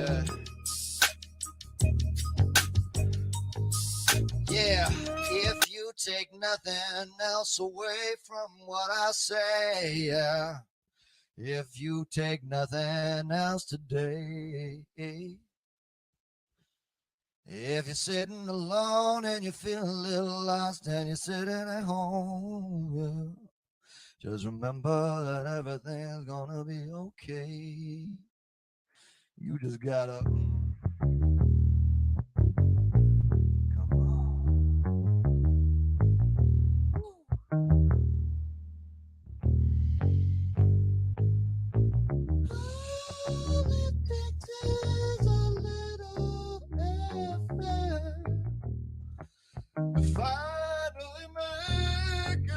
Yeah. Yeah, if you take nothing else away from what I say, yeah. If you take nothing else today, if you're sitting alone and you feel a little lost and you're sitting at home, yeah, just remember that everything's gonna be okay. You just gotta come on. All it takes is a little effort to finally make it.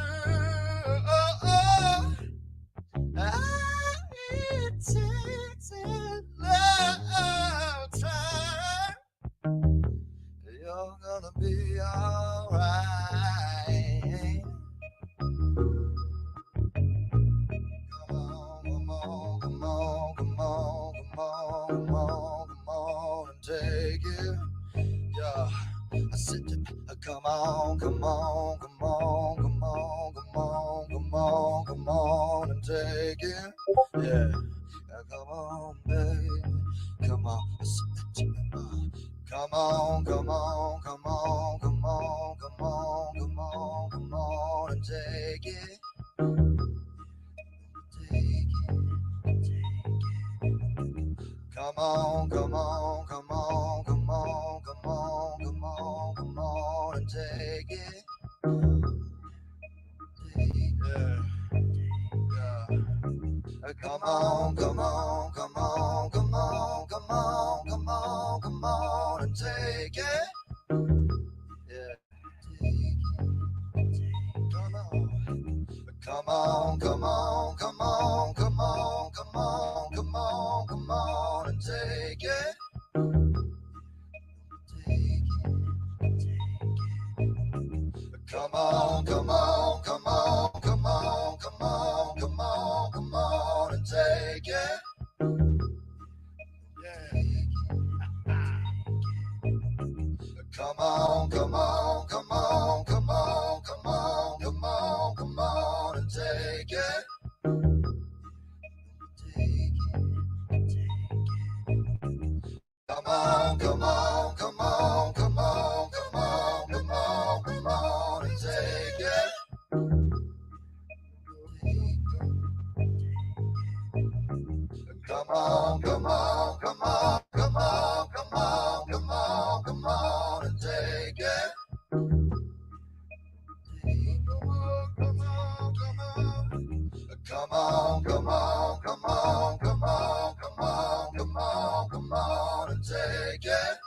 It takes a long time. You're gonna be alright. Come on, come on, come on, come on, come on, come on and take it. Yeah, I said, come on, come on, come on, come on, come on, come on, come on and take it. Yeah, come on, baby, come on. I said, come on, come on, come on, come on, come on, come on, come on and take it. Come on, come on, come on, come on, come on, come on, come on and take it. Yeah. Yeah. Come on, come on, come on, come on, come on, come on, come on and take it. Yeah. Come on, come on, come on, come on, come on, come on, come on and take it. Come on, come on, come on, come on, come on, come on, come on and take it. Yeah. Come on, come on, come on, come on, come on, come on, come on and take it. Come on, come on, come on, come on, come on, come on, come on and take it. Come on, come on, come on, come on, come on, come on, come on and take it. Come on, come on, come on, come on, come on, come on, come on, come on, come on and take it.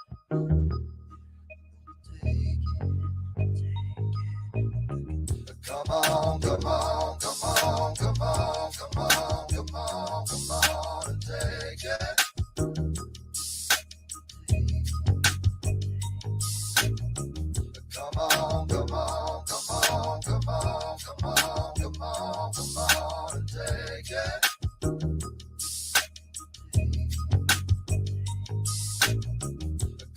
Come on, come on, come on, come on, come on, come on, come on and take it. Come on, come on, come on, come on, come on, come on, come on and take it.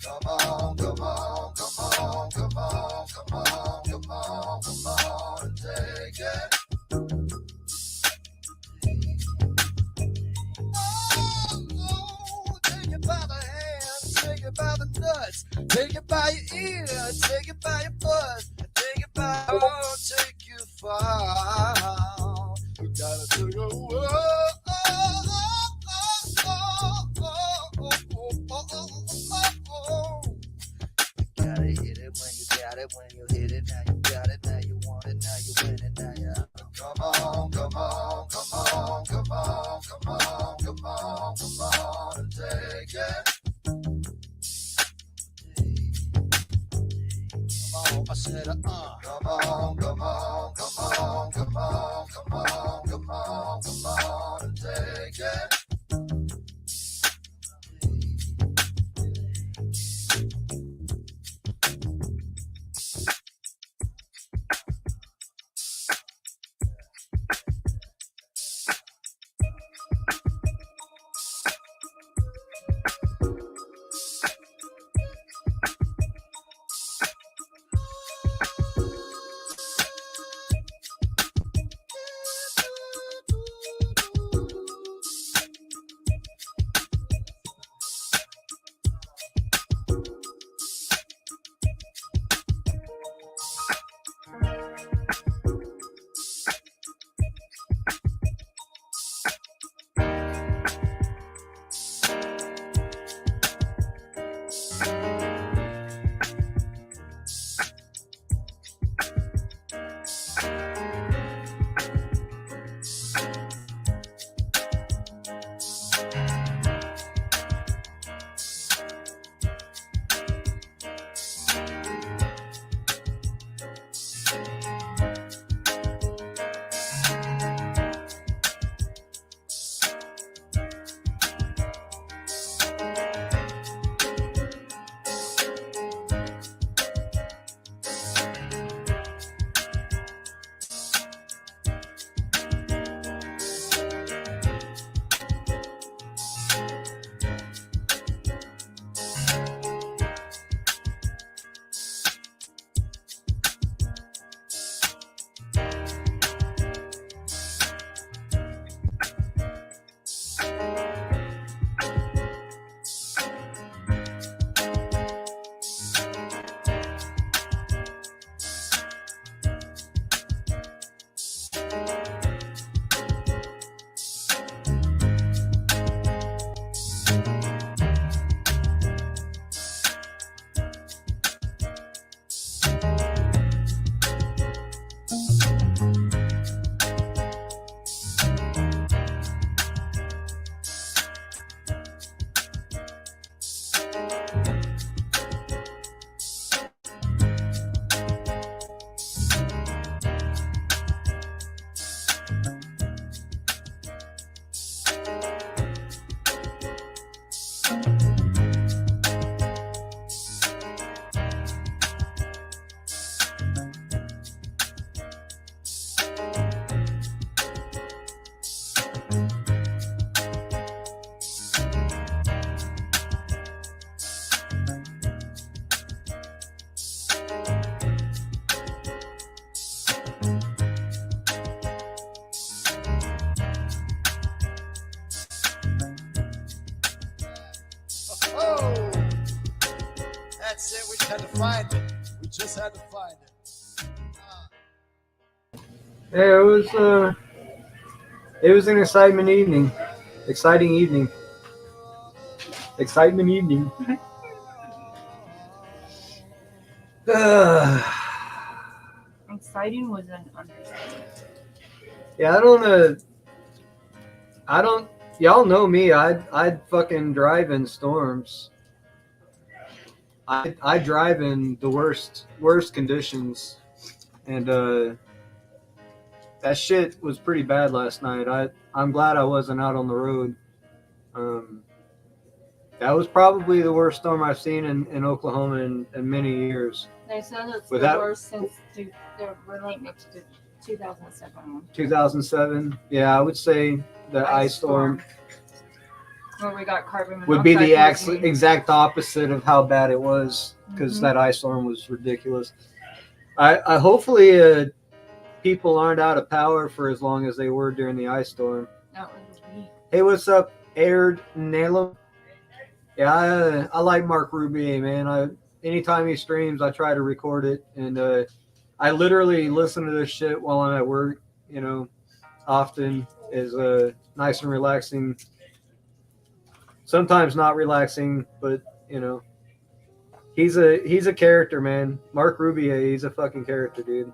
Come on, come on, come on, come on, come on, come on, come on and take it. Oh, take it by the hand, take it by the nuts, take it by your ear, take it by your butt, take it by, oh, take you far. You gotta take a gotta hit it when you got it, when you hit it, now you got it, now you want it, now you win it, now you come on, come on, come on, come on, come on, come on, come on and take it. Come on, I said come on, come on, come on, come on, come on, come on, come on and take it. Oh, that's it. We just had to find it. We just had to find it. Yeah, it was an exciting evening. Exciting evening. Excitement evening. Exciting was an understatement. Yeah, I don't. Y'all know me. I'd fucking drive in storms. I drive in the worst conditions, and that shit was pretty bad last night. I'm glad I wasn't out on the road. That was probably the worst storm I've seen in Oklahoma in many years. They said it's Was the that- worst since the relating it to 2007 one. 2007. Yeah, I would say the ice storm Where we got carbon monoxide would be the poisoning. exact opposite of how bad it was, because that ice storm was ridiculous. I hopefully people aren't out of power for as long as they were during the ice storm. That was weak. Hey, what's up, Aird Nalem? Yeah, I like Mark Rubier, man. Anytime he streams, I try to record it, and I literally listen to this shit while I'm at work. You know, often is nice and relaxing. Sometimes not relaxing, but you know, he's a character, man. Mark Rubier, he's a fucking character, dude.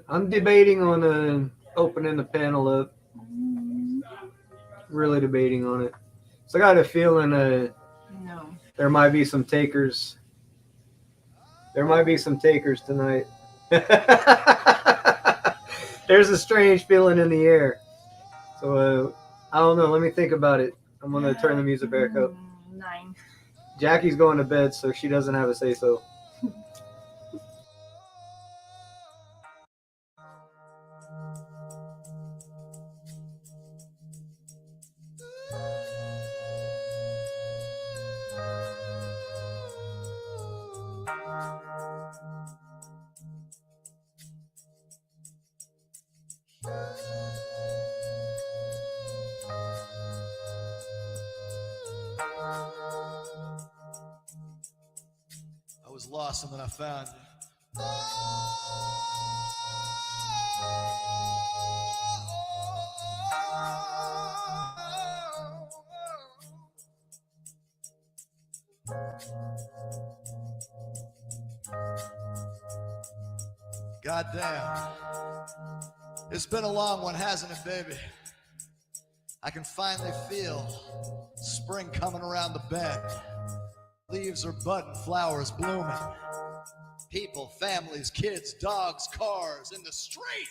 I'm debating on opening the panel up. Really debating on it. So I got a feeling No. there might be some takers. There might be some takers tonight. There's a strange feeling in the air. So I don't know. Let me think about it. I'm gonna turn the music back up. 9. Jackie's going to bed, so she doesn't have a say so. I was lost and then I found you. Goddamn. It's been a long one, hasn't it, baby? I can finally feel spring coming around the bend. Leaves are budding, flowers blooming. People, families, kids, dogs, cars in the street.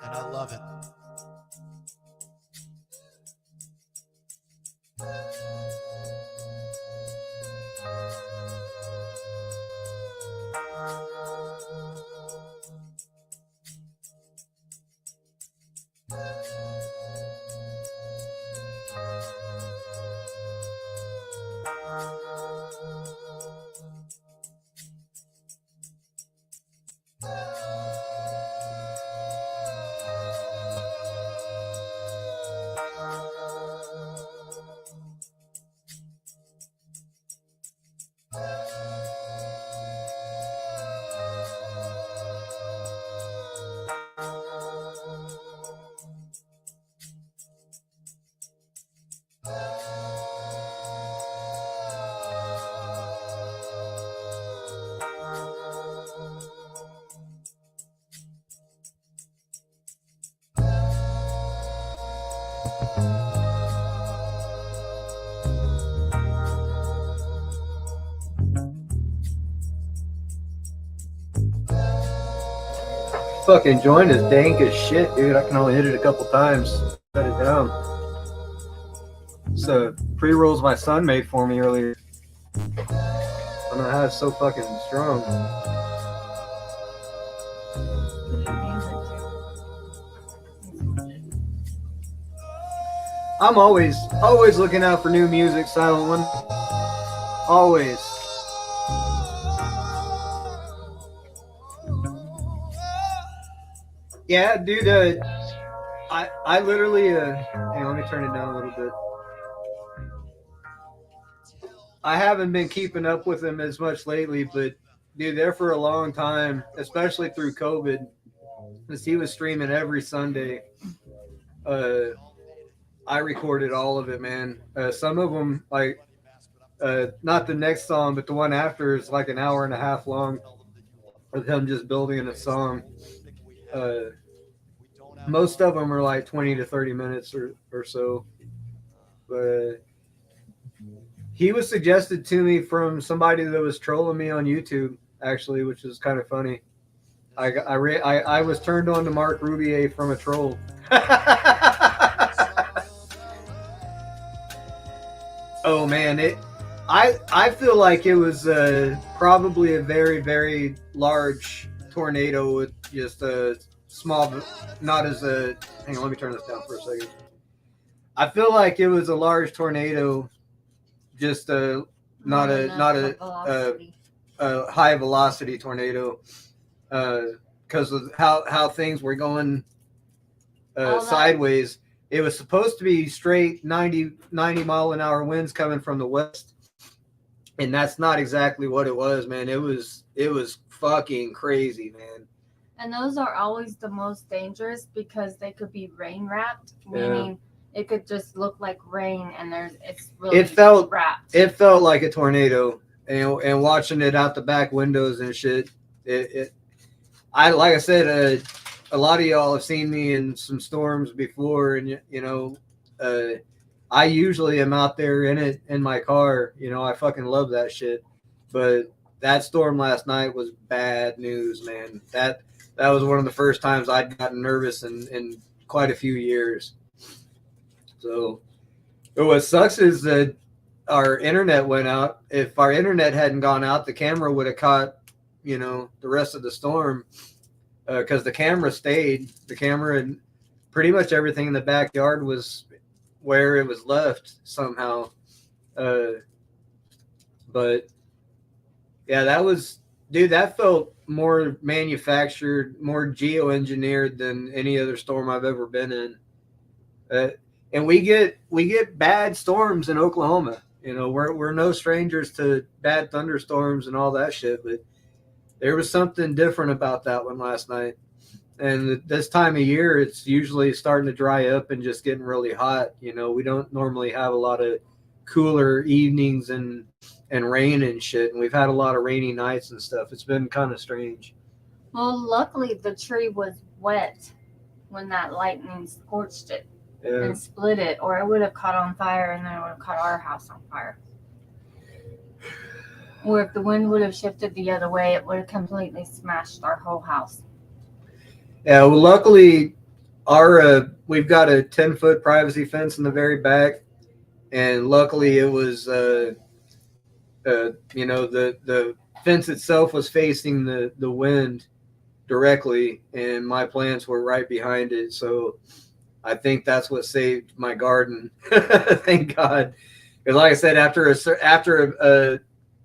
And I love it. Fucking joint is dank as shit, dude. I can only hit it a couple times. Shut it down. It's pre-rolls my son made for me earlier. I don't know how it's so fucking strong. I'm always looking out for new music, Silent One. Always. Yeah, dude. I literally. Hang on, let me turn it down a little bit. I haven't been keeping up with him as much lately, but dude, there for a long time, especially through COVID, because he was streaming every Sunday. Uh, I recorded all of it, man. Some of them, like, not the next song, but the one after is like an hour and a half long of him just building a song. Uh, Most of them are like 20 to 30 minutes or so. But he was suggested to me from somebody that was trolling me on YouTube, actually, which is kind of funny. I was turned on to Mark Rubier from a troll. Oh man, I feel like it was probably a very very large tornado with just a small, not as a. Hang on, let me turn this down for a second. I feel like it was a large tornado, just not a high velocity tornado, because of how things were going sideways. It was supposed to be straight 90 mile an hour winds coming from the west, and that's not exactly what it was, man. It was fucking crazy, man. And those are always the most dangerous because they could be rain wrapped, meaning it could just look like rain, and it's really wrapped. It felt like a tornado, and watching it out the back windows and shit. Like I said, a lot of y'all have seen me in some storms before, and I usually am out there in it in my car. I fucking love that shit. But that storm last night was bad news, man. That was one of the first times I'd gotten nervous in quite a few years. So what sucks is that our internet went out. If our internet hadn't gone out, the camera would have caught, the rest of the storm. Because the camera stayed. The camera and pretty much everything in the backyard was where it was left somehow. But yeah, that felt more manufactured, more geo-engineered than any other storm I've ever been in. And we get bad storms in Oklahoma. We're no strangers to bad thunderstorms and all that shit, but there was something different about that one last night. And this time of year, it's usually starting to dry up and just getting really hot. We don't normally have a lot of cooler evenings and rain and shit. And we've had a lot of rainy nights and stuff. It's been kind of strange. Well, luckily the tree was wet when that lightning scorched it and split it, or it would have caught on fire, and then it would have caught our house on fire. Or if the wind would have shifted the other way, it would have completely smashed our whole house. Yeah, well, luckily, we've got a 10-foot privacy fence in the very back, and luckily it was, the fence itself was facing the wind directly, and my plants were right behind it. So I think that's what saved my garden. Thank God, because like I said, after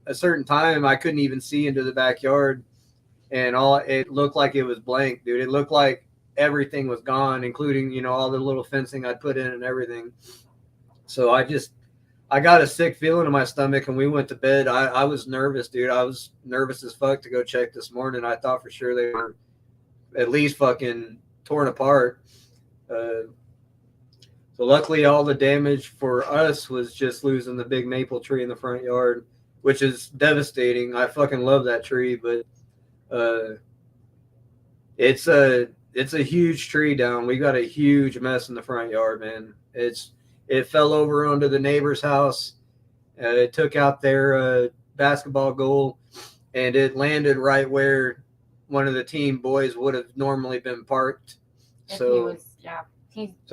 a certain time, I couldn't even see into the backyard, and it looked like it was blank, dude. It looked like everything was gone, including all the little fencing I'd put in and everything. So I got a sick feeling in my stomach, and we went to bed. I was nervous, dude. I was nervous as fuck to go check this morning. I thought for sure they were at least fucking torn apart. So luckily, all the damage for us was just losing the big maple tree in the front yard, which is devastating. I fucking love that tree, but it's a huge tree down. We got a huge mess in the front yard, man. It fell over onto the neighbor's house. It took out their basketball goal, and it landed right where one of the team boys would have normally been parked. So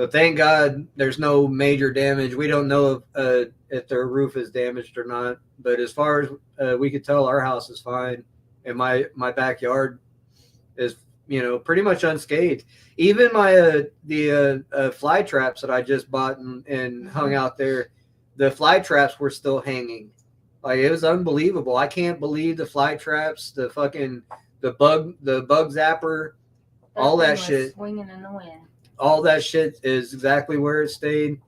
thank God there's no major damage. We don't know if their roof is damaged or not, but as far as we could tell, our house is fine, and my backyard is pretty much unscathed. Even my the fly traps that I just bought and hung out there, the fly traps were still hanging. Like, it was unbelievable. I can't believe the fly traps, the bug zapper, all thing that was shit, swinging in the wind. all that shit is exactly where it stayed.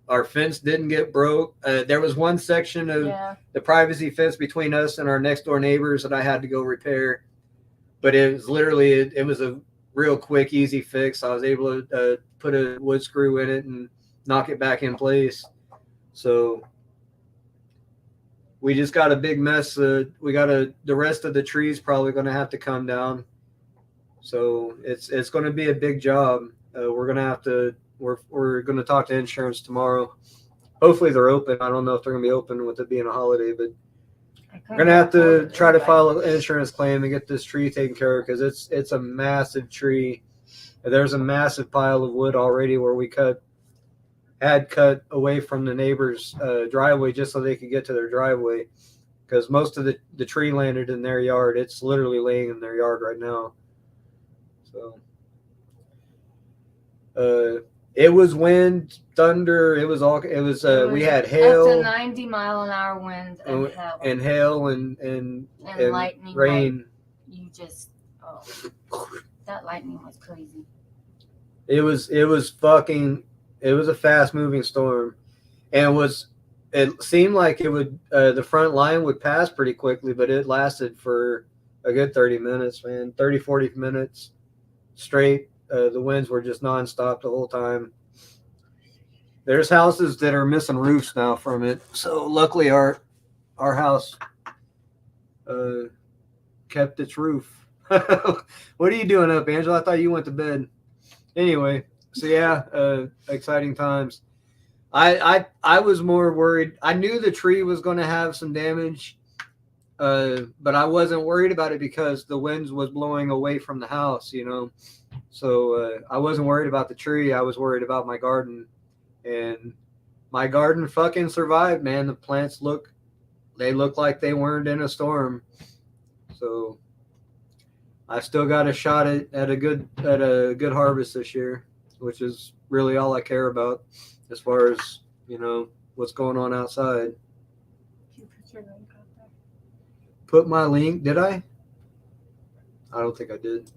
Our fence didn't get broke. There was one section of the privacy fence between us and our next door neighbors that I had to go repair, but it was literally it was a real quick, easy fix. I was able to put a wood screw in it and knock it back in place. So we just got a big mess. We got the rest of the trees probably going to have to come down. So it's going to be a big job. We're going to have to. We're going to talk to insurance tomorrow. Hopefully they're open. I don't know if they're going to be open with it being a holiday, but we're going to have to try to file an insurance claim and get this tree taken care of because it's a massive tree. There's a massive pile of wood already where we had cut away from the neighbor's driveway just so they could get to their driveway because most of the tree landed in their yard. It's literally laying in their yard right now. So it was wind, thunder. It was we had hail, up to 90-mile-an-hour wind and hail, and lightning, rain. You just that lightning was crazy. It was a fast moving storm, and it seemed like it would the front line would pass pretty quickly, but it lasted for a good 30 minutes, man. 30-40 minutes straight. The winds were just nonstop the whole time. There's houses that are missing roofs now from it. So luckily our house kept its roof. What are you doing up, Angela? I thought you went to bed. Anyway, so yeah, exciting times. I was more worried. I knew the tree was going to have some damage, but I wasn't worried about it because the winds was blowing away from the house, So I wasn't worried about the tree. I was worried about my garden, and my garden fucking survived, man. The plants look like they weren't in a storm. So I still got a shot at a good harvest this year, which is really all I care about as far as what's going on outside. Did you put your link out there? Put my link? Did I? I don't think I did.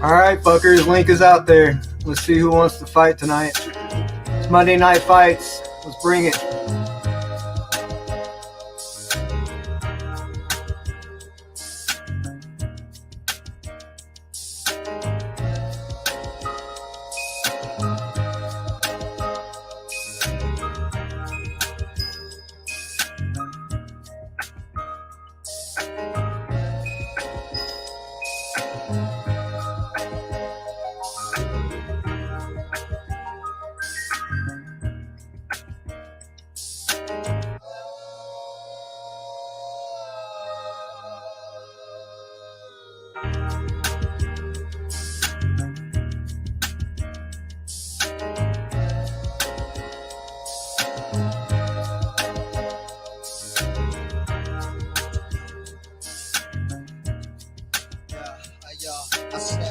All right, fuckers, link is out there. Let's see who wants to fight tonight. It's Monday Night Fights. Let's bring it.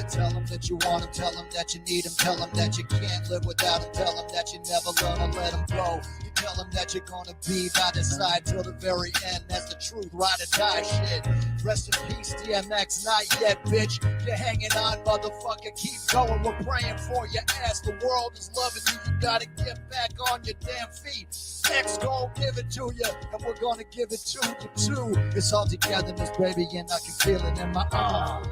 Tell them that you want them, tell them that you need them, tell them that you can't live without them, tell them that you never gonna let them go. You tell them that you're gonna be by their side till the very end. That's the truth, ride or die shit. Rest in peace, DMX, not yet, bitch. You're hanging on, motherfucker, keep going. We're praying for your ass. The world is loving you, you gotta get back on your damn feet. X gon' give it to you, and we're gonna give it to you too. It's all togetherness, baby, and I can feel it in my arms.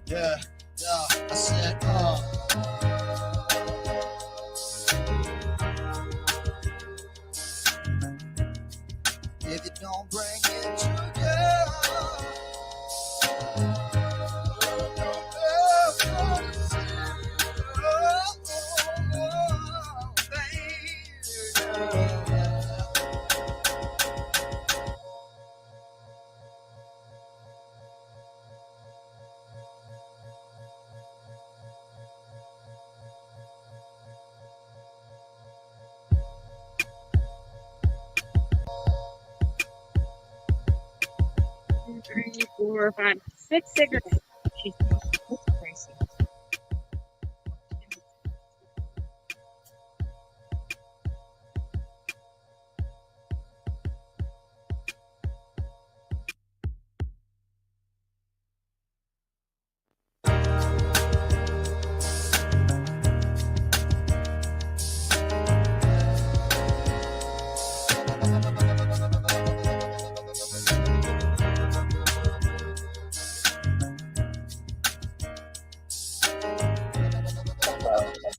Yeah, I said, if you don't bring it together. Three, 4, 5, 6 cigarettes. She's crazy.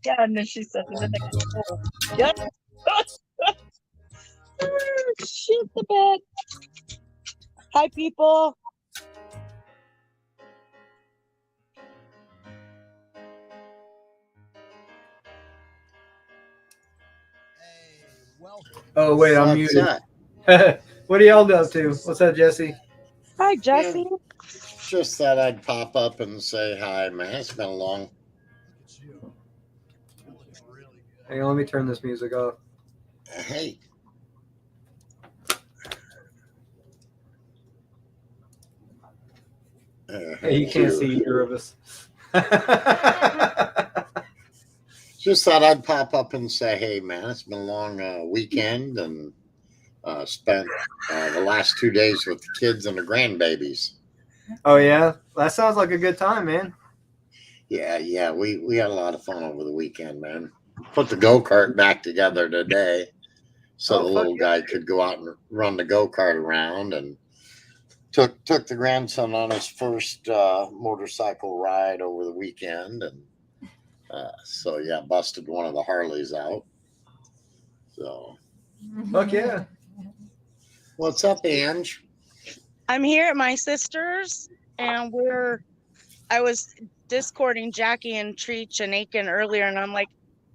Yeah, and then she said, and then they go, oh, yep. Shit the bed. Hi, people. Oh wait, I'm What's muted. up? What are y'all up to? What's up, Jesse? Hi, Jesse. Just thought I'd pop up and say hi, man. It's been a long. Hang on, let me turn this music off. Hey. Hey, you can't see either of us. Just thought I'd pop up and say, hey, man, it's been a long weekend and spent the last 2 days with the kids and the grandbabies. Oh yeah, that sounds like a good time, man. Yeah, we had a lot of fun over the weekend, man. Put the go-kart back together today so the little guy could go out and run the go-kart around, and took the grandson on his first motorcycle ride over the weekend, and so yeah, busted one of the Harleys out. So Fuck yeah. what's up, Ange? I'm here at my sister's, and I was discording Jackie and Treach and Aiken earlier, and I'm like,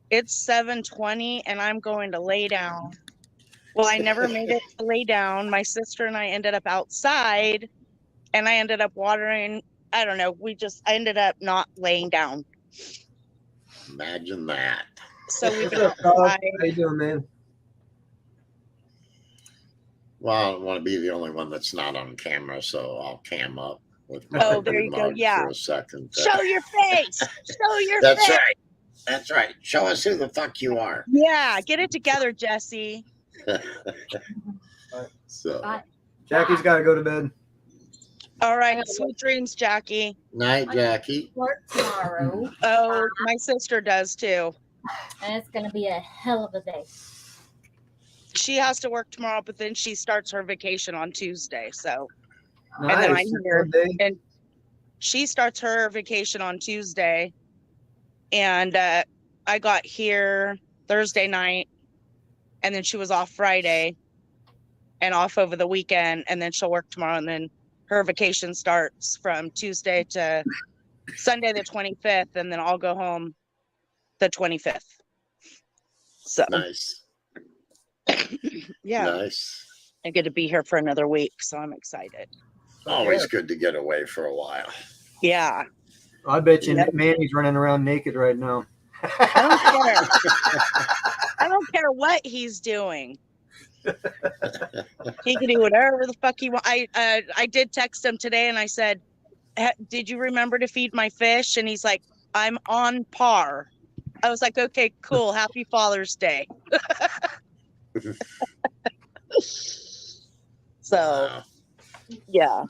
it's 7:20 and I'm going to lay down. Well, I never made it to lay down. My sister and I ended up outside, and I ended up watering. I don't know. I ended up not laying down. Imagine that. So we've been What's up, Bob? outside. How you doing, man? Well, I don't want to be the only one that's not on camera, so I'll cam up with my Oh, there you go. mug Yeah. for a second. Show your face. Show your That's face. right. That's right. Show us who the fuck you are. Yeah, get it together, Jesse. So, Bye. Jackie's got to go to bed. All right. Sweet dreams, Jackie. night, Jackie. Work tomorrow, Oh, my sister does too. and it's gonna be a hell of a day. She has to work tomorrow, but then she starts her vacation on Tuesday. So, Nice. and then I'm here. Good day. And she starts her vacation on Tuesday. And I got here Thursday night, and then she was off Friday and off over the weekend, and then she'll work tomorrow, and then her vacation starts from Tuesday to Sunday the 25th, and then I'll go home the 25th. So Nice. yeah, Nice. I get to be here for another week, so I'm excited. Always good to get away for a while. Yeah. I bet you Yep. Manny's running around naked right now. I don't care. I don't care what he's doing. He can do whatever the fuck he wants. I did text him today, and I said, did you remember to feed my fish? And he's like, I'm on par. I was like, okay, cool. Happy Father's Day. So, Wow. yeah.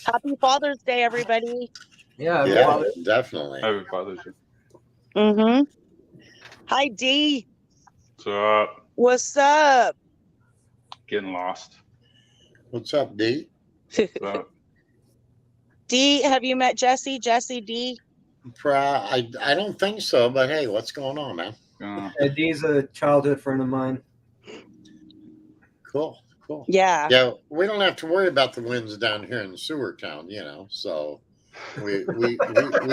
Happy Father's Day, everybody. Yeah, Yeah, definitely. Happy Father's Day. Hi, D. What's up? What's up? Getting lost. What's up, D? What's up? D, have you met Jesse? Jesse D? I don't think so, but hey, what's going on, man? Uh, Dee's a childhood friend of mine. Cool. Cool. Yeah. Yeah, we don't have to worry about the winds down here in Sewer Town, you know. So we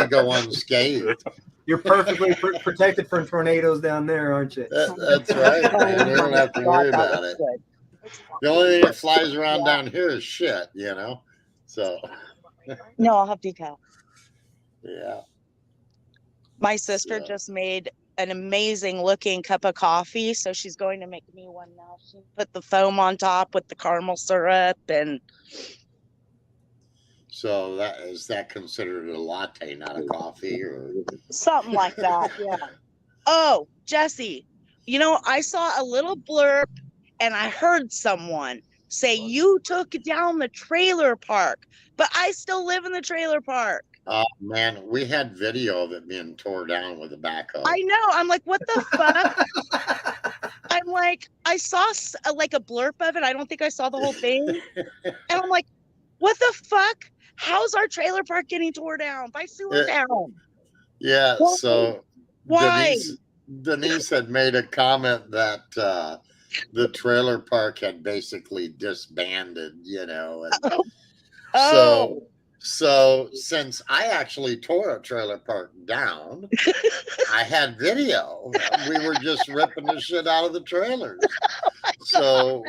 go unscathed. You're perfectly protected from tornadoes down there, aren't you? That's right, man. We don't have to worry about it. The only thing that flies around down here is shit, you know. So No, I'll have decaf. yeah. My sister just made an amazing looking cup of coffee, so she's going to make me one now. She put the foam on top with the caramel syrup, and So that considered a latte, not a coffee, or something like that. Yeah. Oh, Jesse, you know, I saw a little blurb and I heard someone say you took down the trailer park, but I still live in the trailer park. oh man, we had video of it being tore down with a backhoe. I know. I'm like, what the fuck? I'm like, I saw like a blurb of it. I don't think I saw the whole thing. And I'm like, what the fuck? How's our trailer park getting tore down by sewer town? Yeah, Why? so Why? Denise had made a comment that the trailer park had basically disbanded, you know. And Oh. So since I actually tore a trailer park down, I had video. We were just ripping the shit out of the trailers. So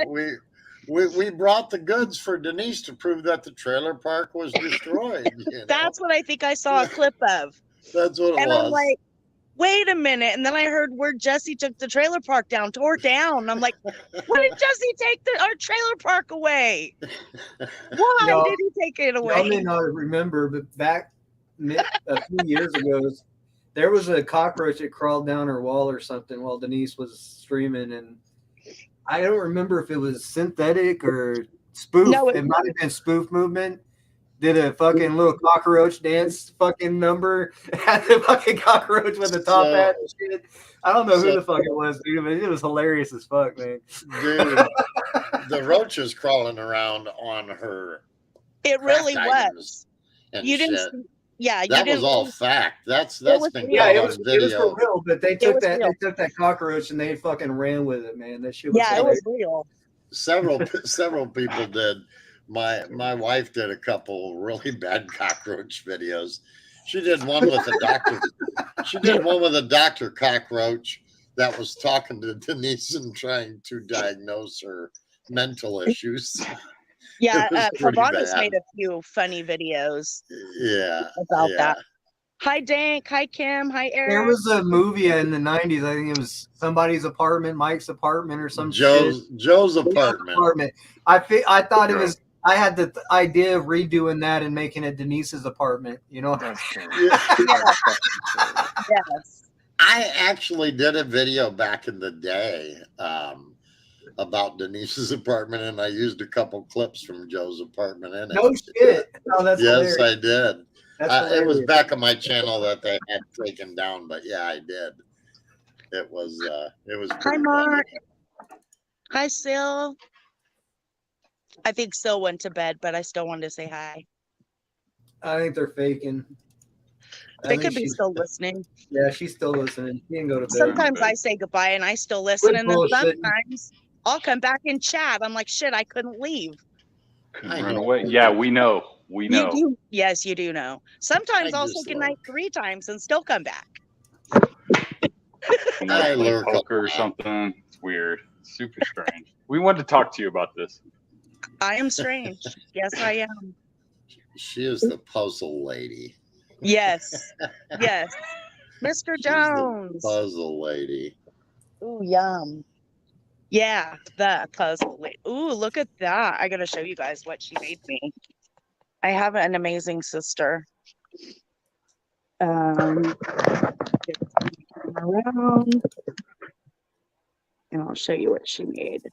we brought the goods for Denise to prove that the trailer park was destroyed. You know? That's what I think I saw a clip of. That's what it and was. I'm like, wait a minute. And then I heard where Jesse took the trailer park down, tore down. I'm like, why did Jesse take our trailer park away? Why did he take it away? I may not remember, but back a few years ago, there was a cockroach that crawled down her wall or something while Denise was streaming, and I don't remember if it was synthetic or spoof. No, it might have been spoof movement. Did a fucking little cockroach dance fucking number at the fucking cockroach with the top hat and shit. I don't know who the fuck it was, dude, but it was hilarious as fuck, man. Dude, the roaches crawling around on her. It really was. You shit. didn't. Yeah, you that didn't. was all fact. That's been yeah, caught it on was video. for real. But they took that cockroach and they fucking ran with it, man. That shit was it was real. Several people did. My wife did a couple really bad cockroach videos. She did one with a doctor. She did one with a doctor cockroach that was talking to Denise and trying to diagnose her mental issues. Yeah, Pavanas made a few funny videos. Yeah, about that. Hi, Dank. Hi, Kim. Hi, Eric. There was a movie in the 90s. I think it was somebody's apartment, Mike's apartment, or some Joe's apartment. I thought it was. I had the idea of redoing that and making it Denise's apartment. You know. Yes. I actually did a video back in the day about Denise's apartment, and I used a couple clips from Joe's apartment in it. No shit. Oh, that's yes, hilarious. I did. It was back on my channel that they had taken down, but yeah, I did. It was. Hi, Mark. Hi, Sil. I think Sil went to bed, but I still wanted to say hi. I think they're faking. They could be still listening. Yeah, she's still listening. She can go to bed. Sometimes I say goodbye and I still listen, and then sometimes I'll come back and chat. I'm like, shit, I couldn't leave. Couldn't run away. Yeah, we know. We know. You do. Yes, you do know. Sometimes I'll say goodnight 3 times and still come back. I learn poker or something. It's weird. Super strange. We wanted to talk to you about this. I am strange. Yes, I am. She is the puzzle lady. Yes. Yes. Mr. Jones. Puzzle lady. Ooh, yum. Yeah, the puzzle lady. Ooh, look at that. I gotta show you guys what she made me. I have an amazing sister. Around, and I'll show you what she made.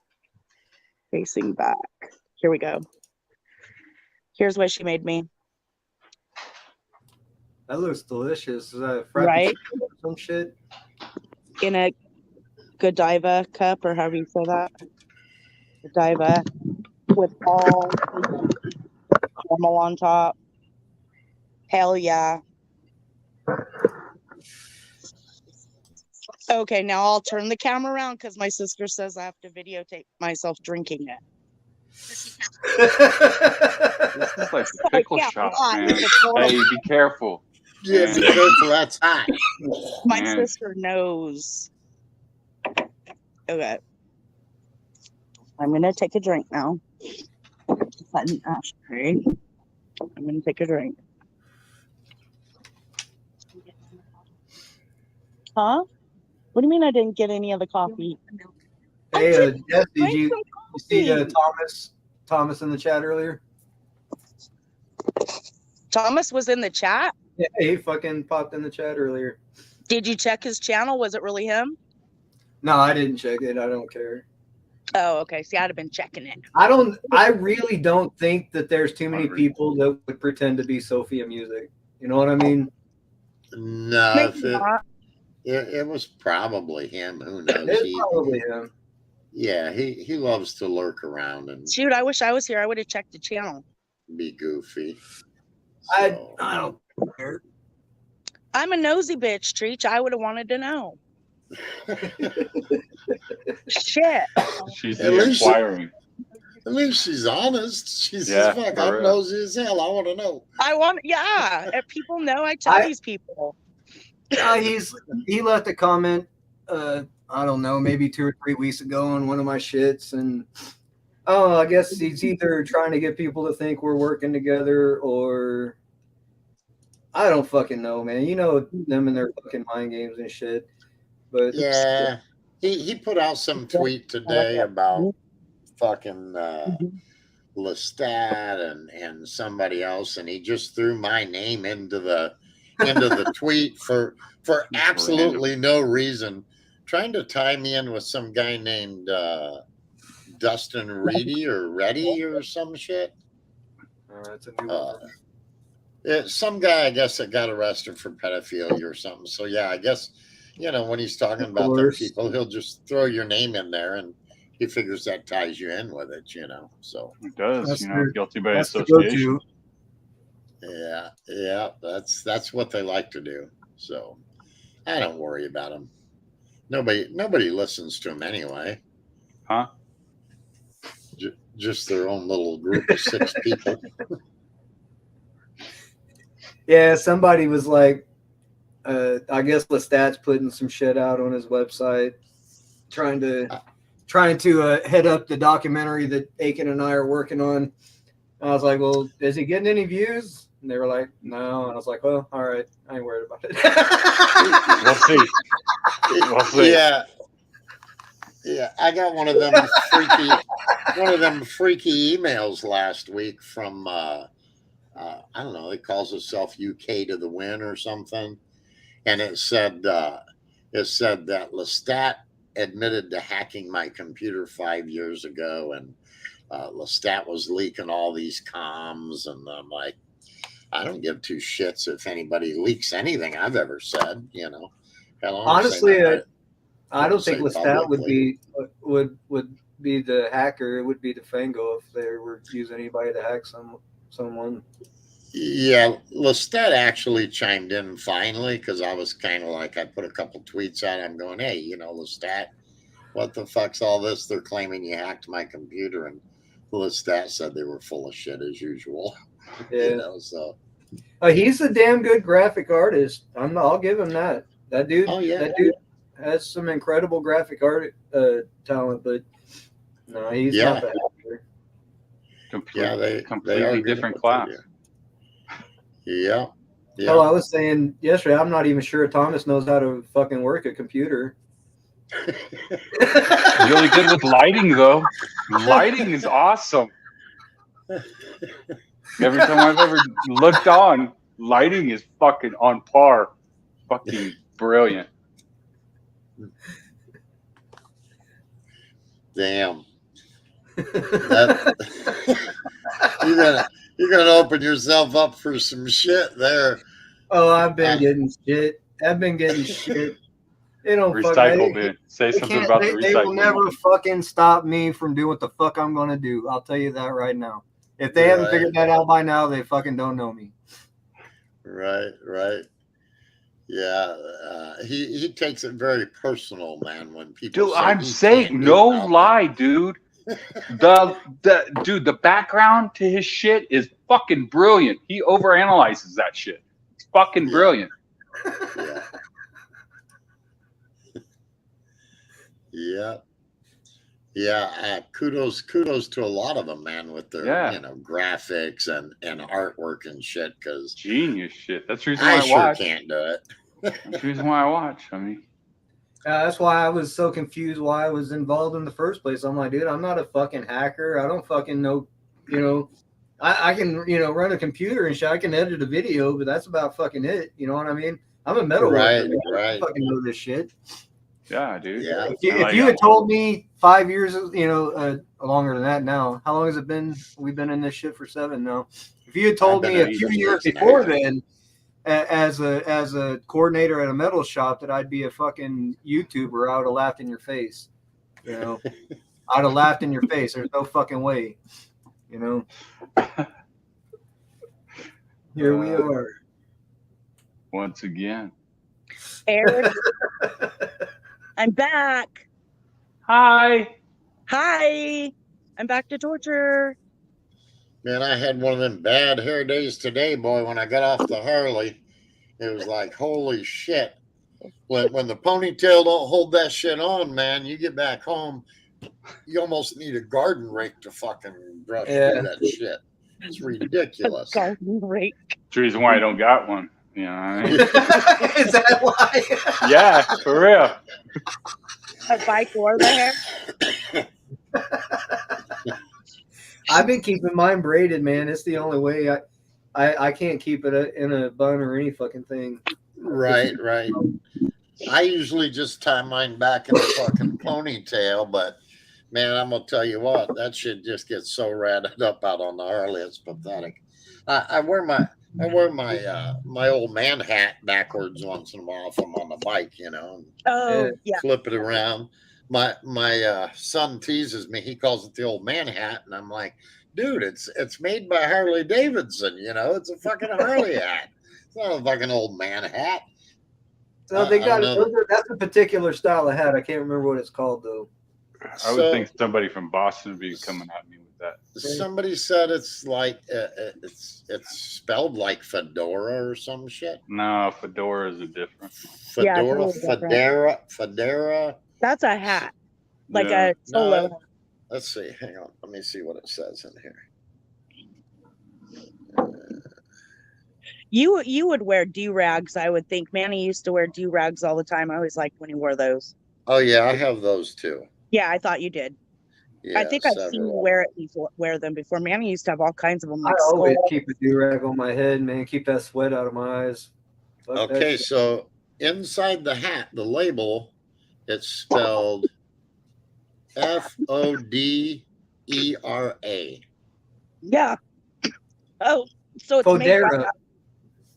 Facing back. Here we go. Here's what she made me. That looks delicious. Is that right? Some shit in a Godiva cup, or however you say that. Godiva with all caramel on top. Hell yeah. Okay, now I'll turn the camera around because my sister says I have to videotape myself drinking it. This is like I a pickle can't shop, lie. man. It's horrible. Hey, be careful. Yeah, Man. be careful. That's hot. My Man. sister knows. Okay. I'm going to take a drink now. Set an ashtray. I'm going to take a drink. Huh? What do you mean I didn't get any of the coffee? Hey, Jess, did Drink you some see coffee. Thomas in the chat earlier? Thomas was in the chat. Yeah, he fucking popped in the chat earlier. Did you check his channel? Was it really him? No, I didn't check it. I don't care. Oh, okay. See, I'd have been checking it. I really don't think that there's too many people that would pretend to be Sophia Music. You know what I mean? No, Maybe if not. it was probably him. Who knows? It's probably him. Yeah, he loves to lurk around and Shoot, I wish I was here. I would have checked the channel. be goofy. I So, don't care. I'm a nosy bitch, Treach. I would have wanted to know. Shit. She's At least- inquiring. at least she's honest. She Yeah, says, "Fuck, for I'm real. nosy as hell. I want to know." Yeah. If people know, I tell these people. He left a comment. I don't know, maybe 2 or 3 weeks ago on one of my shits, and I guess he's either trying to get people to think we're working together, or I don't fucking know, man. You know them and their fucking mind games and shit. But Yeah, he put out some tweet today about fucking Lestat and somebody else, and he just threw my name into the tweet for absolutely no reason, trying to tie me in with some guy named Dustin Reedy or Reddy or some shit. it's a new one. Some guy, I guess, that got arrested for pedophilia or something. So yeah, I guess, when he's talking about them course. people, he'll just throw your name in there, and he figures that ties you in with it. So It does, That's guilty by That's the association. go-to. yeah, that's what they like to do. So I don't worry about them. Nobody listens to them anyway. Huh? Just their own little group of 6 people. Yeah, somebody was like, I guess Lestat's putting some shit out on his website, trying to head up the documentary that Aiken and I are working on. And I was like, well, is he getting any views? And they were like, no. And I was like, well, all right, I ain't worried about it. We'll see. We'll see. Yeah, I got one of them freaky emails last week from I don't know, it calls itself UK to the Win or something, and it said that Lestat admitted to hacking my computer 5 years ago, and Lestat was leaking all these comms, and I'm like, I don't give 2 shits if anybody leaks anything I've ever said. Honestly, I don't think say Lestat would publicly. be the hacker. It would be the Fango if they were using anybody to hack someone. Yeah, Lestat actually chimed in finally, because I was kind of like, I put a couple tweets out. I'm going, hey, Lestat, what the fuck's all this? They're claiming you hacked my computer, and Lestat said they were full of shit as usual. Yeah. So He's a damn good graphic artist. I'll give him that. That dude. Oh, yeah. That dude has some incredible graphic art talent, but no, he's Yeah. not that hacker. Completely they are good different at what class. they do. Yeah. Oh, I was saying yesterday, I'm not even sure Thomas knows how to fucking work a computer. Really good with lighting, though. Lighting is awesome. Every time I've ever looked on, lighting is fucking on par. Fucking brilliant. Damn. You're gonna open yourself up for some shit there. Oh, I've been getting shit. They don't Recycle bin. Say They something can't. about the They will recycling. never fucking stop me from doing what the fuck I'm gonna do. I'll tell you that right now. If they haven't figured that out by now, they fucking don't know me. Right. Yeah, he takes it very personal, man. When people Dude, say I'm he saying can't do no nothing. lie, dude. The background to his shit is fucking brilliant. He overanalyzes that shit. It's fucking Yeah. brilliant. Yeah. Yeah. Yeah, kudos to a lot of them, man, with their Yeah. graphics and artwork and shit. Because Genius shit. That's the reason why I I sure watch. can't do it. That's the reason why I watch. I mean, That's why I was so confused why I was involved in the first place. I'm like, dude, I'm not a fucking hacker. I don't fucking know, I can, run a computer and shit. I can edit a video, but that's about fucking it. You know what I mean? I'm a metal worker. I don't fucking know this shit. yeah, dude. Yeah. If you had told me 5 years, longer than that now, how long has it been? We've been in this shit for 7 now. If you had told me a few years before then, as a coordinator at a metal shop, that I'd be a fucking YouTuber, I would have laughed in your face. I'd have laughed in your face. There's no fucking way. Here we are. Once again. Eric, I'm back. Hi. I'm back to torture. Man, I had one of them bad hair days today, boy. When I got off the Harley, it was like, holy shit. When the ponytail don't hold that shit on, man, you get back home, you almost need a garden rake to fucking brush through that shit. It's ridiculous. Garden rake. That's the reason why I don't got one. You know what I mean? Is that why? Yeah, for real. A bike or the hair? I've been keeping mine braided, man. It's the only way. I can't keep it in a bun or any fucking thing. Right. I usually just tie mine back in a fucking ponytail, but man, I'm gonna tell you what, that shit just gets so ratted up out on the Harley. It's pathetic. I wear my my old man hat backwards once in a while if I'm on the bike, Oh, yeah. flip it around. My son teases me. He calls it the old man hat, and I'm like, dude, it's made by Harley Davidson. It's a fucking Harley hat. It's not a fucking old man hat. So they got that's a particular style of hat. I can't remember what it's called though. I would think somebody from Boston would be coming at me with that. Somebody said it's like it's spelled like fedora or some shit. No, fedora is a different. Fedora. That's a hat, like a solo. No, let's see. Hang on. Let me see what it says in here. You would wear do-rags, I would think. Manny used to wear do-rags all the time. I always liked when he wore those. Oh yeah, I have those too. Yeah, I thought you did. Yeah, I think I've seen you wear them before. Manny used to have all kinds of them. Like I always keep a do-rag on my head, man. Keep that sweat out of my eyes. Okay, so inside the hat, the label, it's spelled Fodera. Yeah. Oh, so it's Fodera.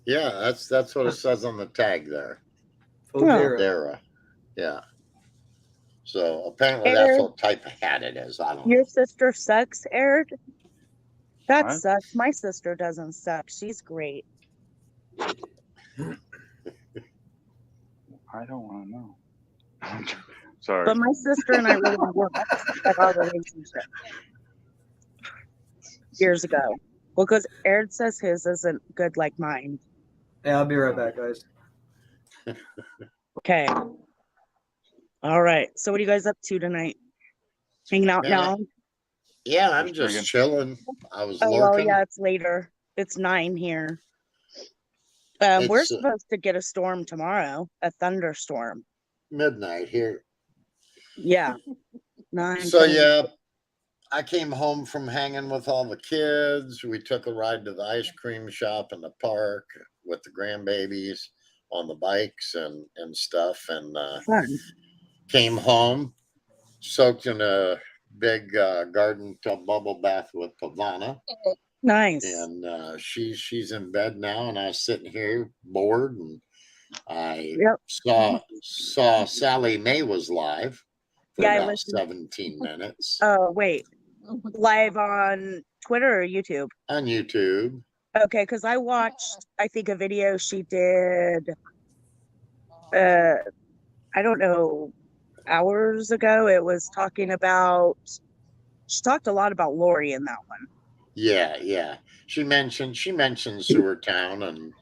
Yeah, that's what it says on the tag there. Fodera. Yeah. So apparently that's what type of hat it is. I don't know. Your sister sucks, Eric? That sucks. My sister doesn't suck. She's great. I don't want to know. Sorry. But my sister and I really worked at our relationship years ago. Well, because Eric says his isn't good like mine. Yeah, I'll be right back, guys. Okay. All right. So what are you guys up to tonight? Hanging out now? Yeah, I'm just chilling. I was lurking. Well, yeah, it's later. It's 9 here. We're supposed to get a storm tomorrow, a thunderstorm. Midnight here. Yeah. 9. So yeah, I came home from hanging with all the kids. We took a ride to the ice cream shop in the park with the grandbabies on the bikes and stuff, and came home, soaked in a big garden tub bubble bath with Pavana. Nice. And she's in bed now, and I was sitting here bored, and I saw Sally Mae was live for about 17 minutes. Oh, wait. Live on Twitter or YouTube? On YouTube. Okay, because I watched, I think, a video she did I don't know, hours ago. It was talking about, she talked a lot about Lori in that one. Yeah, yeah. She mentioned Sewer Town and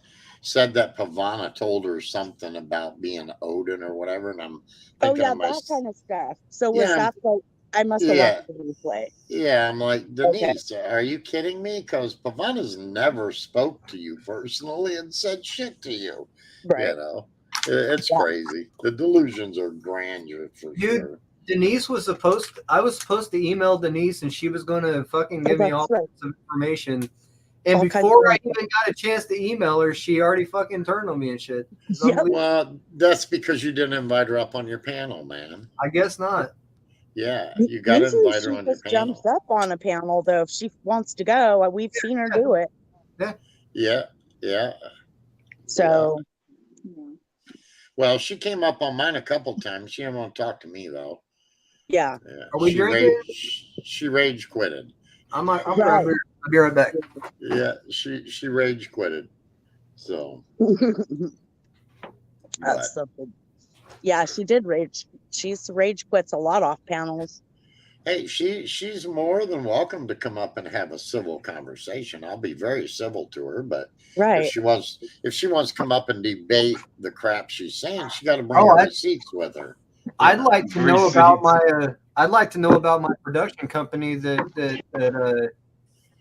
said that Pavana told her something about being Odin or whatever. And I'm Oh thinking yeah, of my that kind of stuff. So was yeah, that like, I must have yeah, watched the replay. yeah. I'm like, Okay. Denise, are you kidding me? Because Pavana's never spoke to you personally and said shit to you. Right. You know, it's Yeah. crazy. The delusions are grandeur for Dude, sure. Denise was supposed. I was supposed to email Denise, and she was going to fucking give me all That's right. kinds of information. And All kinds before of I even got a chance to email her, she already fucking turned on me and shit. It's Yep. unbelievable. Well, that's because you didn't invite her up on your panel, man. I guess not. Yeah, you got to Usually invite her she on your just jumps panel. up on a panel though if she wants to go. We've seen her do it. Yeah, yeah. So Well, she came up on mine a couple times. She didn't want to talk to me though. yeah. Yeah. Are we drinking? She rage quitted. I'm Right. I'll be right back. Yeah, she rage quitted. So That's something. Yeah, she did rage. She's rage quits a lot off panels. hey, she's more than welcome to come up and have a civil conversation. I'll be very civil to her, but Right. if she wants to come up and debate the crap she's saying, she got to bring her receipts with her. I'd like to know about my. I'd like to know about my production company that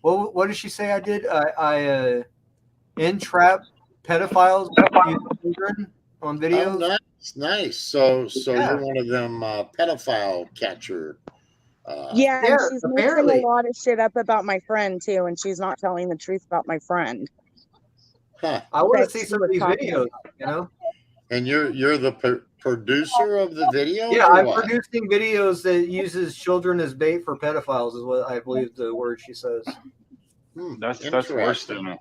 what did she say I did? I entrap pedophiles using children on videos. Oh, nice. So you're one of them pedophile catcher. Yeah, and Yeah, she's apparently. making a lot of shit up about my friend too, and she's not telling the truth about my friend. Huh. I want to That see she some was of these talking videos. about. You know. And you're the producer of the video? Yeah, or I'm what? producing videos that uses children as bait for pedophiles. Is what I believe the word she says. That's worse than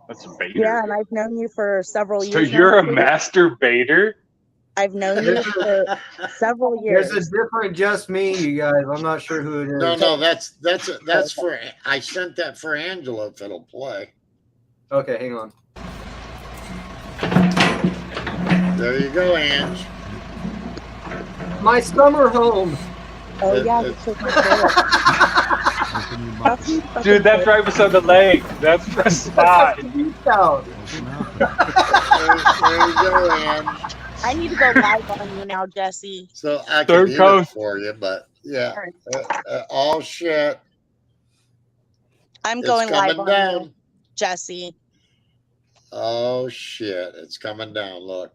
that's a baiter. Yeah, and I've known you for several So years. you're now, a masturbator? I've known you for several years. There's a different just me, you guys. I'm not sure who it is. No, that's for. I sent that for Angela if it'll play. Okay, hang on. There you go, Ange. My summer home. Oh It- yeah, it- you took my photo. Dude, that's right beside the lake. That's the spot. There you go, Ange. I need to go live on you now, Jesse. So I can Third mute it coast. for you, but yeah. Oh shit. I'm It's going live coming on down. you, Jesse. Oh shit. It's coming down. Look.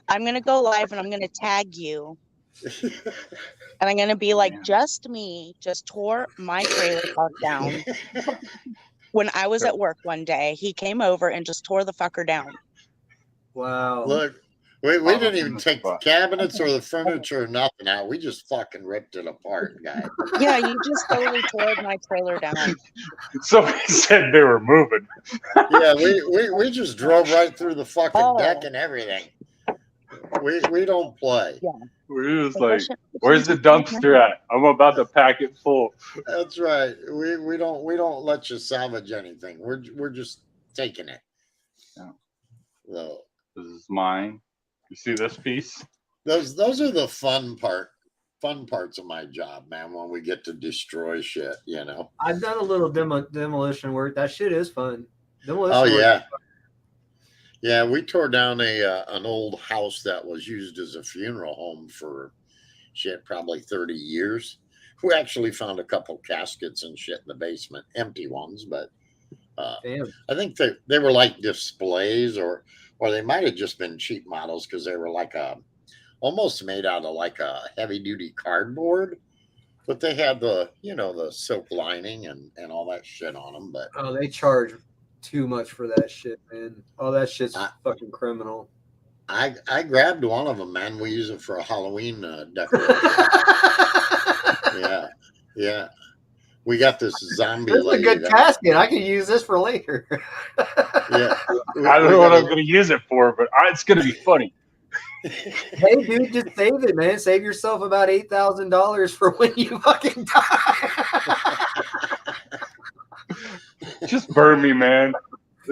I'm gonna go live and I'm gonna tag you. And I'm gonna be like, just me, just tore my trailer park down. When I was at work one day, he came over and just tore the fucker down. Wow. Look. We didn't even take the cabinets or the furniture or nothing out. We just fucking ripped it apart, guy. Yeah, you just totally tore my trailer down. Somebody said they were moving. Yeah, we just drove right through the fucking Oh. deck and everything. We don't play. Yeah. We're just like, where's the dumpster at? I'm about to pack it full. That's right. We don't let you salvage anything. We're just taking it. Yeah. So This is mine. You see this piece? those are the fun parts of my job, man. When we get to destroy shit, you know. I've done a little demolition work. That shit is fun. Demolition Oh work yeah. is fun. Yeah, we tore down an old house that was used as a funeral home for shit, probably 30 years. We actually found a couple caskets and shit in the basement, empty ones, but Damn. I think they were like displays, or they might have just been cheap models because they were like almost made out of like a heavy duty cardboard, but they had the silk lining and all that shit on them. But Oh, they charge too much for that shit, man. Oh, that shit's fucking criminal. I grabbed one of them, man. We use it for a Halloween decoration. Yeah. We got this zombie. This is a good casket. I could use this for later. Yeah. I don't know what I'm going to use it for, but it's going to be funny. Hey, dude, just save it, man. Save yourself about $8,000 for when you fucking die. Just burn me, man.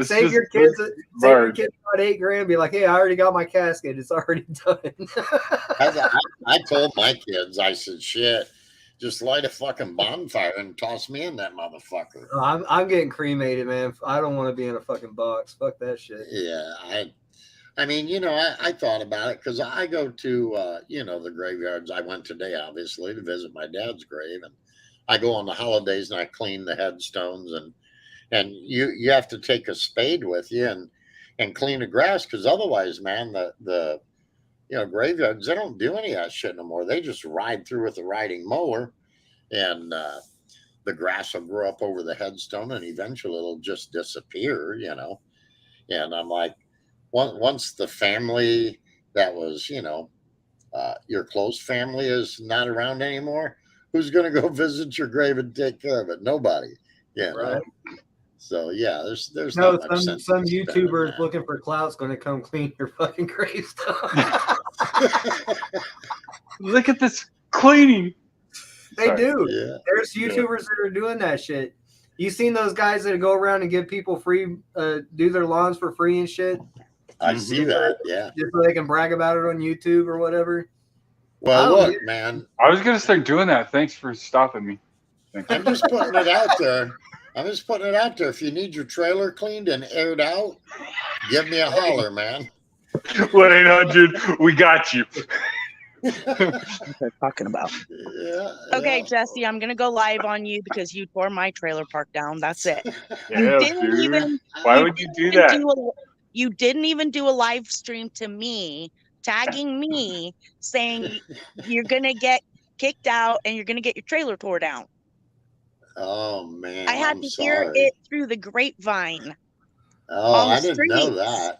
Save your kids about $8,000. Be like, hey, I already got my casket. It's already done. I told my kids, I said, shit, just light a fucking bonfire and toss me in that motherfucker. I'm getting cremated, man. I don't want to be in a fucking box. Fuck that shit. Yeah, I mean, you know, I thought about it because I go to, you know, the graveyards. I went today, obviously, to visit my dad's grave, and I go on the holidays and I clean the headstones, and you have to take a spade with you and clean the grass because otherwise, man, the you know, graveyards, they don't do any of that shit no more. They just ride through with a riding mower, and the grass will grow up over the headstone, and eventually it'll just disappear, you know. And I'm like, once the family that was, you know, your close family is not around anymore, who's going to go visit your grave and take care of it? Nobody, you know. Right. So yeah, there's No, not much sense some in spending YouTubers that. looking for clout's going to come clean your fucking gravestone. Look at this cleaning. They Sorry. do. Yeah. There's YouTubers that are doing that shit. You seen those guys that go around and give people free, do their lawns for free and shit, I see that. Yeah. just so they can brag about it on YouTube or whatever? Well, Oh, look, yeah. man, I was gonna start doing that. Thanks for stopping me. Thanks. I'm just putting it out there. I'm just putting it out there. If you need your trailer cleaned and aired out, give me a holler, man. 1-800, we got you. What they're talking about. Yeah. Okay, yeah. Jesse, I'm gonna go live on you because you tore my trailer park down. That's it. Yeah, Didn't dude. even Why would you do even that? you didn't even do a live stream to me, tagging me, saying you're gonna get kicked out and you're gonna get your trailer tore down. Oh man, I had I'm to hear sorry. it through the grapevine Oh, on the I didn't know streets. that.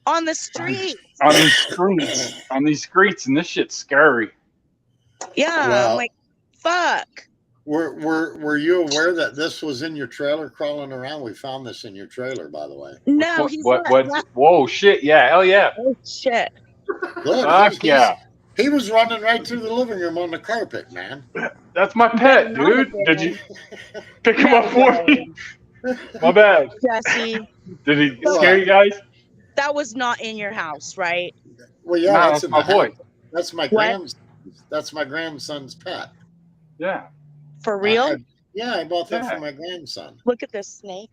On the street. On these streets, and this shit's scary. Yeah, Well, I'm like, fuck. Were you aware that this was in your trailer crawling around? We found this in your trailer, by the way. No, What? he's What? not. What? Whoa! Shit! Yeah! Hell yeah! Oh shit. Look, Fuck yeah! he was running right through the living room on the carpet, man. That's my pet, Not dude. Did you again. pick him up for me? My bad. Jesse, Did he What? scare you guys? that was not in your house, right? Well, yeah, No, that's that's in my the boy. house. That's my What? That's my grandson's pet. Yeah. For real? I bought that Yeah. for my grandson. Look at this snake.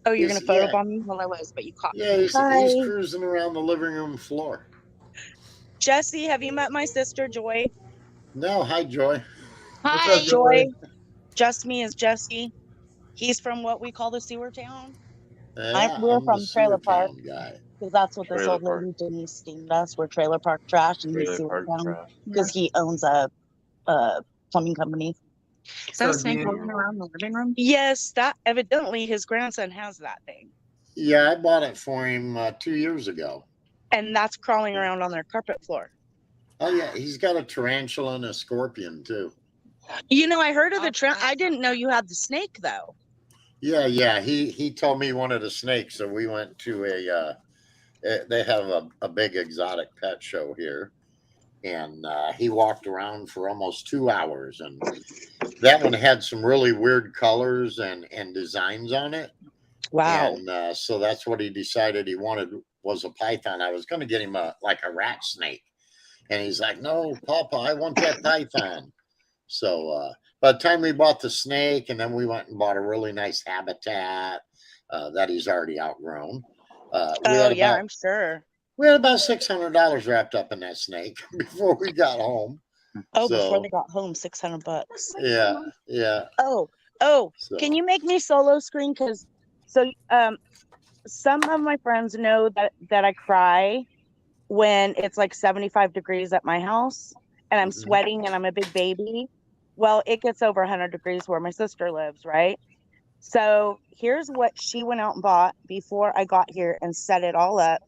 Oh, you're He's- gonna yeah. photobomb me? Well, I was, but you caught me. Yeah, he's Hi. cruising around the living room floor. Jesse, have you met my sister Joy? No, hi, Joy. What's up, Joy. Just me is Jesse. He's from what we call the sewer town. Yeah, We're I'm from the Trailer sewer Park. town guy. Because that's what this Trailer old park. lady Denise steamed us. We're trailer park trash and he's Trailer sewer park town. trash. Because he owns a plumbing company. Is that a So, snake do you- walking around the living room? Yes, that evidently his grandson has that thing. Yeah, I bought it for him 2 years ago. And that's crawling around on their carpet floor. Oh yeah, he's got a tarantula and a scorpion too. You know, I heard of the I didn't know you had the snake though. Yeah. He told me he wanted a snake, so we went to they have a big exotic pet show here, and he walked around for almost 2 hours, and that one had some really weird colors and designs on it. Wow. And so that's what he decided he wanted was a python. I was going to get him like a rat snake, and he's like, "No, Papa, I want that python." So by the time we bought the snake, and then we went and bought a really nice habitat that he's already outgrown. I'm sure. We had about $600 wrapped up in that snake before we got home. Oh, So- before they got home, $600. Yeah. Oh, So, can you make me solo screen? Because some of my friends know that I cry when it's like 75 degrees at my house and I'm Mhm. sweating and I'm a big baby. Well, it gets over 100 degrees where my sister lives, right? So here's what she went out and bought before I got here and set it all up.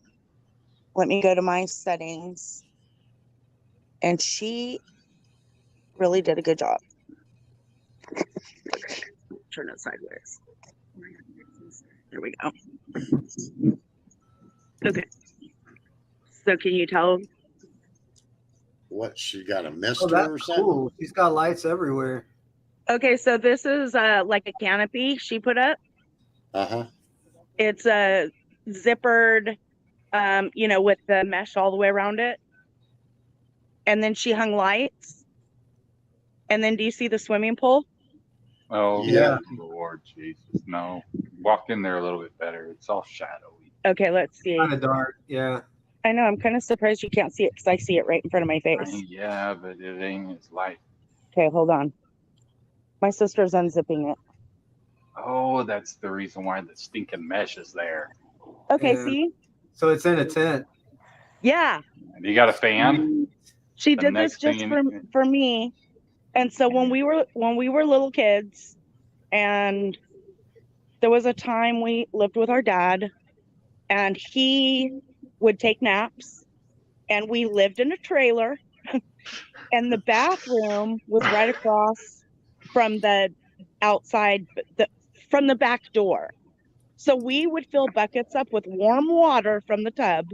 Let me go to my settings. And she really did a good job. Turn it sideways. There we go. Okay. So can you tell? what, she got a mister Oh, or that's something? cool. She's got lights everywhere. Okay, so this is like a canopy she put up. Uh-huh. It's a zippered, with the mesh all the way around it. And then she hung lights. And then do you see the swimming pool? Oh, Yeah. Lord Jesus. No. Walk in there a little bit better. It's all shadowy. Okay, let's see. Kind of dark. Yeah. I know. I'm kind of surprised you can't see it because I see it right in front of my face. Yeah, but it ain't as light. Okay, hold on. My sister's unzipping it. Oh, that's the reason why the stinking mesh is there. Okay, Yeah. see? So it's in a tent. Yeah. And you got a fan? She The did this next thing just you- for me. And so when we were little kids, and there was a time we lived with our dad, and he would take naps, and we lived in a trailer, and the bathroom was right across from the outside, from the back door. So we would fill buckets up with warm water from the tub,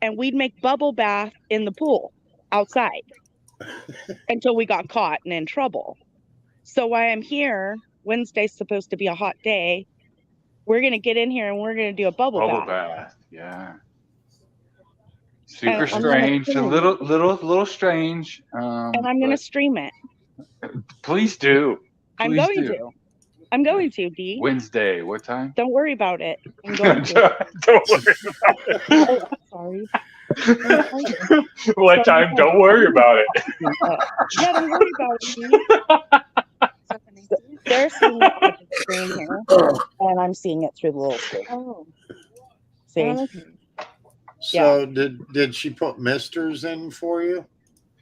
and we'd make bubble bath in the pool outside until we got caught and in trouble. So while I'm here, Wednesday's supposed to be a hot day. We're going to get in here and we're going to do a bubble bath. Yeah. Super I'm gonna strange. A stream. little strange. And I'm going to stream it. Please do. I'm Please going do. to. I'm going to, D. Wednesday. What time? Don't worry about it. I'm going to. Don't worry Oh, sorry. what time? Don't worry about it. Yeah, don't worry about it, D. They're seeing it through the screen here, and I'm seeing it through the little screen. Oh. See? So did she put misters in for you?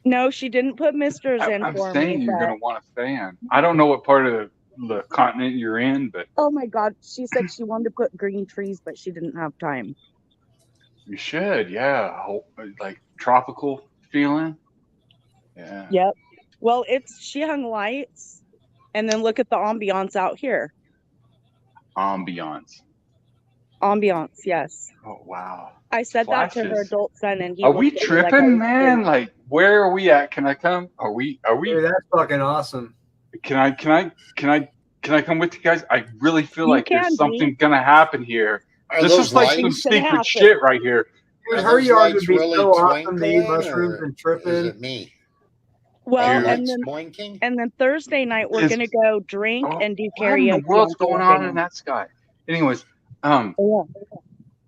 No, she didn't put misters in I'm for saying me. you're but- gonna want a fan. I don't know what part of the continent you're in, but Oh my God. She said she wanted to put green trees, but she didn't have time. you should. Yeah, like tropical feeling. Yeah. Yep. Well, she hung lights, and then look at the ambiance out here. Ambiance. Ambiance, yes. Oh wow. I said that to her Flashes. adult son, and he. Are we looked at me like I tripping, was man? crazy. Like, where are we at? Can I come? Are we? Dude, that's fucking awesome. Can I come with you guys? I really feel You like can, there's something gonna happen here. Are This those is like some lights? Gonna secret happen. shit right here. Dude, Are her those yard would lights be really so awesome to eat twinkling, mushrooms or and is tripping. it me? Well, Are and lights then blinking? Thursday night we're Is- gonna go drink Oh, and do what in karaoke. the world's on going Thursday on in night. that sky? Anyways,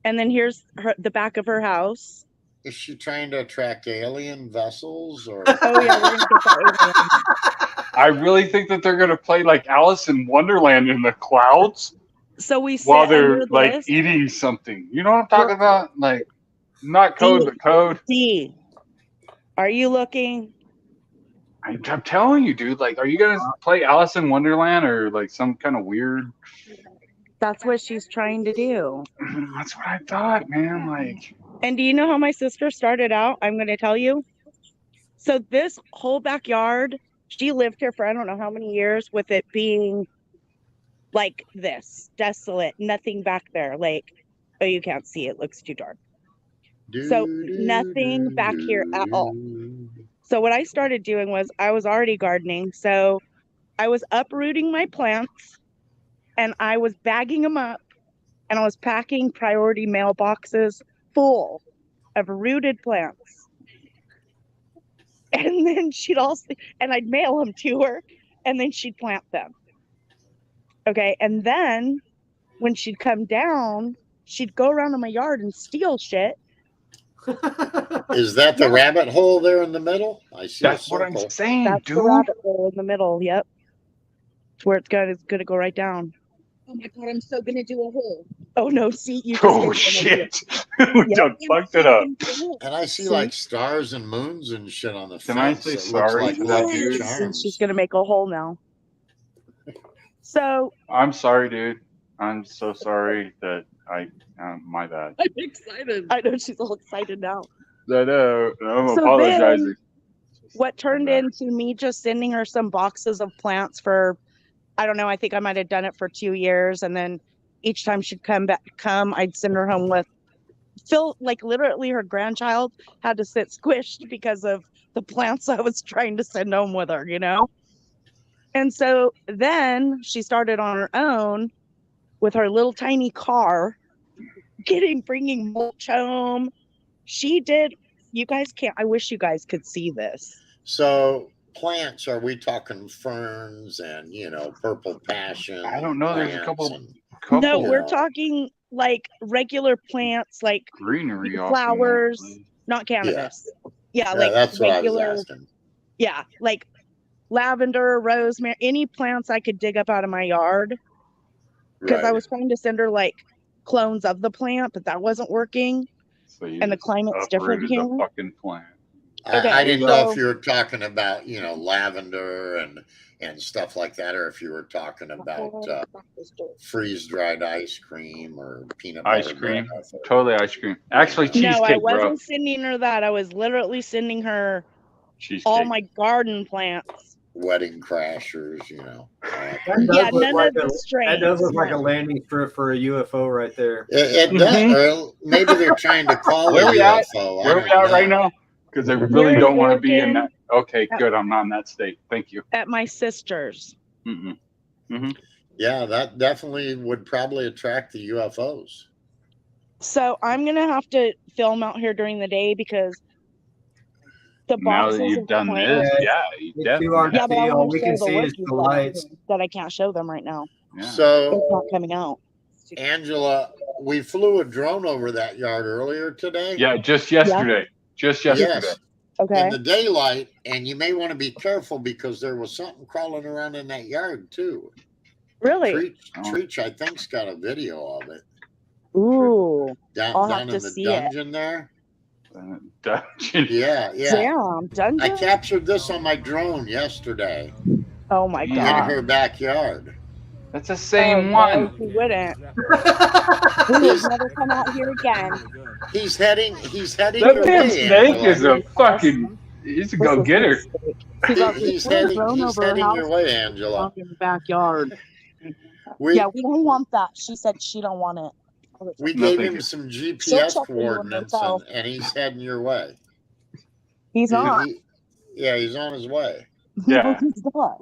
And then here's the back of her house. Is she trying to attract alien vessels, or Oh yeah, we're gonna get that. I really think that they're gonna play like Alice in Wonderland in the clouds So we sit while they're under like this. eating something. You know what I'm talking about? Like, not code, but code. D, are you looking? I'm telling you, dude. Like, are you gonna play Alice in Wonderland or like some kind of weird? That's what she's trying to do. That's what I thought, man. Like, And do you know how my sister started out? I'm going to tell you. So this whole backyard, she lived here for I don't know how many years with it being like this, desolate, nothing back there. Like, oh, you can't see it. Looks too dark. So nothing back here at all. So what I started doing was I was already gardening. So I was uprooting my plants and I was bagging them up and I was packing priority mailboxes full of rooted plants. And then I'd mail them to her and then she'd plant them. Okay. And then when she'd come down, she'd go around in my yard and steal shit. is that the rabbit hole there in the middle? I see that's a what I'm circle. saying, That's dude. the rabbit hole in the middle. Yep. It's where it's gonna go right down. Oh my God, I'm so gonna do a hole. Oh no, see you. Oh shit! We done fucked it up. And I see See? like stars and moons and shit on the Can I fence. say It looks sorry like to that Lucky dude? Charms. She's gonna make a hole now. So I'm sorry, dude. I'm so sorry that my bad. I'm excited. I know she's all excited now. No, I'm So apologizing. What turned into me just sending her some boxes of plants for, I don't know, I think I might have done it for 2 years. And then each time she'd come, I'd send her home with like literally her grandchild had to sit squished because of the plants I was trying to send home with her, you know? And so then she started on her own with her little tiny car, bringing mulch home. She did. You guys can't. I wish you guys could see this. So plants, are we talking ferns and, you know, purple passion? I don't know. There's a plants couple. and, No, you we're know, talking like regular plants, like greenery off flowers, in not cannabis. Yeah, yeah, like that's what I regular. was asking. Yeah, like lavender, rosemary, any plants I could dig up out of my yard. Because I Right. was trying to send her like clones of the plant, but that wasn't working. So you And the just climate's different uprooted here. the fucking plant. Okay, I didn't know if so- you were talking about, you know, lavender and stuff like that, or if you were talking about freeze-dried ice cream or peanut butter. Ice cream. bread or- Totally ice cream. Actually, No, cheesecake, No, I bro. wasn't sending her that. I was literally sending her Cheesecake. all my garden plants. Wedding crashers, you know. That Yeah, does look none like of the that strains. does look like a no. landing strip for a UFO right there. It does. Or maybe they're trying to call Where a we at? UFO. Where we at right now? Because I really We're don't want to be in working that. Okay, good. I'm not in that state. Thank you. At my sister's. Yeah, that definitely would probably attract the UFOs. So I'm gonna have to film out here during the day because the Now boxes that you've of done plants. this, Yeah, yeah, you it's definitely too hard have Yeah, to but I see. All want we to can show the see is wookies the that, lights. that I can't show them right now. Yeah. So, It's not coming out. Angela, we flew a drone over that yard earlier today. Yeah, just yesterday. Just yesterday. Yes, Okay. in the daylight, and you may want to be careful because there was something crawling around in that yard too. Really? Treach, I think's got a video of it Ooh. down I'll have in to the see it. dungeon there. Dungeon. Yeah. Damn. Dungeon? I captured this on my drone yesterday Oh my in god. her backyard. That's the same Oh, one. no, he wouldn't. He would never come out here again. He's heading That your damn way, snake Angela. is a fucking. He's a go getter. He's heading your way, Angela. In the backyard. We Yeah, we don't want that. She said she don't want it. we No, gave thank him you. some She'll GPS check into a coordinates, motel. and he's heading your way. He's not. Yeah, he's on his way. Yeah. He's not.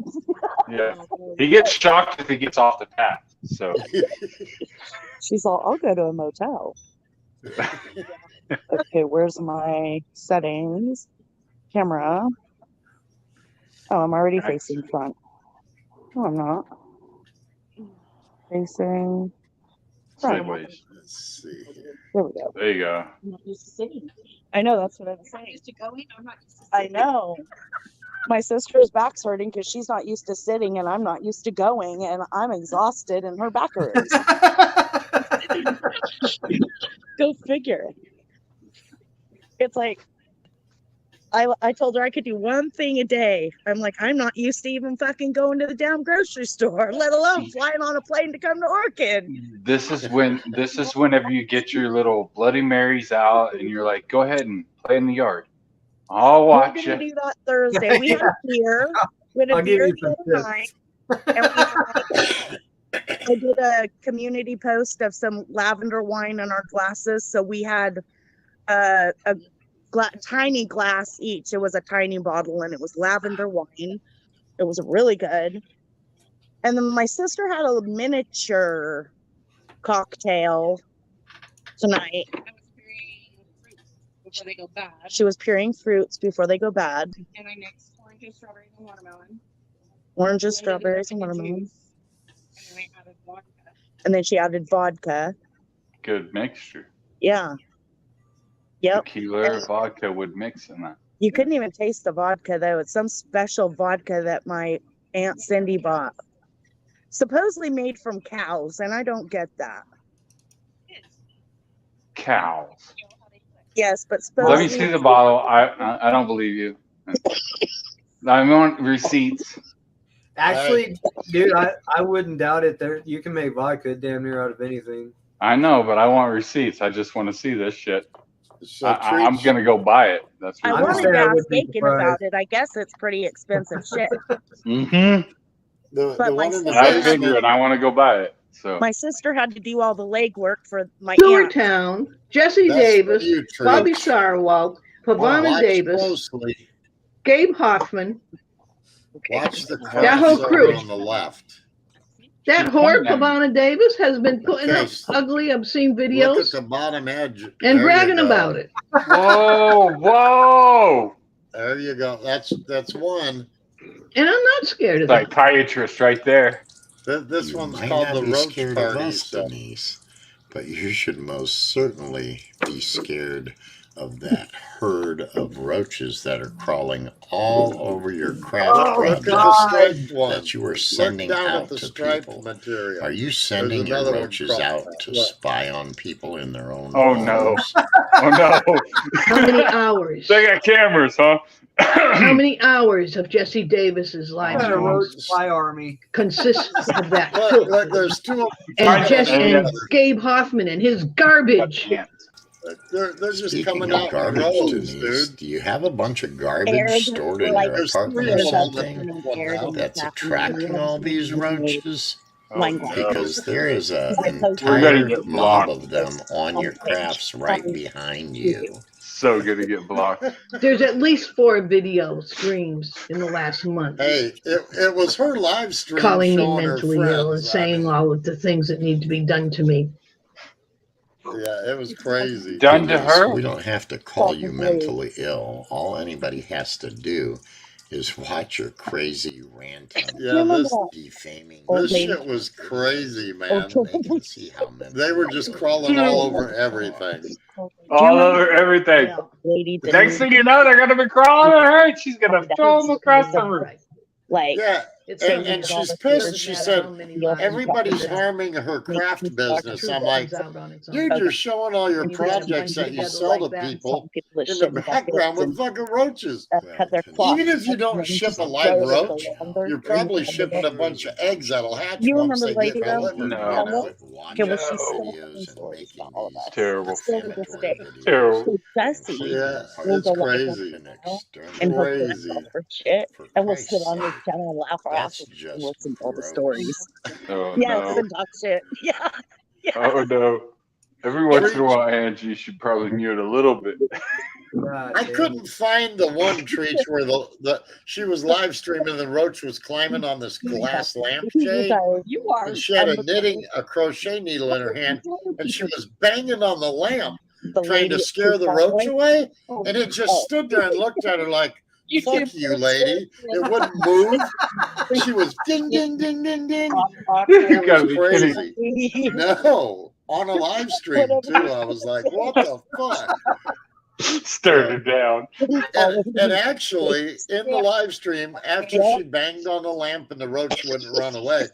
Yeah. He gets shocked if he gets off the path. So She's all, I'll go to a motel. Okay, where's my settings? Camera. Oh, I'm already facing front. No, I'm not. Facing front. sideways. Let's see here. There we go. There you go. I'm not used to sitting. I know, that's what I'm saying. Used to going. I'm not used to I sitting. know. My sister's back's hurting because she's not used to sitting and I'm not used to going and I'm exhausted and her back hurts. Go figure. It's like I told her I could do one thing a day. I'm like, I'm not used to even fucking going to the damn grocery store, let alone flying on a plane to come to Oregon. This is whenever you get your little Bloody Marys out and you're like, go ahead and play in the yard. I'll watch We're gonna you. do that Thursday. We had a beer. We had a I'll give beer you the some other night. And I did a community post of some lavender wine in our glasses. So we had a tiny glass each. It was a tiny bottle and it was lavender wine. It was really good. And then my sister had a miniature cocktail tonight. Before they go bad. She was puring fruits before they go bad. And I mixed oranges, strawberries, and watermelon. Oranges, And I ended up strawberries, and making watermelon. juice. And then I added vodka. And then she added vodka. Good mixture. Yeah. Yep. Tequila or vodka would mix in that. You couldn't even taste the vodka though. It's some special vodka that my Aunt Cindy bought. Supposedly made from cows, and I don't get that. Cows. Yes, but Let me supposedly see the bottle. I don't believe you. I want receipts. Actually, dude, I wouldn't doubt it. There, you can make vodka damn near out of anything. I know, but I want receipts. I just want to see this shit. So I'm Treach, gonna go buy it. That's I I'm what just wanted saying I to ask would be Bacon about surprised. it. I guess it's pretty expensive shit. Mm-hmm. the But my one in the sister- I basement. figure it. I want to go buy it. So My sister had to do all the legwork for my aunt. Tourtown, Jesse That's Davis, for you, Treach. Bobby Sarwald, Pavana Watch Davis, closely. Gabe Hoffman, Watch the Yahoo cross Crew. on the left. That She's whore, pointing at me. Pavana Davis, has been putting Okay, up ugly, obscene Look at videos the bottom edge. and There you bragging go. about it. Whoa, whoa! There you go. That's one. And I'm not scared of that. Psychiatrist right there. This You one's might called not the be Roach scared Party. of us, So. Denise, but you should most certainly be scared of that herd of roaches that are crawling all over your craft Oh, Look at the God. striped one. that you are Look sending down out at the to striped people. material. Are you There's sending your another one roaches crawling out out. to Look. spy on people in their own Oh no. homes? Oh no. How many hours? They got cameras, huh? How many hours of Jesse Davis's live Got a roach streams spy army. consists of that Look, filth? look, there's two of And Find Jess an and ant. Gabe Hoffman and his garbage. Ant. them. They're just Speaking coming of out in garbage, rows, Denise, dude. do you have a bunch of garbage Eric, stored in like, your There's apartment three or of them on something this one now. that's attracting all these roaches? Oh Language. no. Because there is an We're gonna entire get mob blocked. of them on your crafts right behind you. So gonna get blocked. There's at least 4 video streams in the last month Hey, it was her live stream calling me showing her mentally ill and friends. saying all of the things that need to be done to me. Yeah, it was crazy. Done to Denise, her? we don't have to call you mentally ill. All anybody has to do is watch your crazy ranting, Yeah, this defaming. this shit was crazy, man. They can see how mentally They were just crawling all over everything. All over everything. Lady The next thing you know, they're gonna be crawling on her and she's gonna throw them across the room. Right. Like, Yeah, It's and so she's weird. pissed. Doesn't She matter said, how many lives everybody's you put out. harming her craft The business. truth I'm like, comes out on its own. dude, you're showing all your When you get projects a bunch that you together sell like to that, people people are in the shitting background with buckets fucking roaches. and cut their cloth. Even if you don't and then ship just a live throw it at the roach, lumber. you're probably shipping a bunch of eggs that'll hatch You once remember they the lady get though? delivered. No. You know? Okay, well, she's still No. telling stories about all of us. Terrible. Still to this day. Terrible. So Jesse Yeah, will it's go like crazy. and he'll put Crazy. up for shit, and we'll sit on his channel and laugh our That's asses and just listen to all the gross. stories. Oh Yes, no. and talk shit. Yeah. Yeah. Oh no. Every once in a while, Angie, you should probably mute a little bit. God I damn. couldn't find the one treach where the she was live streaming and the roach was climbing on this glass lampshade. You are. And she had a crochet needle in her hand, and she was banging on the lamp, trying to scare the roach away. And it just stood there and looked at her like, fuck you, lady. It wouldn't move. She was ding, ding, ding, ding, ding. You It gotta was be crazy. kidding. No, on a live stream too. I was like, what the fuck? Stirred her down. And actually, in the live stream, after she banged on the lamp and the roach wouldn't run away,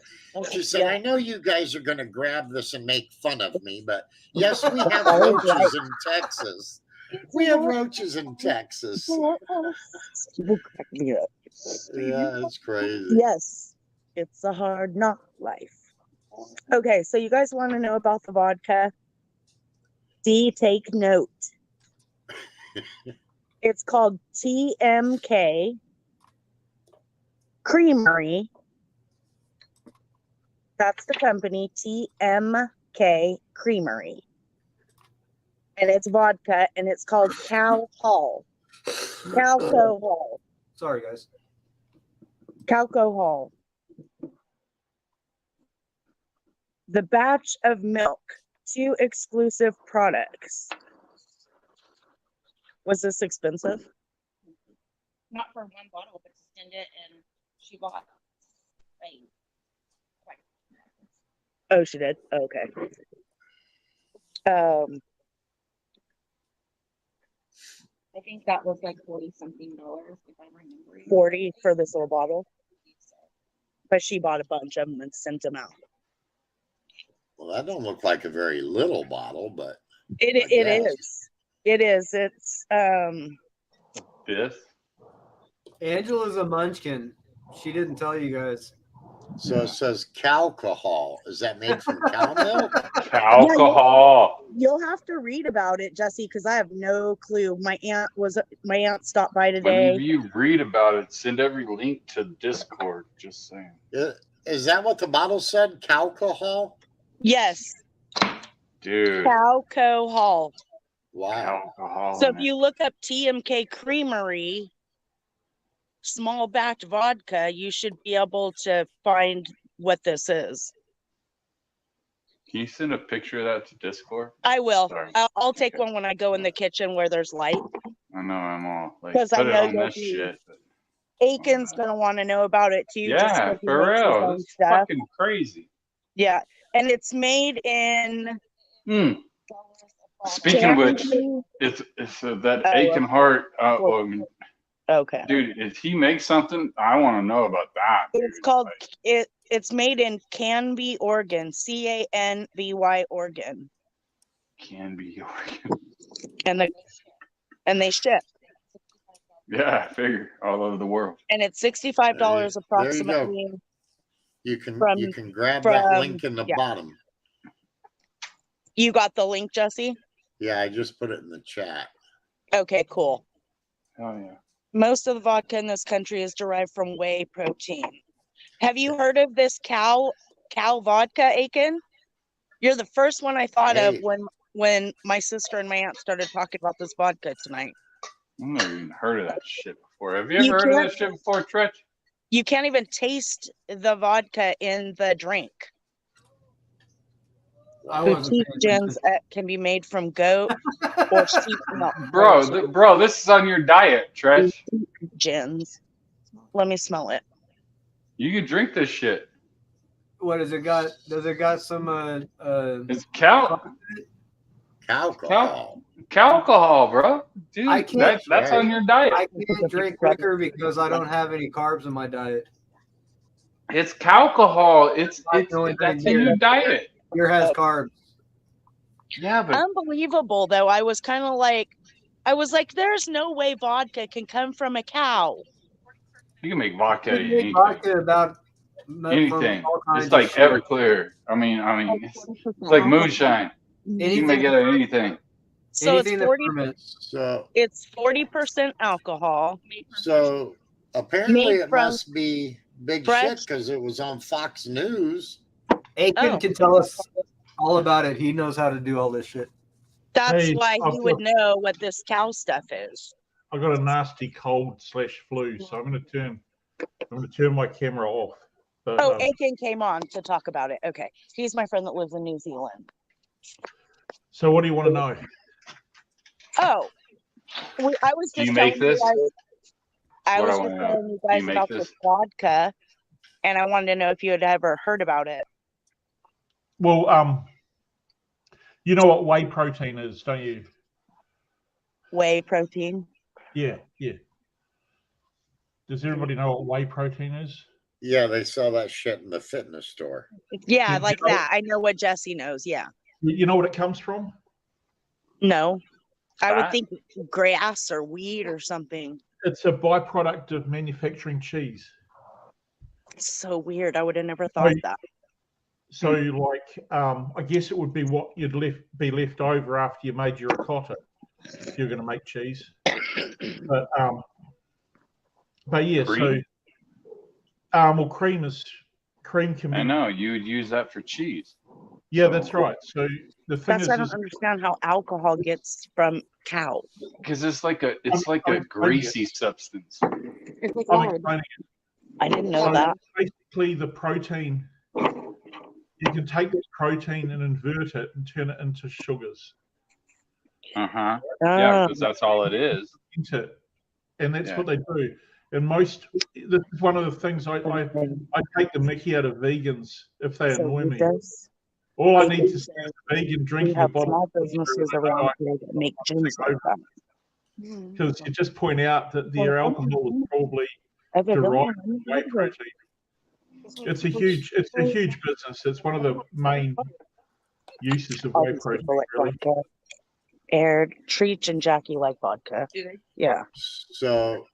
she said, I know you guys are going to grab this and make fun of me, but yes, we have roaches in Texas. We have roaches in Texas. People crack me up. Yeah, it's crazy. Yes, it's a hard knock life. Okay, so you guys want to know about the vodka? D, take note. It's called TMK Creamery. That's the company, TMK Creamery. And it's vodka, and it's called Calcohol. Calcohol. Sorry, guys. Calcohol. The batch of milk, 2 exclusive products. Was this expensive? Not for one bottle, but to send it, and she bought like Oh, she did? Okay. I think that was like $40-something, if I remember. 40 for this little bottle. But she bought a bunch of them and sent them out. Well, that don't look like a very little bottle, but It guess. is. It is. It's This? Angela's a munchkin. She didn't tell you guys. so it says calcohol. Is that made from cow milk? Alcohol. you'll have to read about it, Jesse, because I have no clue. My aunt stopped by today. Whenever you read about it, send every link to Discord. Just saying. Is that what the bottle said? Calcohol? Yes. Dude. Calcohol. Wow. Alcohol. So in if you look up TMK Creamery, small batch vodka, you should be able to find what this is. Can you send a picture of that to Discord? I will. Sorry. I'll take Okay. one when I go in the kitchen where there's light. I know I'm all like, 'Cause I put it know on you'll this be- shit. But, Aiken's gonna want to know about it too. just yeah, 'cause he for makes his real. own That's stuff. fucking crazy. Yeah, and it's made in. Speaking of which, Germany. it's that Oh, Aiken okay. Heart. I mean, Okay. dude, if he makes something, I want to know about that. It's called It's made in Canby, Oregon. Canby, Oregon. Canby, Oregon. And they ship. Yeah, I figure all over the world. And it's $65 There you go. approximately. You can From- grab that link in the yeah. bottom. You got the link, Jesse? Yeah, I just put it in the chat. Okay, cool. Oh yeah. Most of the vodka in this country is derived from whey protein. Have you heard of this cow vodka, Aiken? You're the first one I thought of when my sister and my aunt started talking about this vodka tonight. I've never even heard of that shit before. Have you ever heard of that shit before, Treach? You can't even taste the vodka in the drink. Boutique gins can be made from goat or sheep milk. Bro, this is on your diet, Treach. Gins. Let me smell it. You can drink this shit. What does it got? Does it got some It's cow alcohol, bro. Dude, I can't, that's on your diet. I can't drink liquor because I don't have any carbs in my diet. It's cow alcohol. That's in your diet. Beer has carbs. Yeah, but unbelievable though. I was like, there's no way vodka can come from a cow. You can make vodka out of You can anything. make vodka about Anything. all kinds It's like of shit. Everclear. I mean, it's like moonshine. You can make it out of anything. So Anything that it's 40. ferments. So It's 40% alcohol. So apparently Made it from must be big fresh- shit because it was on Fox News. Aiken can tell us all about it. He knows how to do all this shit. That's Hey, why he would know what this cow stuff is. I got a nasty cold/flu, so I'm going to turn my camera off. But, Oh, Aiken came on to talk about it. Okay, he's my friend that lives in New Zealand. so what do you want to know? Oh, I was Do you just make telling this? you guys. I What was I just wanna know. telling you Do guys you make about this? this vodka, and I wanted to know if you had ever heard about it. Well, you know what whey protein is, don't you? Whey protein. Yeah. Does everybody know what whey protein is? Yeah, they sell that shit in the fitness store. Yeah, You like know- that. I know what Jesse knows. Yeah. You know what it comes from? No, I would Fat? think grass or wheat or something. It's a byproduct of manufacturing cheese. It's so weird. I would have never thought that. So, like, I guess it would be what you'd be left over after you made your ricotta if you're going to make cheese. But yeah, Cream? well, cream can be. I know you would use that for cheese. Yeah, that's right. So the thing That's why I is don't understand how alcohol gets from cow. Because it's like a I'm greasy substance. It's like I'm lard. explaining it. I didn't know So that. basically, the protein, you can take this protein and invert it and turn it into sugars. Uh-huh. Yeah, Oh. because that's all it is. Into it. And that's Yeah. what they do. And this is one of the things I take the mickey out of vegans if they So annoy we me. just All I need to see is a vegan we drinking a have bottle small businesses around here that make gins like that. because you just point out that their alcohol is probably Okay, derived from whey protein. It's a huge business. It's one of the main uses of all whey these protein. people like Really. vodka. Aired, Treach and Jackie like vodka. Yeah. So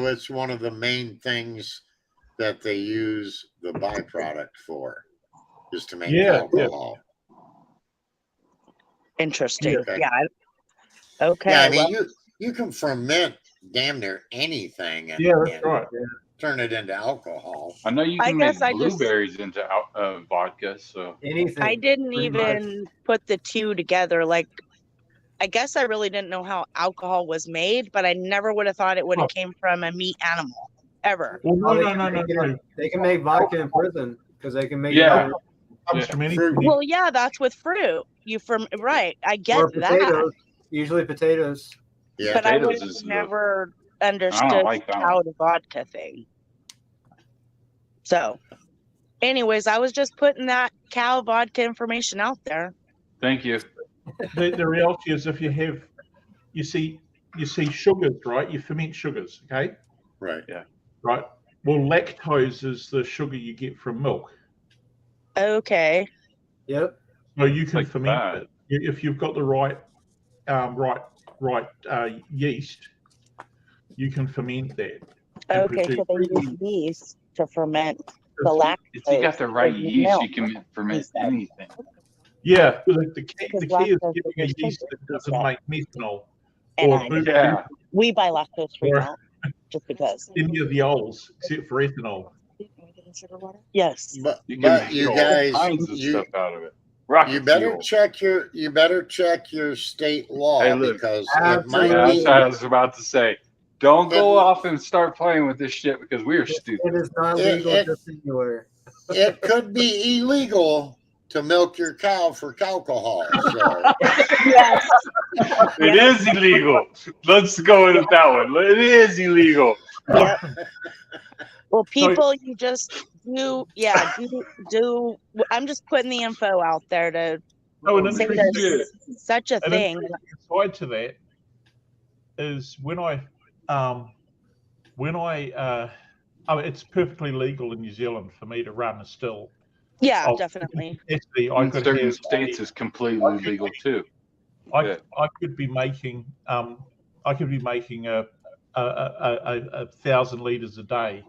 it's one of the main things that they use the byproduct for, is to make Yeah, alcohol. Interesting. Okay. Yeah. Okay. Yeah, I mean well, you can ferment damn near anything and, Yeah, that's and right. turn it into alcohol. I know you I can make guess I just- blueberries into vodka, so Anything. I didn't pretty even put the two together. Like, I guess I really didn't know how alcohol was made, but I never would have thought it would have came from a meat animal ever. Well, Oh, no. They can make vodka in prison because they can make Yeah. comes from anything. Well, yeah, that's with fruit. Right. I get Or that. potatoes. Usually potatoes. Yeah. But I Potatoes would is have the- never I understood don't like that how one. the vodka thing. So, anyways, I was just putting that cow vodka information out there. Thank you. The reality is, if you see sugars, right? You ferment sugars, okay? Right. Yeah. Right. Well, lactose is the sugar you get from milk. Okay. Yep. So you can like ferment that. it if you've got the right yeast. You can ferment that. and Okay, so they produce use yeast to ferment the If lactose. If you got the right in yeast, milk, you can ferment said. anything. Yeah, but the key Because is lactose getting is a yeast sugar, that he doesn't said. make methanol And or I- booze Yeah. We buy lactose-free Or- milk just because. any of the oils except for ethanol. Yes. But You can but make you all guys, kinds of you stuff out of it. Rocket you better fuel. check your state law Hey, look. because it Absolutely. might Yeah, that's be what I was about to say. Don't go It- off and start playing with this shit because we are stupid. It is not It- legal it- just anywhere. it could be illegal to milk your cow for alcohol. So Yes. It is illegal. Let's go with that one. It is illegal. Yep. Well, So- people, You just do. I'm just putting the info out there to Oh, an say interesting, there's such a an thing. interesting side to that is it's perfectly legal in New Zealand for me to run a still. Yeah, of definitely. capacity. I In could certain have states, it's completely legal too. I could be making a 1,000 liters a day.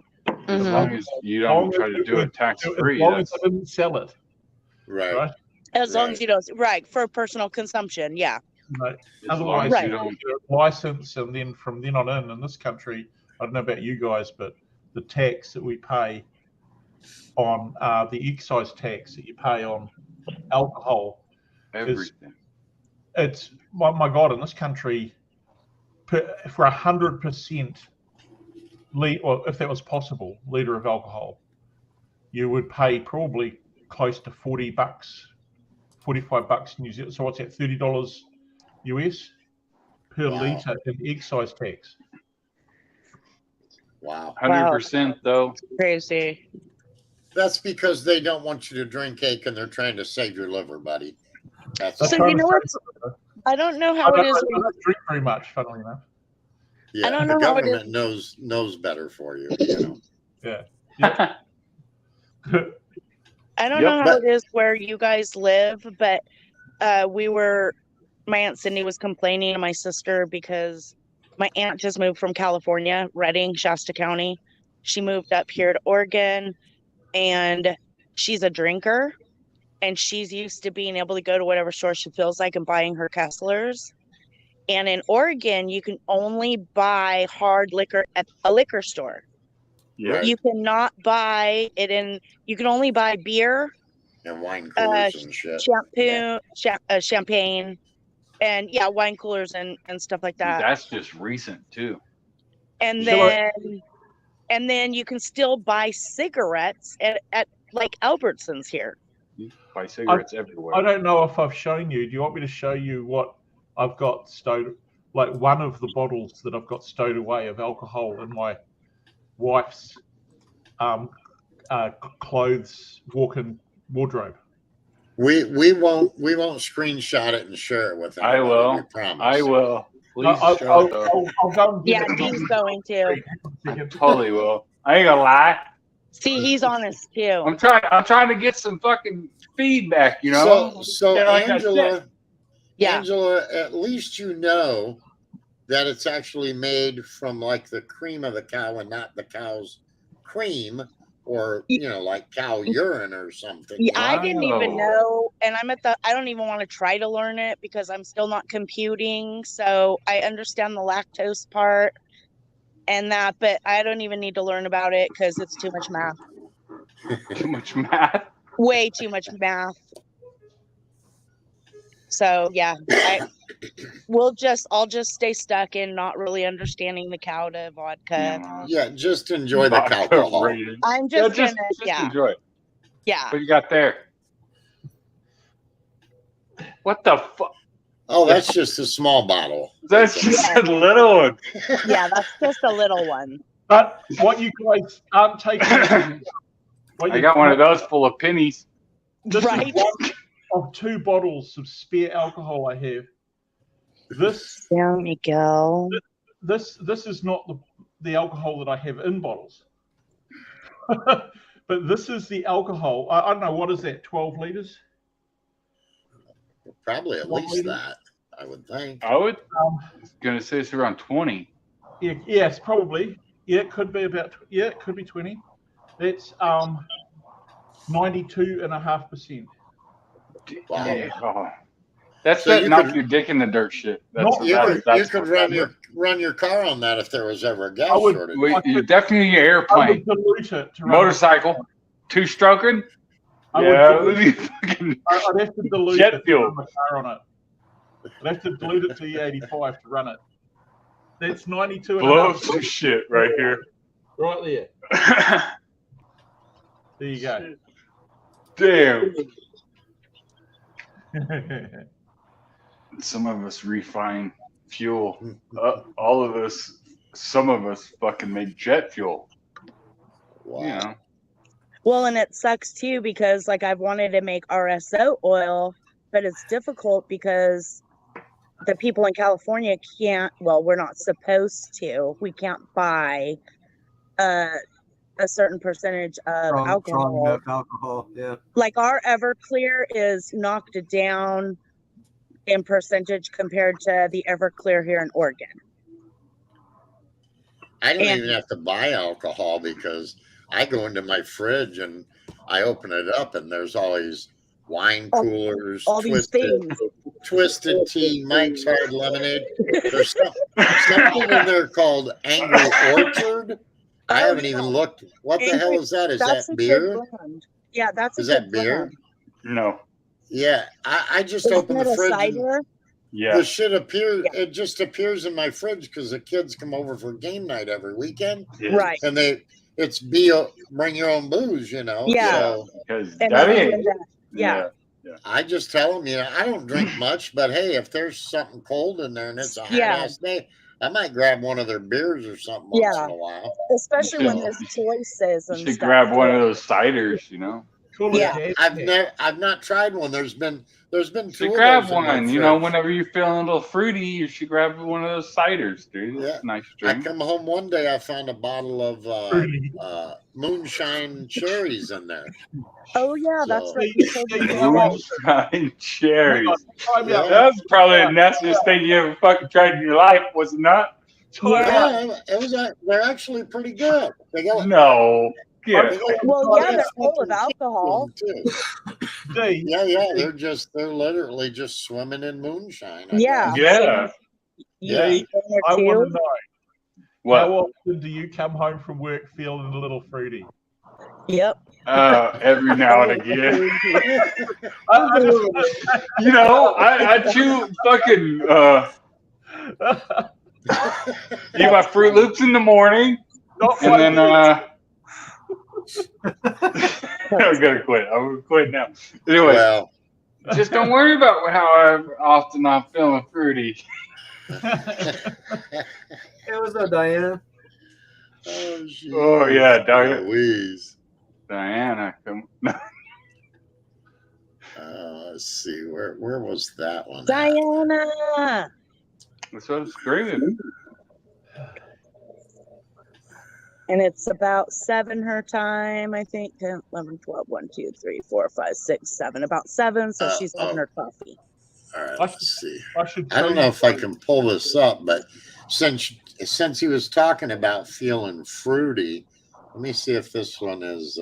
As Mhm. long as you don't try to do it tax free. As long as I didn't sell it, right. right? As long as Right. you don't, right, for personal consumption. Yeah. You know, As long as otherwise, you you don't. get a license, and then from then on in this country, I don't know about you guys, but the tax that we pay on the excise tax that you pay on alcohol Everything. it's my God, in this country, for 100% or if that was possible, liter of alcohol, you would pay probably close to $40, $45 New Zealand. So what's that? $30 US per Wow. liter in excise tax. Wow. 100% though. Crazy. That's because they don't want you to drink cake and they're trying to save your liver, buddy. That's That's So trying you to know say- what? I don't know I how it don't, is. I don't drink very much, funnily enough. yeah. I don't The know how it government knows better for you. You know. Yeah. I don't Yep. know how it is where you guys live, but my Aunt Cindy was complaining to my sister because my aunt just moved from California, Redding, Shasta County. She moved up here to Oregon, and she's a drinker, and she's used to being able to go to whatever store she feels like and buying her Kesslers. And in Oregon, you can only buy hard liquor at a liquor store. Yeah. You cannot buy it you can only buy beer, And wine coolers and shit. champagne, and wine coolers and stuff like that. That's just recent too. And So then you can still buy cigarettes at like Albertsons here. You buy cigarettes everywhere. I don't know if I've shown you. Do you want me to show you what I've got stowed? Like one of the bottles that I've got stowed away of alcohol in my wife's clothes walk-in wardrobe. We won't screenshot it and share it with I anybody, will. we promise. I will. Please I'll show it though. go and get Yeah, it. he's going to. I totally will. I ain't gonna lie. See, he's honest too. I'm trying to get some fucking feedback, you know? So Yeah, like I said. Angela, at least you know that it's actually made from like the cream of the cow and not the cow's cream, or like cow urine or something. Yeah, I didn't even Wow. know, and I don't even want to try to learn it because I'm still not computing. So I understand the lactose part and that, but I don't even need to learn about it because it's too much math. Too much math. Way too much math. So yeah, I'll just stay stuck in not really understanding the cow to vodka. Yeah, just enjoy the Vodka alcohol. rated. I'm just just gonna, enjoy it. yeah. What you got there? What the fuck? Oh, that's just a small bottle. That's just a little one. Yeah, that's just a little one. But what you guys aren't taking. I got one of those full of pennies. This Right. is one of 2 bottles of spare alcohol I have. This There we go. this is not the alcohol that I have in bottles. But this is the alcohol. I don't know, what is that, 12 liters? Probably at 1 least liter? that, I would think. I was gonna say it's around 20. Yeah, yes, probably. Yeah, it could be about. Yeah, it could be 20. It's 92.5%. Wow. Yeah. Oh. That's So that you knock could- your dick in the dirt shit. That's, No, You that's, could, that's you could what run your car on that if there was ever a gas I would- shortage. you definitely need an I airplane, would dilute it to run motorcycle, 2-stroking. I would Yeah, dilute- fucking I'd have to dilute jet it to fuel. run my car on it. I'd have to dilute it to E85 to run it. That's 92.5. blow up some shit right here. Right there. There you go. Damn. Some of us refine fuel. All of us, some of us fucking make jet fuel. Wow. You know. Well, and it sucks too because like I've wanted to make RSO oil, but it's difficult because the people in California can't. Well, we're not supposed to. We can't buy a certain percentage of Strong alcohol. enough alcohol. Yeah. Like our Everclear is knocked down in percentage compared to the Everclear here in Oregon. I don't And- even have to buy alcohol because I go into my fridge and I open it up and there's all these wine coolers, All these things. twisted tea, Mike's Hard Lemonade. There's something in there called Angry Orchard. I haven't even looked. What the hell is that? Is That's that a beer? good blend. Yeah, that's Is a good that beer? blend. No. Yeah, I just Isn't opened it the a fridge. And cider? Yeah. the shit appears. Yeah. It just appears in my fridge because the kids come over for game night every weekend, Yeah. Right. and it's bring your own booze, you know. Yeah. So Because And that they do ain't. that. Yeah. I just tell them, I don't drink much, but hey, if there's something cold in there and it's a hot Yeah. ass day, I might grab one of their beers or something once Yeah. in a while. Especially when Yeah. there's choices You and should stuff. grab one of those ciders, you know. Call it Yeah. a gas I've not tried one. There's been You 2 should of grab those in my one, you know, fridge. whenever you're feeling a little fruity, you should grab one of those ciders, dude. Yeah. That's a nice I drink. come home one day, I found a bottle of Fruity. moonshine cherries in there. Oh yeah, that's So- right. You told me about. Moonshine cherries. Time out. That was probably the nastiest thing you ever fucking tried in your life, was it not? Yeah. It was. They're actually pretty good. They got No. Yeah. Well, yeah, they're full of alcohol. too. D, Yeah. They're literally just swimming in moonshine. I Yeah. guess. Yeah. Yeah. You one I or want two. to know, What? how often do you come home from work feeling a little fruity? Yep. Every now and again. I You know, I chew fucking eat my Fruit Loops in the morning, not and like then I'm gonna quit. I'm gonna quit now. Anyway, Well, just don't worry about how often I'm feeling fruity. Hey, what's up, Diana? oh, shit. Oh yeah, Diana. Louise. Diana, come. Let's see. Where was that one? at? Diana. That's what I'm screaming. And it's about 7 her time, I think. 10, 11, 12, 1, 2, 3, 4, 5, 6, 7. About 7, so she's having her coffee. All right. I Let's see. should I don't know if I can pull this up, but since he was talking about feeling fruity, let me see if this one is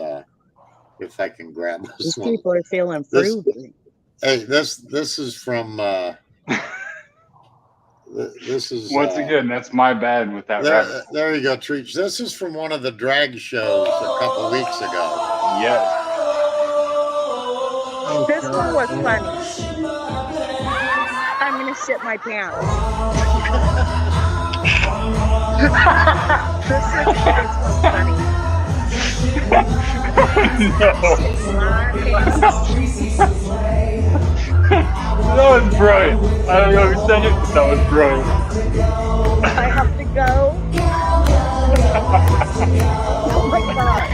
if I can grab this These one. people are feeling This- fruity. Hey, this is from this is Once again, that's my bad with that rabbit. there you go, Treach. This is from one of the drag shows a couple weeks ago. Yes. Oh, This God. one was funny. I'm gonna shit my pants. This was funny. No. That was brilliant. I don't know who said it, but that was brilliant. I have to go. Oh my god.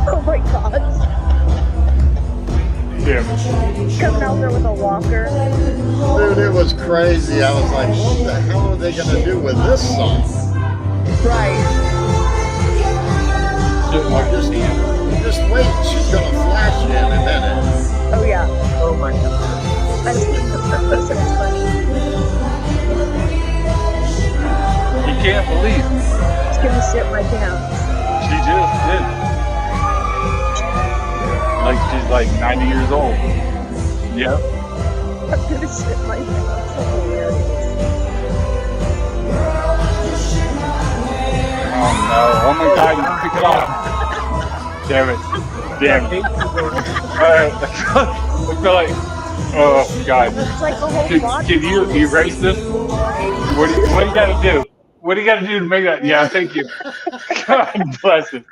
Oh my god. Yeah. Coming out there with a walker. Dude, it was crazy. I was like, what the hell are they going to do with this song? Right. Just wait. She's going to flash you in a minute. Oh yeah. Oh my god. I've seen the purpose. It's funny. You can't believe It's gonna shit my pants. she just did. Like she's like 90 years old. Yep. I'm gonna shit my pants. That's hilarious. Oh no. Oh my god, you pick it off. Damn it. Damn it. Alright. I feel like, oh god. It's like the whole body. Can you erase this? What do you gotta do? What do you gotta do to make that? Yeah, thank you. God bless it.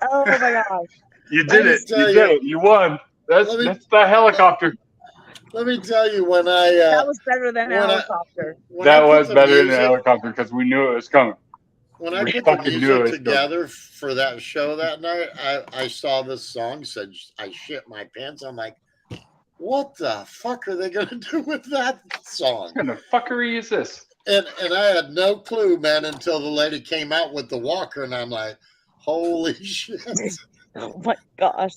Oh my gosh. You did it. You did it. You won. That's the helicopter. Let me tell you, when I that was better than a helicopter. That was better than a helicopter because we knew it was coming. When I put the music together for that show that night, I saw this song, said I shit my pants. I'm like, what the fuck are they gonna do with that song? What kind of fuckery is this? And I had no clue, man, until the lady came out with the walker, and I'm like, holy shit. Oh my gosh.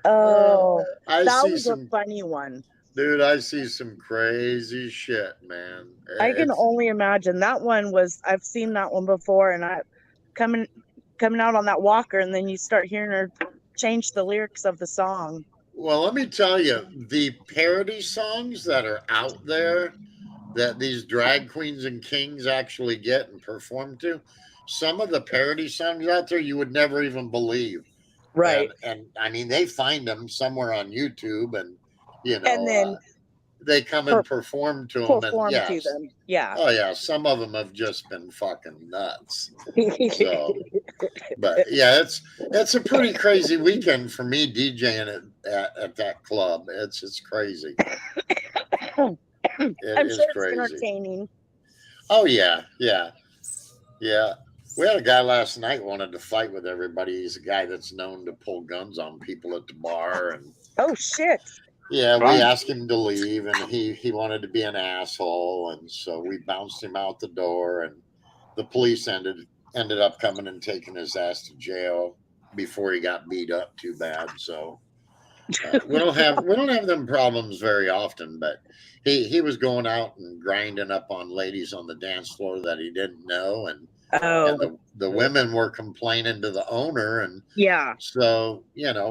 Oh, that was a funny one. Dude, I see some crazy shit, man. I can only imagine. That one was, I've seen that one before, and I coming out on that walker, and then you start hearing her change the lyrics of the song. Well, let me tell you, the parody songs that are out there that these drag queens and kings actually get and perform to, some of the parody songs out there you would never even believe. Right. And I mean, they find them somewhere on YouTube, and you know, and then they come and perform to them. And yes, to them. Yeah. Oh yeah, some of them have just been fucking nuts. So, but yeah, it's a pretty crazy weekend for me DJing at that club. It's crazy. I'm sure it's entertaining. Oh yeah. We had a guy last night wanted to fight with everybody. He's a guy that's known to pull guns on people at the bar, and oh shit. Yeah, we asked him to leave, and he wanted to be an asshole, and so we bounced him out the door, and the police ended up coming and taking his ass to jail before he got beat up too bad. So we don't have them problems very often, but he was going out and grinding up on ladies on the dance floor that he didn't know, and the women were complaining to the owner, and so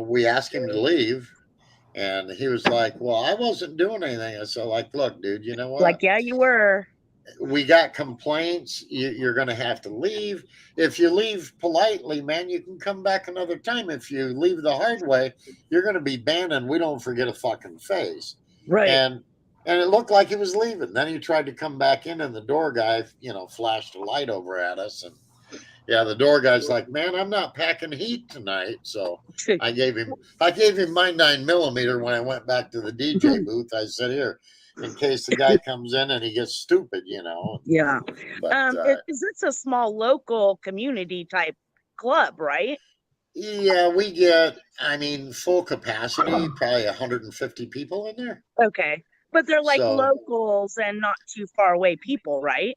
we asked him to leave. And he was like, well, I wasn't doing anything. I said, like, look, dude, you know what? Like, yeah, you were. We got complaints. You're going to have to leave. If you leave politely, man, you can come back another time. If you leave the hard way, you're going to be banned, and we don't forget a fucking face. Right. And it looked like he was leaving. Then he tried to come back in, and the door guy, flashed a light over at us. And yeah, the door guy's like, man, I'm not packing heat tonight. So I gave him my 9mm when I went back to the DJ booth. I said, here, in case the guy comes in and he gets stupid, Yeah. But, it's a small local community type club, right? Yeah, we get, full capacity, probably 150 people in there. Okay. But they're like locals and not too far away people, right?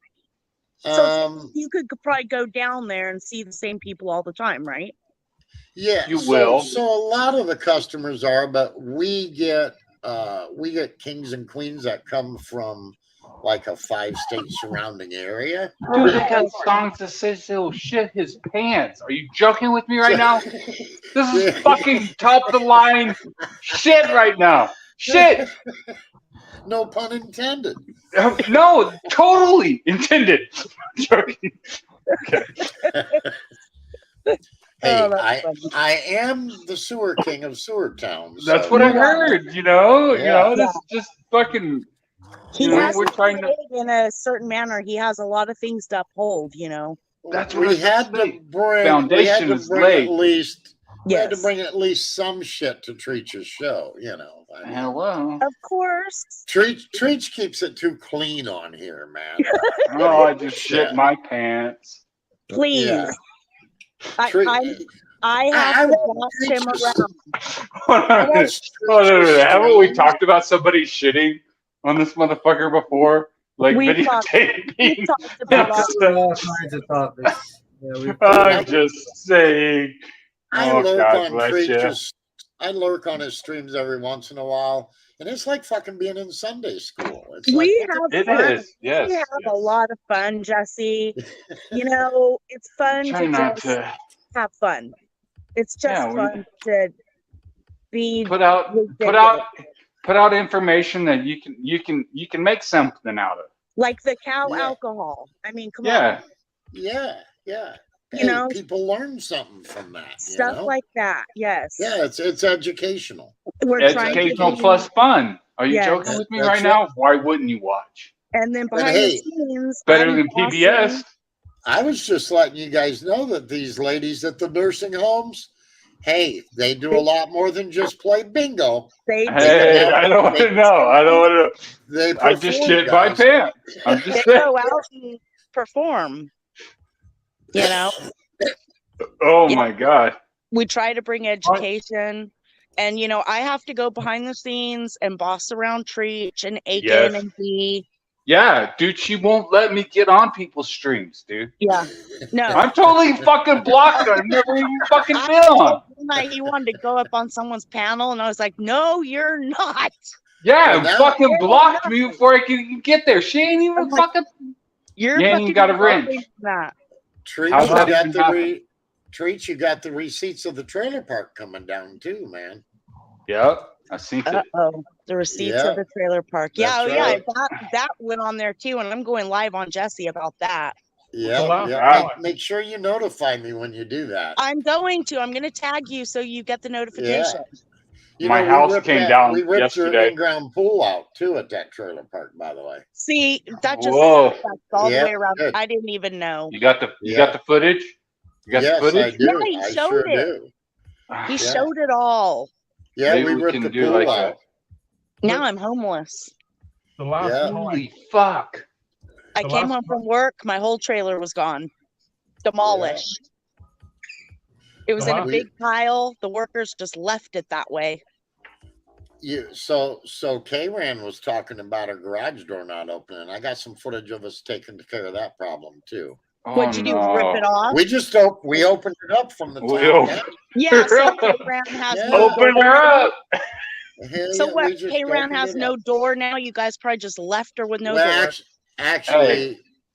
So you could probably go down there and see the same people all the time, right? Yeah, you will. So a lot of the customers are, but we get kings and queens that come from like a 5-state surrounding area. Dude, they got songs that says he'll shit his pants. Are you joking with me right now? This is fucking top of the line shit right now. Shit. No pun intended. No, totally intended. Joking. Okay. Hey, that's funny. I am the sewer king of sewer town. That's so, what I you know. heard. You know, Yeah. this just fucking. He You know, has we're to trying to. behave in a certain manner. He has a lot of things to uphold, you know. That's what I We was had saying. to bring. Foundation We had is to bring laid. at least. We had to Yes. bring at least some shit to Treach's show. You know. I mean, Hello. Of course. Treach keeps it too clean on here, man. Oh, I just shit my pants. Please. Yeah. I have to boss him around. Haven't we talked about somebody shitting on this motherfucker before? Like We've talked about all kinds of topics. Yeah, I'm just saying. I Oh, lurk God on bless you. Treach's. I lurk on his streams every once in a while, and it's like fucking being in Sunday school. It's We like, have It fun. is, yes, We have yes. a lot of fun, Jesse. You know, it's fun Try to not just to have fun. It's just Yeah, we- fun to be put out information that you can make something out of. like the cow Yeah. alcohol. I mean, come Yeah. on. yeah. You Hey, know, people learn something from that. stuff you know? like that. Yes. Yeah, it's educational. We're trying to Educational be- plus fun. Are you Yes. joking with me That's right now? Why wouldn't you watch? And then But behind the hey, scenes, Better I'm than PBS. bossing- I was just letting you guys know that these ladies at the nursing homes, hey, they do a lot more than just play bingo. They Hey, I don't want to know. I don't want to. They I just perform, shit my guys. pants. I'm just They saying. go out and perform. You know, Oh Yeah. my God. We try to bring education. And, you know, I have to go behind the scenes and boss around Treach and Aiken Yes. and Dee. Yeah, dude, she won't let me get on people's streams, dude. Yeah. No. I'm totally fucking blocked. I've never even fucking been on. He wanted to go up on someone's panel, and I was like, no, you're not. Yeah, Well, now- fucking blocked me before I could even get there. She ain't even fucking. You're You ain't fucking even got a involved wrench. in that. Treat, How's you that got even the happen? Treat, you got the receipts of the trailer park coming down too, man. Yep, I seen it. oh, the receipts Yeah. of the trailer park. That's Yeah, yeah, right. that went on there too, and I'm going live on Jesse about that. Yeah, Wow. yeah. Make sure you notify me when you do that. I'm going to. I'm going to tag you so you get the notification. You My know, house we ripped came down We ripped your yesterday. in-ground pool out too at that trailer park, by the way. See, that just Whoa. that's all Yeah, the way around. good. I didn't even know. You got the footage? You got Yes, the footage? I do. Yeah, he I showed sure it. do. He Yeah. showed it all. Yeah, Maybe we we ripped can the do pool like out. Now I'm homeless. The last Yeah. night, Holy fuck. I The came last home from work. My whole trailer was gone, demolished. It was The in a last- big pile. The workers just left it that way. So K-Ran was talking about her garage door not opening. I got some footage of us taking care of that problem too. What'd you do? Rip it off? We just we opened it up from the We top opened- down. Yeah. So K-Ran has Yeah. no Open door. her up. Hell So yeah, what? we just K-Ran opened has it no up. door now. You guys probably just left her with no Well, door.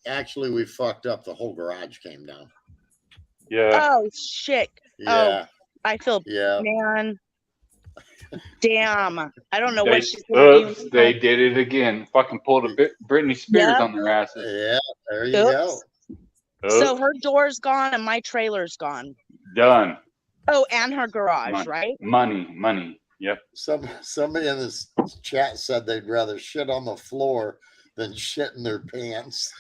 actually, we fucked up. The whole garage came down. Yeah. Oh shit. Yeah, I feel yeah. man. Damn. I don't know They, what she's gonna do. oops, they did it again. Fucking pulled a Britney Spears Yep. on their asses. Yeah, there you Oops. go. So Oops, her door's gone and my trailer's gone. done. Oh, and her garage, Money. right? Money. Yep. Somebody in this chat said they'd rather shit on the floor than shit in their pants.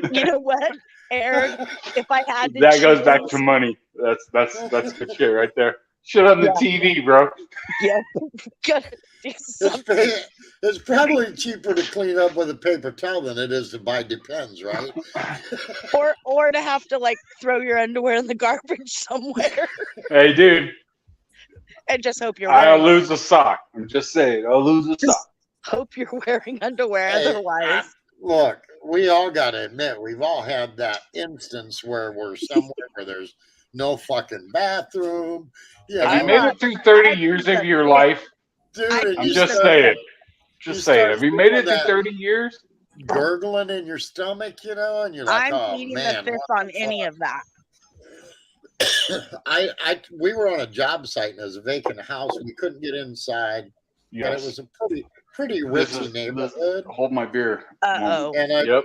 You know what, Eric? If I had to That goes back choose- to money. That's good shit right there. Shit on the TV, bro. Yeah. Gotta do something. It's probably cheaper to clean up with a paper towel than it is to buy Depends, right? Or to have to like throw your underwear in the garbage somewhere Hey, dude, and just hope you're I'll wearing lose a sock. I'm just saying, I'll lose a sock. hope you're wearing underwear. Hey, Otherwise, Look, we all got to admit, we've all had that instance where we're somewhere where there's no fucking bathroom. Yeah, Have you made it through 30 years of your life? dude, and I'm you just start saying. you Just saying. start Have you made it feeling through that- 30 years? gurgling in your stomach, you know, and you're like, I'm oh beating man. the fifth what on the any fuck? of that. We were on a job site and it was a vacant house. We couldn't get inside, but it Yes. was a pretty This ritzy is- neighborhood. Hold my beer. Uh-oh. And Yep.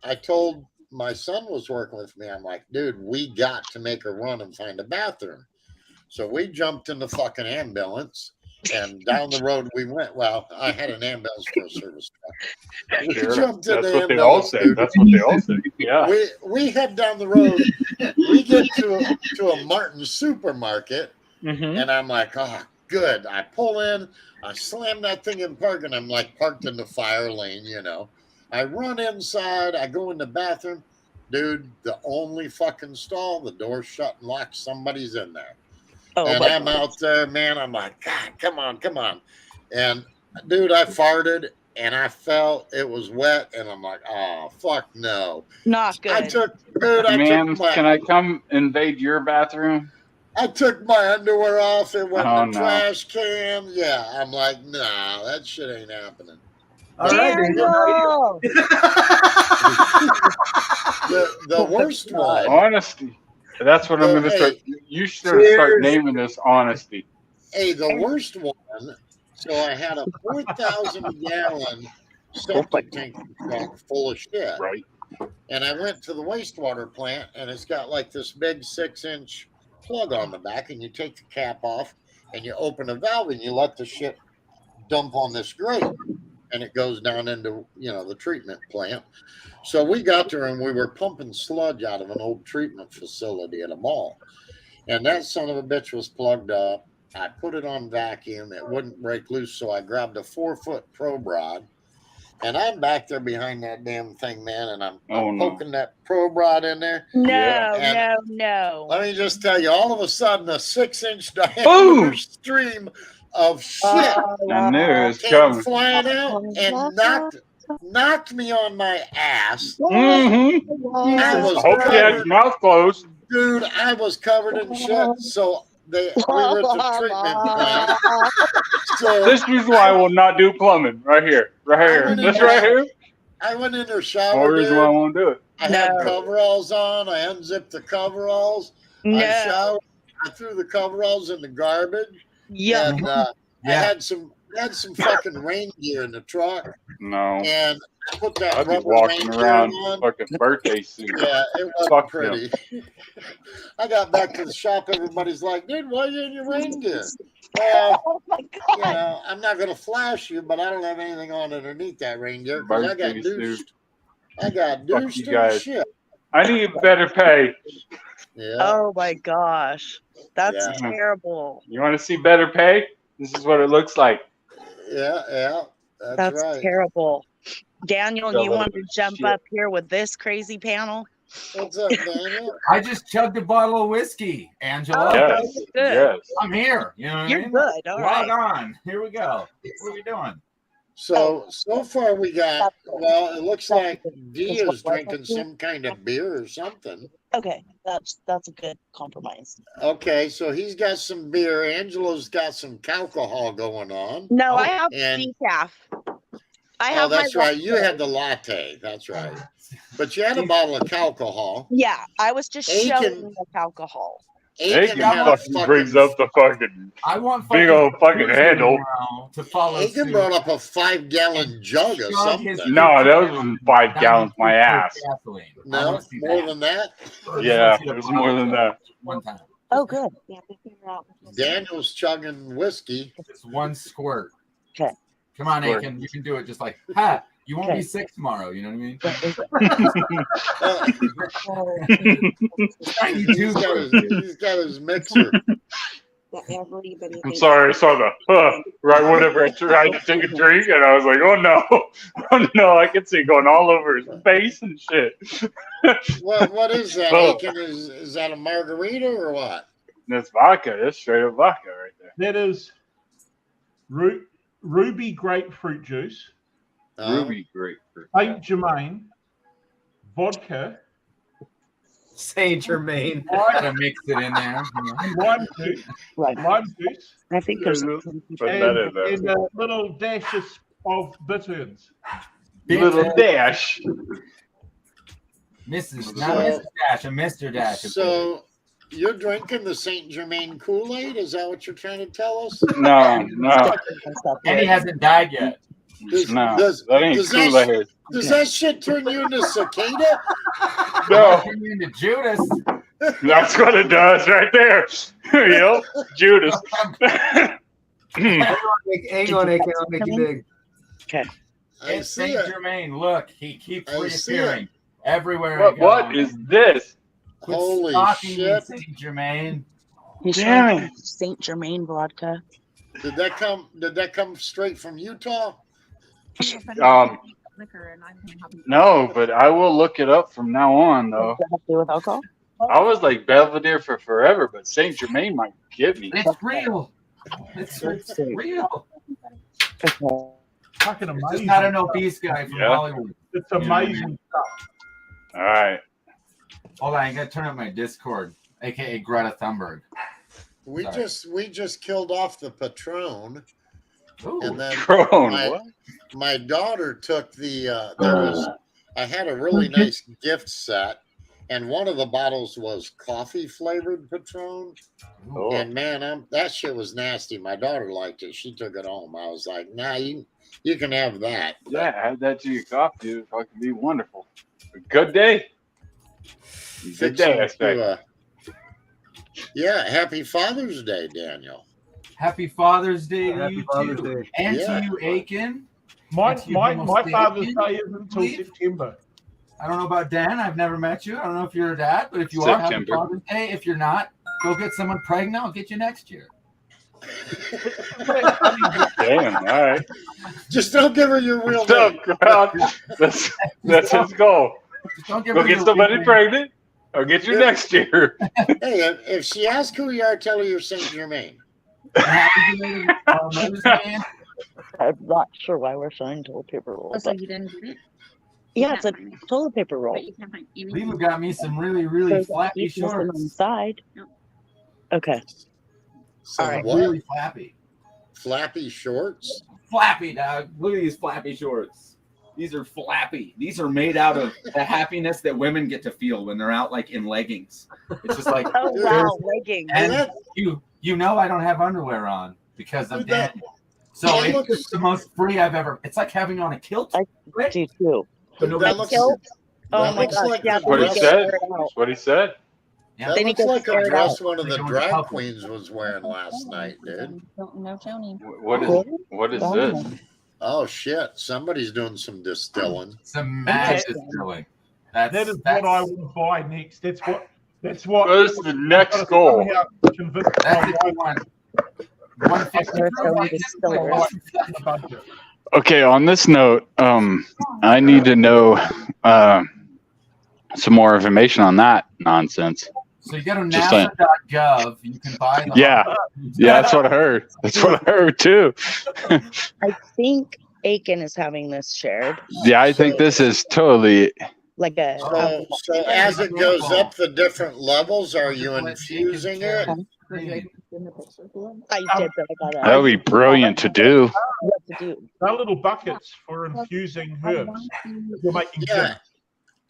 I told my son was working with me. I'm like, dude, we got to make a run and find a bathroom. So we jumped in the fucking ambulance and down the road we went. Well, I had an ambulance for a service truck. We Sure. jumped in That's the what they all ambulance, say. dude. That's what they all say. Yeah. We head down the road. We get to a Martin's supermarket, and I'm like, oh, good. I pull in, I slam that thing in park, and I'm like parked in the fire lane, you know. I run inside, I go in the bathroom. Dude, the only fucking stall, the door's shut and locked, somebody's in there. Oh, And my I'm out there, man. I'm like, God, come on. And dude, I farted and I felt it was wet, and I'm like, oh, fuck no. Not good. Ma'am, can I come invade your bathroom? I took my underwear off. It went Oh, in the no. trash can. Yeah, I'm like, nah, that shit ain't happening. All right, Daniel! The worst one. Honesty. That's what I'm going to start. You should start naming this honesty. Hey, the worst one. So I had a 4,000 gallon septic tank truck full of shit. Right. And I went to the wastewater plant, and it's got like this big 6-inch plug on the back, and you take the cap off, and you open a valve, and you let the shit dump on this grate, and it goes down into, you know, the treatment plant. So we got there, and we were pumping sludge out of an old treatment facility at a mall, and that son of a bitch was plugged up. I put it on vacuum. It wouldn't break loose, so I grabbed a 4-foot probe rod, and I'm back there behind that damn thing, man, and I'm poking that probe rod in there. No. Let me just tell you, all of a sudden, a 6-inch diameter stream of shit I knew it was came coming. flying out and knocked me on my ass. I hope you had your mouth closed. Dude, I was covered in shit. So we were at the treatment plant. So This is why I will not do plumbing. Right here. This right here. I went in her More shower, reason dude. why I won't do it. I had coveralls on. I unzipped the coveralls. I showered. I threw the coveralls in the garbage. Yeah. And I had some fucking rain gear in the truck. No. And I put that I'd be rubber walking rain around gear on. fucking birthday suit. Yeah, it wasn't Fuck pretty. I got back to the shop. Everybody's like, dude, why are you in your rain gear? Well, Oh my God. you know, I'm not going to flash you, but I don't have anything on underneath that rain gear because I got Birthday douched. suit. I got Fuck douched you in guys. shit. I need better pay. Yeah. Oh my gosh. That's Yeah. terrible. You want to see better pay? This is what it looks like. Yeah. That's right. terrible. Daniel, Fell you out want of to the jump shit. up here with this crazy panel? What's up, Daniel? I just chugged a bottle of whiskey, Angela. Oh, Yes. good. Yes. I'm here. You know what You're I mean? good. All Log right. on. Here we go. What are we doing? So far we got, well, it looks like Dee is drinking some kind of beer or something. Okay, that's a good compromise. Okay, so he's got some beer. Angela's got some alcohol going on. No, I have And decaf. I oh, have that's my right. You had the latte. That's right. But you had a bottle of alcohol. Yeah, I was just Aiken- showing the alcohol. Aiken Aiken had a fucking brings up the fucking I want big old fucking Tuesday handle. tomorrow to follow Aiken suit. brought up a 5-gallon jug or Chug his something. No, that wasn't 5 gallons, my ass. Gasoline. I No, wanna see more that. than that. Yeah, it was more than that. One time. Oh, good. Yeah, we figure out. Daniel's chugging whiskey. Just one squirt. Okay. Come on, Squirt. Aiken. You can do it just like, ha, you won't Okay. be sick tomorrow. You know what I mean? He's got his mixer. I'm sorry, I saw the right whenever I tried to take a drink, and I was like, oh no, oh no, I could see it going all over his face and shit. What is that, Oh. Aiken? Is that a margarita or what? That's vodka. That's straight up vodka right there. That is ruby grapefruit juice, Ruby grapefruit. Saint Germain, vodka, Saint Germain. Gotta mix it in there. and lime juice. Right. Lime juice, I think there's Put that in there. and a little dashes of bitters. Little dash. Mrs. Not Mrs. Dash, a Mr. Dash. So you're drinking the Saint Germain Kool-Aid? Is that what you're trying to tell us? No. And he hasn't died yet. No, does, that ain't does cool. that, That is. does that shit turn you into cicada? No, Turn you into Judas. that's what it does right there. Yep, Judas. Hang on, AK, I'll make you big. Okay. I It's see Saint it. Germain. Look, he keeps I see reappearing everywhere. What is this? Quit Holy stalking me, shit. Saint Germain. He's Damn trying it. to Saint Germain vodka. Did that come straight from Utah? No, but I will look it up from now on, though. Does that have to do with alcohol? I was like Belvedere for forever, but Saint Germain might get me. It's real. It's real. Okay. Fucking It's amazing. just not an obese guy from Yeah. Hollywood. It's amazing stuff. All right. Hold on, I gotta turn up my Discord, aka Greta Thunberg. We Sorry. just killed off the Patron, Ooh. and then Drone, what? my daughter took I had a really nice gift set, and one of the bottles was coffee flavored Patron. Oh. And man, that shit was nasty. My daughter liked it. She took it home. I was like, nah, you can have that. Yeah, add that to your coffee. It would fucking be wonderful. A good day. Good Fix day, it I expect. yeah, happy Father's Day, Daniel. Happy Father's Day to Happy you Father's too, Day. and Yeah. to you, Aiken. My That's your most Father's Aiken, Day isn't until believe? September. I don't know about Dan. I've never met you. I don't know if you're a dad, but if you are, happy September. Father's Day. If you're not, go get someone pregnant. I'll get you next year. Damn, all right. Just don't give her your real So, name. crowd, that's his goal. Just don't give Go her get your somebody real name. pregnant or get you next year. Hey, if she asks who you are, tell her you're Saint Germain. Happy belated Mother's Day. I'm not sure why we're showing toilet paper roll. So But you didn't get it? yeah, it's a toilet paper roll. But you can't find any. Leva got me some really, really There's a flappy piece missing on the shorts. side. No. Okay. So All right. what? Really flappy. Flappy shorts? Flappy, dog. Look at these flappy shorts. These are flappy. These are made out of the happiness that women get to feel when they're out like in leggings. It's just like, Oh wow, leggings. And you know I don't have underwear on because I'm Dude, that- Daniel. So that it's looks- the most free I've ever. It's like having on a kilt. I do too. but no, That looks, Kilt? Oh that my looks gosh, like yeah, the What he dress, said. Tear it out. That's what he said. Yeah. that Then he looks gets like a scared dress out. one of the They go into drag public. queens was wearing last night, dude. No Tony. What is this? Oh shit! Somebody's doing some distilling. Some mad distilling. That's That is what I will buy next. That's what. What is the next goal? Convince That's my if you wife want 150 They're proof. showing distillers. of the budget. Okay, on this note, I need to know some more information on that nonsense. So you go to Just saying. NASA.gov. You can buy the. Yeah, yeah, that's what I heard. That's what I heard too. I think Aiken is having this shared. Yeah, I think this is totally. Like a So as it goes up the different levels, are you infusing it? I did, but I That gotta would be brilliant to do. what to do. They're little buckets for infusing herbs. You're making Yeah, gin.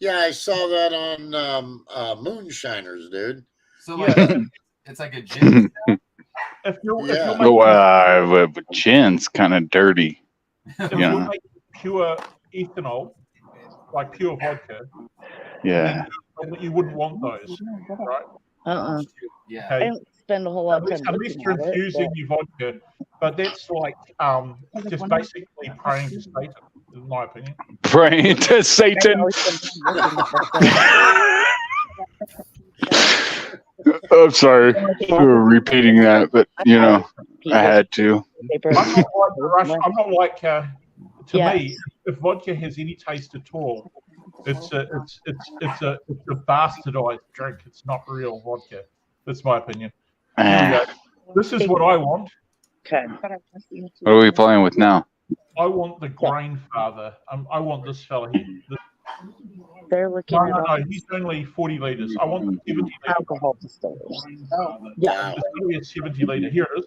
yeah, I saw that on Moonshiners, dude. So like, it's like a gin. If you're Yeah. making, But gin's kind of dirty. if Yeah. you're making pure ethanol, like pure vodka, Yeah. then you wouldn't want those, right? Yeah. I Okay. don't spend a whole lot At of least, time at least looking you're at it. infusing your vodka, but that's like just basically praying to Satan, in my opinion. Praying to Satan. I'm sorry for repeating that, but you know, I had to. I'm not like the Russian. I'm not like to Yes. me. If vodka has any taste at all, it's a bastardized drink. It's not real vodka. That's my opinion. Here we go. This is what I want. Okay. What are we playing with now? I want the grain father. I want this fella here. They're looking No, at no, all no. He's only 40 liters. I want the 70 liter. alcohol distillers. Yeah. It's only a 70 liter. Here it is.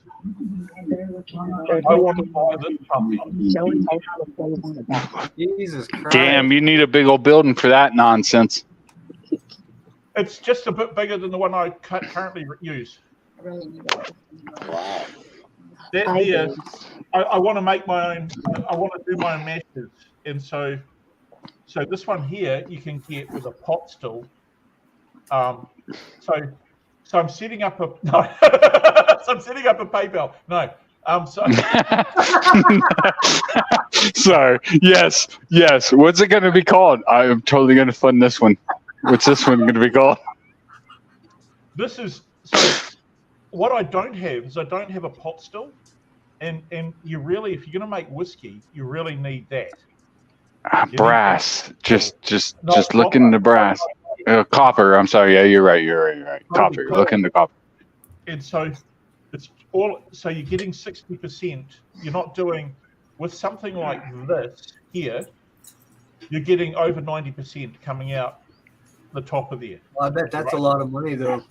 They're I want to buy this puppy. showing how to play one of them. Jesus Christ. Damn, you need a big old building for that nonsense. It's just a bit bigger than the one I currently use. Wow. I there, do. I want to make my own. I want to do my own mashes, and so this one here you can get with a pot still. So I'm setting up a no. So I'm setting up a PayPal. No. So Sorry. Yes. What's it going to be called? I am totally going to fund this one. What's this one going to be called? this is so. What I don't have is I don't have a pot still, and you really, if you're going to make whiskey, you really need that. Brass. Just Not look copper. into brass. Copper. I'm sorry. Yeah, you're right. Copper. Look into copper. And so it's all. So you're getting 60%. You're not doing with something like this here. You're getting over 90% coming out the top of there. I bet that's a lot of money, though.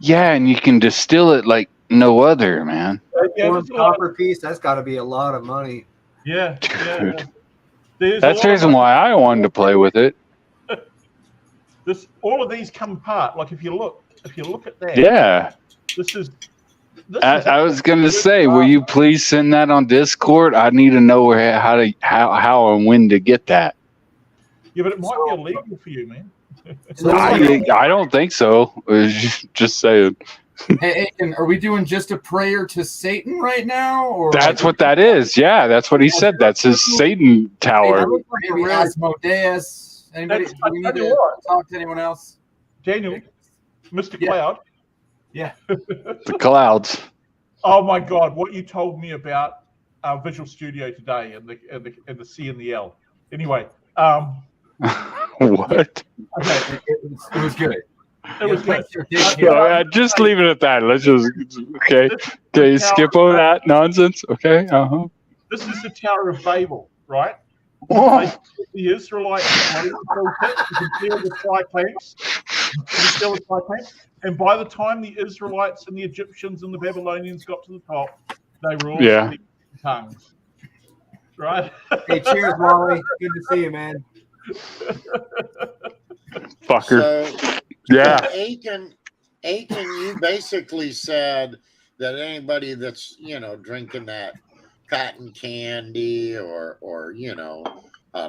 Yeah, and you can distill it like no other, man. Yeah, One copper piece, that's got to be a lot of money. Yeah. Dude. That's the reason why I wanted to play with it. All of these come apart. Like if you look at that. Yeah. This is I was gonna say, will you please send that on Discord? I need to know how and when to get that. Yeah, but it might be illegal for you, man. I don't think so. Just saying. Hey, Aiken, are we doing just a prayer to Satan right now? Or That's what that is. Yeah, that's what he said. That's his Satan tower. Maybe Asmodeus. Anybody? Do we need to talk to anyone else? Daniel, Mr. Cloud. Yeah. The clouds. Oh my God! What you told me about our Visual Studio today and the C and the L. Anyway. What? Okay, it was good. It was good. Just leave it at that. Let's just okay. Skip over that nonsense. Okay. This is the Tower of Babel, right? Oh. The Israelites, you can feel the tri-clamps. And by the time the Israelites and the Egyptians and the Babylonians got to the top, they were all speaking tongues. Right? Hey, cheers, Wally. Good to see you, man. Fucker. So, yeah. Aiken, you basically said that anybody that's drinking that cotton candy or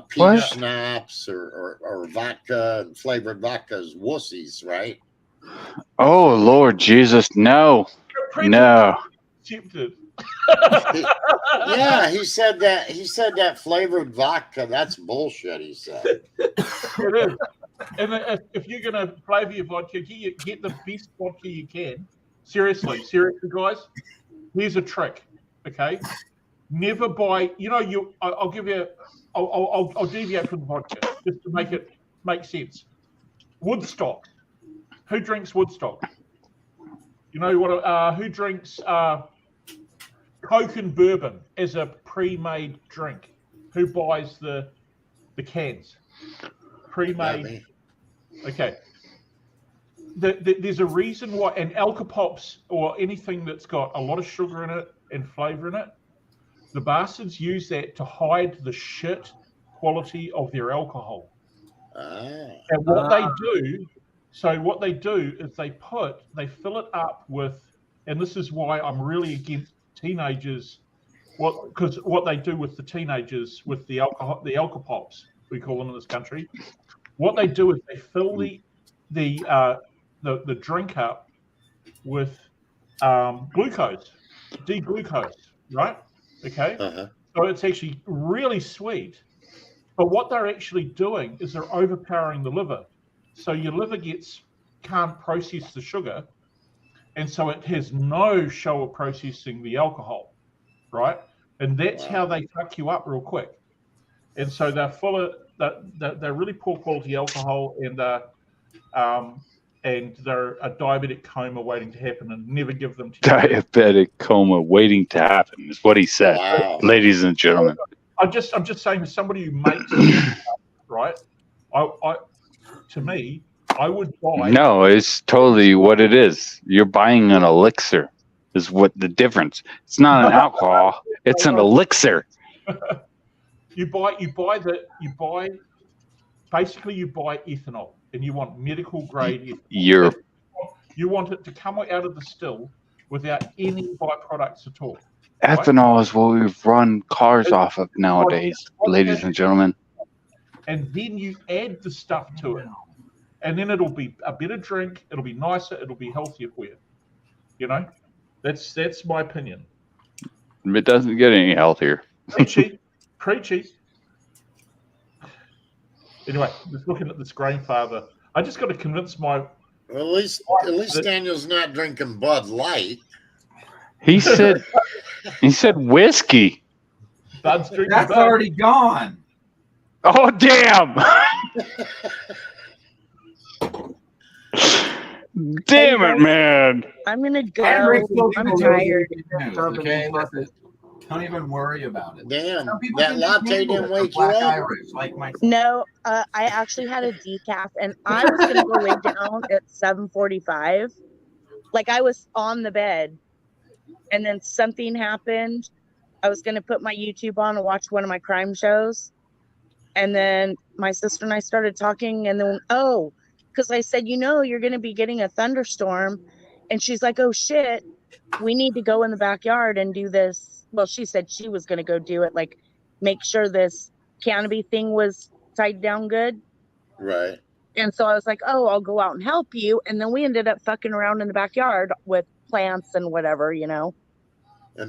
peach schnapps or vodka and flavored vodka is wussies, right? Oh Lord Jesus, no. Yeah, he said that flavored vodka. That's bullshit. He said. It is. And if you're gonna flavor your vodka, get the best vodka you can. Seriously, guys. Here's a trick. Okay, never buy. I'll give you. I'll deviate from the vodka just to make sense. Woodstock. Who drinks Woodstock? You know what? Who drinks Coke and bourbon as a pre-made drink? Who buys the cans? Pre-made. Okay. There's a reason why, and Alka-Pops or anything that's got a lot of sugar in it and flavor in it, the bastards use that to hide the shit quality of their alcohol. And what they do is they fill it up with, and this is why I'm really against teenagers. Because what they do with the teenagers with the Alka-Pops, we call them in this country, what they do is they fill the drink up with glucose, D-glucose, right? Okay. So it's actually really sweet. But what they're actually doing is they're overpowering the liver. So your liver can't process the sugar, and so it has no show of processing the alcohol, right? And that's how they fuck you up real quick. And so they're full of they're really poor quality alcohol, and they're a diabetic coma waiting to happen, and never give them to you. Diabetic coma waiting to happen is what he said, ladies and gentlemen. I'm just saying, to somebody who makes it, right? To me, I would buy. No, it's totally what it is. You're buying an elixir. Is what the difference. It's not an alcohol. It's an elixir. You buy ethanol, and you want medical grade ethanol. You want it to come out of the still without any byproducts at all. Ethanol is what we run cars off of nowadays, ladies and gentlemen. And then you add the stuff to it, and then it'll be a better drink. It'll be nicer. It'll be healthier for you. You know, that's my opinion. It doesn't get any healthier. Preachy. Anyway, just looking at this grandfather, I just got to convince my. Well, at least Daniel's not drinking Bud Light. He said whiskey. Bud's drinking That's Bud. already gone. Oh damn! Damn it, man! I'm gonna go. Henry's still I'm gonna tired. news, okay? Listen, don't even worry about it. Damn, Some people that think latte it's didn't wake you Black up? Irish, like myself. No, I actually had a decaf, and I was gonna go lay down at 7:45. Like I was on the bed, and then something happened. I was gonna put my YouTube on and watch one of my crime shows, and then my sister and I started talking, and then because I said, you're gonna be getting a thunderstorm, and she's like, oh shit, we need to go in the backyard and do this. Well, she said she was gonna go do it, like make sure this canopy thing was tied down good. Right. And so I was like, oh, I'll go out and help you. And then we ended up fucking around in the backyard with plants and whatever, And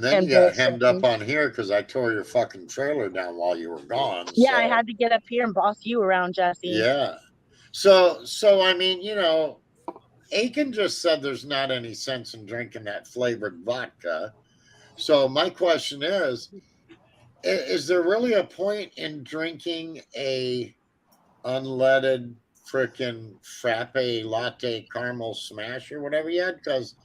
then you got hemmed up on here because I tore your fucking trailer down while you were gone. Yeah, so. I had to get up here and boss you around, Jesse. Yeah. So I mean, Aiken just said there's not any sense in drinking that flavored vodka. So my question is there really a point in drinking a unleaded frickin' frappe latte caramel smash or whatever you had? Because,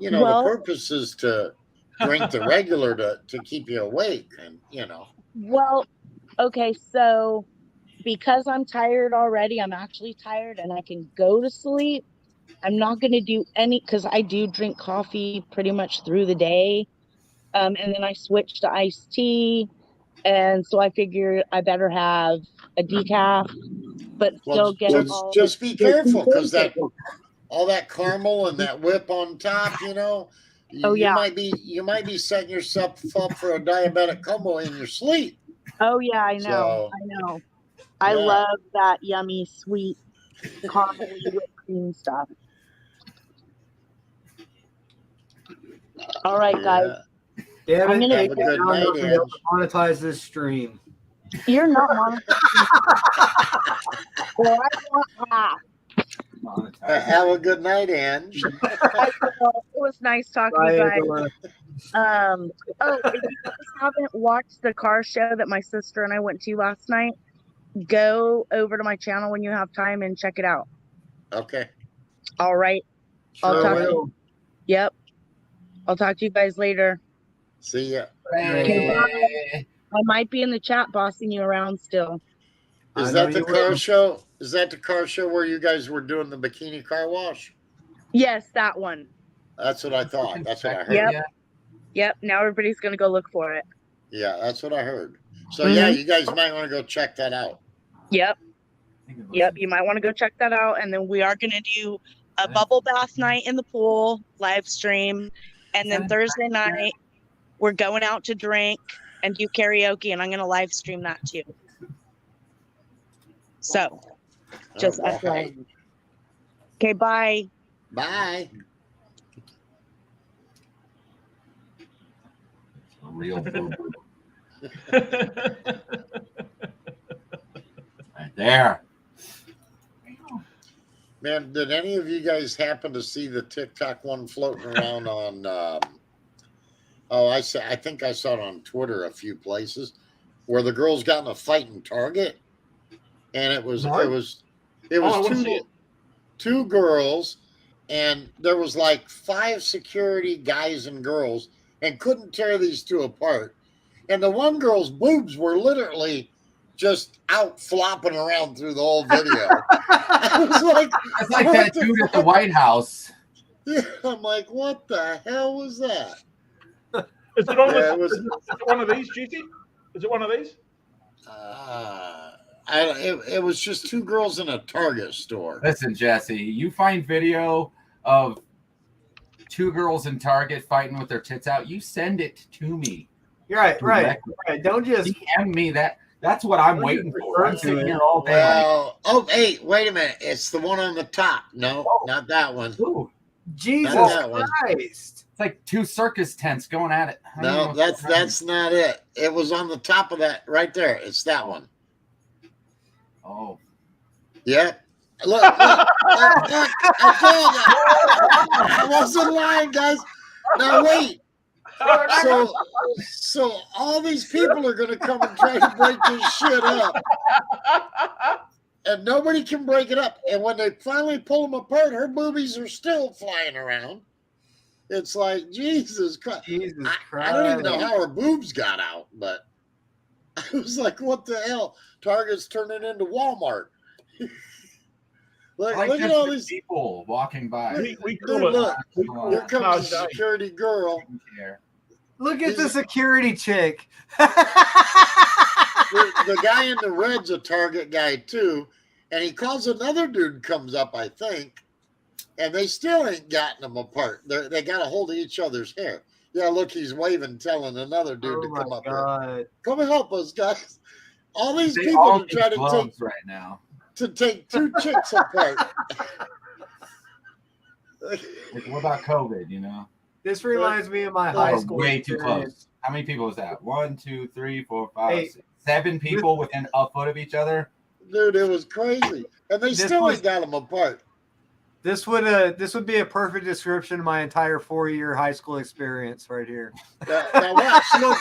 the purpose is to drink the regular to keep you awake and, Well, okay, so because I'm tired already, I'm actually tired and I can go to sleep. I'm not going to do because I do drink coffee pretty much through the day. And then I switch to iced tea. And so I figure I better have a decaf, but still get just be careful because all that caramel and that whip on top, you might be setting yourself up for a diabetic coma in your sleep. Oh yeah, I know. I love that yummy sweet caramel whipped cream stuff. All right, guys. Damn it, Have a good night, Ange. Monetize this stream. You're not monetizing. Well, I want half. Have a good night, Ange. It was nice talking to you guys. If you guys haven't watched the car show that my sister and I went to last night, go over to my channel when you have time and check it out. Okay. All right. I'll talk to you. Yep. I'll talk to you guys later. See ya. I might be in the chat bossing you around still. Is that the car show? Is that the car show where you guys were doing the bikini car wash? Yes, that one. That's what I thought. That's what I heard. Yep. Now everybody's going to go look for it. Yeah, that's what I heard. So yeah, you guys might want to go check that out. Yep. You might want to go check that out. And then we are going to do a bubble bath night in the pool live stream. And then Thursday night, we're going out to drink and do karaoke. And I'm going to live stream that too. So just FYI. Okay, bye. Bye. Real boo-boo. Right there. Man, did any of you guys happen to see the TikTok one floating around on? I think I saw it on Twitter a few places where the girls got in a fight in Target, and it was two girls, and there was like 5 security guys and girls, and couldn't tear these two apart. And the one girl's boobs were literally just out flopping around through the whole video. I was like, it's like that dude at the White House. Yeah, I'm like, what the hell was that? Is it one of these, Jesse? Is it one of these? It was just 2 girls in a Target store. Listen, Jesse, you find video of 2 girls in Target fighting with their tits out, you send it to me. You're right, Directly. right. Don't just DM me that. That's what I'm Don't waiting just for. I'm refer to sitting it. here all day. Well, oh, hey, wait a minute. It's the one on the top. No, not that one. Ooh, Jesus Not that one. Christ. it's like 2 circus tents going at it. I don't No, know that's what's that's not it. It was on the top of that right there. It's that one. Oh, Yep. Look, look, look, look, I told you. I wasn't lying, guys. Now wait. So all these people are gonna come and try to break this shit up. And nobody can break it up. And when they finally pull them apart, her boobies are still flying around. It's like, Jesus Christ. I don't even know how her boobs got out, but I was like, what the hell? Target's turning into Walmart. Look, like look at just all the these people walking by. We Dude, call it. look, We call here it comes hard the day. security girl. Look at the security chick. The guy in the red's a Target guy too, and he calls another dude comes up, I think, and they still ain't gotten them apart. They got a hold of each other's hair. Yeah, look, he's waving, telling another dude to come up here. Come and help us, guys. All these They people all to try need to gloves take right now. to take 2 chicks apart. Like, what about COVID? You know, This reminds me of my high school way too experience. close. How many people was that? 1, 2, 3, 4, 5, Hey, 6, 7 people within a foot of each other. Dude, it was crazy, and they still ain't got them apart. This would be a perfect description of my entire 4-year high school experience right here. Now watch, look,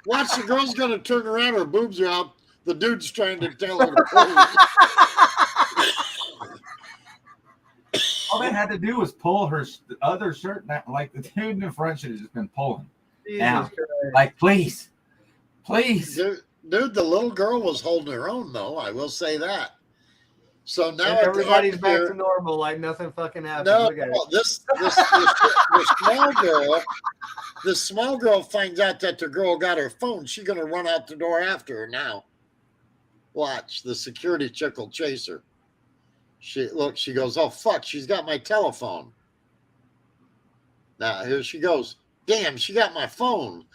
watch the girl's gonna turn around, her boobs are out. The dude's trying to tell her to pull. All they had to do was pull her other shirt down. Like the dude in the front should have just been pulling down. Like, please. Dude, the little girl was holding her own, though. I will say that. So now And everybody's back to normal, like nothing fucking happened. No, Look at it. this small girl finds out that the girl got her phone. She's gonna run out the door after her now. Watch, the security chick will chase her. She goes, oh fuck, she's got my telephone. Now here she goes. Damn, she got my phone.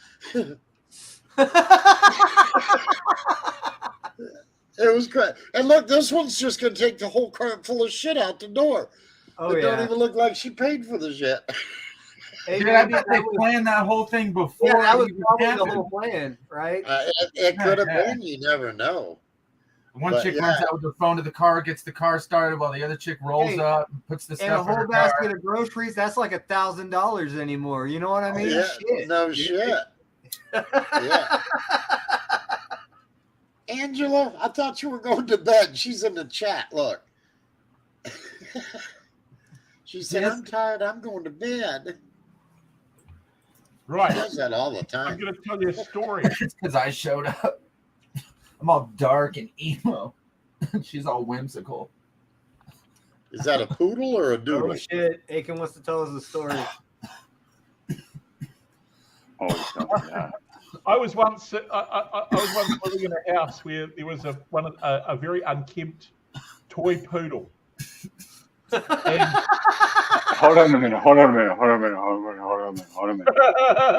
It was great. And look, this one's just going to take the whole cart full of shit out the door. Oh, it don't yeah. even look like she paid for the shit. Hey, Dude, I bet they planned that whole thing before. Yeah, that was it even probably the happened. whole plan, right? It could have been. You never know. One But, chick yeah. runs out with her phone to the car, gets the car started, while the other chick rolls Hey, up and puts the And a stuff in whole her basket car. of groceries, that's like $1,000 anymore. You know what I mean? Yeah, Shit. no shit. Yeah. Angela, I thought you were going to bed. She's in the chat. Look. She said, Yes. I'm tired. I'm going to bed. Right. She does that all the I'm time. going to tell you a story. It's because I showed up. I'm all dark and emo. She's all whimsical. Is that a poodle or a doodle? Oh shit! Aiken wants to tell us a story. I was once living in a house where there was a very unkempt toy poodle. And Hold on a minute.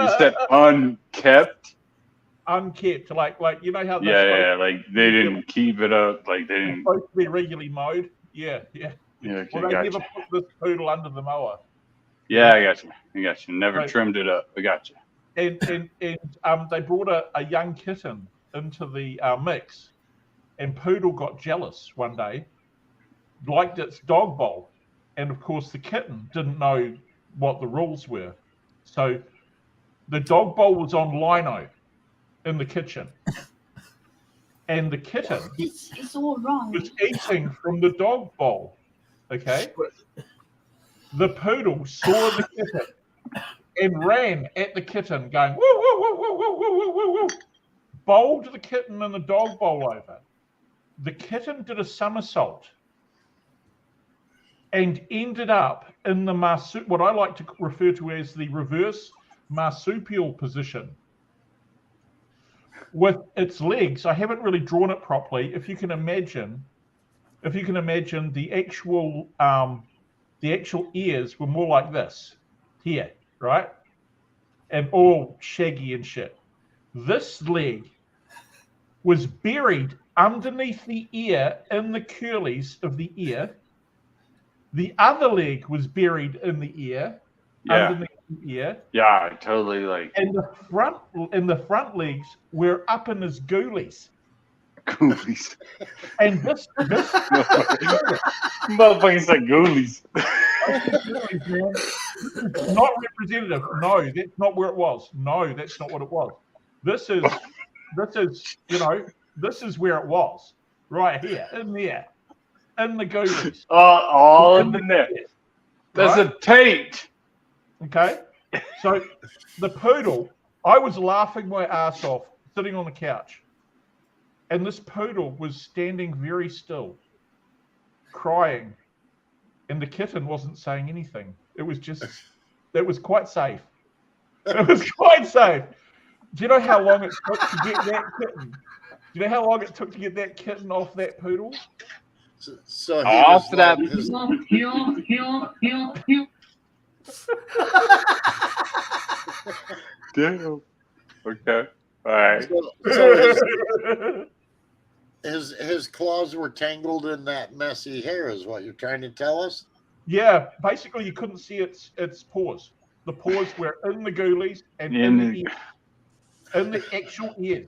You said unkept? unkept, like you know how Yeah, like they didn't keep it up, like they they're didn't. supposed to be regularly mowed. Yeah. Yeah, okay, Well, they gotcha. never put this poodle under the mower. Yeah, I got you. Never Right. trimmed it up. I got you. And they brought a young kitten into the mix, and Poodle got jealous one day, liked its dog bowl, and of course the kitten didn't know what the rules were, so the dog bowl was on lino in the kitchen, and the kitten It's all wrong. was eating from the dog bowl. Okay, the poodle saw the kitten and ran at the kitten, going woo woo woo woo woo woo woo woo woo, bowled the kitten and the dog bowl over. The kitten did a somersault and ended up in the what I like to refer to as the reverse marsupial position. With its legs, I haven't really drawn it properly. If you can imagine the actual ears were more like this. here, right? And all shaggy and shit. This leg was buried underneath the ear in the curlies of the ear. The other leg was buried in the ear, underneath the ear. Yeah, totally like. And the front legs were up in his ghoulies. Ghoulies. And this motherfucking said ghoulies. Not representative. No, that's not where it was. No, that's not what it was. This is this is where it was. Right here, in there. In the ghoulies. All in there. There's a taint. Okay. So the poodle, I was laughing my ass off, sitting on the couch. And this poodle was standing very still, crying. And the kitten wasn't saying anything. It was quite safe. It was quite safe. Do you know how long it took to get that kitten? Do you know how long it took to get that kitten off that poodle? So off that. Damn. Okay. All right. So his claws were tangled in that messy hair, is what you're trying to tell us? Yeah. Basically, you couldn't see its paws. The paws were in the ghoulies and in the actual ear.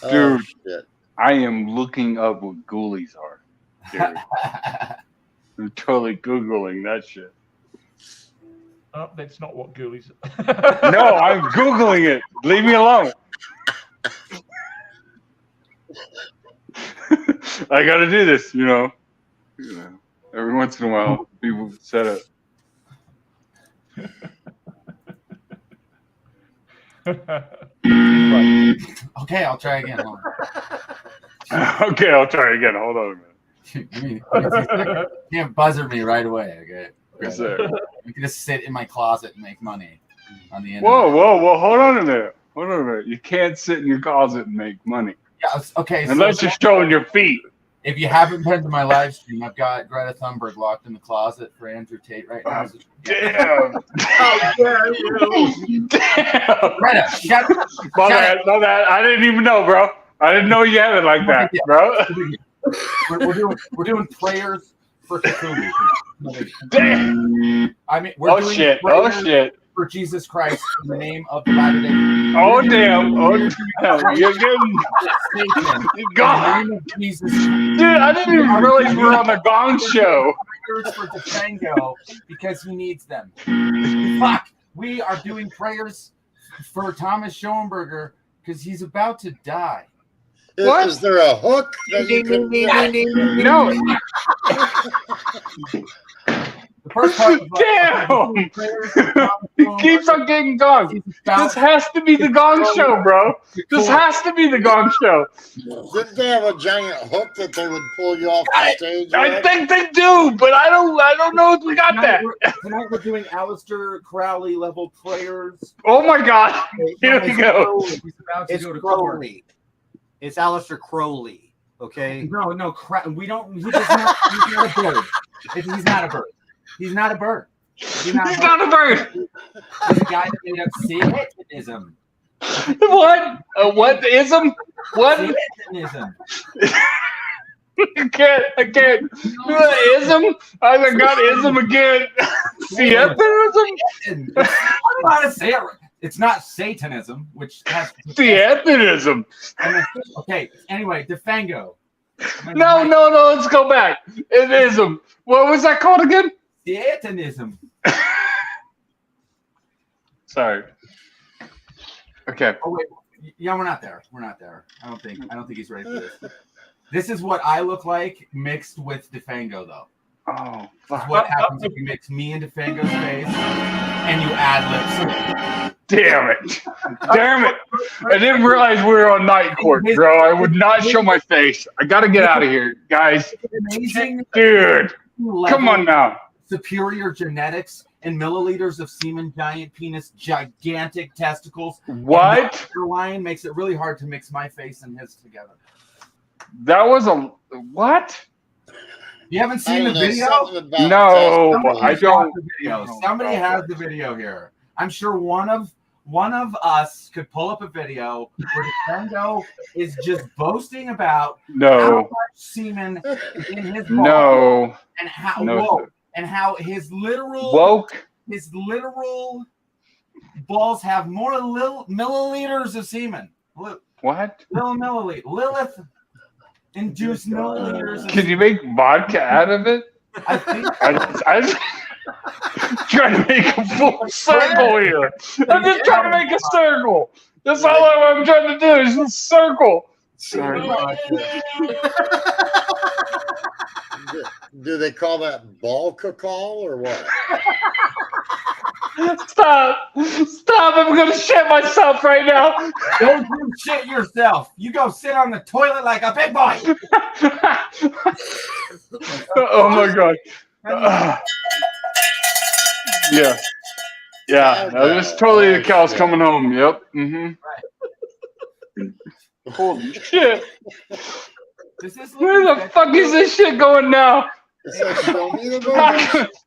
Dude, shit. I am looking up what ghoulies are. Dude. I'm totally Googling that shit. Oh, that's not what ghoulies are. No, I'm Googling it. Leave me alone. I got to do this, you know. Every once in a while, people set it. Okay, I'll try again. Okay, I'll try again. Hold on a minute. You can't buzzer me right away, okay? Yes, sir. You can just sit in my closet and make money on the internet. Whoa. Hold on a minute. You can't sit in your closet and make money. Yeah, okay. Unless you're showing your feet. If you haven't been to my live stream, I've got Greta Thunberg locked in the closet for Andrew Tate right now. Damn. How dare you? Damn. Greta, shut up. My bad. I didn't even know, bro. I didn't know you had it like that, bro. We're doing prayers for Cthulhu. Damn. I mean, we're doing prayers for Jesus Christ in the name of the Latter-day. Oh damn! You're getting God. Jesus. Dude, I didn't even realize we're on the Gong Show. Prayers for Defango because he needs them. Fuck! We are doing prayers for Thomas Schoenberger because he's about to die. What? Is there a hook that you can... No. The first part of damn! He keeps on getting gong. This has to be the Gong Show, bro. This has to be the Gong Show. Didn't they have a giant hook that they would pull you off the stage? I think they do, but I don't know if we got that. Tonight we're doing Aleister Crowley level prayers. Oh my God! Here we go. It's Crowley. It's Aleister Crowley. Okay. No, we don't. He's not a bird. He's not a bird. He's not a bird. He's not a bird. He's a guy that made up Satanism. What? What ism? What? Satanism. I can't. Ism? I got ism again. Satanism? It's not Satanism, which has Satanism. Okay. Anyway, Defango. No. Let's go back. It ism. What was that called again? Satanism. Sorry. Okay. Oh wait. Yeah, we're not there. I don't think he's ready for this. This is what I look like mixed with Defango, though. Oh, fuck. What happens if you mix me and Defango's face and you add lips? Damn it. I didn't realize we were on night court, bro. I would not show my face. I got to get out of here, guys. Amazing. Dude. Come on now. Superior genetics and milliliters of semen, giant penis, gigantic testicles. What? The line makes it really hard to mix my face and his together. That was a what? You haven't seen the don't know, video? something about No, testicles. I don't. The video. Somebody has the video here. I'm sure one of us could pull up a video where Defendo is just boasting about how No. much semen is in his balls No. and how No, woke, sir. and how his literal balls have more milliliters of semen. What? Little milliliter. Lilith induced milliliters. Can you make vodka out of it? I think. I just trying to make a full circle here. I'm just trying to make a circle. That's all I'm trying to do is just circle. Sorry. Do they call that ball cacao or what? Stop! I'm gonna shit myself right now. Don't you shit yourself. You go sit on the toilet like a big boy. Oh my god. Yeah. Yeah. That's totally the cows coming home. Yep. Mm-hmm. Holy shit. Where the fuck is this shit going now?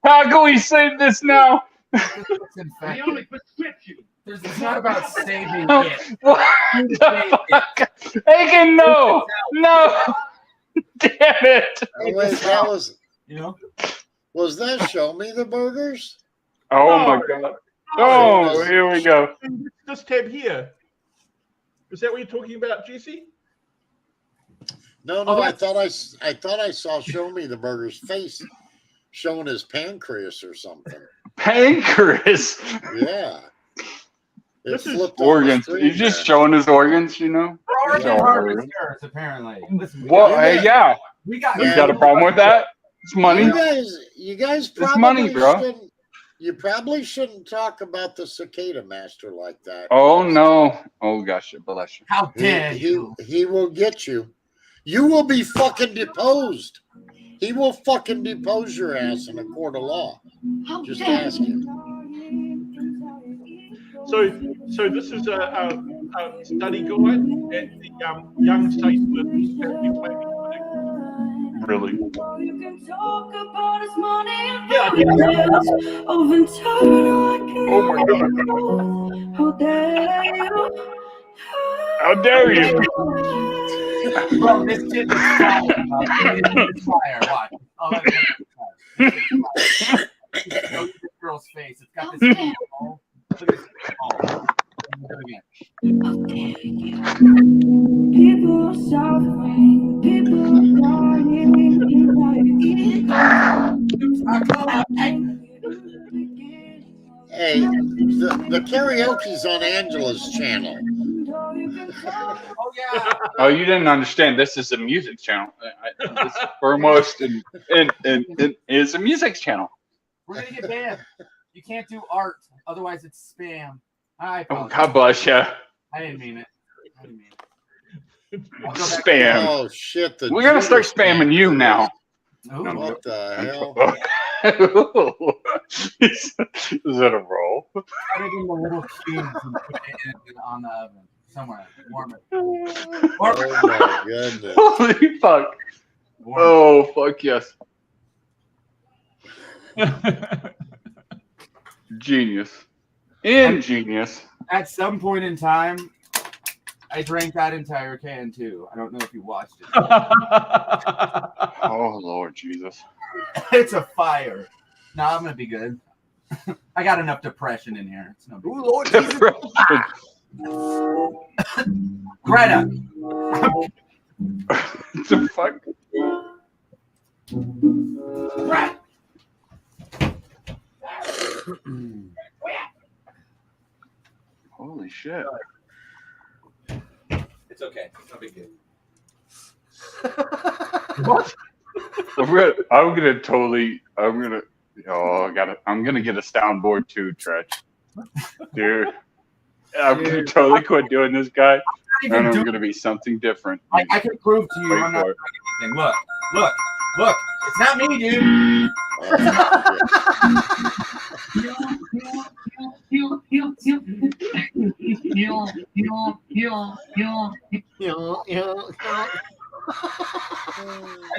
How can we save this now? It's not about saving it. What the fuck? Aiken, no! Damn it! Wait, that was, was that Show Me the Burgers? Oh my god. Oh, here we go. This tab here. Is that what you're talking about, Jesse? No, I thought I saw Show Me the Burger's face showing his pancreas or something. Pancreas? Yeah. It flipped on organs. the screen He's just there. showing his organs, you know? Organ harvesters, apparently. Listen, Well, yeah. We got a problem with that? It's money. You guys probably It's money, bro. shouldn't. You probably shouldn't talk about the cicada master like that. Oh no! Oh gosh, bless you. How dare you? He will get you. You will be fucking deposed. He will fucking depose your ass in a court of law. Just ask him. So this is a study guide at the Young State Really? Yeah. Oh my god! How dare you? Bro, this shit is fire. Watch. Oh, show you this girl's face. It's got this. Look at this. People are suffering, people are dying. Hey, the karaoke's on Angela's channel. Oh yeah. Oh, you didn't understand. This is a music channel. This is foremost and is a music channel. We're gonna get banned. You can't do art, otherwise it's spam. Oh, God bless you. I didn't mean it. Spam. Oh shit! We're gonna start spamming you now. What the hell? Is that a roll? Put it in the little cubes and put it on the oven somewhere. Warm it. Oh my goodness! Holy fuck! Oh fuck yes! Genius. Ingenious. At some point in time, I drank that entire can too. I don't know if you watched it. Oh Lord Jesus! It's a fire. No, I'm gonna be good. I got enough depression in here. It's no big deal. Lord Jesus. Greta. What the fuck? Greta. Holy shit! It's okay. It's no big deal. What? I'm gonna get a soundboard too, Tretch. Dude, I'm gonna totally quit doing this guy, and I'm gonna be something different. I can prove to you I'm not doing anything. Look. It's not me, dude. I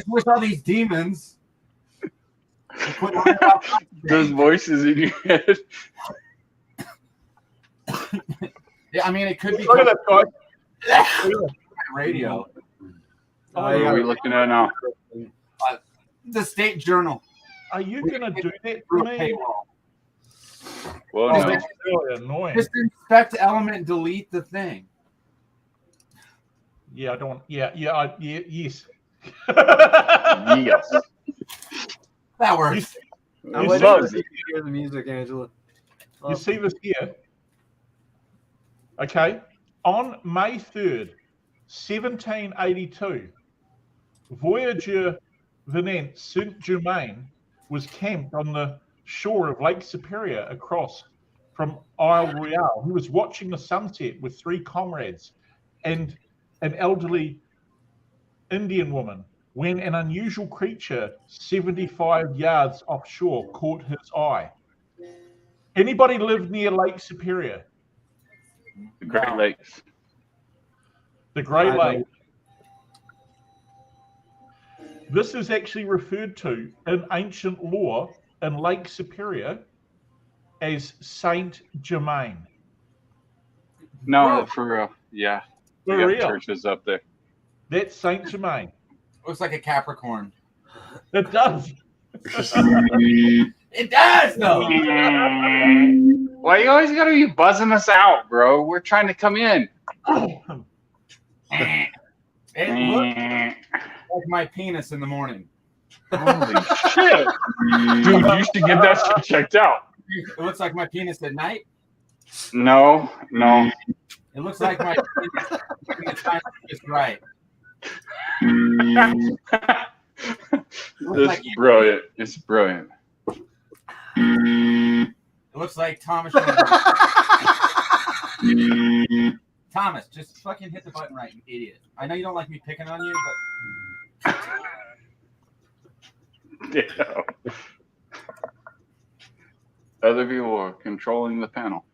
wish all these demons Those voices in your head. Yeah, I mean, it could be Look at that guy. radio. What are we looking at now? The State Journal. Are you gonna do that for me? Well, no. That's really annoying. Just inspect element and delete the thing. Yeah, I don't. Yes. Yes. That works. I'm waiting to hear the music, Angela. You see this here? Okay. On May 3rd, 1782, Voyager Venant Saint-Germain was camped on the shore of Lake Superior across from Isle Royale. He was watching the sunset with 3 comrades and an elderly Indian woman when an unusual creature 75 yards offshore caught his eye. Anybody live near Lake Superior? The Great Lakes. The Great Lakes. This is actually referred to in ancient law in Lake Superior as Saint Germain. No, for real. Yeah. For We got real. churches up there. That's Saint Germain. Looks like a Capricorn. It does. It does, though. Why you always gotta be buzzing us out, bro? We're trying to come in. It looks like my penis in the morning. Holy shit. Dude, you should get that shit checked out. It looks like my penis at night. No. It looks like my penis when the time is right. It's brilliant. It's brilliant. It looks like Thomas. Thomas, just fucking hit the button right, you idiot. I know you don't like me picking on you, but Yeah. Other people are controlling the panel.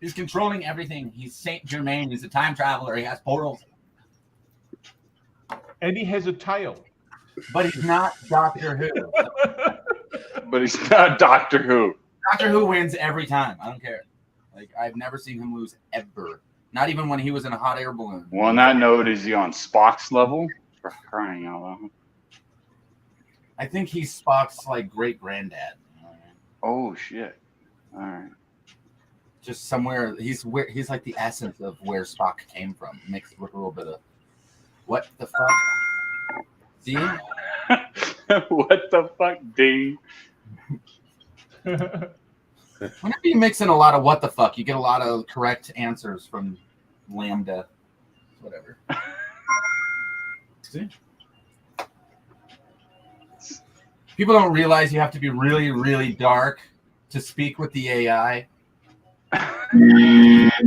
he's controlling everything. He's Saint Germain. He's a time traveler. He has portals. And he has a tail. But he's not Doctor Who. But he's not Doctor Who. Doctor Who wins every time. I don't care. Like, I've never seen him lose ever. Not even when he was in a hot air balloon. Well, on that note, is he on Spock's level? For crying out loud. I think he's Spock's like great granddad. Oh shit! All right. Just somewhere he's like the essence of where Spock came from, mixed with a little bit of what the fuck. See? What the fuck, D? Whenever you mix in a lot of what the fuck, you get a lot of correct answers from Lambda, whatever. See? People don't realize you have to be really, really dark to speak with the AI.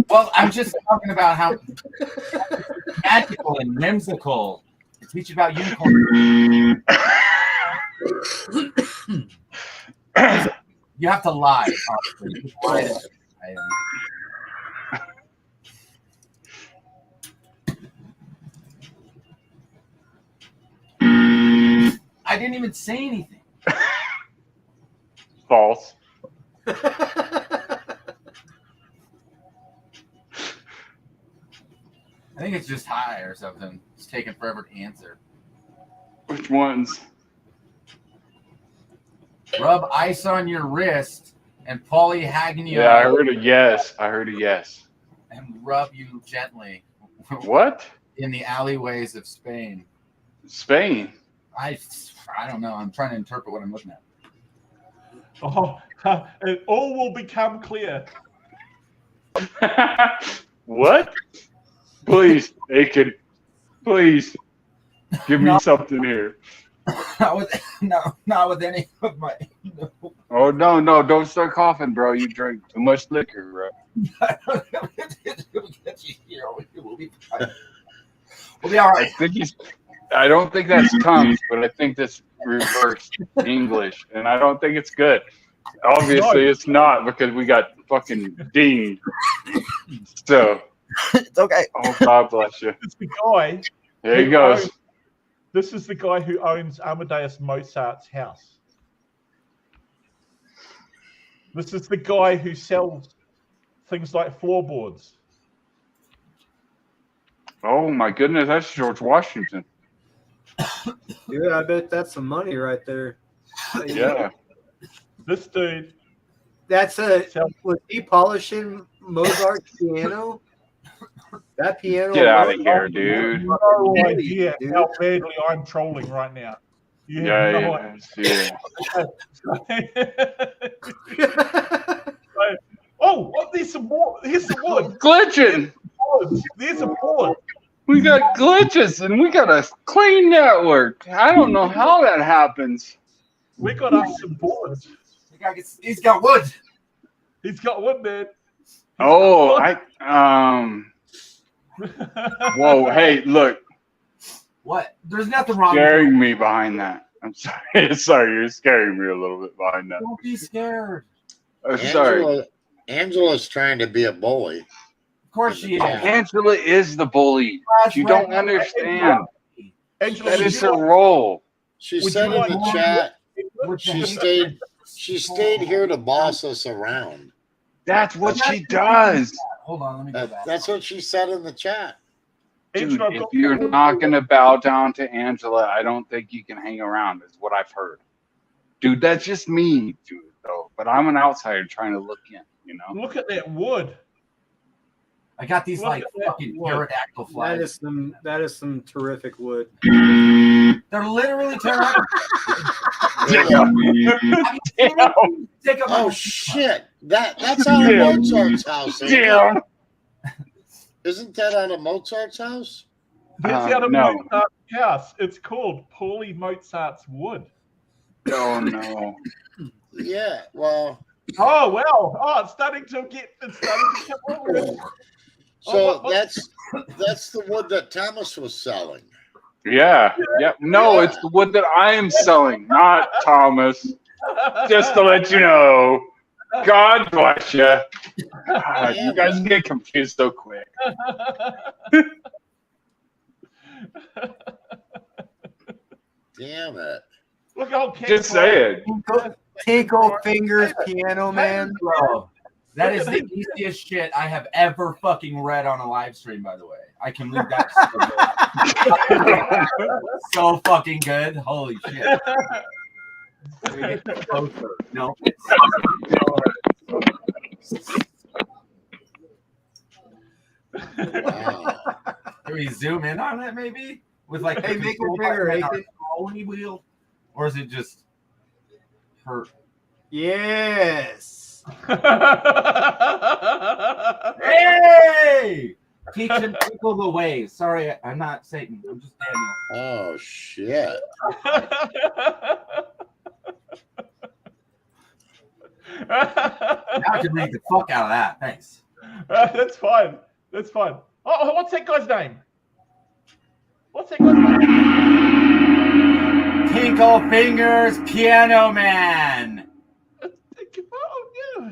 Well, I'm just talking about how magical and whimsical. To teach you about unicorns. You have to lie. Honestly. You just lie to I didn't even say anything. False. I think it's just high or something. It's taking forever to answer. Which ones? Rub ice on your wrist and polyhagnia. Yeah, I heard a yes. And rub you gently. What? In the alleyways of Spain. Spain? I don't know. I'm trying to interpret what I'm looking at. Oh, it all will become clear. What? Please, Aiken. Please, give me something here. Not with any of my. No. Oh no! Don't start coughing, bro. You drink too much liquor, bro. We'll be all right. I don't think that's tongues, but I think that's reversed English, and I don't think it's good. Obviously, it's not because we got fucking dinged. So it's okay. Oh, God bless you. It's the guy. There he goes. This is the guy who owns Amadeus Mozart's house. This is the guy who sells things like floorboards. Oh my goodness, that's George Washington. Dude, I bet that's some money right there. Yeah. This dude. Was he polishing Mozart's piano? That piano. Get out of here, dude. No idea how badly I'm trolling right now. You have no idea. Oh, there's some more. Here's some wood. Glitching. There's a board. We got glitches and we got a clean network. I don't know how that happens. We got us some boards. He's got wood. He's got wood, man. Oh, Whoa, hey, look. What? There's nothing wrong Scaring me behind that. I'm sorry. Sorry, you're scaring me a little bit behind that. Don't be scared. Sorry. Angela's trying to be a bully. Of course she is. Angela is the bully. You don't understand. Angela, that is her role. She said in the chat she stayed here to boss us around. That's what she does. Hold on, let me go back. That's what she said in the chat. Dude, if you're not going to bow down to Angela, I don't think you can hang around, is what I've heard. Dude, that's just me, dude, though. But I'm an outsider trying to look in, you know? Look at that wood. I got these fucking pterodactyl flags. That is some terrific wood. They're literally pterodactyl. Oh shit! That's out of Mozart's house. Yeah. Isn't that out of Mozart's house? That's out of Mozart's house. It's called Paulie Mozart's wood. Oh no. Yeah. Well. Oh well. Oh, it's starting to come over. So that's the wood that Thomas was selling. Yeah. No, it's the wood that I am selling, not Thomas. Just to let you know. God bless you. God, you guys get confused so quick. Damn it. Look how just say it. Tinkle Fingers Piano Man. Bro, that is the easiest shit I have ever fucking read on a live stream, by the way. I can leave that so fucking good. Holy shit. Let me get closer. No. Wow. Can we zoom in on it maybe? With like Hey, make it bigger, only wheel? Or is it just her? Yes. Hey! Teach and tinkle the way. Sorry, I'm not Satan. I'm just Daniel. Oh shit. Now I can read the fuck out of that. Thanks. That's fine. That's fine. Oh, what's that guy's name? What's that guy's name? Tinkle Fingers Piano Man. Oh, yeah.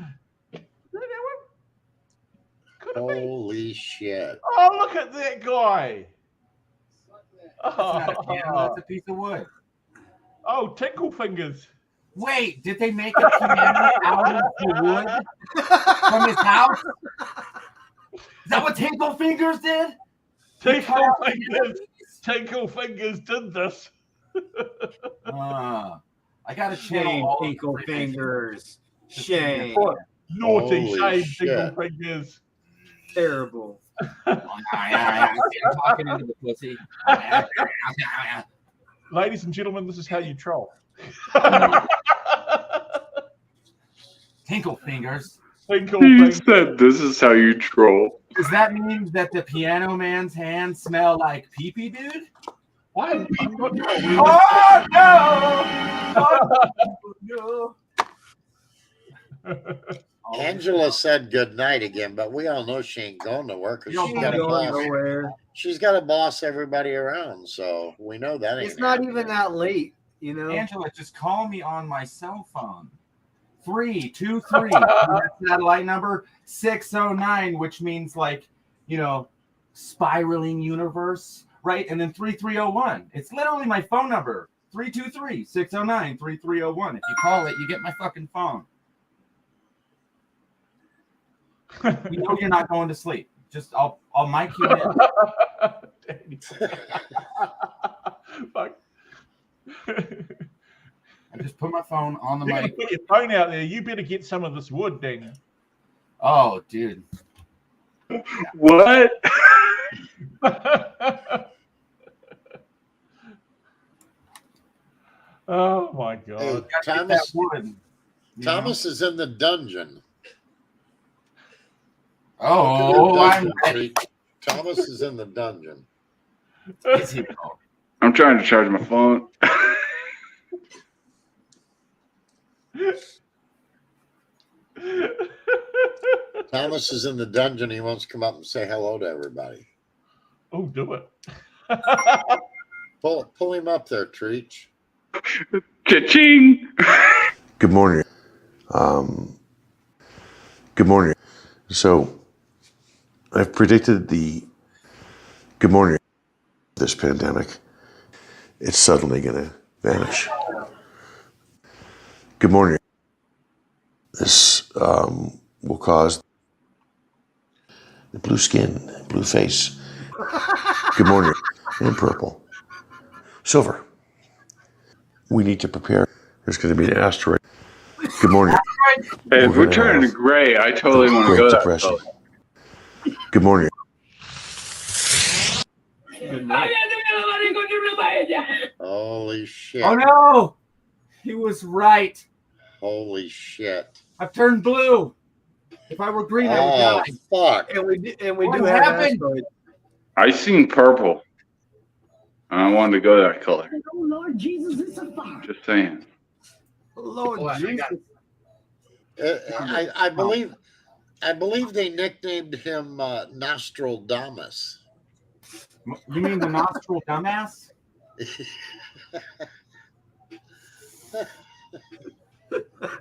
Holy shit. Oh, look at that guy. That's not a piano, that's a piece of wood. Oh, Tinkle Fingers. Wait, did they make a piano out of the wood from his house? Is that what Tinkle Fingers did? Tinkle Fingers did this. I got a Shame, channel. Tinkle Fingers. Shame. Naughty Holy shame, shit. Tinkle Fingers. Terrible. Talking into the pussy. Ladies and gentlemen, this is how you troll. Tinkle Fingers. Tinkle He Fingers. said this is how you troll. Does that mean that the piano man's hands smell like pee-pee, dude? What? I'm not Oh, no! Angela said good night again, but we all know she ain't going nowhere because she's got to boss everybody around. So we know that ain't It's not happening. even that late, you know. Angela, just call me on my cell phone. 323. Satellite number 609, which means like, spiraling universe right? And then 3301. It's literally my phone number. 323-609-3301. If you call it, you get my fucking phone. You know you're not going to sleep. Just I'll mic you in. Fuck. I just put my phone on the You're gonna mic. put your phone out there. You better get some of this wood, Daniel. Oh, dude. What? Oh my God. Hey, Thomas is in the dungeon. Oh, I'm ready. Thomas is in the dungeon. I'm trying to charge my phone. Thomas is in the dungeon. He wants to come up and say hello to everybody. Oh, do it. Pull him up there, Treach. Cha-ching! Good morning. Good morning. So, I've predicted the good morning of this pandemic. It's suddenly going to vanish. Good morning. This will cause the blue skin, blue face. Good morning. And purple. Silver. We need to prepare. There's going to be an asteroid. Good morning. Hey, if we're turning to gray, I totally want to go that color. Good morning. Good night. Holy shit. Oh no! He was right. Holy shit. I've turned blue. If I were green, I would die. Fuck. And we What do have happened? asteroids. I seen purple. And I wanted to go that color. Oh Lord Jesus, it's a fire. Just saying. Lord Jesus. I believe they nicknamed him Nostradamus. You mean the nostril dumbass?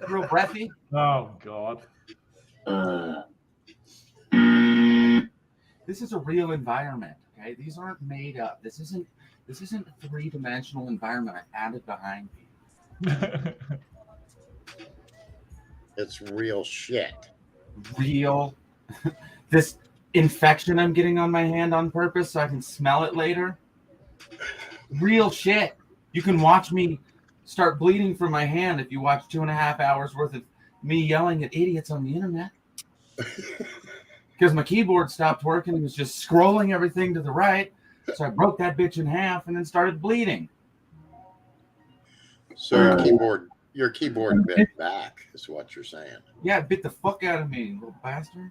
Real breathy? Oh God. This is a real environment, okay? These aren't made up. This isn't a three-dimensional environment I added behind me. It's real shit. Real. This infection I'm getting on my hand on purpose so I can smell it later. Real shit. You can watch me start bleeding from my hand if you watch 2.5 hours worth of me yelling at idiots on the internet. Because my keyboard stopped working and was just scrolling everything to the right. So I broke that bitch in half and then started bleeding. So your keyboard bit back is what you're saying. Yeah, it bit the fuck out of me, little bastard.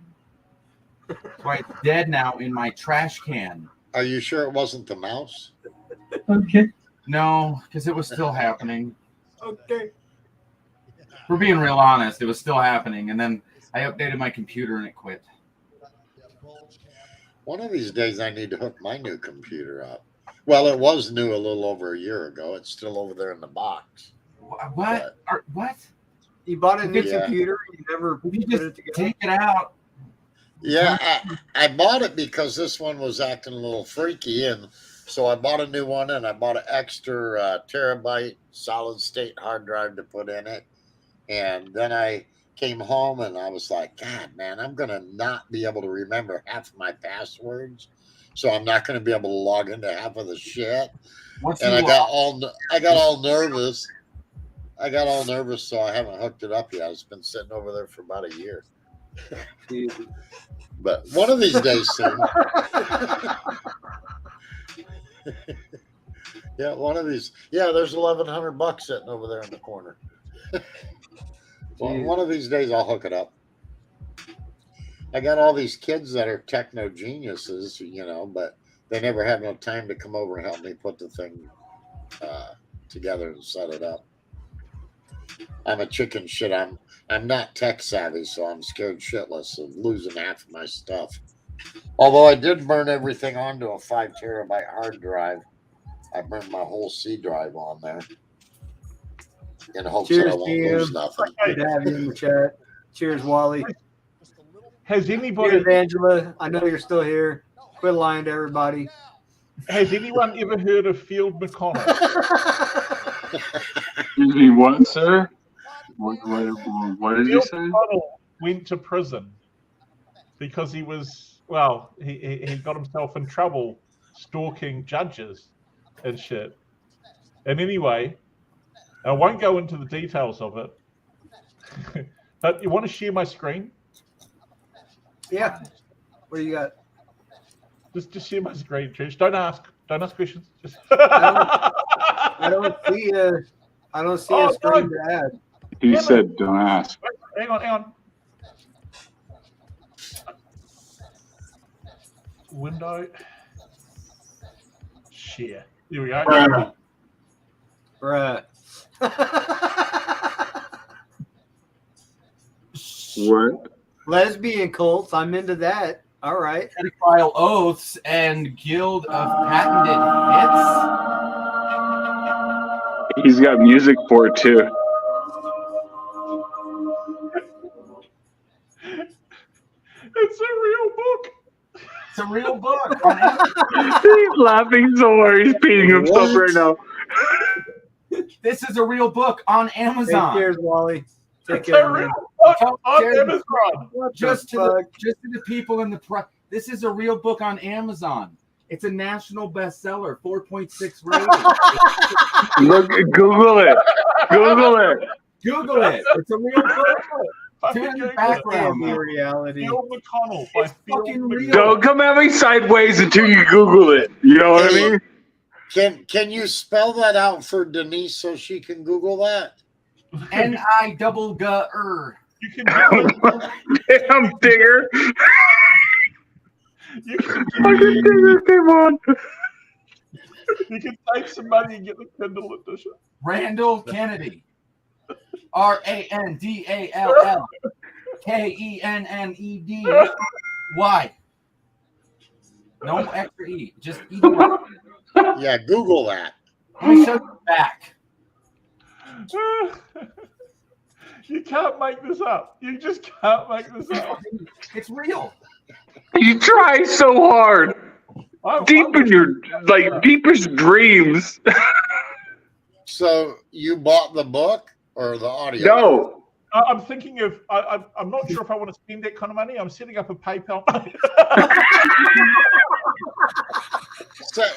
That's why it's dead now in my trash can. Are you sure it wasn't the mouse? Okay. No, because it was still happening. Okay. We're being real honest. It was still happening. And then I updated my computer and it quit. One of these days I need to hook my new computer up. Well, it was new a little over a year ago. It's still over there in the box. What? What? You bought a new Yeah. computer, you never You put just it together? take it out. Yeah, I bought it because this one was acting a little freaky, and so I bought a new one, and I bought an extra terabyte solid state hard drive to put in it. And then I came home, and I was like, God, man, I'm gonna not be able to remember half of my passwords, so I'm not gonna be able to log into half of the shit. And I got all nervous. So I haven't hooked it up yet. It's been sitting over there for about a year. But one of these days soon. Yeah, one of these. Yeah, there's $1,100 sitting over there in the corner. Well, one of these days I'll hook it up. I got all these kids that are techno geniuses, but they never have no time to come over and help me put the thing together and set it up. I'm a chicken shit. I'm not tech savvy, so I'm scared shitless of losing half of my stuff. Although I did burn everything onto a 5 terabyte hard drive. I burned my whole C drive on there in hopes that I won't lose nothing. Good to have you in the chat. Cheers, Wally. Has anybody? Cheers, Angela. I know you're still here. Quit lying to everybody. Has anyone ever heard of Field McConnell? Excuse me, what, sir? What did you Field say? McConnell went to prison because he was, well, he got himself in trouble stalking judges and shit. And anyway, I won't go into the details of it, but you want to share my screen? Yeah. What do you got? Just share my screen, Trish. Don't ask questions. Just I don't see a screen to add. He said, "Don't ask." Hang on. Window. Share. Here we go. Bruh. What? Lesbian cults. I'm into that. All right. Pedophile oaths and guild of patented hits. He's got music for it too. It's a real book. It's a real book. He's laughing so hard. He's beating himself right now. This is a real book on Amazon. Hey, cheers, Wally. Take It's care, a man. real book on Cheers. Amazon. Just to the people in the this is a real book on Amazon. It's a national bestseller, 4.6 rating. Look, Google it. Google it. Google it. It's a real book. Tune in the background. The reality. Field McConnell by Field fucking McConnell. real. Don't come at me sideways until you Google it. You know what I mean? Can you spell that out for Denise so she can Google that? N-I-double-G-er. You can do it. Damn, Digger. You can Fucking Digger came on. You can save some money and get the Kindle edition. Randall Kennedy. R-A-N-D-A-L-L K-E-N-N-E-D-Y. No extra E. Just E-Y. Yeah, Google that. Let me show you back. You can't make this up. You just can't make this up. It's real. You try so hard. Deep in your deepest dreams. So you bought the book or the audio? No. I'm thinking of. I'm not sure if I want to spend that kind of money. I'm setting up a PayPal.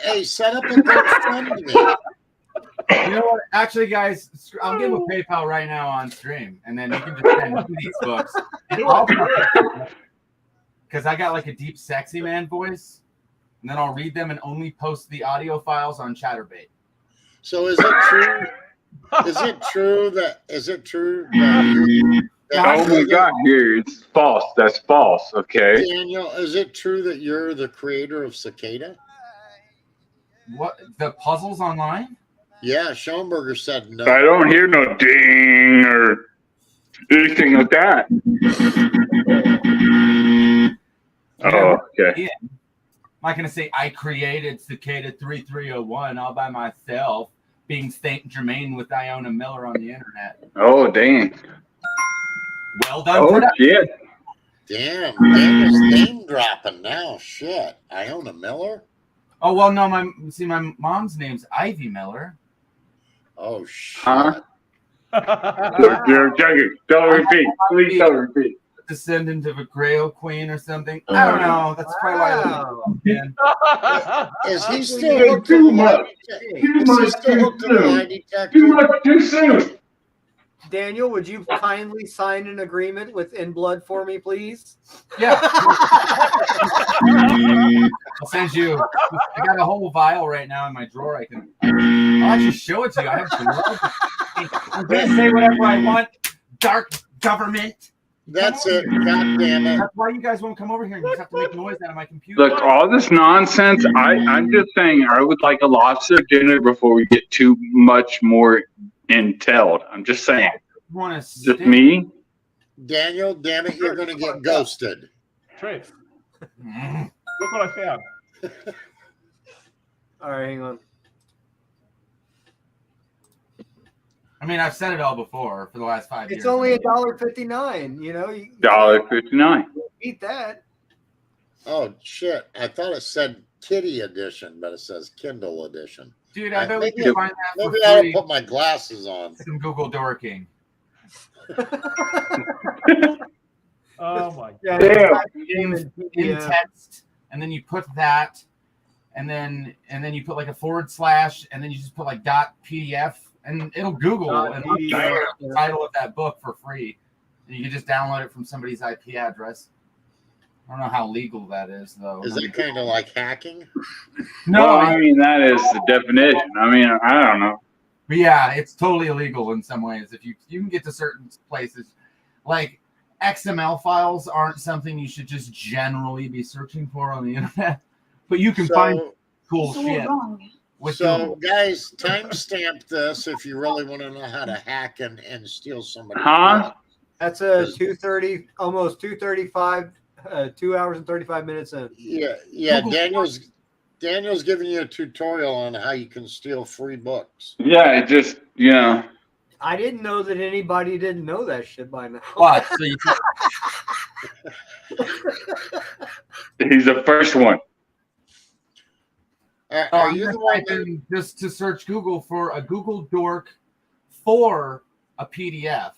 Hey, set up a GoFundMe. You know what? Actually, guys, I'll give a PayPal right now on stream, and then you can just send me these books. Because I got like a deep, sexy man voice, and then I'll read them and only post the audio files on Chatterbait. So is it true? Is it true that you, Oh my God, here it's false. That's false. Okay. Daniel, is it true that you're the creator of Cicada? What, the puzzles online? Yeah, Schoenberger said no. I don't hear no ding or anything like that. Oh, okay. I'm not gonna say I created Cicada 3301 all by myself, being Saint Germain with Iona Miller on the internet. Oh, dang. Well done. Oh, shit. Damn, Daniel's name dropping now. Shit, Iona Miller. Oh well, no, my mom's name's Ivy Miller. Oh shit. Huh? You're joking. Don't repeat. Please don't repeat. Descendant of a Grail Queen or something. I don't know. That's probably why I love Is he still hooked to the lie detector? Too much too soon. Daniel, would you kindly sign an agreement with In Blood for me, please? Yeah. I'll send you. I got a whole vial right now in my drawer. I'll actually show it to you. I have to. I'm going to say whatever I want. Dark government. That's it. God damn it. That's why you guys won't come over here. You just have to make noise out of my computer. Look, all this nonsense, I'm just saying I would like a lobster dinner before we get too much more intel. I'm just saying. Just me? Daniel, damn it, you're going to get ghosted. Trey, look what I found. All right, hang on. I mean, I've said it all before for the last 5 years. It's only $1.59. You know, $1.59. Beat that. Oh shit! I thought it said Kitty edition, but it says Kindle edition. Dude, I bet we Maybe can find that for maybe I'll free. put my glasses on. Some Google dorking. Oh my Yeah, god. In text, and then you put that, and then you put like a /, and then you just put like .pdf, and it'll Google and .pdf, the title of that book for free, and you can just download it from somebody's IP address. I don't know how legal that is, though. Is it kind of like hacking? No, Well, I mean, that is the definition. I mean, I don't know. But yeah, it's totally illegal in some ways. If you can get to certain places, like XML files aren't something you should just generally be searching for on the internet, but you can find cool shit. So, guys, timestamp this if you really want to know how to hack and steal somebody's Huh? book. That's a 2:30, almost 2:35, 2 hours and 35 minutes in. Yeah. Daniel's giving you a tutorial on how you can steal free books. Yeah, it just, you know. I didn't know that anybody didn't know that shit by now. What? So you He's the first one. Are you the one that, just to search Google for a Google dork for a PDF,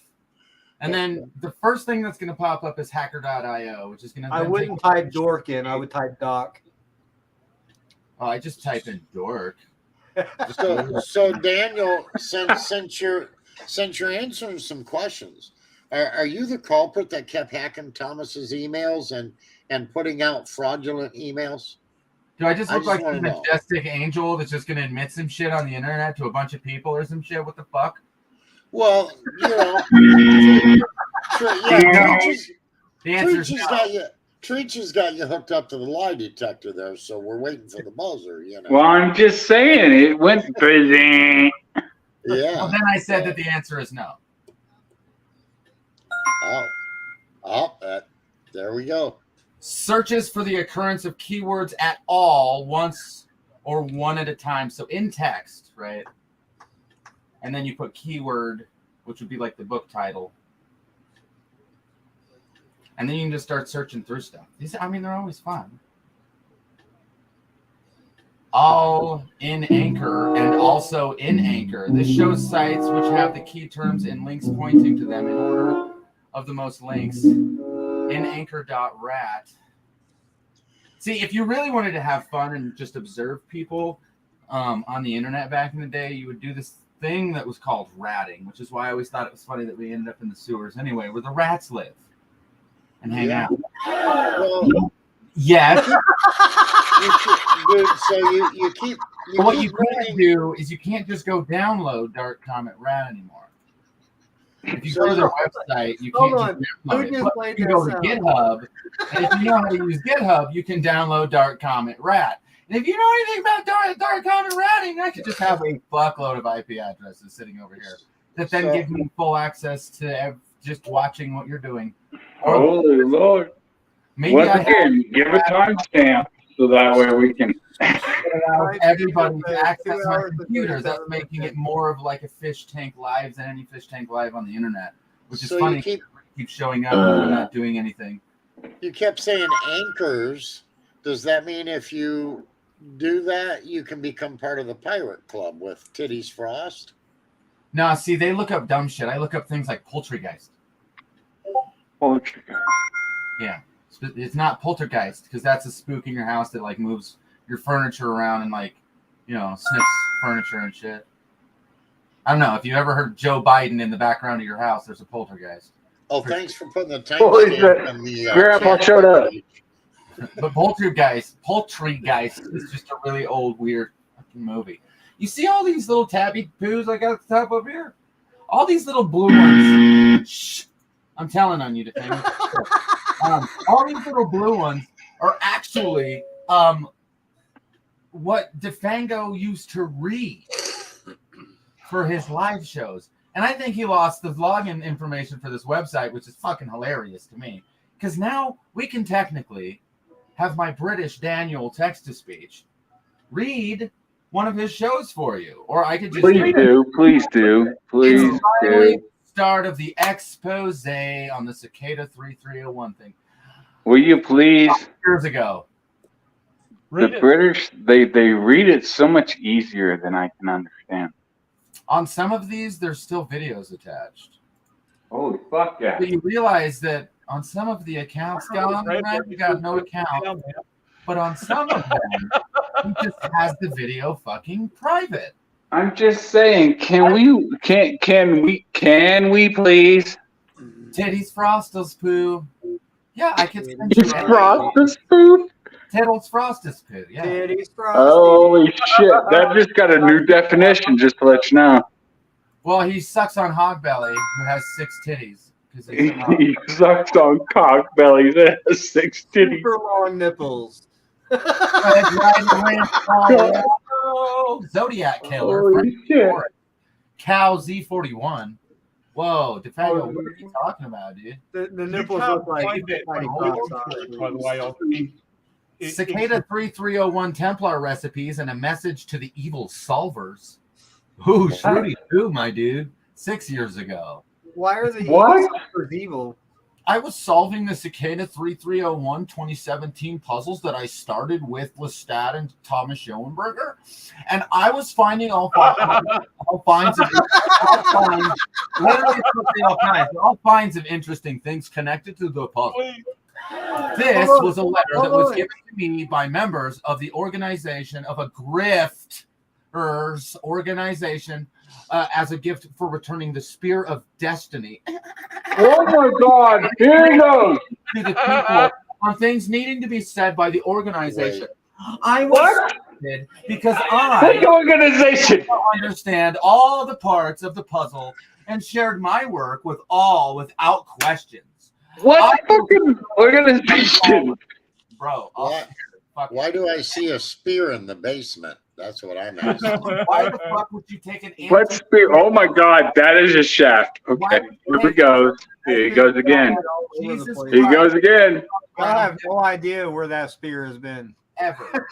and then the first thing that's going to pop up is hacker.io, which is going to. I wouldn't type dork in. I would type doc. Oh, I just type in dork. So Daniel, since you're answering some questions, are you the culprit that kept hacking Thomas's emails and putting out fraudulent emails? Do I just look like a wanna know. majestic angel that's just going to admit some shit on the internet to a bunch of people or some shit? What the fuck? Well, you know, The answer is no. Treach has got you hooked up to the lie detector there, so we're waiting for the buzzer, you know. Well, I'm just saying, it went crazy. Yeah. Well, then I said that the answer is no. There we go. Searches for the occurrence of keywords at all once or one at a time. So in text, right? And then you put keyword, which would be like the book title. And then you can just start searching through stuff. These, I mean, they're always fun. All in Anchor and also in Anchor. This shows sites which have the key terms and links pointing to them in order of the most links. In Anchor.rat. See, if you really wanted to have fun and just observe people on the internet back in the day, you would do this thing that was called ratting, which is why I always thought it was funny that we ended up in the sewers anyway, where the rats live and hang out. Well, Yes. Dude, so you keep. But what you can't do is you can't just go download Dark Comet Rat anymore. If you go to their website, you can't just download it. But you can go to GitHub, and if you know how to use GitHub, you can download Dark Comet Rat. And if you know anything about Dark Comet ratting, I could just have a fuckload of IP addresses sitting over here that then give me full access to just watching what you're doing. Holy Lord. Maybe Once again, give a timestamp so that way we can everybody to access my computer. That's making it more of like a Fish Tank Live than any Fish Tank Live on the internet, which is So funny. you keep- Keep showing up and we're not doing anything. You kept saying anchors. Does that mean if you do that, you can become part of the pirate club with Titties Frost? No, see, they look up dumb shit. I look up things like poltergeist. Poltergeist. Yeah. It's not poltergeist because that's a spook in your house that like moves your furniture around and like, you know, sniffs furniture and shit. I don't know. If you ever heard Joe Biden in the background of your house, there's a poltergeist. Oh, thanks for putting the Holy timestamp shit. on the Grandpa chat showed up. page. But poltergeist is just a really old, weird fucking movie. You see all these little tabby poos I got at the top up here? All these little blue ones. Shh. I'm telling on you to think. All these little blue ones are actually what DeFango used to read for his live shows. And I think he lost the login information for this website, which is fucking hilarious to me. Because now we can technically have my British Daniel text-to-speech read one of his shows for you. Or I could just Please do. Please do. Please It's finally do. the start of the expose on the Cicada 3301 thing. Will you please? Years ago. The British, they read it so much easier than I can understand. On some of these, there's still videos attached. Holy fuck yeah. But you realize that on some of the accounts, Gone, you got no account. But on some of them, he just has the video fucking private. I'm just saying, can we please? Titties Frostus poo. Yeah, I can send you that. Frostus poo? Tiddles Frostus poo, yeah. Titties Holy shit, that just got a new definition, just to let you know. Well, he sucks on Hogbelly, who has 6 titties. He sucks on cock belly that has 6 titties. Super long nipples. Zodiac Killer. Holy shit. Cow Z41. Whoa, DeFago, what are you talking about, dude? The nipples look like tiny crocs, by the way. Cicada 3301 Templar recipes and a message to the evil solvers. Ooh, Shruti too, my dude. 6 years ago. Why are the solvers evil? I was solving the Cicada 3301 2017 puzzles that I started with Lestat and Thomas Schoenberger, and I was finding all kinds of interesting things connected to the puzzle. This was a letter that was given to me by members of the organization of a grifters organization as a gift for returning the Spear of Destiny. Oh my God! Here he goes. To the people on things needing to be said by the organization. I was excited because What organization? understand all the parts of the puzzle and shared my work with all without questions. What fucking organization? Bro, why do I see a spear in the basement? That's what I'm asking. Why the fuck would you take an What spear? Oh my God, that is a shaft. Okay, here we go. Here he goes again. Jesus He goes again. I have no idea where that spear has been. Ever.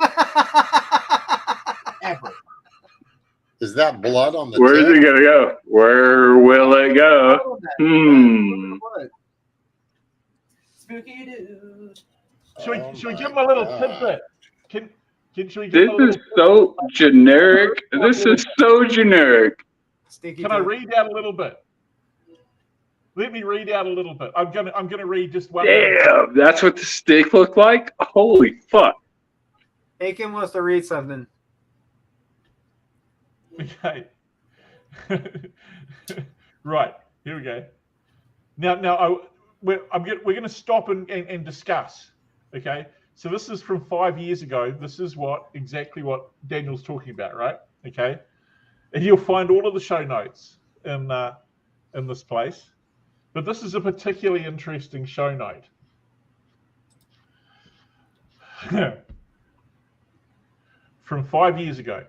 Ever. Is that blood on the Where's tip? it gonna go? Where will it go? Spooky dude. Should we give him a little tidbit? Should we give This him a little is so generic. This is so generic. Can I read out a little bit? Let me read out a little bit. I'm gonna read just one. Damn, that's what the stick looked like? Holy fuck. Aiken wants to read something. Okay. Right. Here we go. Now we're going to stop and discuss. Okay. So this is from 5 years ago. This is exactly what Daniel's talking about, right? Okay. And you'll find all of the show notes in this place. But this is a particularly interesting show note. From 5 years ago.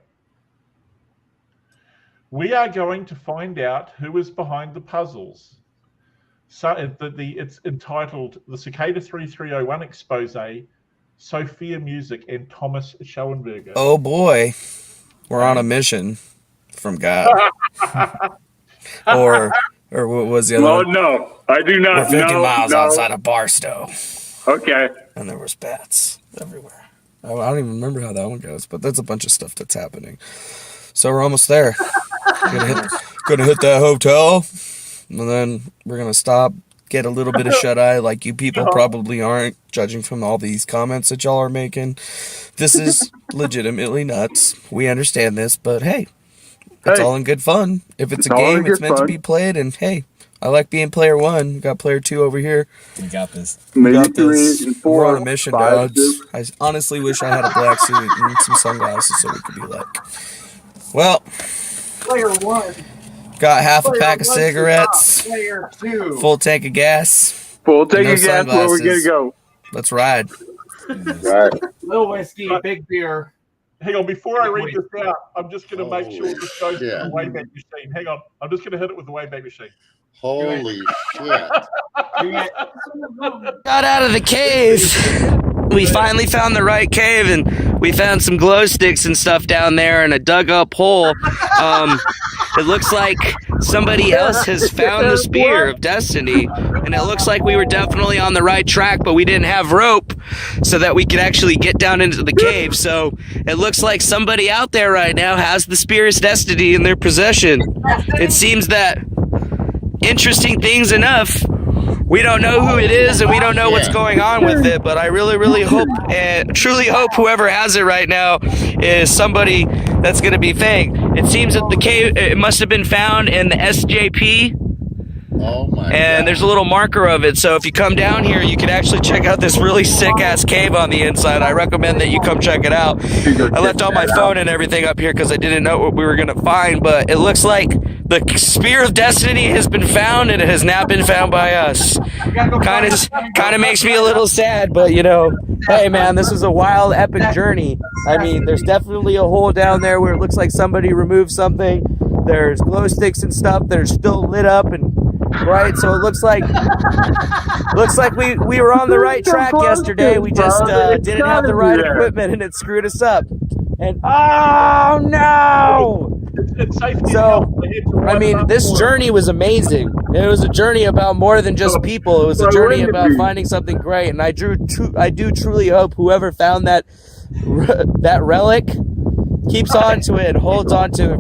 We are going to find out who is behind the puzzles. So it's entitled The Cicada 3301 Expose, Sophia Music, and Thomas Schoenberger. Oh boy, we're on a mission from God. or what was the other one? No, I do not. We're 50 miles outside of Barstow. Okay. And there was bats everywhere. I don't even remember how that one goes, but there's a bunch of stuff that's happening. So we're almost there. Gonna hit that hotel, and then we're gonna stop, get a little bit of shut eye, like you people probably aren't, judging from all these comments that y'all are making. This is legitimately nuts. We understand this, but hey, it's all in good fun. If it's a game, it's meant to be played, and hey, I like being player 1. We got player 2 over here. We got this. We got this. We're on a mission, dogs. I honestly wish I had a black suit and some sunglasses so we could be like, well, Player 1. got half a pack of cigarettes, Player 2. full tank of gas. Full tank of gas, where we gonna go? Let's ride. Right. Little whiskey, big beer. Hang on, before I read this out, I'm just going to make sure this goes to the Wayback Machine. Hang on, I'm just going to hit it with the Wayback Machine. Holy shit. Got out of the cave. We finally found the right cave, and we found some glow sticks and stuff down there in a dug up hole. It looks like somebody else has found the Spear of Destiny. and it looks like we were definitely on the right track, but we didn't have rope so that we could actually get down into the cave. So it looks like somebody out there right now has the Spear's destiny in their possession. It seems that, interesting things enough, we don't know who it is and we don't know what's going on with it, but I really hope and truly hope whoever has it right now is somebody that's going to be fake. It seems that the cave, it must have been found in the SJP. Oh my and God. There's a little marker of it, so if you come down here, you can actually check out this really sick-ass cave on the inside. I recommend that you come check it out. I left all my phone and everything up here because I didn't know what we were going to find, but it looks like the Spear of Destiny has been found, and it has now been found by us. Kind of makes me a little sad, but, you know, hey, man, this is a wild, epic journey. I mean, there's definitely a hole down there where it looks like somebody removed something. There's glow sticks and stuff that are still lit up and bright, so it looks like we were on the right track yesterday. We just didn't have the right equipment, and it screwed us up. And oh no! So I mean, this journey was amazing. It was a journey about more than just people. It was a journey about finding something great, and I do truly hope whoever found that relic keeps on to it, holds on to it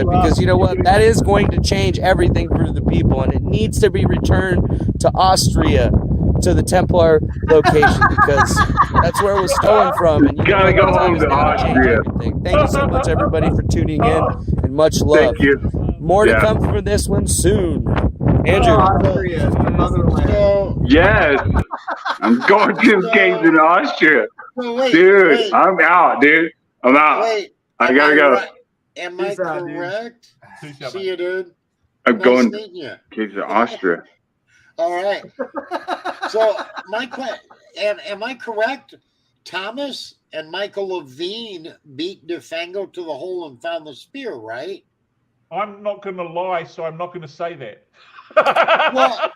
because you know what, that is going to change everything for the people, and it needs to be returned to Austria, to the Templar location, because that's where it was stolen from, and you gotta go home to Austria. Thank you so much, everybody, for tuning in, and much love. Thank you. More to come for this one soon. Andrew. Yes, I'm going to caves in Austria. Dude, I'm out, dude. I'm out. I gotta go. Am I correct? See you, dude. I'm Nice going meeting you. caves in Austria. All right. So, am I correct? Thomas and Michael Levine beat DeFango to the hole and found the spear, right? I'm not going to lie, so I'm not going to say that. Well,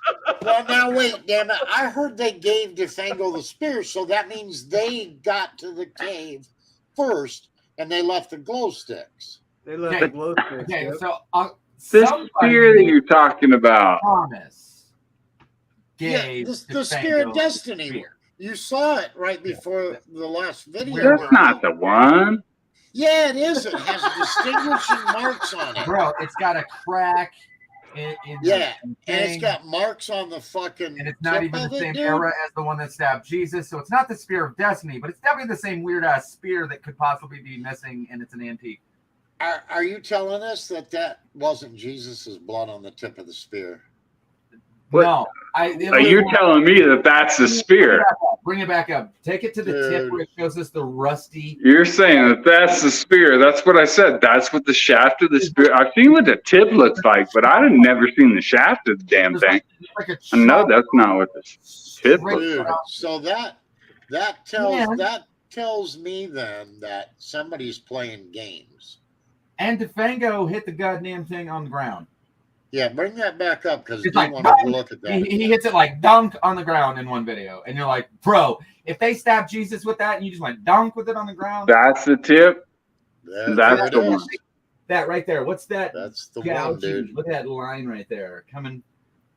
now wait, damn it! I heard they gave DeFango the spear, so that means they got to the cave first, and they left the glow sticks. They left the glow sticks. Okay, yep. so This spear that you're talking about. Thomas Yeah, the spear of destiny. You saw it right before the last video. That's not the one. Yeah, it is. It has distinguishing marks on it. Bro, it's got a crack. Yeah, and it's got marks on the fucking. And it's not even the same era as the one that stabbed Jesus, so it's not the Spear of Destiny, but it's definitely the same weird ass spear that could possibly be missing, and it's an antique. Are you telling us that wasn't Jesus's blood on the tip of the spear? No, you're telling me that that's the spear. Bring it back up. Take it to the tip where it shows us the rusty. You're saying that that's the spear. That's what I said. That's what the shaft of the spear. I've seen what the tip looks like, but I've never seen the shaft of the damn thing. I know that's not what the tip looks like. So that tells me then that somebody's playing games. And DeFango hit the goddamn thing on the ground. Yeah, bring that back up because It's I like, want to look at that. He hits it like dunk on the ground in one video, and you're like, bro, if they stabbed Jesus with that and you just went dunk with it on the ground, that's the tip. That's the one. That right there. What's that? That's the one, dude. Look at that line right there, coming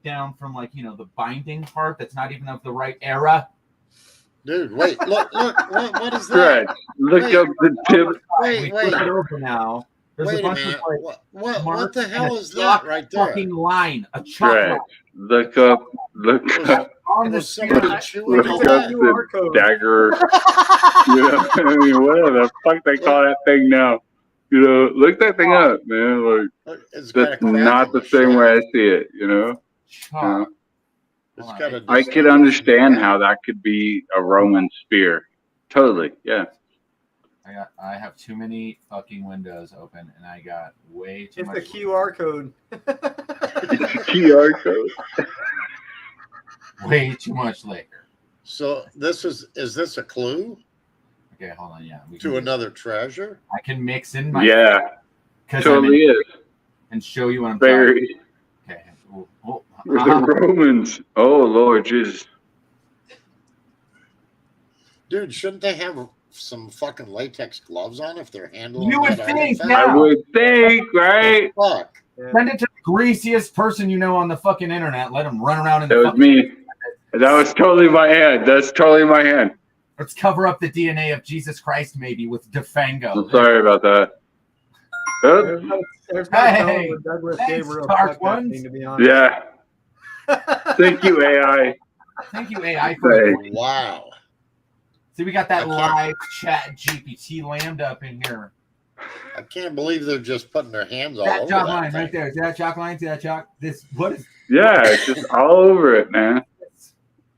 down from the binding part. That's not even of the right era. Dude, wait, look, what is that? Right. Look up the tip. Wait. Flip it over now. There's Wait a bunch minute. of What the hell is that chalk right there? Fucking line. A chalk Right. line. Look up On the Was somebody chewing look on up that? the dagger. Whatever the fuck they call that thing now. Look that thing up, man. Like It's got a that's crack not in the the same shaft. way I see it. It's got a I could understand how that could be a Roman spear. Totally, yeah. I have too many fucking windows open, and I got way too It's much. the QR code. QR code. Way too much liquor. So is this a clue Okay, hold on. Yeah, to another treasure? I can mix in my Totally is. and show you what I'm Very. talking. Okay. The Romans. Oh Lord Jesus. Dude, shouldn't they have some fucking latex gloves on if they're handling You would that think, artifact? yeah. I would think, right? Fuck. Send it to the greasiest person you know on the fucking internet. Let him run around in the That was fucking... me. That was totally my hand. That's totally my hand. Let's cover up the DNA of Jesus Christ, maybe, with Defango. I'm sorry about that. There's no Hey, telling what Douglas thanks, Gabriel Dark fucked that Ones. thing, to be honest. Yeah. Thank you, AI. Thank you, AI. Wow. See, we got that live chat GPT Lambda up in here. I can't believe they're just putting their hands all That over chalk that line thing. right there. See that chalk line? See that chalk? What is... Yeah, it's just all over it, man.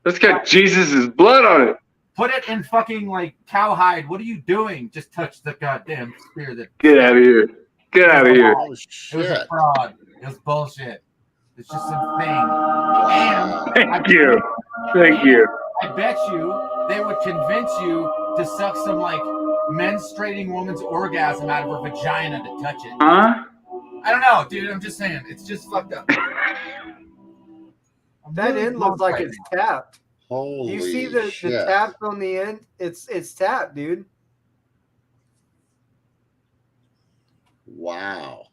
It's got Jesus' blood on it. Put it in fucking, like, cowhide. What are you doing? Just touch the goddamn spear. Get out of here. Get out of here. Oh, It was shit. a fraud. It was bullshit. It's just some thing. And Thank you. Thank you. I bet you they would convince you to suck some, like, menstruating woman's orgasm out of her vagina to touch it. Huh? I don't know, dude. I'm just saying. It's just fucked up. That end looks like it's tapped. Holy Do you see the taps on the end? It's tapped, dude. Wow.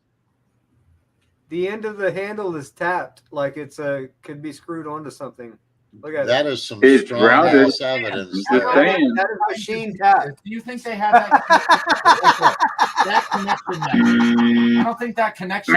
The end of the handle is tapped, like it's could be screwed onto something. Look at That it. is some It's strong grounded. ass evidence Just there. saying. That is machine tapped. Do you think they have that connection? I don't think that connection.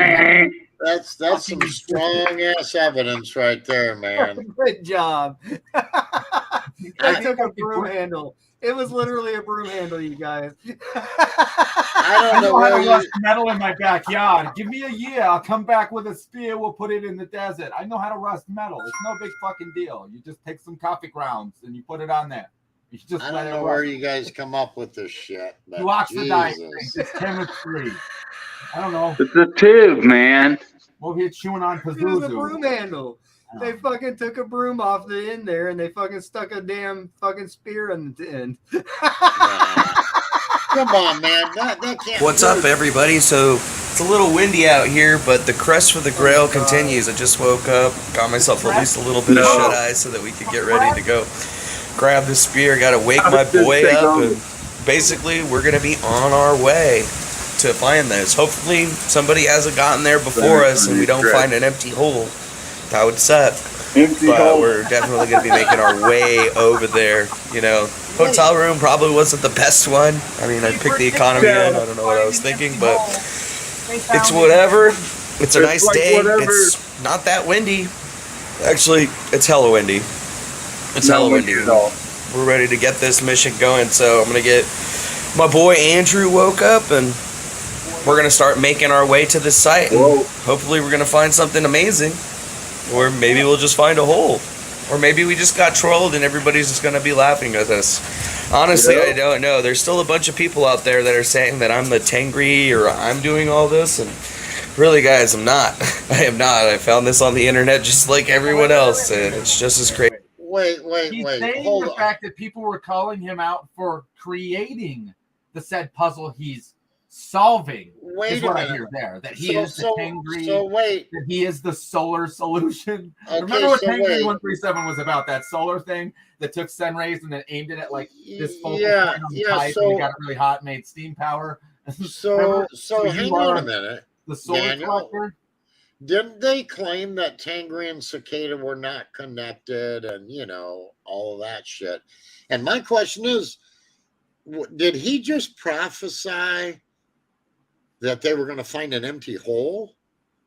That's some strong ass evidence right there, man. Good job. I took a broom handle. It was literally a broom handle, you guys. I don't know how to where rust you. metal in my backyard. Give me a year. I'll come back with a spear. We'll put it in the desert. I know how to rust metal. It's no big fucking deal. You just take some coffee grounds and you put it on there. You just I let don't it know rust. where you guys come up with this shit. But You oxidize Jesus. things. It's chemistry. I don't know. It's a tube, man. Over here chewing on It was a Pazuzu. broom handle. They fucking took a broom off the end there and they fucking stuck a damn fucking spear in the end. Come on, man. That can't. What's up, everybody? So it's a little windy out here, but the quest for the Grail continues. I just woke up, got myself at least a little bit of shut eye so that we could get ready to go grab the spear. Got to wake my boy up, and basically we're gonna be on our way to find this. Hopefully somebody hasn't gotten there before us, and we don't find an empty hole. That would suck. But we're definitely gonna be making our way over there. You know, hotel room probably wasn't the best one. I mean, I picked the economy in. I don't know what I was thinking, but it's whatever. It's a nice day. It's not that windy. Actually, it's hella windy. It's hella windy. We're ready to get this mission going, so I'm gonna get my boy Andrew woke up, and we're gonna start making our way to this site. And hopefully, we're gonna find something amazing, or maybe we'll just find a hole, or maybe we just got trolled and everybody's just gonna be laughing at us. Honestly, I don't know. There's still a bunch of people out there that are saying that I'm the Tengri or I'm doing all this, and really, guys, I'm not. I am not. I found this on the internet just like everyone else, and it's just as crazy. Wait. He's saying Hold the on. fact that people were calling him out for creating the said puzzle he's solving Wait is a what I minute. hear there. That he is the Tengri. So wait. That he is the solar solution. Okay, Remember what so Tengri wait. 137 was about? That solar thing that took sun rays and then aimed it at like this focal Yeah, point on the yeah, pipe, so- and it got really hot, and made steam power. So Remember? so you hang on are a minute. The solar Daniel, collector. didn't they claim that Tangri and Cicada were not connected and, you know, all of that shit? And my question is, did he just prophesy that they were going to find an empty hole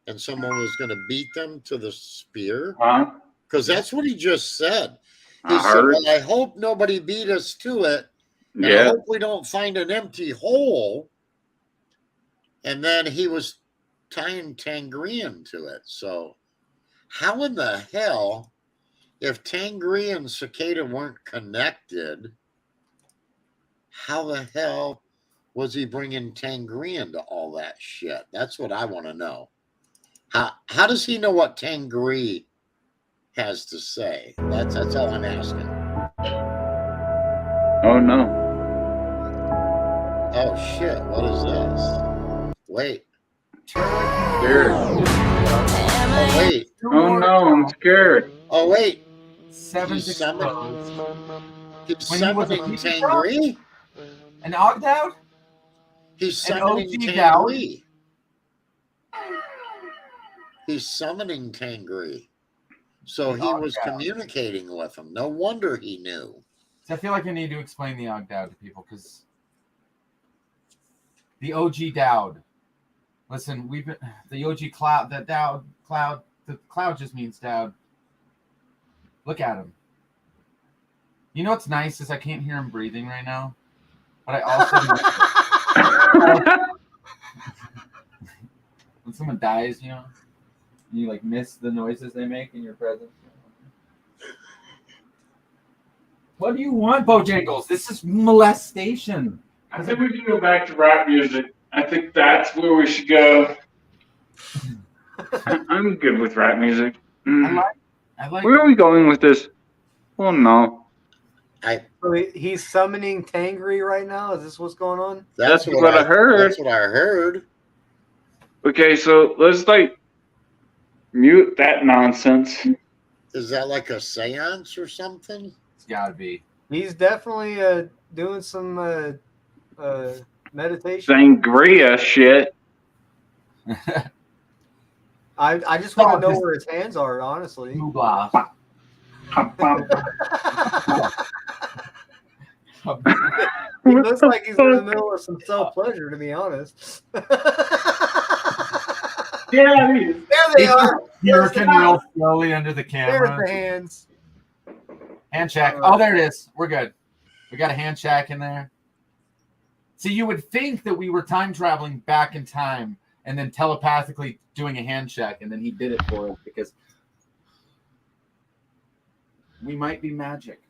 and someone was going to beat them to the spear? Huh? Because that's what he just said. He I said, heard. well, I hope nobody beat us to it. And I Yeah. hope we don't find an empty hole. And then he was tying Tangrian to it. So how in the hell, if Tangri and Cicada weren't connected, how the hell was he bringing Tangrian to all that shit? That's what I want to know. How does he know what Tangri has to say? That's all I'm asking. Oh no. Oh shit, what is this? Wait. Scared. Oh wait. Oh no, I'm scared. Oh wait. Seven He's He's summoning When he was a Tangri? An Ogdown? He's An summoning OG Down? Tangri. He's summoning Tangri. So he was communicating with him. No wonder he knew. So I feel like I need to explain the Ogdowd to people because the OG Dowd. Listen, we've been the OG cloud. The Dowd cloud. The cloud just means Dowd. Look at him. You know what's nice is I can't hear him breathing right now, but I also when someone dies, you know, you like miss the noises they make in your presence. What do you want, Bojangles? This is molestation. I think we can go back to rap music. I think that's where we should go. I'm good with rap music. I like. Where are we going with this? Oh no. So he's summoning Tangri right now. Is this what's going on? That's what I heard. That's what I heard. Okay, so let's like mute that nonsense. Is that like a seance or something? It's gotta be. He's definitely doing some meditation. Sangria shit. I just want to know where his hands are, honestly. Blah. He looks like he's in the middle of some self-pleasure, to be honest. Yeah, there they are. You're working real slowly under the camera. There's the hands. Hand check. Oh, there it is. We're good. We got a hand check in there. See, you would think that we were time traveling back in time and then telepathically doing a hand check, and then he did it for us because we might be magic.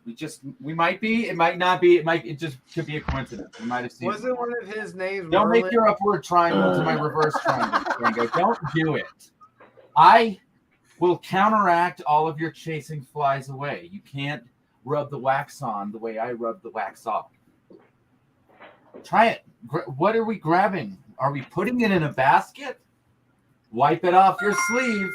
We might be. It might not be. It just could be a coincidence. We might have seen. Was it one of his names? Don't Merlin? make your upward triangle to my reverse triangle. Don't do it. I will counteract all of your chasing flies away. You can't rub the wax on the way I rub the wax off. Try it. What are we grabbing? Are we putting it in a basket? Wipe it off your sleeve.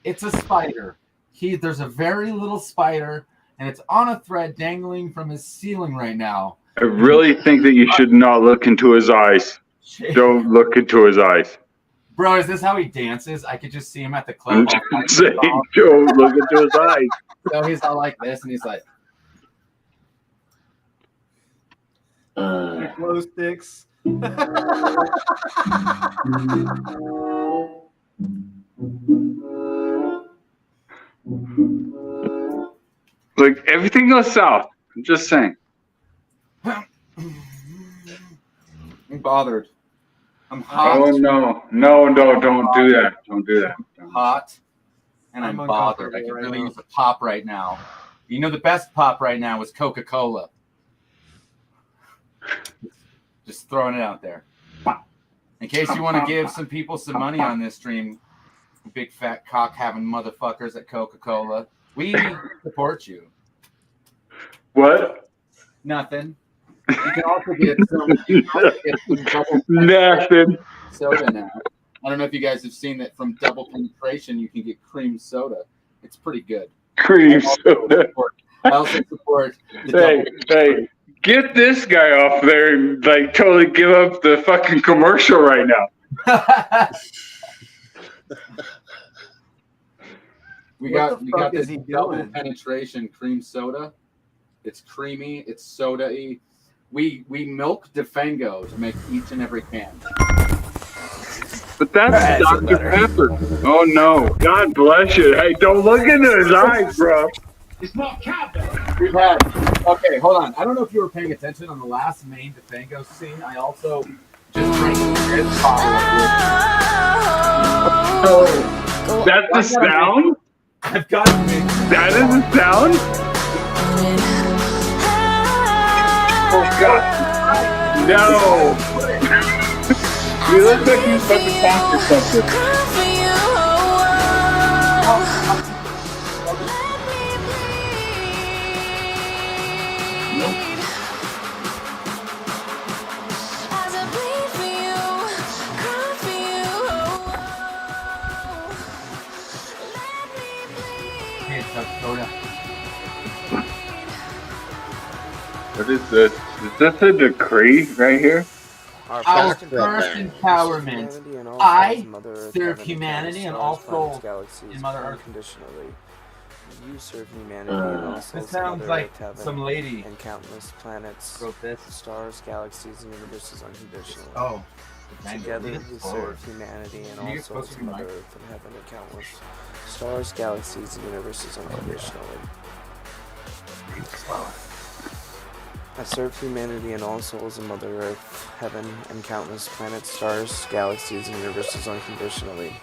It's a spider. There's a very little spider, and it's on a thread dangling from his ceiling right now. I really think that you should not look into his eyes. Don't look into his eyes. Bro, is this how he dances? I could just see him at the club. I'm just saying, don't look into his eyes. So he's all like this, and he's like, glow sticks. Like everything goes south. I'm just saying. I'm bothered. I'm hot. Oh no, don't do that. Don't do that. Hot, and I'm bothered. I could really use a pop right now. You know, the best pop right now is Coca-Cola. Just throwing it out there. In case you want to give some people some money on this stream, big fat cock having motherfuckers at Coca-Cola, we support you. What? Nothing. You can also get some double Nothing. soda now. I don't know if you guys have seen that from Double Penetration, you can get cream soda. It's pretty good. Cream soda. I also support the Hey, get this guy off there and like totally give up the fucking commercial right now. We got this double penetration cream soda. It's creamy. It's soda-y. We milk Defango to make each and every can. But that's Dr. Pepper. Oh no! God bless you. Hey, don't look into his eyes, bro. It's not capping. We've had. Okay, hold on. I don't know if you were paying attention on the last main Defango scene. I also just drank this bottle of Oh, that's the sound? I've got that is the sound? Oh God. No. You look like you're about to talk or something. What is this? Is this a decree right here? Our Back first rubber. empowerment. I serve humanity and all souls in Mother Earth. Unconditionally. You serve humanity and all souls This sounds Mother like Earth, heaven, some lady and countless planets, wrote this. stars, galaxies, and universes unconditionally. Oh. Together we serve humanity and all souls of Mother Earth and heaven and countless stars, galaxies, and universes unconditionally. I serve humanity and all souls of Mother Earth, heaven, and countless planets, stars, galaxies, and universes unconditionally.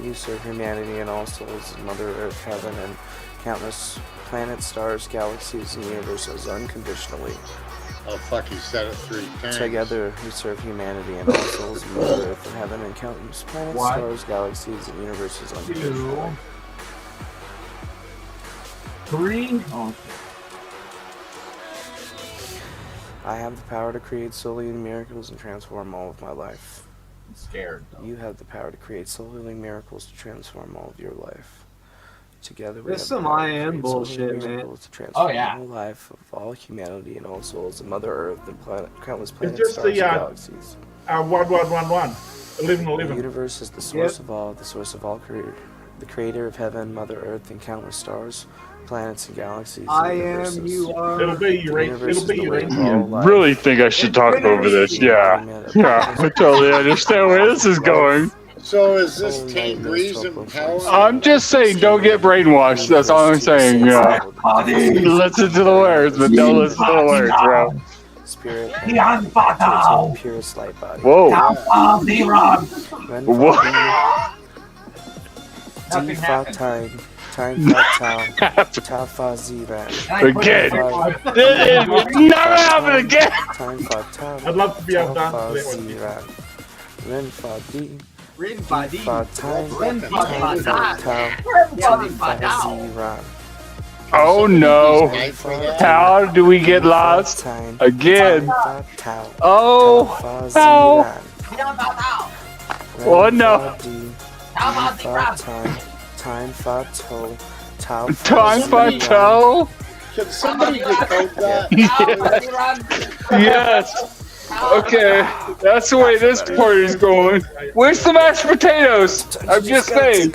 You serve humanity and all souls of Mother Earth, heaven, and countless planets, stars, galaxies, and universes unconditionally. Oh, fuck, you said it 3 times. Together, we serve humanity and all souls of Mother Earth and heaven and countless planets, stars, galaxies, and universes unconditionally. 3. Oh, I have the power to create soul-healing miracles and transform all of my life. I'm scared. You have the power to create soul-healing miracles to transform all of your life. Together, we This have some the power I to am create bullshit, soul-healing man. miracles to transform yeah. the whole life of all humanity and all souls of Mother Earth and countless It's planets, just stars, and the galaxies. 1111. The 1111. universe is the source of all, the creator of heaven, Mother Earth, and countless stars, planets, and galaxies. I and am, universes. you are. It'll be The your universe It'll is be the your way of Infinity. all life. Really think I should talk over this. Yeah. Yeah. I totally understand where this is going. So is this Tangree's empowerment? I'm just saying, don't get brainwashed. That's all I'm saying. Yeah. Listen to the words, but don't listen to the words, bro. Spirit Tianfatao. purest light body. Whoa. What? D fa time fa tau tau fa zira. Again. It's never happened again. Time fa tau. I'd love to be able to tau fa dance to that zira. Ren fa di. Rin fa di. Fa time Rin fa time di. fa tau. Rin Fa fa di. zira. Oh no. How do we get lost? Again. Oh. Oh. Oh no. Time fa toe. Tau Time for toe. Can somebody decode that? Yes. Okay, that's the way this party's going. Where's the mashed potatoes? I'm just saying.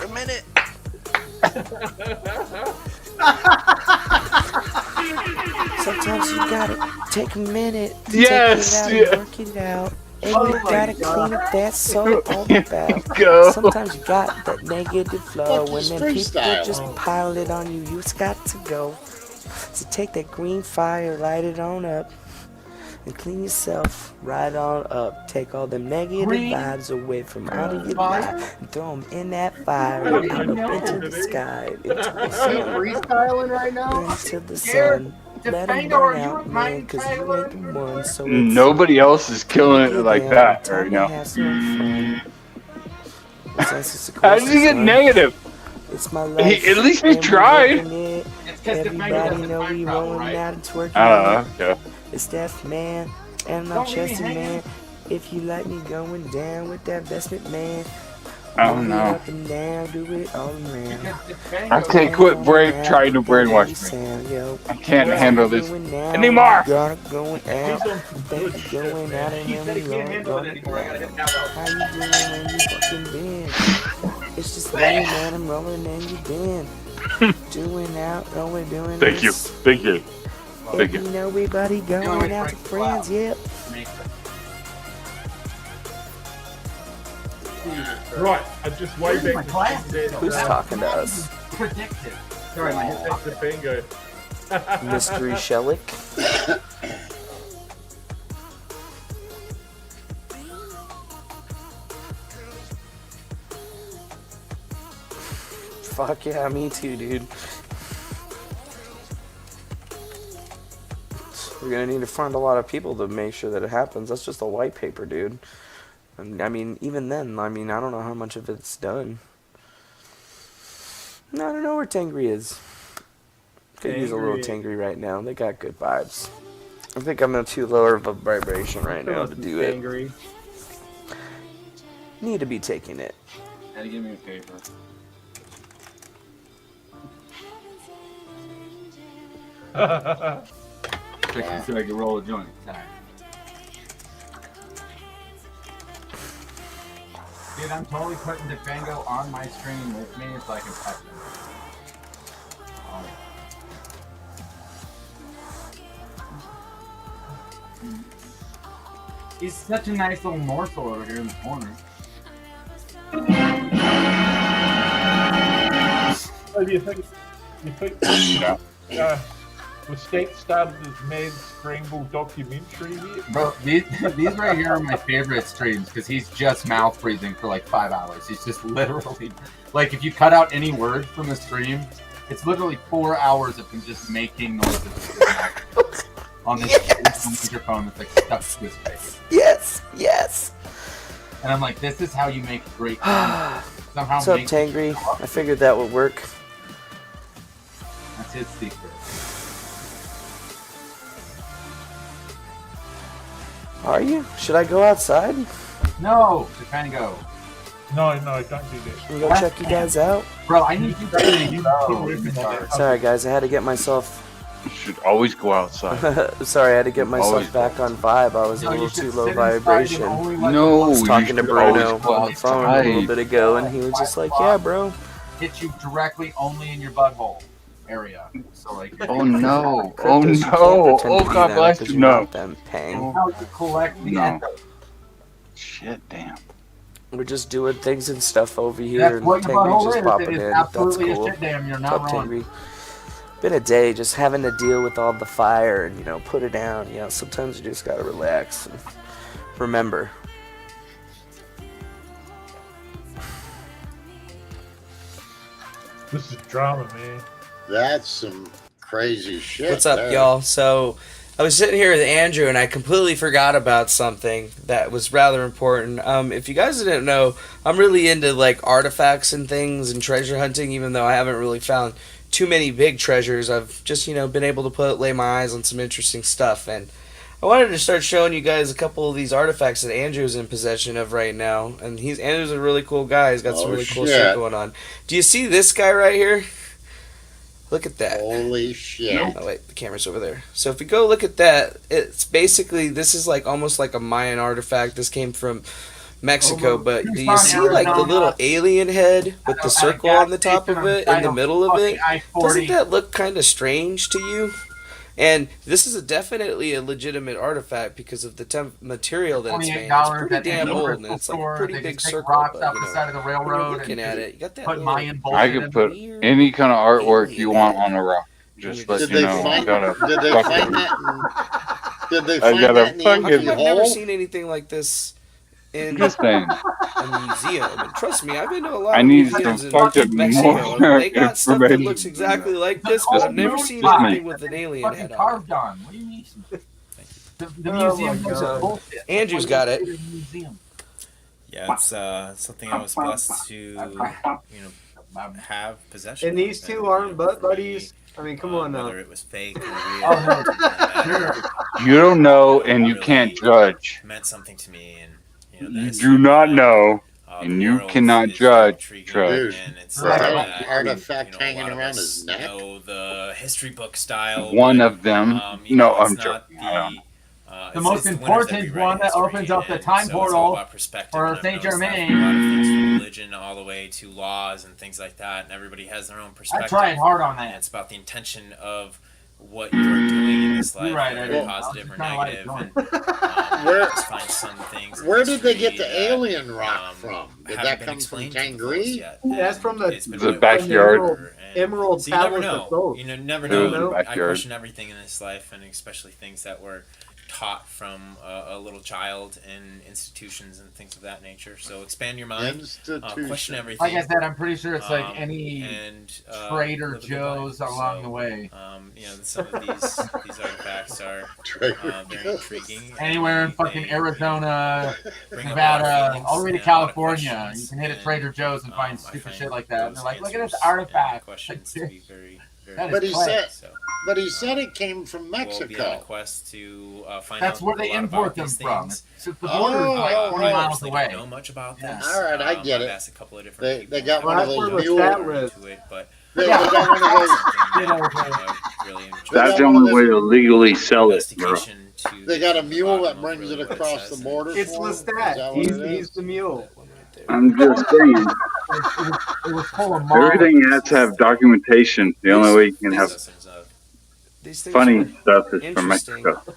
Sometimes you gotta take a minute to Yes, take it out yeah. and work it out. And you gotta clean up that soul all about. Go. Sometimes you got that negative flow. When them people freestyle. just pile it on you, you just got to go. So take that green fire, light it on up. And clean yourself right on up. Take all them negative vibes away from out of your life. And throw them in that fire. And out up into the sky. Into the sun. Freestyling right now? Into the sun. Let them burn out, man, cause you ain't the one. So it's Nobody else is killing it like that right now. How did he get negative? It's my life. At least he tried. Everybody know we rolling out and twerking. Okay. It's that man, and I'm trusting man. If you like me going down with that vestment man. I don't know. Up and down, do it all around. Okay, quit trying to brainwash me. I can't handle this anymore. Gotta going out, baby going out and then we all going out. How you doing when you fucking been? It's just me, man, I'm rolling and you been. Doing out, all we're doing Thank you. is- Thank you. Thank You you. know we buddy going out to friends, yep. Right, I just way back. Who's talking to us? Predictive. Sorry, my headset's the bingo. Mystery Shellick. Fuck yeah, me too, dude. We're gonna need to find a lot of people to make sure that it happens. That's just a white paper, dude. And, I mean, even then, I don't know how much of it's done. I don't know where Tangri is. Could use a little Tangri right now. They got good vibes. I think I'm in too lower of a vibration right now to do it. Need to be taking it. Had to give me a paper. So I can roll a joint. Sorry. Dude, I'm totally putting Defango on my screen with me so I can touch him. He's such a nice little morsel over here in the corner. So do you think the state started his mad scramble documentary yet? Bro, these right here are my favorite streams because he's just mouth breathing for like 5 hours. He's just literally, like, if you cut out any word from the stream, it's literally 4 hours of him just making noises on this microphone that's like stuck to his face. Yes, yes. And I'm like, this is how you make great content. Somehow What's up, make Tangry? I figured that would work. That's his secret. Are you? Should I go outside? No, Defango. No, don't do that. Can we go check you guys out? Bro, I need you to Sorry, guys. I had to get myself... You should always go outside. Sorry, I had to get myself Always back on vibe. I was a little too low vibration. No, I was talking you to should Bruno always go on the phone a little outside. bit ago, and he was just like, yeah, bro. hit you directly only in your butthole area. So like. Oh no! Oh no! Oh God bless you! No. How you collect the endo. Shit! Damn. We're just doing things and stuff over here, That's and what your Tangry's butthole just is. popping It is in. That's absolutely cool. a shit dam. You're not What's up, wrong. Tangry? Been a day just having to deal with all the fire and, you know, put it down. You know, sometimes you just gotta relax and remember. This is drama, man. That's some crazy shit. What's up, there. y'all? So, I was sitting here with Andrew, and I completely forgot about something that was rather important. If you guys didn't know, I'm really into, like, artifacts and things and treasure hunting, even though I haven't really found too many big treasures. I've just, you know, been able to lay my eyes on some interesting stuff, and I wanted to start showing you guys a couple of these artifacts that Andrew's in possession of right now. And Andrew's a really cool guy. He's got some really cool shit going on. Do you see this guy right here? Look at that. Holy shit. Oh, wait, the camera's over there. So if we go look at that, it's basically, this is like almost like a Mayan artifact. This came from Mexico, but do you see like the little alien head with the circle on the top of it, in the middle of it? Doesn't that look kind of strange to you? And this is definitely a legitimate artifact because of the material that it's made. It's pretty damn old, and it's like a pretty big circle. Rocks But, out you the know, side of the railroad. looking at it, you got that put little Mayan I could put any kind of artwork you want on a rock. Just let you know. I got a Did they fucking- find that? Did they I find got that a in the fucking- empty I've never hole? seen anything like this in Just saying. a museum. And trust me, I've been to a lot I of need museums some in fucking Mexico. more And they got stuff that information. looks exactly like this, but I've never seen Just me. anything with an alien Fucking head on it. carved on. What do you mean? The Oh museum my looks God. bullshit. Andrew's got it. Museum. Yeah, it's something I was blessed to, have possession. And these two aren't butt buddies. I mean, come on now. Whether it was fake or real, You don't know, and you can't judge. meant something to me, and You do not know, and you cannot judge. Trust. and it's That artifact hanging around his neck. The history book style. One of them. No, I'm it's not joking. The most important one that opens up the time portal for Saint Germain. A lot of things from religion all the way to laws and things like that, and everybody has their own perspective. tried hard on that. And it's about the intention of what you're doing in this life, You're right, whether I did. positive or Kinda like negative. it. And, Where- just find some things. in Where did they history get the that, alien rock from? Did haven't that been come from explained to the fullest Tangree? yet. That's from the, It's been The my backyard. wonder, and- Emerald so you never Tablets of know. Gold. You never It was know. the I backyard. question everything in this life, and especially things that were taught from a little child in institutions and things of that nature. So expand your mind, question everything. Like I said, I'm pretty sure it's like any and, Trader live a good Joe's life. along So, the way. Some of these artifacts are very intriguing. Anywhere in fucking Arizona, Bring up a lot of Nevada, feelings all the way to and a lot of California, questions, you can hit a and, Trader Joe's and find I stupid find shit like that. And those they're like, look at this answers and artifact. questions to be very, very But he interesting. said, but he said it came from We'll be on a Mexico. quest to find That's out where a they lot import about them these from. things. It's the border is like 20 miles Obviously away. don't know much about Yeah. this. All right, I get I've it. asked a couple of different people. They got one of Well, those that's mule. where the stat was. To it, but They got one of those. really enjoy That's the only way to legally sell it, bro. investigation to They got a mule that bottom of brings really it what across says the and- border. It's for 'em? Is Lestat. that what He's it is? the mule. I'm just saying. It was full of Everything has to have documentation. The only way you can have These things funny are stuff is from interesting. Mexico.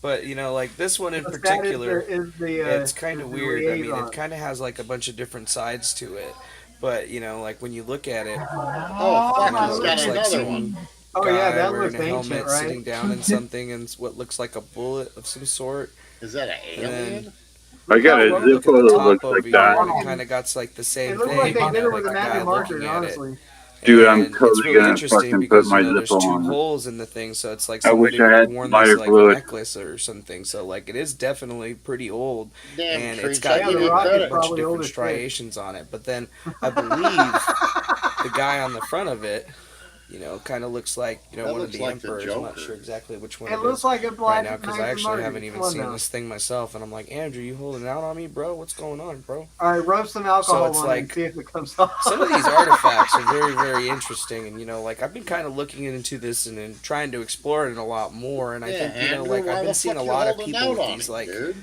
But you know, like this one in What's that particular, is the, it's kind is of the weird. I mean, liaison. it kind of has like a bunch of different sides to it. But you know, like when you look at it, Oh, fuck, you know, he's it got looks like another some one. Oh, guy yeah, that wearing looks a helmet ancient, right? sitting down in something and what looks like a bullet of some sort. Is that an alien? I got a Look at Zippo the that top looks over like here, that. and it kind of got like the same It looks thing. like they you did know, it with like a a guy magic marker, looking at it. honestly. Dude, I'm And it's totally really gonna interesting fucking put because my you know there's Zippo two on it. holes in the thing, so it's like I wish somebody I would had have worn lighter this like a fluid. necklace or something. So like it is definitely pretty old, Damn, and Treach, it's got I you give you know, a credit. bunch of Probably old different as shit. striations on it. But then I believe the guy on the front of it, you know, kind of looks like you know That one of looks the like the emperors. I'm not Joker. sure exactly which one It it looks is like a right black now because I magic actually marker. haven't even Come on seen now. this thing myself, and I'm like, Andrew, you holding out on me, bro? What's going on, bro? All right, rub some alcohol it's on it like- and see if it comes off. Some of these artifacts are very, very interesting, and you know, like I've been kind of looking into this and trying to explore it a lot more. And I Yeah, think you know, Andrew, like why I've the been seeing a fuck you lot of holding people out with on these him, like dude?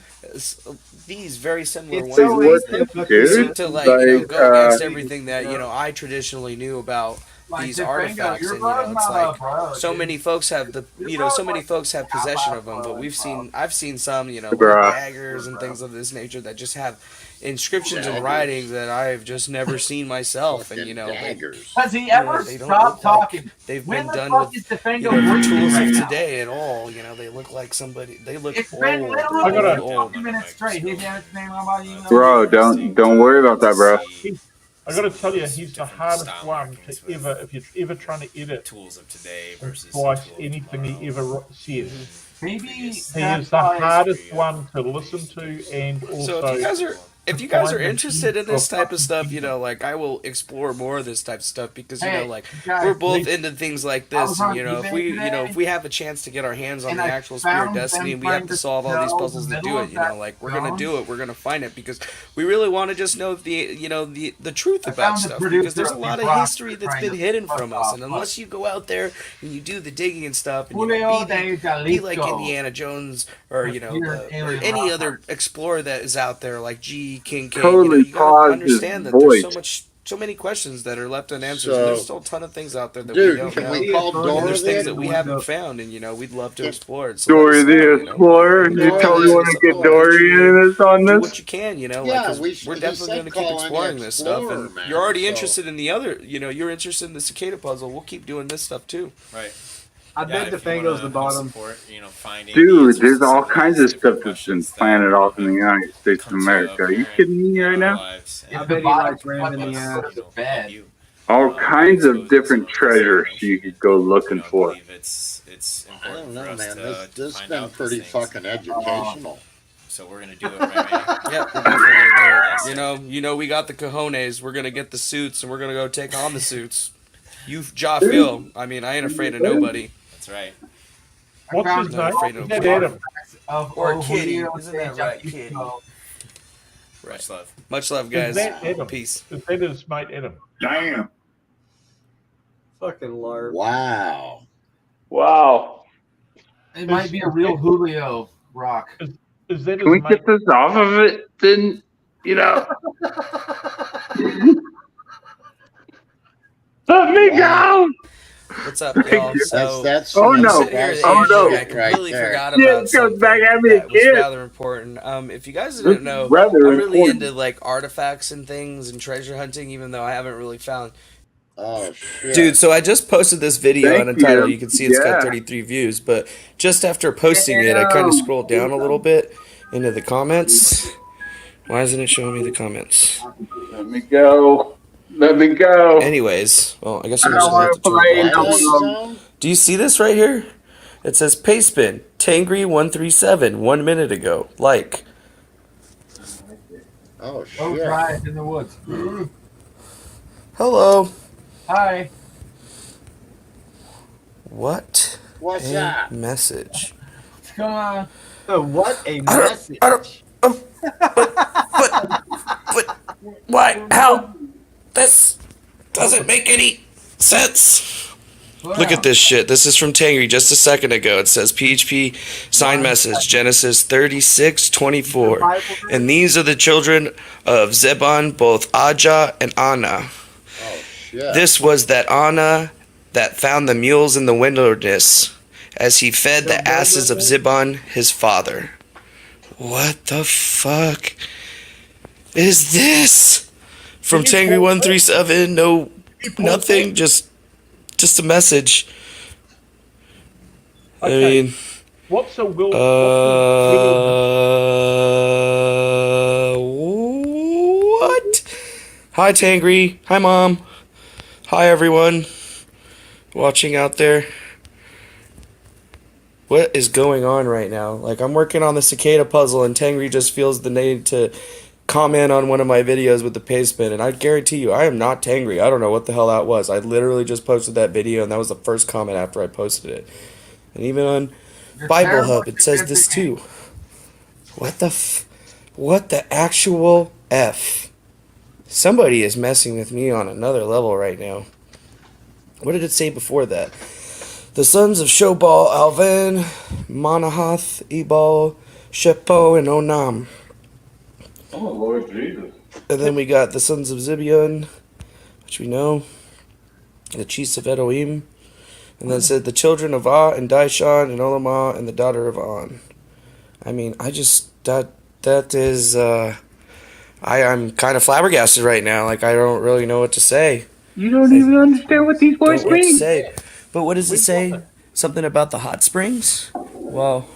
these very similar It's ones. so these easy that to look dude. seem to like you know Like, go against everything that you yeah. know I traditionally knew about Like these the artifacts, Bingo, and you know, it's like so dude. many folks have the you know so many folks have possession of them, but I've seen some you know with Bruh. daggers and things of this nature that just have inscriptions and Daggers. writings that I've just never seen myself, and you know they, Daggers. Has he you know, ever they don't stopped look like talking? they've When been the done fuck with is the you Bingo know the breathing tools right of now? today at all. You know they look like somebody. They look It's been old, literally I gotta- 50 minutes straight. He had his name on my email. Bro, don't worry about that, bro. I got to tell you, he's the different hardest style one markings to with ever, if you're ever trying to edit tools of today and versus splice the tool of anything he tomorrow. ever says. Maybe He is that's the why hardest one to listen to and So also if you guys are find the interested in deep this type of fucking stuff, you deep. know, like I will explore more of this type of stuff because you Hey, know, like guys, we're both please. into things like I this, was and on you know, if eBay we you know today, if we have a chance to get our hands on and the I actual Spear of found Destiny, them and we have trying to to solve all these sell puzzles the to do middle it, of you know, that like we're gonna stone. do it, we're gonna find it because we really want to just know the you know the truth I about found the stuff producer because there's a of lot these of rocks history that are that's trying been to hidden fuck from us, off, and but unless you go out there and you do the digging and stuff, and you Julio know, de be like Galito. Indiana Jones or you know Here in Alien any Rock other explorer that is out there like G. Kincaid, Totally you gotta pause his understand that there's voice. so many questions that are left unanswered, and there's So, still a ton of things out there that we dude, don't can know, we call and Dora there's things then? that we haven't found, and you know we'd love to Can- explore it. So let Dory us know, the you know, Explorer. You Dora totally the want to get Explorer. Dory in this on do this? what you can, you know, Yeah, like 'cause we we're he definitely said going to keep call any exploring this stuff, explorer, and man, you're already so- interested in the other, you know, you're interested in the cicada puzzle. We'll keep doing this stuff too. Right. I bet the Fango's the bottom. Support, you know, finding Dude, answers there's to all some of kinds these of stuff different that's been questions that, planted you know, off in the United States of come to America. Are you apparent kidding me in right our now? lives, I and bet he bottom likes Ram in the fucking ass. you know, the help bed. you, All kinds expose of different some of this treasures you information. could go And, looking you know, I for. believe it's I important don't for know, us man. to This find been out these pretty things. fucking educational. So we're gonna do it, right, Randy? Yeah, we're definitely gonna do it. You know, we got the cojones. We're gonna get the suits, and we're gonna go take on the suits. You, Phil. I mean, I ain't afraid of nobody. That's right. What's his Not name? afraid of Is that nobody. Adam? Or Kitty. Isn't that right, Kitty? Much love. Much love, Is guys. that Adam? Peace. Is that his mate Adam? Damn. Fucking larp. Wow. Wow. It might be a real Julio rock. Is that Can we his mate? get this off of it? Then, you know. Let me go! What's up, y'all? So, That's Oh, no. sitting here at the Oh, end, no. I completely Right there. forgot Yeah, about it something goes back at me that was again. rather important. If you guys This didn't is know, rather I'm really important. into like artifacts and things and treasure hunting, even though I haven't really found. Oh shit. Dude, so I just posted this video Thank on a title. you. You can see it's got Yeah. 33 views, but just after posting it, I kind of scrolled down a little bit into the comments. Why isn't it showing me the comments? Let me go. Let me go. Anyways, well, I guess I'm I just don't gonna have want to to turn play it no off. more. Do you see this right here? It says Payspin, Tangri137, 1 minute ago. Like. Oh shit. Oh, drive in the woods. Hello. Hi. What What's a that? message. What's going on? Oh, what a message. But why? How? This doesn't make any sense. Look at this shit. This is from Tangri just a second ago. It says PHP sign message Genesis 36:24. And these are the children of Zebon, both Ajah and Anna. Oh, shit. This was that Anna that found the mules in the wilderness as he fed the asses of Zebon, his father. What the fuck is this? From Tangri 137, no, nothing, just a message. I mean, what's a will? What? Hi, Tangri. Hi, Mom. Hi, everyone watching out there. What is going on right now? Like, I'm working on the cicada puzzle, and Tangri just feels the need to comment on one of my videos with the paste bin, and I guarantee you, I am not Tangri. I don't know what the hell that was. I literally just posted that video, and that was the first comment after I posted it. And even on Bible Hub, it says this too. What the actual F? Somebody is messing with me on another level right now. What did it say before that? The sons of Shobal, Alvan, Manahath, Ebal, Shepo, and Onam. Oh, Lord Jesus. And then we got the sons of Zibeon, which we know, the chiefs of Elohim. And then it said the children of Ah and Daishan and Olamah and the daughter of On. I mean, that is, I'm kind of flabbergasted right now. Like, I don't really know what to say. You don't even understand what these boys mean. But what does it say? Something about the hot springs? Well,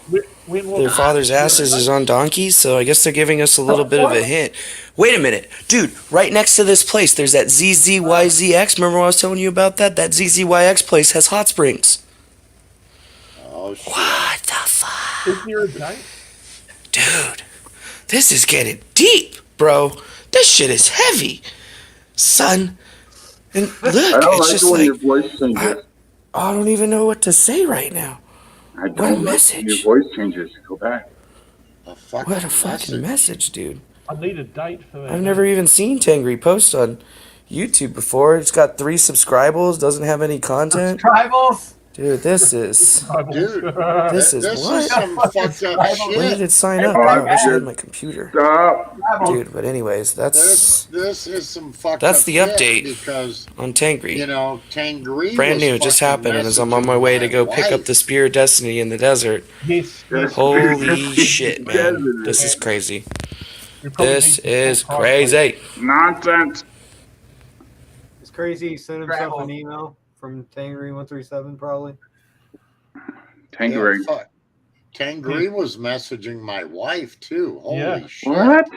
their father's asses is on donkeys, so I guess they're giving us a little bit of a hint. Wait a minute. Dude, right next to this place, there's that ZZYZX. Remember when I was telling you about that? That ZZYX place has hot springs. Oh, shit. What the fuck? Is there a date? Dude, this is getting deep, bro. This shit is heavy. Son. And look, it's just like, your voice changes. I don't even know what to say right now. I don't like when your voice changes. Go back. What a fucking message, dude. I need a date for that. I've never even seen Tangri post on YouTube before. It's got 3 subscribers, doesn't have any content. Subscribers? Dude, this is... Dude, this is what? is some fucked up shit. When did it sign up? I wish I had my computer. Stop. Dude, but anyways, This is some fucked that's up the shit update because, on Tangri. you know, Tangri Brand was new, it just fucking happened, and as I'm on my way to go pick up the Spear of Destiny in the desert. Holy shit, man. This is crazy. This is crazy. Nonsense. It's crazy. He sent himself an email from Tangri 137, probably. Tangri. Yeah, fuck. Tangri was messaging my wife too. Holy shit. What?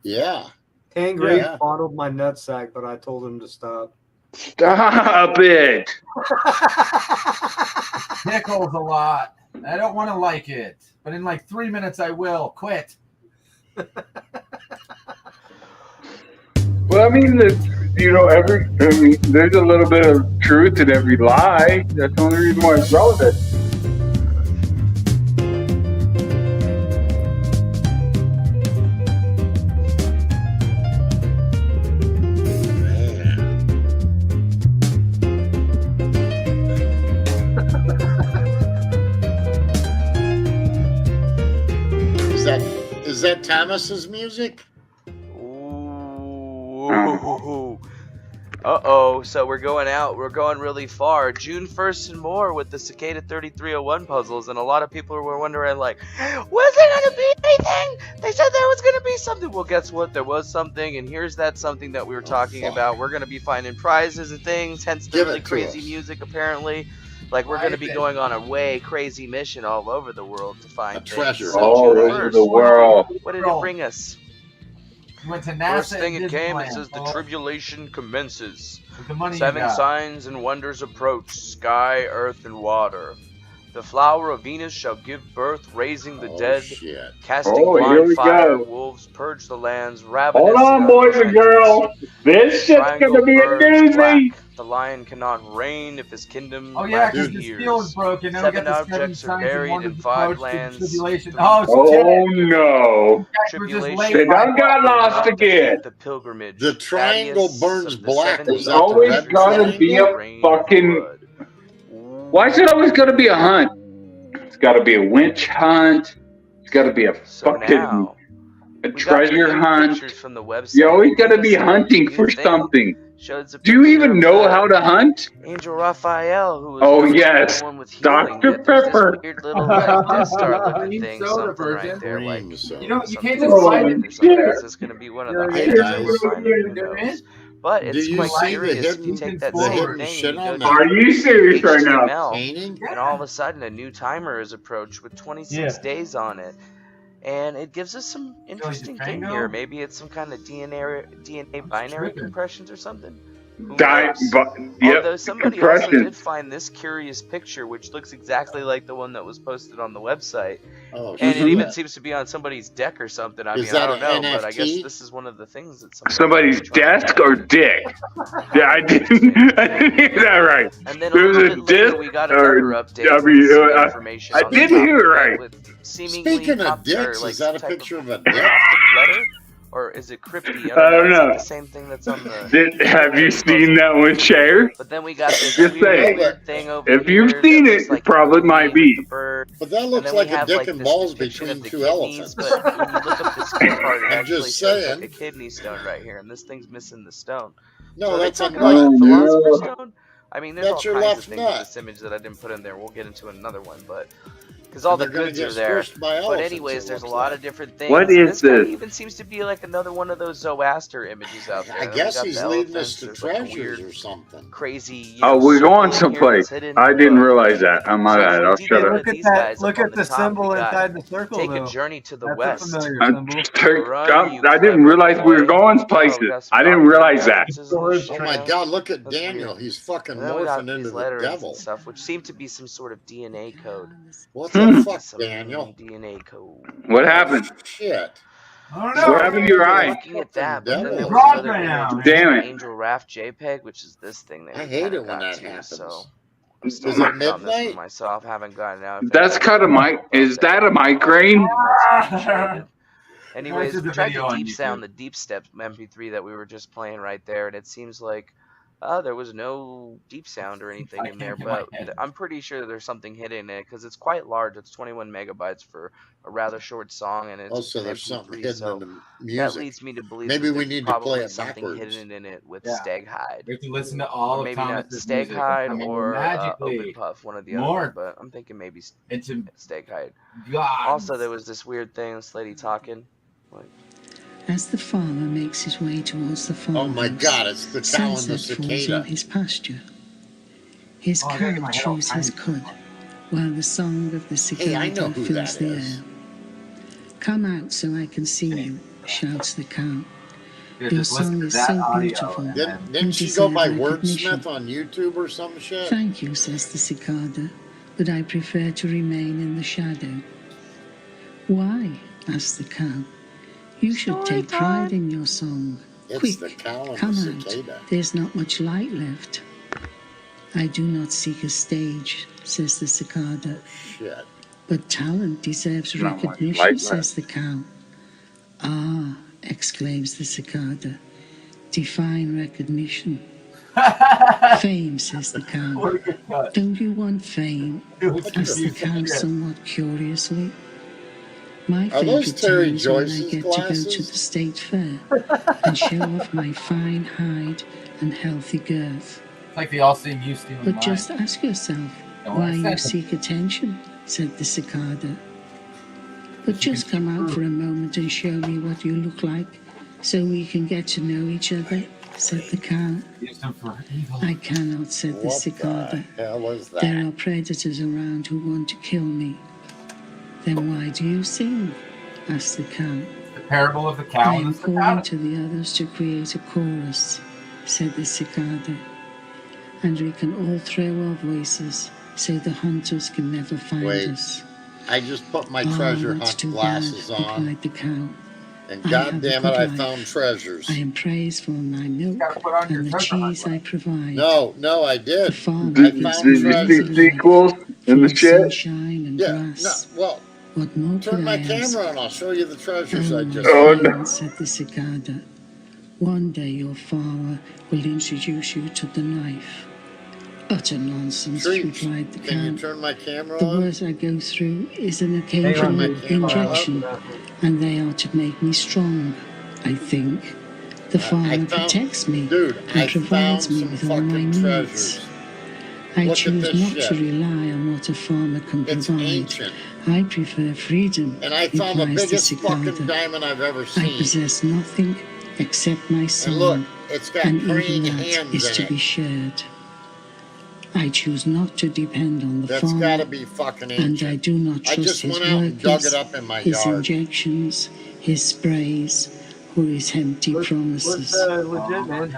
Yeah. Tangri fondled my nutsack, but I told him to stop. Stop it. Tickles a lot. I don't want to like it, but in like 3 minutes I will. Quit. Well, I mean, there's a little bit of truth in every lie. That's the only reason why it's relevant. Is that Thomas's music? Ooh. Uh-oh, so we're going out. We're going really far. June 1st and more with the Cicada 3301 puzzles, and a lot of people were wondering, like, was there going to be anything? They said there was going to be something. Well, guess what? There was something, and here's that something that we were talking about. We're going to be finding prizes and things, hence the really crazy music, apparently. Like, we're going to be going on a way crazy mission all over the world to find treasure. So All over the world. What did it bring us? Went to NASA. First thing it came, it Disneyland, says the tribulation commences. with the money 7 you got. signs and wonders approach, sky, earth, and water. The flower of Venus shall give birth, raising the dead, Shit. casting Oh, here blind we fire, go. wolves purge the lands, ravenous. Hold on, boys and girls. This shit's going to be a doozy. The lion cannot reign if his kingdom Oh yeah, because lasts the years. steel is broken. Now we 7 got the 7 objects are signs and buried wonders in 5 approach to lands. tribulation. 3 Oh no. Tribulation. They done got lost again. The pilgrimage. The triangle Thaddeus burns of the black. 70 Is There's that the always red gonna be triangle? a fucking Why is it always got to be a hunt? It's got to be a winch hunt. It's got to be a fucking a treasure hunt. From the website. You always got to be hunting for something. Do you even know how to hunt? Angel Raphael, who was Oh yes, one with Dr. Pepper. weird little like Death Star looking thing, something right there, like You know, you can't something just find or it. something. This is going to be one of the Hey, items guys. that we're finding. Who knows? But Do it's you quite see the curious if you hidden, take that the same hidden thing shit and on you the go Are you serious right now? HTML, painting? and all of a sudden a new timer is approached with 26 days on it. And it gives us some interesting thing here. Maybe it's some kind of DNA binary compressions or something. Although somebody also did find this curious picture, which looks exactly like the one that was posted on the website. Oh, and it even shit. seems to be on somebody's deck or something. I Is mean, that I don't an know, but I guess NFT? this is one of the things that Somebody's desk or dick? Yeah, I didn't hear that right. And then a There was little a bit later, disk we got or another update with some I information on did the hear it topic right. with seemingly Speaking of dicks, like is that a type picture of a dick? graphic letter, or is it crypty? I don't Is know. it the same thing that's on the? Have you seen that one, Cher? But then we got this Just saying. weird thing over If here. you've seen that it, looks like it probably might be. bird. But that And looks then like we a have, dick like, and this balls depiction between of the two kidneys, elephants. but when you look up the skin part, it I'm actually just shows saying. like a kidney stone right here, and this thing's missing the stone. No, So are they that's a talking about nut. the philosopher's stone? I mean, there's That's all your kinds of left things in nut. this image that I didn't put in there. We'll get into another one, but because all the They're gonna goods get are there. squished by But elephants, anyways, it there's a looks lot like. of different things. What And is this guy this? even seems to be like another one of those Zoroaster images out there. I And we guess got he's the leading us elephants. to There's like a treasures weird, or something. crazy. You Oh, know, we're symbol going in here someplace. that's hidden in I the didn't book. realize that. Oh my So bad. if I'll we shut up. look at these guys Look up on at the the top, symbol we got inside the circle, take a though. journey to the That's west. a familiar I'm symbol. Run, you I didn't clever realize we were boy. going Oh, we places. got some I didn't doctor realize that. references in this Oh shit my now. God, look at That's Daniel. weird. He's fucking And then we got morphing these into the letterings and devil. stuff, which seem to be some sort of DNA code. What the fuck, Some Daniel? DNA code. What Oh, happened? shit. I So What happened to your eye? looking at that, but then devil. there was another Broadband. image, which Damn is it. the Angel Raft JPEG, which is this thing that I we hate kinda it when got that to. happens. So I'm still Is it working on this one midnight? myself. Haven't gotten out. If That's anybody cut a knows mic. about Is that a would be migraine? much appreciated. Anyways, There's we a tried video the on deep sound, YouTube. the deep step MP3 that we were just playing right there, and it seems like there was no deep sound or anything I in there, can't get my but head. I'm pretty sure there's something hidden in it because it's quite large. It's 21 megabytes for a rather short song, and it's Also, an there's something MP3, hidden so in the that music. leads me to believe Maybe that we there's need to play probably it something backwards. hidden in it with Yeah. Stag Hide. We have to listen to all Or of maybe not Thomas's Stag music. Hide I mean, or magically Open Puff, one of the other more ones, but I'm thinking maybe into Stag Hide. God. Also, there was this weird thing, this lady talking. Like, As the farmer makes his way towards the farmhouse, Oh my God, it's the cow and the sunset falls on cicada. his pasture. His Oh, I gotta get cow my head all chews his tiny. cud, while the song of the Hey, I know cicada who fills that the is. air. Come out so I can see you, shouts the cow. Yeah, Your just listen song to is that so audio beautiful. and Didn't, then didn't You she go deserve by recognition. Wordsmith on YouTube or some shit? Thank you, says the cicada, but I prefer to remain in the shadow. Why? asks the cow. You should take pride in your song. It's Quick, the cow and come the out. cicada. There's not much light left. I do not seek a stage, says the cicada, Shit. but talent deserves Not much recognition, light says the cow. Ah, exclaims the cicada, define recognition. Fame, says the cow. what a good cut. Don't you want fame? It was asks the confusing. cow somewhat curiously. My Are those favorite Terry time is when I Joyce's get to go to glasses? the state fair and show off my fine hide and healthy girth. It's like the all seeing you stealing But mine. just ask yourself Don't why I you said- seek attention, said the cicada. But just come out for a moment and show me what you look like so we can get to know each other, said the cow. Used them for evil. I cannot, said the What cicada. the hell is There that? are predators around who want to kill me. Then why do you sing? asked the cow. The parable of the I cow am and the calling cicada. to the others to create a chorus, said the cicada. And we can all throw our voices so the hunters can never find Wait, us. I just put my Oh, treasure that's hunt too glasses bad, on, replied the cow. and I God have a damn it, good I life. found treasures. I am praised for my milk Gotta put on your and the treasure hunt cheese I provide. No, I The did. farmer Did, I gives found did me you treasures. see easy life, sequels in full the of shit? sunshine and Yeah, no, grass. well, What more turn could my I ask? camera on. I'll show you the treasures I Oh, just my Oh, found. no. friend, said the cicada. One day your father will introduce you to the knife. Utter nonsense, Treach, replied the can you cow. turn my camera The on? worst I go through is an Hang on, occasional dude. injection, and they are to make me strong, I think. The farmer protects me and provides me with all my needs. Treasures. I Look at choose this not shit. to rely on what a farmer can It's provide. ancient. I prefer freedom, And I found the replies the biggest cicada. fucking diamond I've ever I seen. possess nothing except my And look, song, it's got and praying even that hands is in to it. be shared. I choose not to depend on the That's farmer, gotta be fucking and ancient. I do not I trust just his went out and dug workers, it up in my his yard. injections, his sprays, or his empty promises. Legit, man.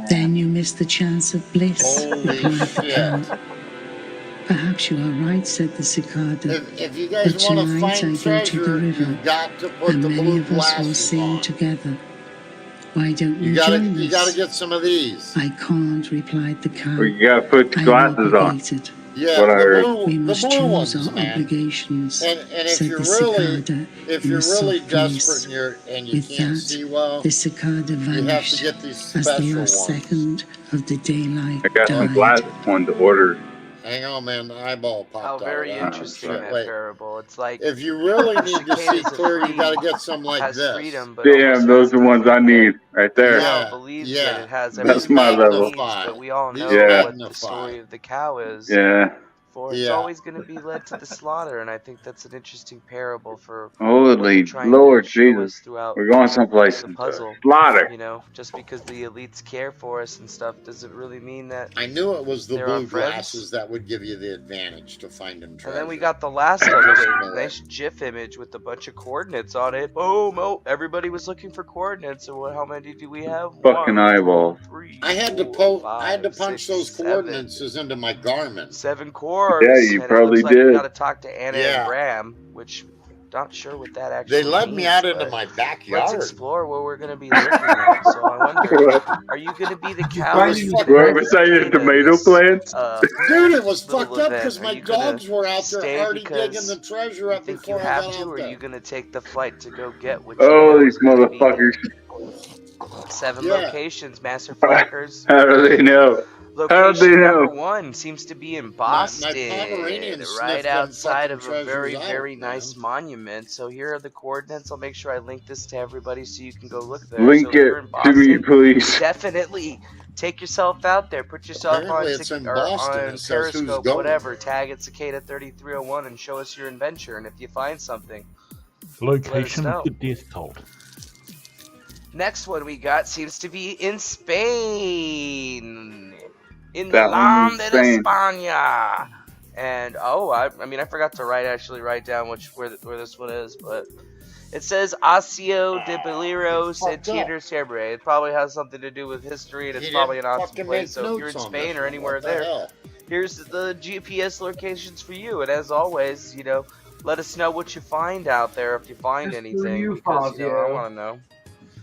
Then you miss the chance of bliss, Holy replied the shit. cow. Perhaps you are right, said the cicada. If you guys But want to tonight find I go to the treasure, river, you've got to put and the many blue of us will glasses sing on. together. Why don't You you gotta, join you us? gotta get some of these. I can't, replied the cow. Well, you gotta put your I'm glasses on. obligated. Yeah, What I the heard. We blue must ones, choose our man. obligations, And if said you're the really, cicada if in you're a really soft desperate voice. and you With can't that, see well, the cicada you have to vanished get these as the special last ones. second of the daylight I got some died. glasses one to order. Hang on, man, the eyeball popped Oh, out very of that. interesting, Shit, that wait. parable. It's like If you really the need to see cicada's clear, you gotta free, get some like has this. freedom, but Damn, almost those has are the ones I nothing. need right there. Cow Yeah, believes yeah. that it has These everything my it level. needs, but we all These know what the magnify. story of the cow is. Yeah. For it's Yeah. always going to be led to the slaughter, and I think that's an interesting parable for what Holy they're trying Lord to show Jesus. us throughout We're going someplace the into puzzle. slaughter. You know, just because the elites care for us and stuff, does it really mean that I knew it was the they're our blue friends? glasses that would give you the advantage to finding treasure. And then we got the last I update. just knew Nice GIF image with a bunch of coordinates on it. Boom! Oh, everybody was looking for coordinates. So how many do we have? Fucking 1, eyeball. 2, 3, I had to 4, I had to 5, punch 6, those 7. coordinates into my Garmin. 7 Yeah, cores, you and it probably looks like we did. got to talk to Anna Yeah. and Graham, which not sure what that They actually led means. me out into but my let's backyard. explore where we're going to be looking at. So I wonder, are you going to be the cow? Are you going We're to beside your participate in tomato this plants. Dude, it was little fucked up event? because Are my you gonna dogs were out there stay already digging because the treasure you up think you before I have got to, out or are there. you going to take the flight to go get what you Oh, know these is going to be there? motherfuckers. 7 Yeah. locations, Master Flackers. How do they know? How do they Location number know? 1 seems to be in My Boston, Pomeranian right sniffed them outside fucking of a very, treasures very out, nice man. monument. So here are the coordinates. I'll make sure I link this to everybody so you can go look there. Link So if you're it in to me, Boston, please. definitely take yourself out there. Put yourself Apparently on it's in or Boston. on It says who's Periscope, going. whatever. Tag it Cicada3301 and show us your adventure. And if you find something, let us Location know. of the death cult. Next one we got seems to be in Spain. In the That one Land was de Spain. España. And I mean I forgot to write down where this one is, but it says Asio de Beliro Santander Cebre. It probably has something to do with history, and it's He probably didn't an awesome fucking place. make So if you're in notes on Spain this or one. anywhere What the there, hell? here's the GPS locations for you. And as always, you know, let us know what you find out there if you find anything, because you know I want to know.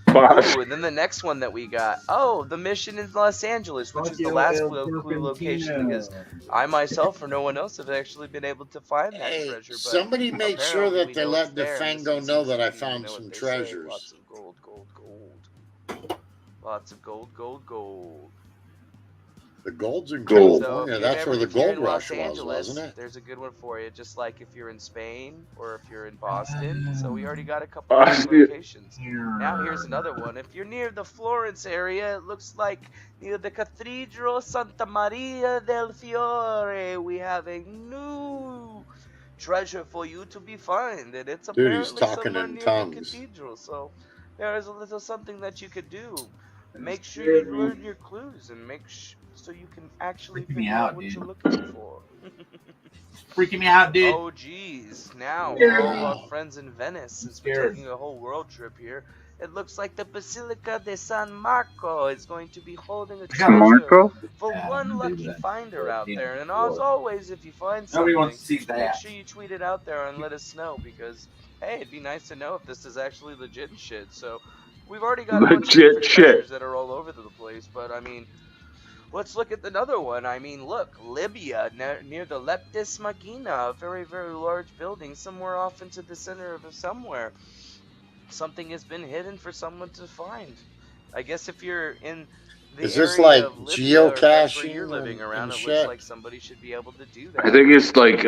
Ooh, and then the next one that we got. Oh, the mission in Los Angeles, which is the last clue location, because I myself or no one else have actually been able to find that treasure. But Somebody make sure apparently that we they know let it's there, and DeFango this know is that I you found know some what they say, treasures. Lots of gold, gold, gold. Lots of gold, gold, gold. The gold's in Gold. So California. if That's where the if you're gold in rush Los was, Angeles, wasn't it? there's a good one for you. Just like if you're in Spain or if you're in Boston. So we already got a couple of locations. Now here's another one. If you're near the Florence area, it looks like near the Cathedral Santa Maria del Fiore, we have a new treasure for you to be found, and it's Dude, he's apparently talking somewhere in near tongues. the cathedral. So there is a little something that you could do. Make sure you learn your clues and so you can actually figure out what you're looking for. Freaking me out, dude. Oh, geez. Now, for all of our friends in Venice, since we're taking a whole world trip here, it looks like the Basilica de San Marco is going to be holding a treasure Marco? for one lucky finder out there. And as always, if you find Nobody something, wants to see make that. sure you tweet it out there and let us know, because, hey, it'd be nice to know if this is actually legit and shit. So, we've already got a bunch of Legit different shit. treasures that are all over the place, but, I mean, let's look at another one. I mean, look, Libya, near the Leptis Magina, a very, very large building somewhere off into the center of somewhere. Something has been hidden for someone to find. I guess if you're in Is this like geocaching living around, and it shit? looks like somebody should be able to do that. I think it's like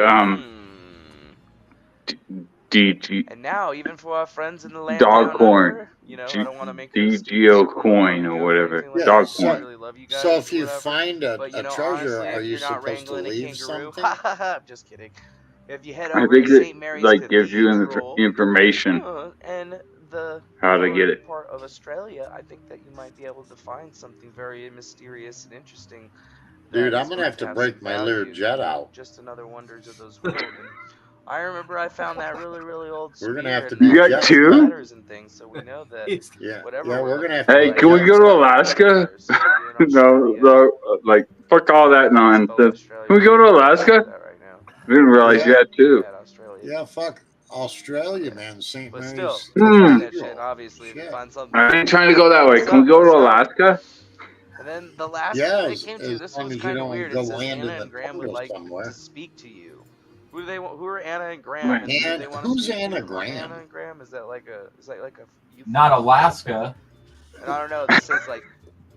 DG And now, even for our friends in the land dog down coin, under, you know, I don't want to make a DGO coin or whatever. Yeah, Dog so, coin. really love you guys. so if or you whatever, find a but, you know, treasure, honestly, are if you you're not supposed to wrangling a leave kangaroo, something? I'm just kidding. If you head I over think to it St. Mary's like gives you Cathedral, information and the how to get northern it. part of Australia, I think that you might be able to find something very mysterious and interesting. Dude, that I'm is gonna going have to some break my Lear value, jet you know, out. just another wonders of those world. And I remember I found that really old We're gonna spear have to and do You that got has two? letters and things, so we know that Yeah, whatever yeah, we're we're gonna looking have for to Hey, do right can we now go is to definitely Alaska? there. So if you're in Australia, No, like fuck all that nonsense. Can we go to Alaska? I didn't realize you Yeah, had two. yeah, fuck Australia, man. St. But still, Mary's. go find that Cathedral. shit. Obviously, if you Shit. find something I cool, ain't trying to go that hit way. us Can we up, go let to us know. Alaska? And then the last Yeah, they came to, as this long one's as you kind of don't weird. go It says land Anna in the and Graham would portal like somewhere. to speak to you. Who do they want? Who are Anna and Graham? And who do And they want to who's speak Anna to? Graham? Anna and Graham? Is that like a Not euphemism? Alaska. And I don't know. This says like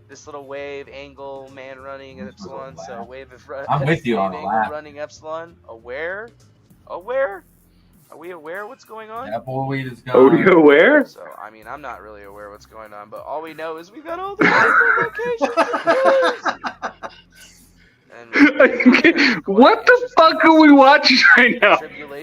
this little wave angle man running epsilon. So wave of I'm with you wave on angle Alaska. running epsilon. Aware? Are we aware what's going on? That boy weed is Oh, you gone. aware? So I mean, I'm not really aware what's going on, but all we know is we've got all these different locations and clues. What the fuck are we watching right now?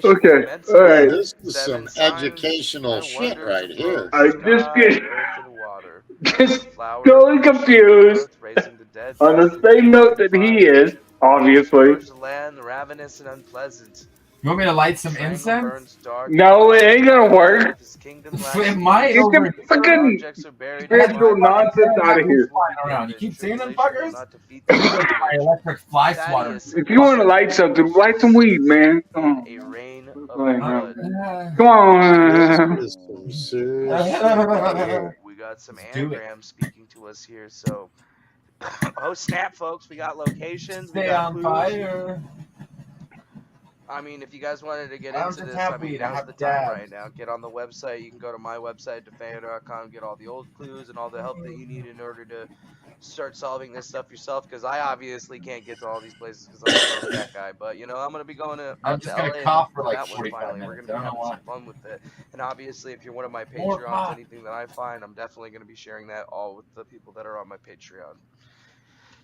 Okay, all Yeah, right. this is some educational shit right here. I just get earth, and water. just Flowers, totally confused. raising the dead, On the same note that he is, obviously. the land, ravenous and unpleasant. You want me to light some Strangle incense? burns dark. No, it ain't gonna work. His kingdom It might Get over your here. fucking objects are buried spiritual nonsense out of here. Flying around. You keep seeing them fuckers? not defeat My electric fly swatter. If you want to light something, light some weed, man. Come on. a rain of Like, blood. come on. This is some serious shit right here. We got some anagrams speaking to us here, so oh snap, folks! We got locations. We Stay got on clues. fire. I mean, if you guys wanted to get I don't into just this, have I mean, weed, I now's have the time dabs. right now. Get on the website. You can go to my website, defayo.com, get all the old clues and all the help that you need in order to start solving this stuff yourself. Because I obviously can't get to all these places because I'm a broke that guy. But you know, I'm gonna be going to I'm out just to gonna LA cough for and like that one 45 finally. minutes. We're I gonna don't be know having why. some fun with it. And obviously, if you're one of my More Patreons, pop. anything that I find, I'm definitely gonna be sharing that all with the people that are on my Patreon.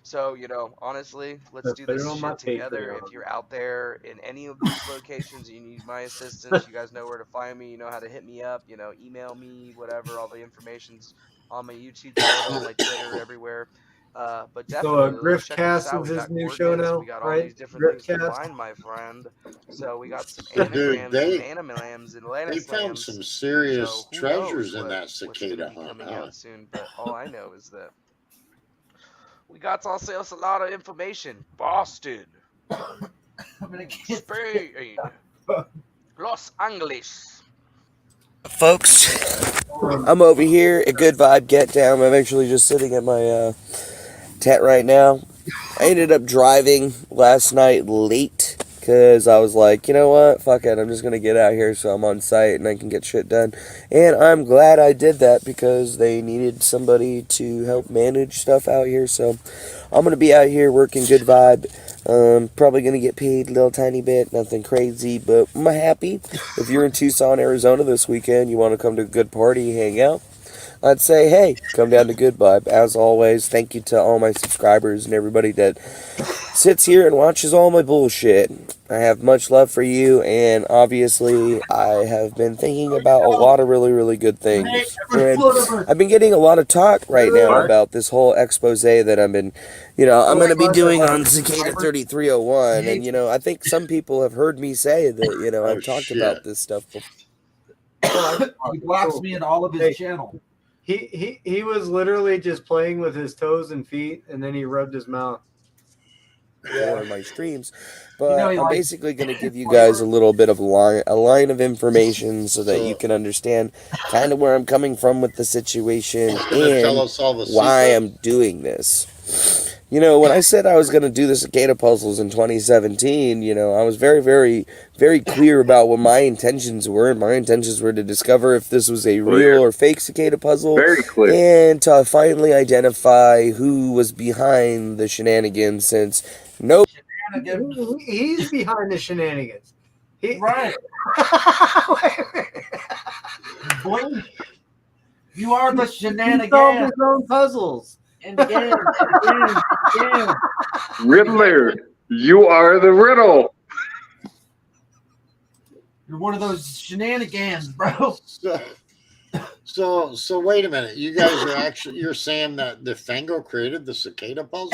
So, you know, honestly, let's do this shit together. If you're out there in any of these locations and you need my assistance, you guys know where to find me. You know how to hit me up. You know, email me, whatever. All the information's on my YouTube channel, my Twitter, everywhere. But So definitely, let's Griff check this Cast out. is We his got new show coordinates. now, We got all right? these different things to Gripcast? find, my friend. So we got some Dude, anagrams and they animalams and found lanislams. some serious So who treasures knows in that what's going cicada to be hunt, coming huh? out soon. But all I know is that we got ourselves a lot of information. Boston, Spain, Los Angeles. Folks, I'm over here at Good Vibe Get Down. I'm actually just sitting at my tent right now. I ended up driving last night late because I was like, you know what, fuck it, I'm just going to get out here so I'm on site and I can get shit done. And I'm glad I did that because they needed somebody to help manage stuff out here. So I'm going to be out here working Good Vibe. Probably going to get paid a little tiny bit, nothing crazy, but I'm happy. If you're in Tucson, Arizona this weekend, you want to come to a good party, hang out, I'd say, hey, come down to Good Vibe. As always, thank you to all my subscribers and everybody that sits here and watches all my bullshit. I have much love for you, and obviously, I have been thinking about a lot of really, really good things. And I've been getting a lot of talk right now about this whole expose that I'm going to be doing on Cicada 3301. And, I think some people have heard me say that, I've talked about this stuff before. He blocks me in all of his channel. He was literally just playing with his toes and feet, and then he rubbed his mouth. For my streams, but I'm basically going to give you guys a little bit of a line of information so that you can understand kind of where I'm coming from with the situation and why I'm doing this. when I said I was going to do the cicada puzzles in 2017, I was very, very, very clear about what my intentions were. And my intentions were to discover if this was a real or fake cicada puzzle. Very clear. And to finally identify who was behind the shenanigans, since He's behind the shenanigans. Right. Boy, you are the He solved shenanigans. his own puzzles. And again. Riddler, you are the riddle. You're one of those shenanigans, bro. So wait a minute. You guys are you're saying that the Fango created the cicada puzzles?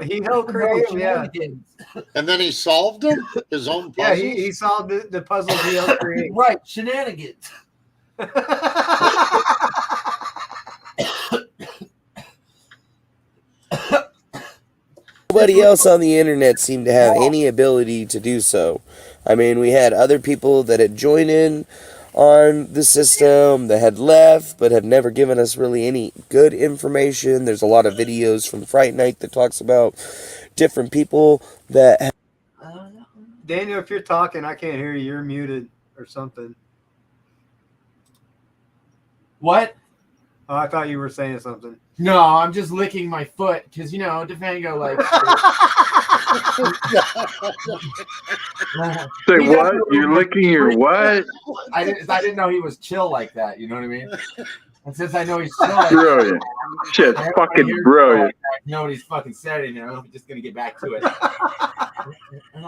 He helped create them, yeah. And then he solved them? His own Yeah, puzzles? he solved the puzzles he helped create. Right, shenanigans. nobody else on the internet seemed to have any ability to do so. I mean, we had other people that had joined in on the system that had left but have never given us really any good information. There's a lot of videos from Fright Night that talks about different people that... Daniel, if you're talking, I can't hear you. You're muted or something. What? Oh, I thought you were saying something. No, I'm just licking my foot because, DeFango likes Say what? You're licking your what? I didn't know he was chill like that. You know what I mean? And since I know he's chill like Brilliant. that, Shit's fucking brilliant. Nobody's fucking said it. I'm just going to get back to it. I'm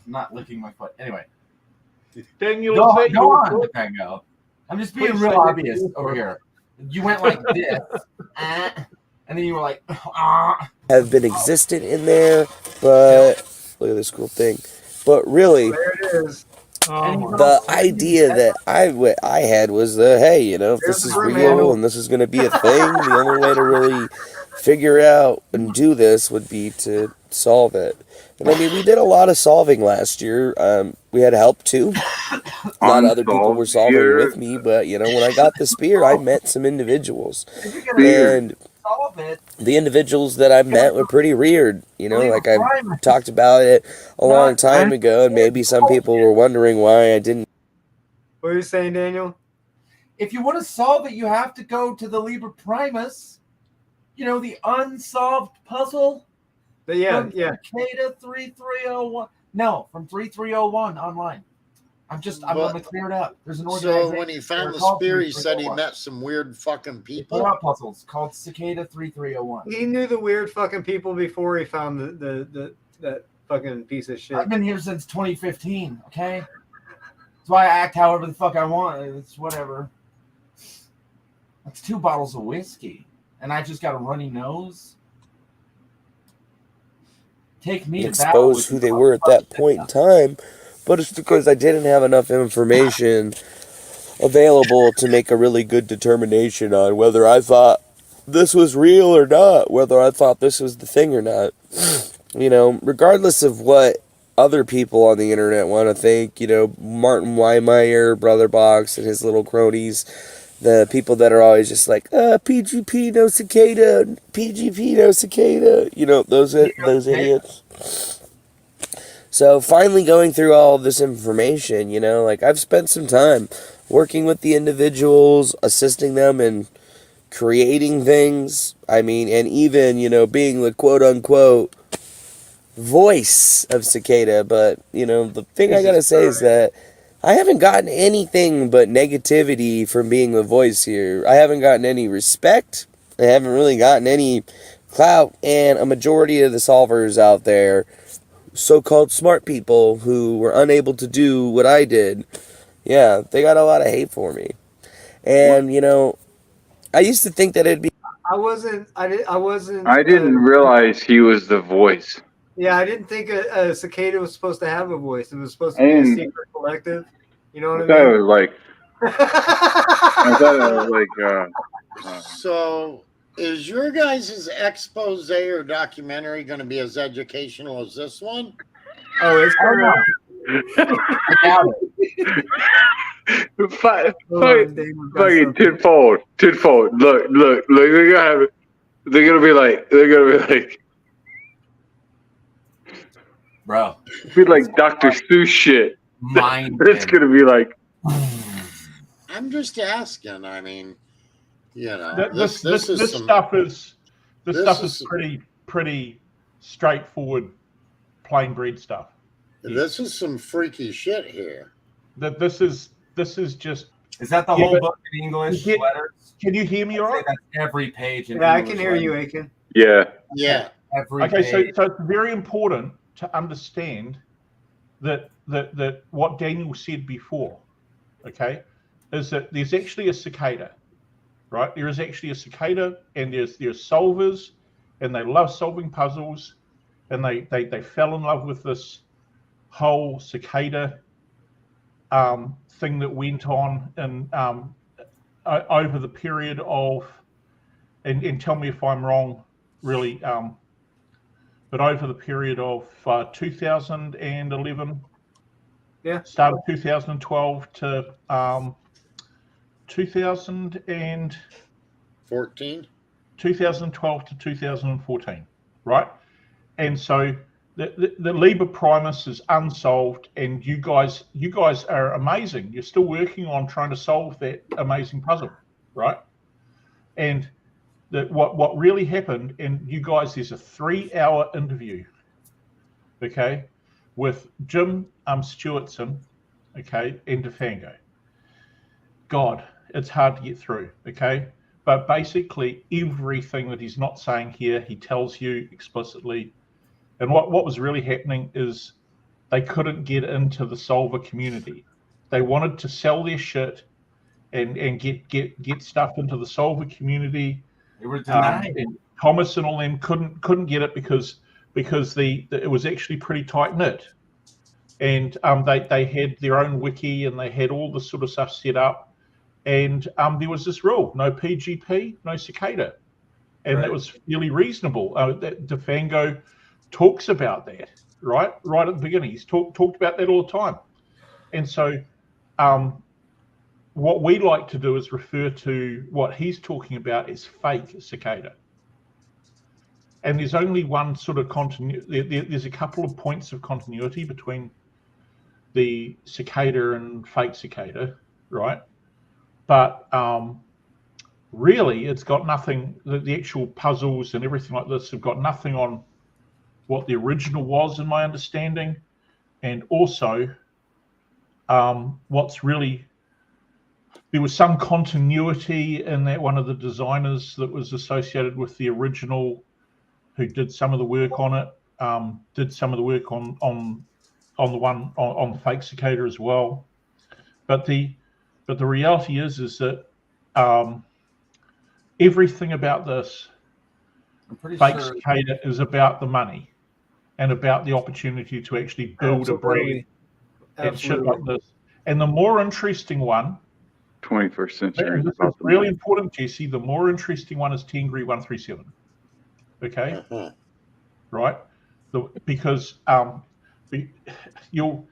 not licking my foot. Anyway. Daniel, Go on, DeFango. I'm just being real obvious over here. You went like this, and then you were like, have been existent in there, but look at this cool thing. But really, there it is. The idea that I had was, hey, if this is real and this is going to be a thing, the only way to really figure out and do this would be to solve it. And I mean, we did a lot of solving last year. We had help too. A lot of other people were solving with me, but when I got the spear, I met some individuals, and the individuals that I met were pretty weird. Like I talked about it a long time ago, and maybe some people were wondering why I didn't. What are you saying, Daniel? if you want to solve it, you have to go to the Liber Primus. The unsolved puzzle. Yeah. Cicada 3301. No, from 3301 online. I'm going to clear it up. There's an organization. So when he found the spear, he said he met some weird fucking people. Put out puzzles called Cicada 3301. He knew the weird fucking people before he found that fucking piece of shit. I've been here since 2015. Okay, that's why I act however the fuck I want. It's whatever. That's 2 bottles of whiskey, and I just got a runny nose. Take me to expose who they were at that point in time, but it's because I didn't have enough information available to make a really good determination on whether I thought this was real or not, whether I thought this was the thing or not. Regardless of what other people on the internet want to think, Martin Weimeyer, Brother Box, and his little cronies, the people that are always just like, PGP, no cicada, PGP, no cicada, those idiots. So finally going through all of this information, I've spent some time working with the individuals, assisting them in creating things. And even, being the quote-unquote voice of cicada. But, the thing I gotta say is that I haven't gotten anything but negativity from being the voice here. I haven't gotten any respect. I haven't really gotten any clout. And a majority of the solvers out there, so-called smart people who were unable to do what I did, yeah, they got a lot of hate for me. And, I used to think that it'd be... I didn't realize he was the voice. Yeah, I didn't think a cicada was supposed to have a voice. It was supposed to be a secret collective. You know what I mean? I thought it was So, is your guys' expose or documentary going to be as educational as this one? Oh, it's fucking tenfold. Look, we gotta have it. They're gonna be like, bro. Be like Dr. Seuss shit. Mind. It's gonna be like. I'm just asking. I mean, you know, This some, stuff is this stuff is- is pretty straightforward, plain bread stuff. This is some freaky shit here. That this is just. Is that the Yeah, whole but- book in English Yeah. letters? Can you hear me all right? That's every page. In Yeah, I English can hear you, letters. Aiken. Yeah. Yeah. Every Okay, page. so it's very important to understand that what Daniel said before, okay, is that there's actually a cicada, right? There is actually a cicada, and there's solvers, and they love solving puzzles, and they fell in love with this whole cicada thing that went on and over the period of, and tell me if I'm wrong, really, but over the period of 2011, start of 2012 to 2012 to 2014, right? And so the Liber Primus is unsolved, and you guys are amazing. You're still working on trying to solve that amazing puzzle, right? And what really happened, and you guys, there's a 3-hour interview, okay, with Jim Stewartson, okay, and DeFango. God, it's hard to get through, okay? But basically everything that he's not saying here, he tells you explicitly. And what was really happening is they couldn't get into the solver community. They wanted to sell their shit and get stuff into the solver community. They were denied. And Thomas and all them couldn't get it because it was actually pretty tight knit. And they had their own wiki, and they had all this sort of stuff set up. And there was this rule: no PGP, no cicada, and that was fairly reasonable. That DeFango talks about that right at the beginning. He's talked about that all the time. And so what we like to do is refer to what he's talking about as fake cicada. And there's only one sort of continuity. There's a couple of points of continuity between the cicada and fake cicada, right? But really, it's got nothing. The actual puzzles and everything like this have got nothing on what the original was, in my understanding, and also what's really, there was some continuity in that one of the designers that was associated with the original, who did some of the work on it, did some of the work on the one on the fake cicada as well. But the reality is that everything about this fake cicada is about the money and about the opportunity to actually build a brand and shit like this. And the more interesting one, 21st century. This is really important, Jesse. The more interesting one is Tengri 137. Okay, right? Because you'll.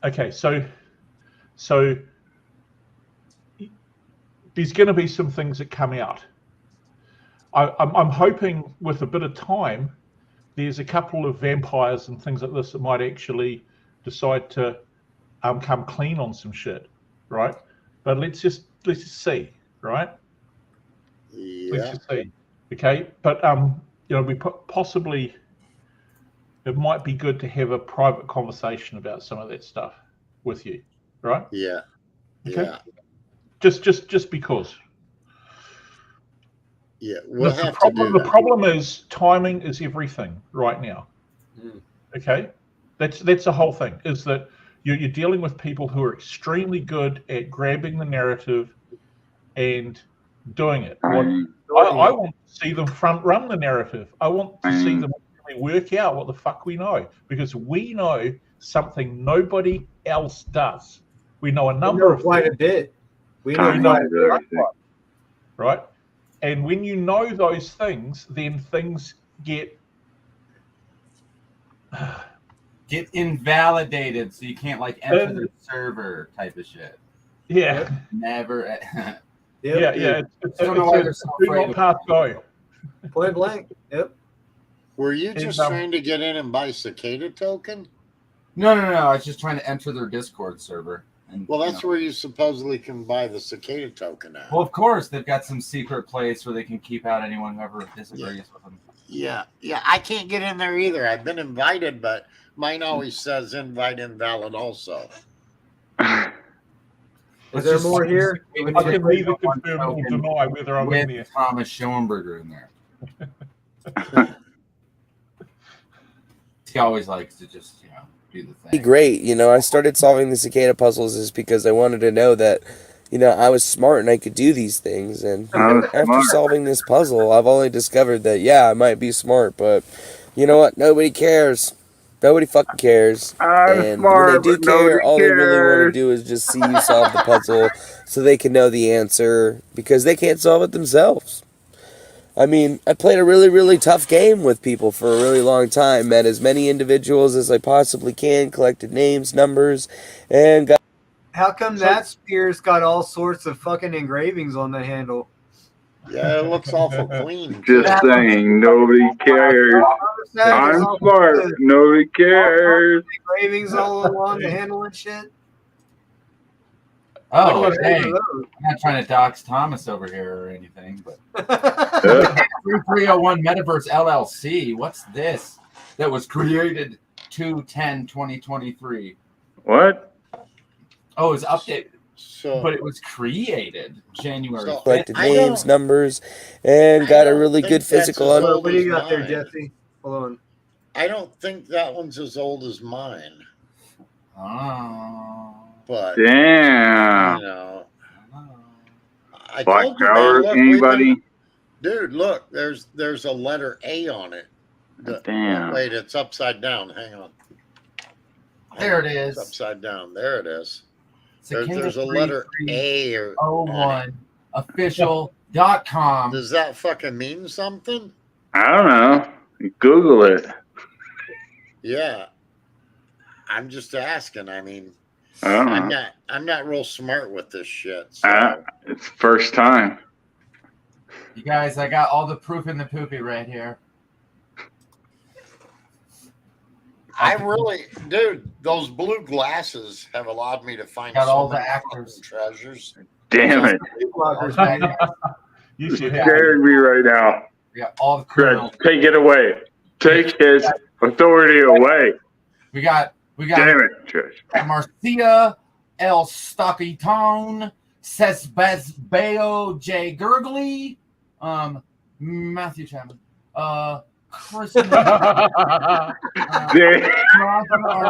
Okay, so there's going to be some things that come out. I'm hoping with a bit of time, there's a couple of vampires and things like this that might actually decide to come clean on some shit, right? But let's just see, right? Yeah. Let's just see. Okay, but we possibly, it might be good to have a private conversation about some of that stuff with you, right? Yeah. Okay. Yeah. Just because. Yeah, we'll have the to do the that. problem is timing is everything right now. Okay, that's the whole thing. Is that you're dealing with people who are extremely good at grabbing the narrative and doing it. I want to see them front run the narrative. I want to see them really work out what the fuck we know, because we know something nobody else does. We know a number of quite things. a bit. We know quite a bit. Right? And when you know those things, then things get invalidated, so you can't like enter the server type of shit. Yeah. Never. Yeah. It's I don't know why they're a so do afraid not of pass go. Point blank. Yep. Were you just trying to get in and buy cicada token? No. I was just trying to enter their Discord server. And, Well, that's where you supposedly can buy the cicada token at. Well, of course, they've got some secret place where they can keep out anyone who ever disagrees with them. Yeah, I can't get in there either. I've been invited, but mine always says invite invalid also. Is there more here? I can neither confirm or deny whether I'm in there. Thomas Schoenberger in there. He always likes to just, do the thing. Great. I started solving the cicada puzzles is because I wanted to know that, I was smart and I could do these things. And after solving this puzzle, I've only discovered that, yeah, I might be smart, but you know what? Nobody cares. Nobody fucking cares. And when they do care, all they really want to do is just see you solve the puzzle so they can know the answer because they can't solve it themselves. I mean, I played a really, really tough game with people for a really long time, met as many individuals as I possibly can, collected names, numbers, and got... How come that spear's got all sorts of fucking engravings on the handle? Yeah, it looks awful clean. Just saying, nobody cares. I'm smart. Nobody cares. Engravings all along the handle and shit. Oh, hey, I'm not trying to dox Thomas over here or anything, but 3301 Metaverse LLC. What's this? That was created 2/10/2023. What? Oh, it's updated. So, but it was created January 5th. Collected names, numbers, and got a really good physical. What do you got there, Jesse? Hold on. I don't think that one's as old as mine. Oh. But damn. I Black told you, Tower, look, anybody? Dude, look, there's a letter A on it. Damn. Wait, it's upside down. Hang on. There it is. It's upside down. There it is. Cicada There's a letter A or 01 official.com. Does that fucking mean something? I don't know. Google it. Yeah. I'm just asking. I mean, I don't know. I'm not real smart with this shit. So. It's first time. You guys, I got all the proof in the poopy right here. I really, dude, those blue glasses have allowed me to find all so the many actors. treasures. Damn it. You should scared me right now. We got all the Greg, take it away. Take his authority away. We got Damn it, Trish. Marcia El Stockington, Cesbezbeo J. Gurgley, Matthew Chapman, Chris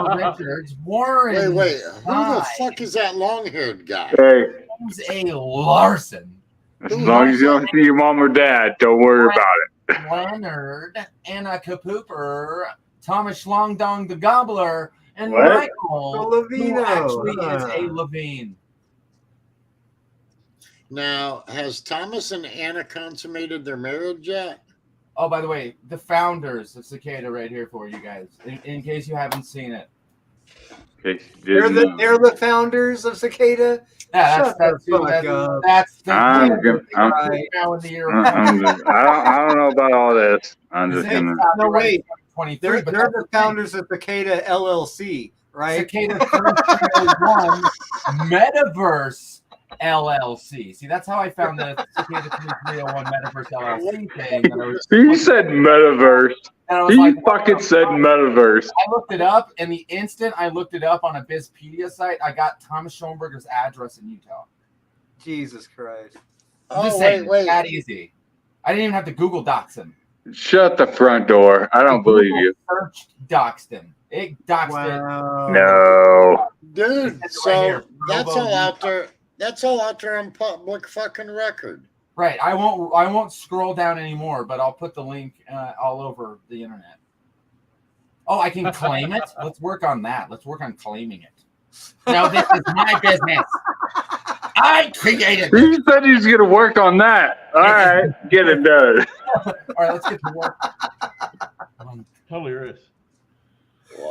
Richards, Warren. Wait, who the fuck is that long-haired guy? Hey. James A. Larson. As long as you don't see your mom or dad, don't worry about it. Leonard, Anna Kapooper, Thomas Schlongdong the Gobbler, and What? Michael, who Levino. actually is a Levine. Now, has Thomas and Anna consummated their marriage yet? Oh, by the way, the founders of Cicada right here for you guys, in case you haven't seen it. They're the founders of Cicada. Yeah, Shut the fuck up. That's the I'm right now in the year. I don't know about all this. I'm just gonna. No, wait. 23, They're but the founders of Cicada LLC, right? Cicada 1 Metaverse LLC. See, that's how I found the Cicada 3301 Metaverse LLC thing. He said metaverse. He fucking said metaverse. I looked it up, and the instant I looked it up on a Bizpedia site, I got Thomas Schoenberger's address in Utah. Jesus Christ. I'm just saying, it's that easy. I didn't even have to Google dox him. Shut the front door. I don't believe you. Search doxed him. It doxed it. No. Dude, It's so right here. that's Robo all out there. That's all out there on public fucking record. Right. I won't scroll down anymore, but I'll put the link all over the internet. Oh, I can claim it? Let's work on that. Let's work on claiming it. No, this is my business. I created it. He said he's going to work on that. All right. Get it done. All right, let's get to work. Hilarious.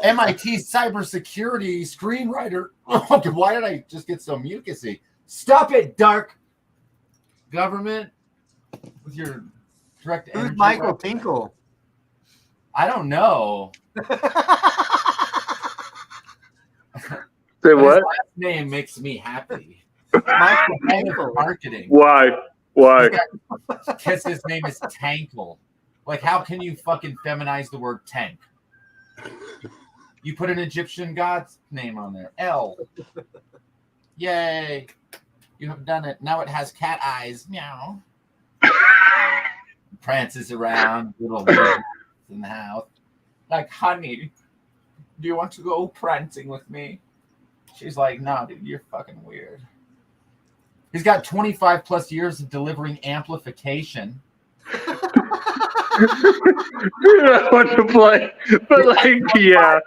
MIT cybersecurity screenwriter. Oh, why did I just get so mucusy? Stop it, Dark Government, with your direct Who's energy. Michael Tinkle? I don't know. Say But his what? last name makes me happy. Michael Head of Tinkle. Marketing. Why? Why? Because his name is Tankle. Like, how can you fucking feminize the word tank? You put an Egyptian god's name on there. El. Yay. You have done it. Now it has cat eyes. Meow. Prances around, little in the house. Like, honey, do you want to go prancing with me? She's like, no, dude, you're fucking weird. He's got 25 plus years of delivering amplification. I want to play, but like, yeah,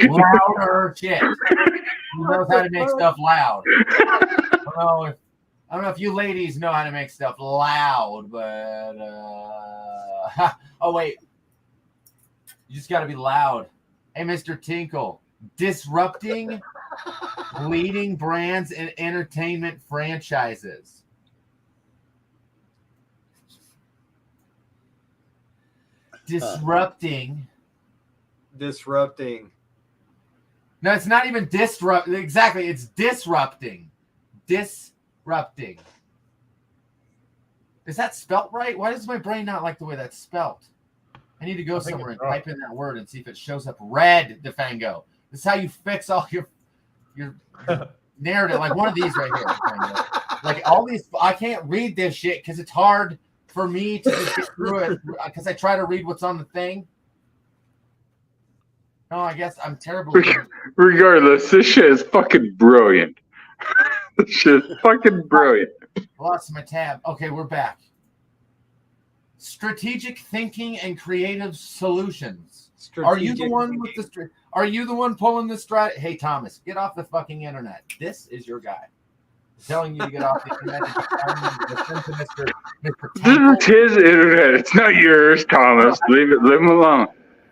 Louder shit. He knows how to make stuff loud. I don't know if you ladies know how to make stuff loud, but oh wait, you just got to be loud. Hey, Mr. Tinkle, disrupting leading brands and entertainment franchises. Disrupting. No, it's not even disrupt. Exactly, it's disrupting. Disrupting. Is that spelt right? Why does my brain not like the way that's spelt? I need to go somewhere and type in that word and see if it shows up red, Defango. This is how you fix all your narrative. Like one of these right here. Defango. Like all these, I can't read this shit because it's hard for me to just get through it because I try to read what's on the thing. No, I guess I'm terrible. regardless, this shit is fucking brilliant. This shit is fucking brilliant. Lost my tab. Okay, we're back. Strategic thinking and creative solutions. Are you the one with the? Are you the one pulling the strat? Hey, Thomas, get off the fucking internet. This is your guy. I'm telling you to get off the internet. This is his internet. It's not yours, Thomas. Leave him alone.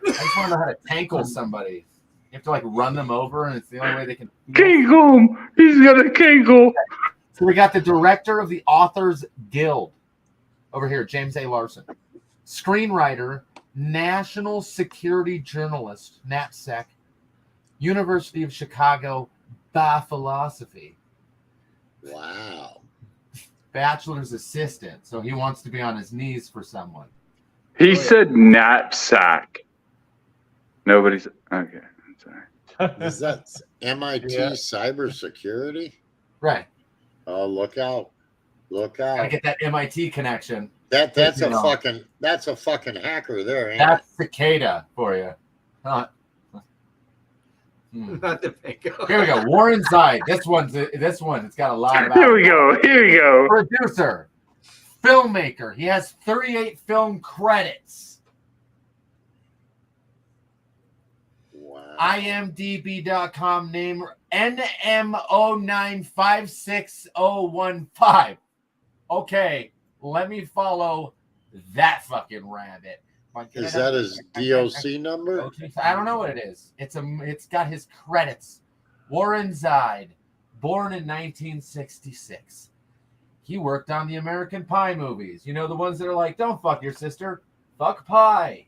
I just want to know how to tankle somebody. You have to like run them over, and it's the only way they can. Kinkle him. He's gonna kinkle. So we got the director of the Authors Guild over here, James A. Larson, screenwriter, national security journalist, NatSec, University of Chicago, philosophy. Wow. Bachelor's assistant, so he wants to be on his knees for someone. He said knapsack. Nobody's okay. I'm sorry. Is that MIT cybersecurity? Right. Oh, look out! Look out! Gotta get that MIT connection. That's a fucking hacker there. Ain't That's cicada for you. Not the bingo. Here we go. Warren Zide. This one. It's got a lot of. Here we go. Producer, filmmaker. He has 38 film credits. Wow. IMDb.com name NM09560015. Okay, let me follow that fucking rabbit. Is that his DOC number? I don't know what it is. It's got his credits. Warren Zide, born in 1966. He worked on the American Pie movies. You know, the ones that are like, don't fuck your sister, fuck pie.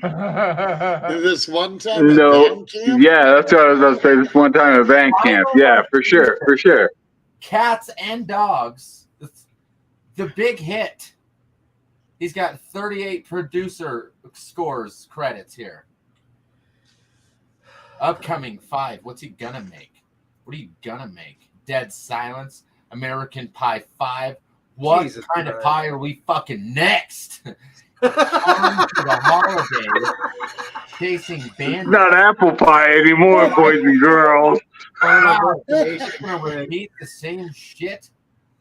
This one time at No. band camp? Yeah, that's what I was about to say. This one time at band camp. Yeah, for sure. Cats and Dogs, the big hit. He's got 38 producer scores credits here. Upcoming 5. What's he gonna make? What are you gonna make? Dead Silence, American Pie 5. What Jesus kind of Christ. pie are we fucking next? On to the holidays. Chasing It's bandits. not apple pie anymore, boys and girls. Wow, we're gonna repeat the same shit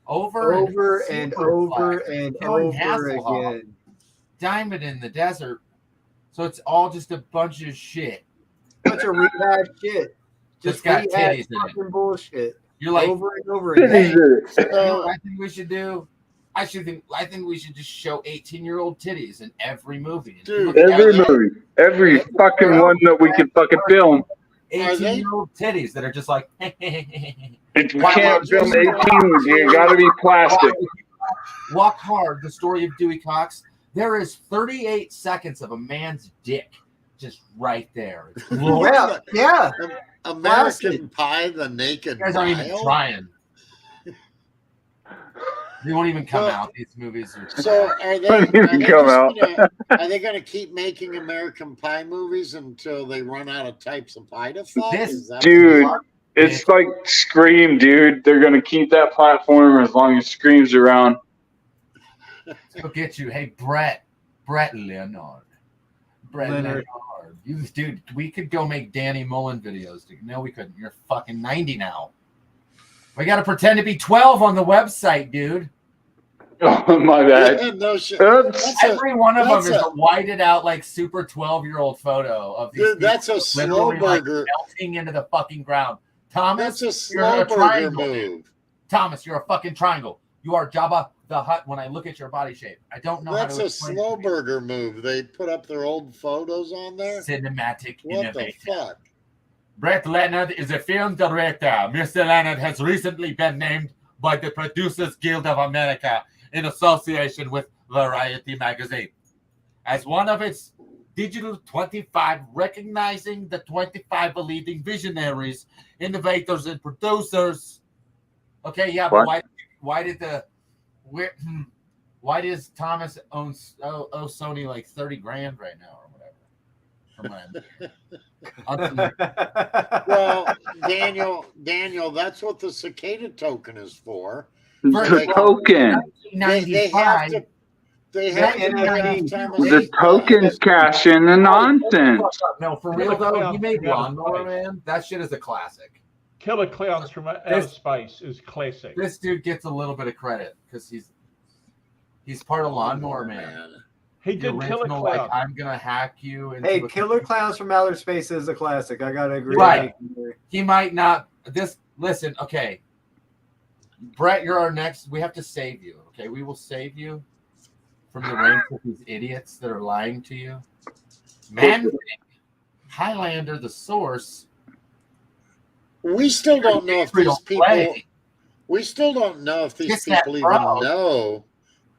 over and over Hasselhoff. again. Diamond in the Desert. So it's all just a bunch of shit. Bunch of rehab shit. Just got rehab titties in it. fucking bullshit. You're like over and over again. You know what I think we should do? I think we should just show 18-year-old titties in every movie. Dude, Every movie. Every fucking one that we can fucking film. 18-year-old titties that are just like If you can't film 18, you gotta be plastic. Walk Hard, the story of Dewey Cox, there is 38 seconds of a man's dick just right there. It's glorious. Yeah. American Pie, the Naked You guys aren't even Mile? trying. They won't even come out. These movies are So are they going to keep making American Pie movies until they run out of types of pie to fuck? Is that Dude, it's like Scream, dude. They're gonna keep that platform as long as Scream's around. Go get you. Hey, Brett Leonard. Leonard. Dude, we could go make Danny Mullen videos. Dude. No, we couldn't. You're fucking 90 now. We got to pretend to be 12 on the website, dude. Oh, my bad. Yeah, no shit. Every one of them is a whited out, like super 12-year-old photo of these. Dude, that's a slow burger. Like, melting into the fucking ground. Thomas, That's a slow burger triangle, move. dude. Thomas, you're a fucking triangle. You are Jabba the Hutt when I look at your body shape. I don't know That's how to a explain slow it. burger move. They put up their old photos on there. Cinematic What innovation. the fuck? Brett Leonard is a film director. Mr. Leonard has recently been named by the Producers Guild of America in association with Variety magazine as one of its Digital 25, recognizing the 25 leading visionaries, innovators, and producers. Okay, yeah, but why does Thomas owe Sony like 30 grand right now or whatever? Come on. Well, Daniel, that's what the cicada token is for. The token. They have to pay Thomas. The token's cashing the nonsense. No, for real though, he made Lawnmower Man. That shit is a classic. Killer Clowns from Outer Space is classic. This dude gets a little bit of credit because he's part of Lawnmower Man. He did Killer Clowns. Like, I'm gonna hack you. Hey, Killer Clowns from Outer Space is a classic. I gotta agree. Right. He might not. Listen. Okay, Brett, you're our next. We have to save you. Okay, we will save you from the ranks of these idiots that are lying to you. Man, Highlander, the source. We still don't know if these people. We still don't know if these people even know.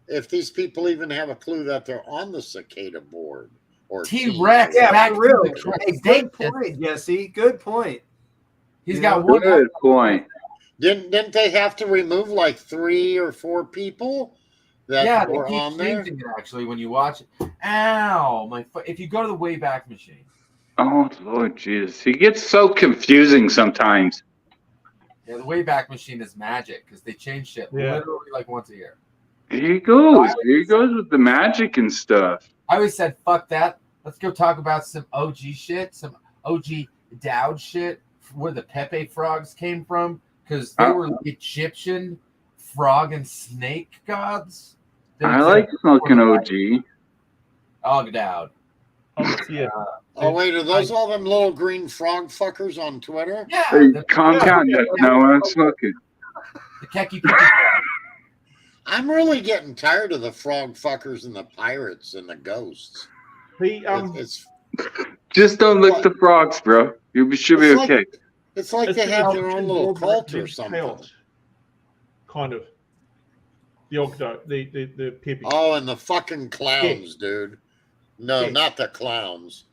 If these people even have a clue that they're on the cicada board or T-Rex. Yeah, for real. Hey, good point, Jesse. Good point. He's got one good point. Didn't they have to remove like 3 or 4 people that were on there? It, actually, when you watch it, ow, my foot. If you go to the Wayback Machine. Oh Lord Jesus, he gets so confusing sometimes. Yeah, the Wayback Machine is magic because they change shit literally like once a year. Here he goes. Here he goes with the magic and stuff. I always said, fuck that. Let's go talk about some OG shit, some OG Dowd shit, where the Pepe frogs came from, because they were Egyptian frog and snake gods. I like smoking OG. Og Dowd. Yeah. Oh, wait, are those all them little green frog fuckers on Twitter? Yeah. Hey, calm down. No, I'm smoking. The Keki I'm really getting tired of the frog fuckers and the pirates and the ghosts. It's just don't lick the frogs, bro. You should be okay. It's like they have their own little cult or something. Kind of. The Ogdo, the Pepe. Oh, and the fucking clowns, dude. No, not the clowns.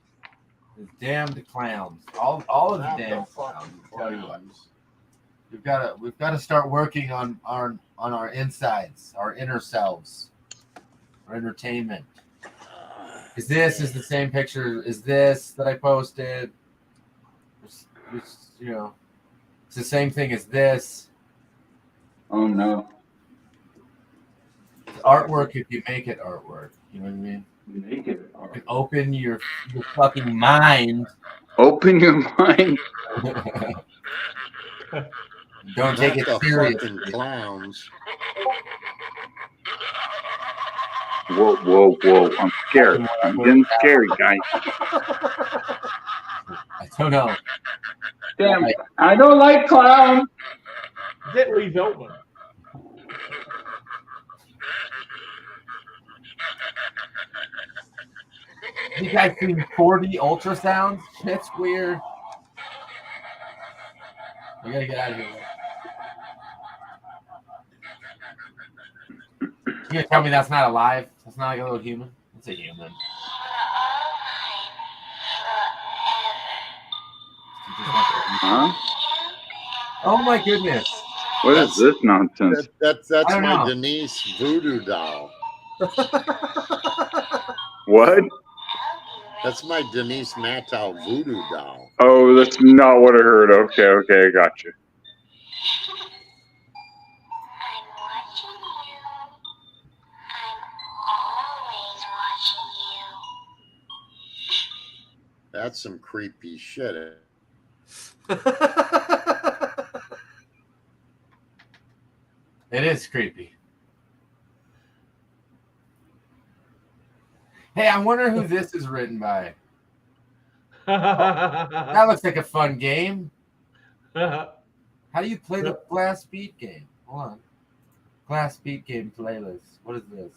The damned clowns. All of the damn clowns. I'll tell you what. We've got to start working on our insides, our inner selves, our entertainment. Is this the same picture? Is this that I posted? It's the same thing as this. Oh no. It's artwork if you make it artwork. You know what I mean? Make it artwork. You can open your fucking mind. Open your mind. Don't take it seriously. Clowns. Whoa. I'm scared. I'm getting scary, guys. I don't know. Damn it. I don't like clowns. Get Lee Veltman. You guys seen 4D ultrasounds? Shit's weird. We gotta get out of here. You gonna tell me that's not alive? That's not like a little human? It's a human. Huh? Oh my goodness. What is this nonsense? That's I don't my know. Denise voodoo doll. What? That's my Denise Matow voodoo doll. Oh, that's not what I heard. Okay, I got you. That's some creepy shit. It is creepy. Hey, I wonder who this is written by. That looks like a fun game. How do you play the Glass Beat game? Hold on. Glass Beat game playlist. What is this?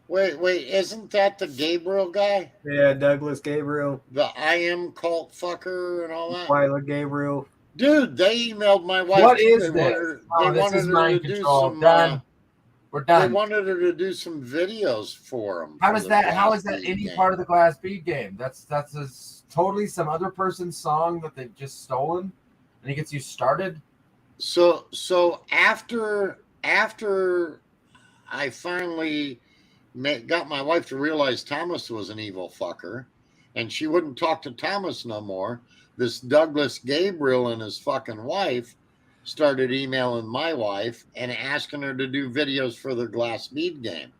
Wait, isn't that the Gabriel guy? Yeah, Douglas Gabriel. The I am cult fucker and all that? Twyla Gabriel. Dude, they emailed my wife. What is They this? wanted This is her mind to do control. some. Done. We're done. They wanted her to do some videos for them. How is that any part of the Glass Beat game? That's totally some other person's song that they've just stolen, and it gets you started. So after I finally got my wife to realize Thomas was an evil fucker, and she wouldn't talk to Thomas no more, this Douglas Gabriel and his fucking wife started emailing my wife and asking her to do videos for the Glass Bead game.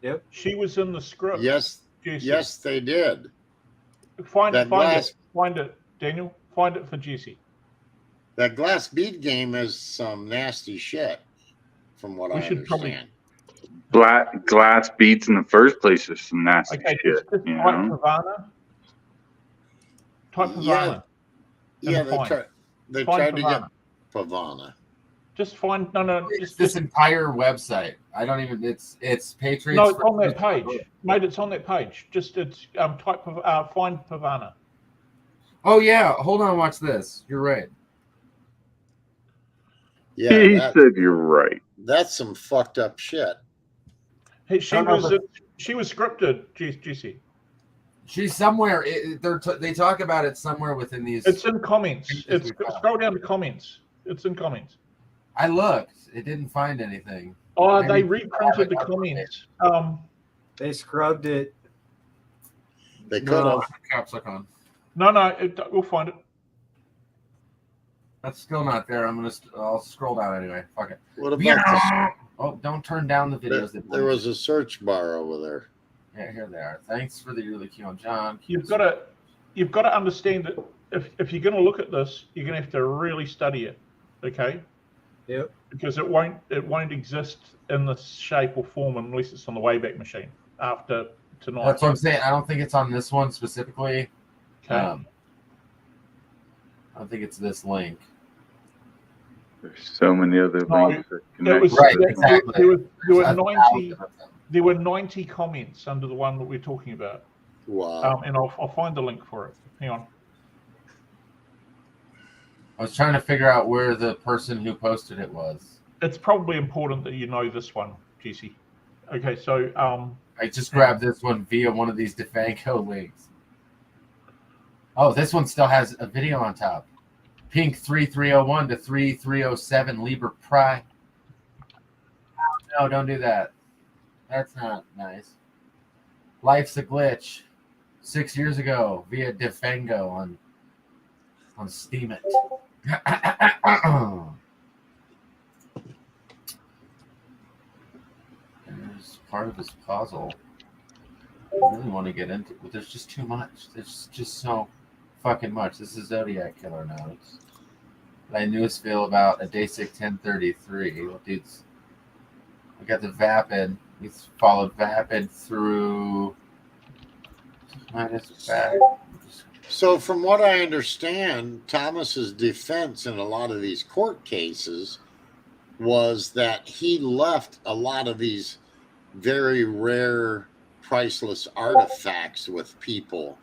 Yep. She was in the script. Yes, Jesse. yes, they did. Find it, Daniel. Find it for Jesse. That Glass Bead game is some nasty shit, from what I understand. Glass beads in the first place is some nasty shit. Just You type know? Pavana. Type Pavana. Yeah, they tried to get Pavana. Pavana. Just find Just this entire website. I don't even. It's Patriots. No, it's on that page, mate. It's on that page. Just find Pavana. Oh yeah, hold on. Watch this. You're right. Yeah, He said you're right. That's some fucked up shit. Hey, she was scripted, Jesse. She's somewhere. They talk about it somewhere within these. It's in comments. Scroll down to comments. It's in comments. I looked. It didn't find anything. Oh, Maybe they reprinted the comments. They scrubbed it. They could have. Caps look on. No, we'll find it. That's still not there. I'll scroll down anyway. Fuck it. What about Oh, don't turn down the videos. There was a search bar over there. Yeah, here they are. Thanks for the yearly Q on John. You've got to understand that if you're going to look at this, you're going to have to really study it. Okay. Yep. Because it won't exist in this shape or form unless it's on the Wayback Machine after tonight. That's what I'm saying. I don't think it's on this one specifically. Okay. I don't think it's this link. There's so many other links that connect. Exactly. There were 90 comments under the one that we're talking about. Wow. And I'll find the link for it. Hang on. I was trying to figure out where the person who posted it was. It's probably important that you know this one, Jesse. Okay, so I just grabbed this one via one of these DeFanco links. Oh, this one still has a video on top. Pink 3301 to 3307 Liber Pri. No, don't do that. That's not nice. Life's a Glitch. 6 years ago via DeFango on Steam It. There's part of this puzzle I really want to get into, but there's just too much. There's just so fucking much. This is Zodiac Killer Notes. I newest feel about a Dasic 1033. Well, dudes, we got the Vapid. We followed Vapid through. So, from what I understand, Thomas's defense in a lot of these court cases was that he left a lot of these very rare, priceless artifacts with people.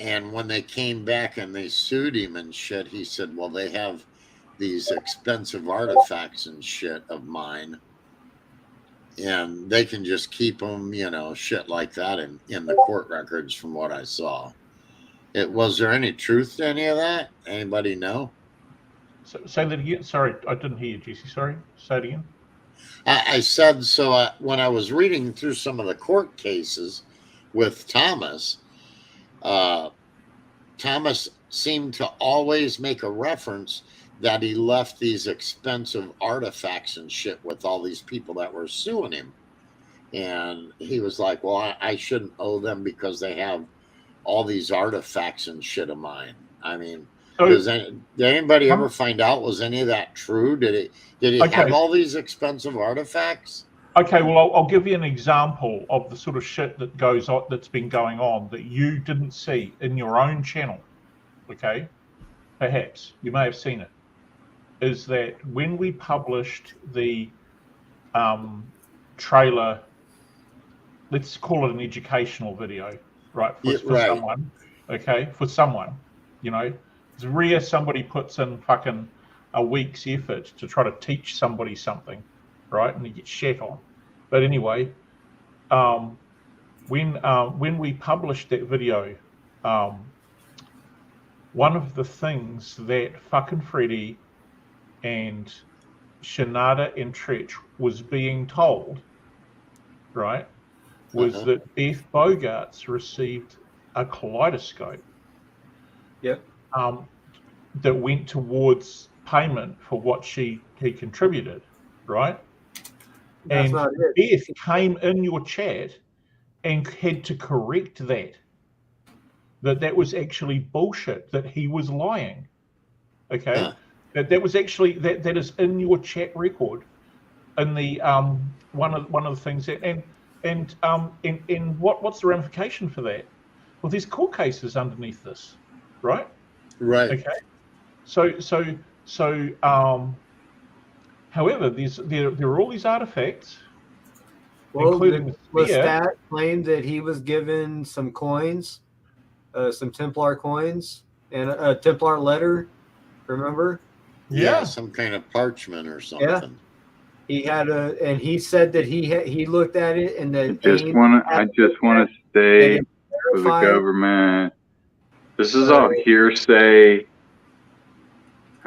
And when they came back and they sued him and shit, he said, well, they have these expensive artifacts and shit of mine, and they can just keep them, you know, shit like that in the court records from what I saw. Was there any truth to any of that? Anybody know? So, say that again. Sorry, I didn't hear you, Jesse. Sorry. Say it again. I said, so when I was reading through some of the court cases with Thomas, Thomas seemed to always make a reference that he left these expensive artifacts and shit with all these people that were suing him. And he was like, well, I shouldn't owe them because they have all these artifacts and shit of mine. I mean, did anybody ever find out, was any of that true? Did he have all these expensive artifacts? Okay, well, I'll give you an example of the sort of shit that goes on, that's been going on that you didn't see in your own channel. Okay, perhaps you may have seen it. Is that when we published the trailer, let's call it an educational video, right? For someone, okay, for someone, you know, it's rare somebody puts in fucking a week's effort to try to teach somebody something, right? And they get shat on. But anyway, when we published that video, one of the things that fucking Freddie and Shanada and Treach was being told, right, was that Beth Bogarts received a kaleidoscope. Yep. That went towards payment for what he contributed, right? That's and not it. Beth came in your chat and had to correct that was actually bullshit, that he was lying. Okay, that was actually that is in your chat record, in the one of the things that and what's the ramification for that? Well, there's court cases underneath this, right? Right. Okay. So however, there are all these artifacts, including the spear. Lestat claimed that he was given some coins, some Templar coins, and a Templar letter. Remember? Yeah, some kind of parchment or something. Yeah. He had and he said that he looked at it and that I just want to say for the government, this is all hearsay.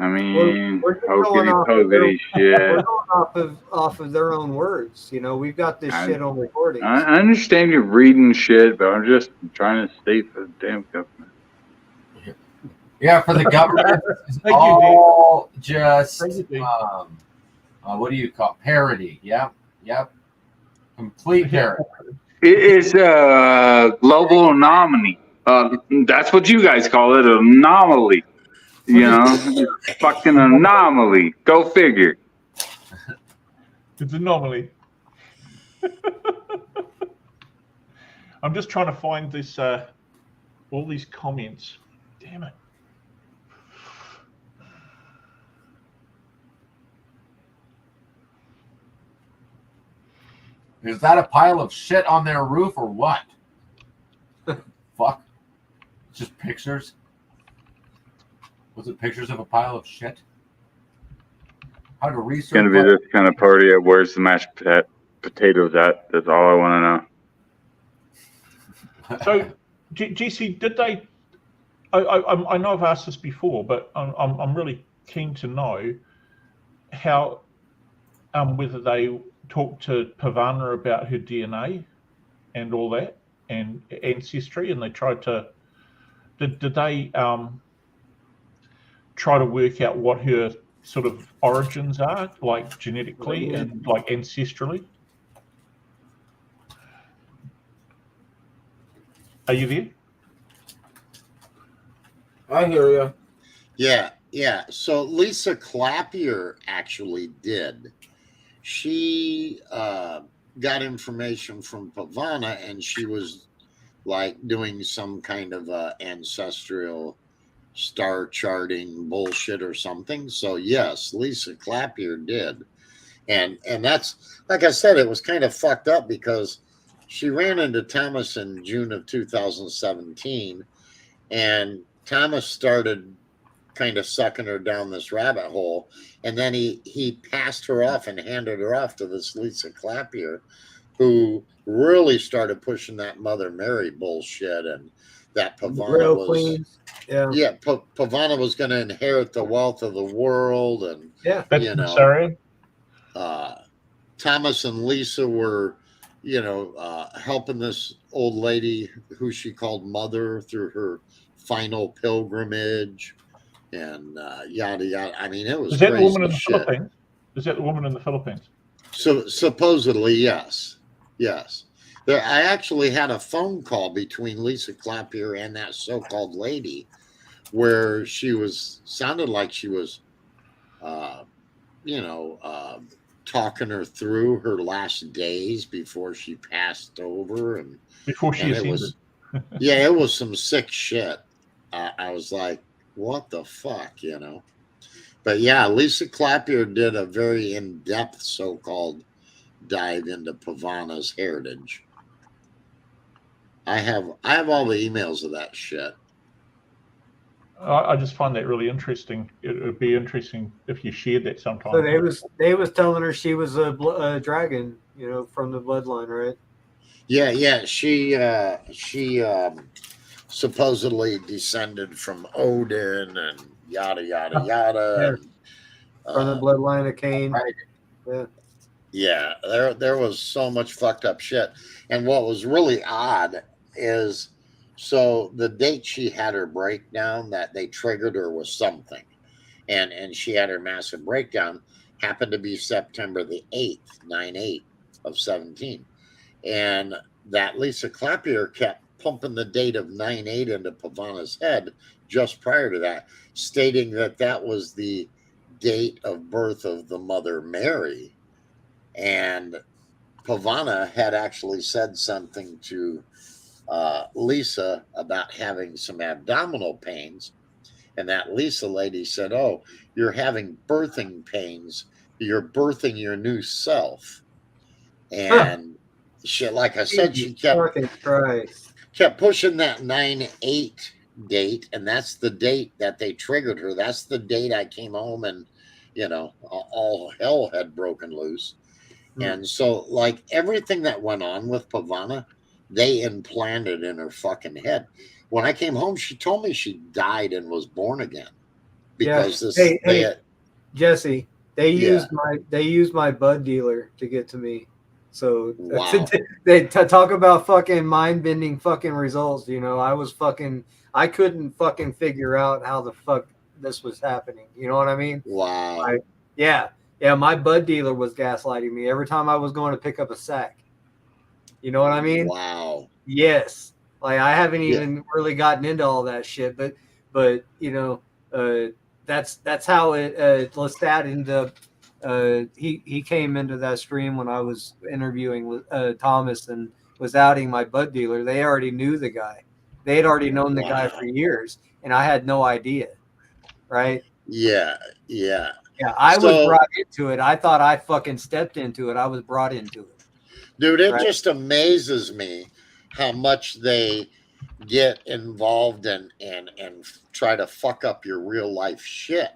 I mean, hokey shit. We're going off of their own words. You know, we've got this shit on recording. I understand you're reading shit, but I'm just trying to stay for the damn government. Yeah, for the government, it's all just what do you call parody? Yep. Complete parody. It's a global anomaly. That's what you guys call it, an anomaly. You know, fucking anomaly. Go figure. It's an anomaly. I'm just trying to find this, all these comments. Damn it. Is that a pile of shit on their roof or what? Fuck. It's just pictures. Was it pictures of a pile of shit? How to research? It's gonna be this kind of party at where's the mashed potatoes at? That's all I want to know. So, GC, did they? I know I've asked this before, but I'm really keen to know how, whether they talked to Pavana about her DNA and all that and ancestry, and they tried to. Did they try to work out what her sort of origins are, like genetically and like ancestrally? Are you there? I hear you. Yeah. So Lisa Clapier actually did. She got information from Pavana, and she was like doing some kind of ancestral star charting bullshit or something. So yes, Lisa Clapier did. And that's, like I said, it was kind of fucked up because she ran into Thomas in June of 2017, and Thomas started kind of sucking her down this rabbit hole. And then he passed her off and handed her off to this Lisa Clapier, who really started pushing that Mother Mary bullshit, and that Pavana was queens. Yeah. Pavana was going to inherit the wealth of the world, and That's necessary. Thomas and Lisa were, helping this old lady who she called Mother through her final pilgrimage, and yada yada. I mean, it was Is that the crazy woman in the shit. Philippines? Is that the woman in the Philippines? So supposedly, yes. I actually had a phone call between Lisa Clapier and that so-called lady, where she sounded like she was, talking her through her last days before she passed over, and before she ascended. It was some sick shit. I was like, what the fuck, But yeah, Lisa Clapier did a very in-depth so-called dive into Pavana's heritage. I have all the emails of that shit. I just find that really interesting. It would be interesting if you shared that sometime. So they was telling her she was a dragon, from the bloodline, right? Yeah. She supposedly descended from Odin and yada yada yada. Yeah. From the bloodline of Cain. Yeah. Yeah, there was so much fucked up shit. And what was really odd is, so the date she had her breakdown that they triggered her was something. And she had her massive breakdown happened to be September the 8th, 9/8 of 17. And that Lisa Clapier kept pumping the date of 9/8 into Pavana's head just prior to that, stating that was the date of birth of the Mother Mary. And Pavana had actually said something to Lisa about having some abdominal pains. And that Lisa lady said, "Oh, you're having birthing pains. You're birthing your new self." And she, like I said, she kept pushing that 9/8 date. And that's the date that they triggered her. That's the date I came home and, all hell had broken loose. And so, like, everything that went on with Pavana, they implanted in her fucking head. When I came home, she told me she died and was born again. Because Jesse, they used my bud dealer to get to me. So wow. they talk about fucking mind-bending fucking results. I couldn't fucking figure out how the fuck this was happening. You know what I mean? Wow. Yeah, my bud dealer was gaslighting me every time I was going to pick up a sack. You know what I mean? Wow. Yes. Like, I haven't even really gotten into all that shit, but that's how Lestat ended up. He came into that stream when I was interviewing Thomas and was outing my bud dealer. They already knew the guy. They had already known the guy for years, and I had no idea. Right? Yeah. Yeah, I was brought into it. I thought I fucking stepped into it. I was brought into it. Dude, it just amazes me how much they get involved and try to fuck up your real life shit.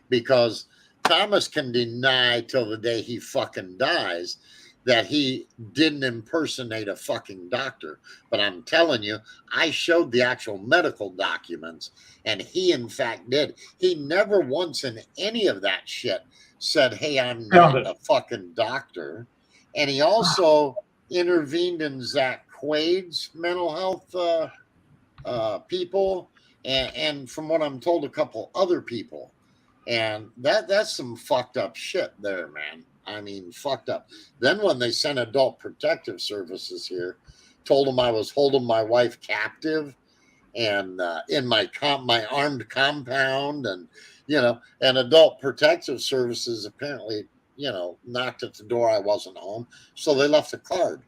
Because Thomas can deny till the day he fucking dies that he didn't impersonate a fucking doctor. But I'm telling you, I showed the actual medical documents, and he in fact did. He never once in any of that shit said, "Hey, I'm not a fucking doctor." And he also intervened in Zach Quaid's mental health people, and from what I'm told, a couple other people. And that's some fucked up shit there, man. I mean, fucked up. Then when they sent Adult Protective Services here, told them I was holding my wife captive and in my armed compound, and and Adult Protective Services apparently knocked at the door. I wasn't home, so they left a card.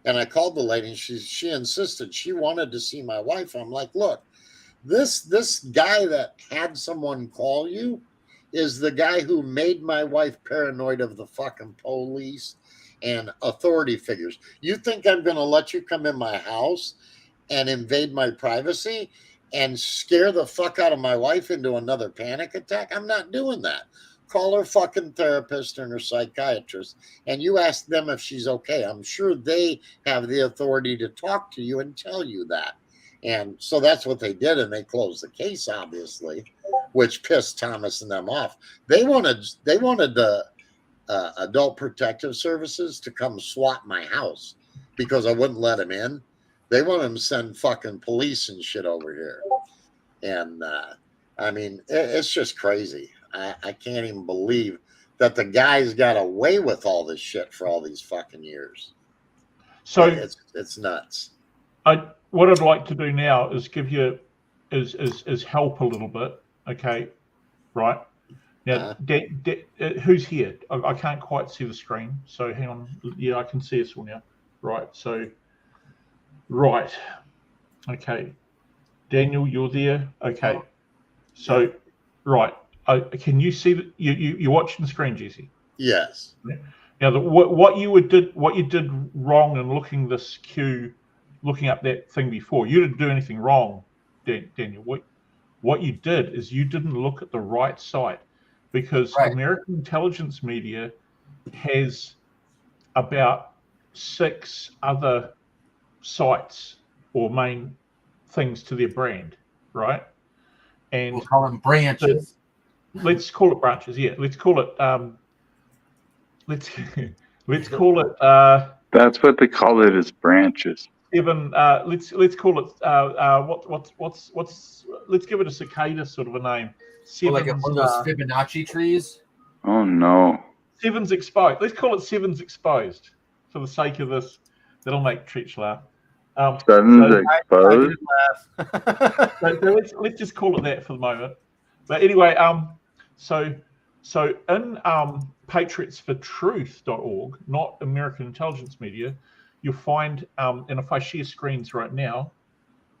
And I called the lady, and she insisted she wanted to see my wife. I'm like, look, this guy that had someone call you is the guy who made my wife paranoid of the fucking police and authority figures. You think I'm going to let you come in my house and invade my privacy? and scare the fuck out of my wife into another panic attack. I'm not doing that. Call her fucking therapist and her psychiatrist, and you ask them if she's okay. I'm sure they have the authority to talk to you and tell you that. And so that's what they did, and they closed the case, obviously, which pissed Thomas and them off. They wanted the Adult Protective Services to come swat my house because I wouldn't let them in. They want them to send fucking police and shit over here. And I mean, it's just crazy. I can't even believe that the guys got away with all this shit for all these fucking years. So it's nuts. What I'd like to do now is give you is help a little bit. Okay, right now, who's here? I can't quite see the screen, so hang on. Yeah, I can see us all now. Right, so okay, Daniel, you're there. Okay, so right. Can you see that you're watching the screen, Jesse? Yes. Now, what you did wrong in looking up that thing before, you didn't do anything wrong, Daniel. What you did is you didn't look at the right site, because American intelligence media has about 6 other sites or main things to their brand, right? And we'll call them branches. Let's call it branches. Yeah, let's call it. Let's call it. That's what they call it, is branches. Even let's call it. What's? Let's give it a cicada sort of a name. Like one of those Fibonacci trees. Oh no. Seven's exposed. Let's call it Seven's exposed for the sake of this. That'll make Treach laugh. Seven's exposed. So let's just call it that for the moment. But anyway, so in patriotsfortruth.org, not American intelligence media, you'll find, and if I share screens right now,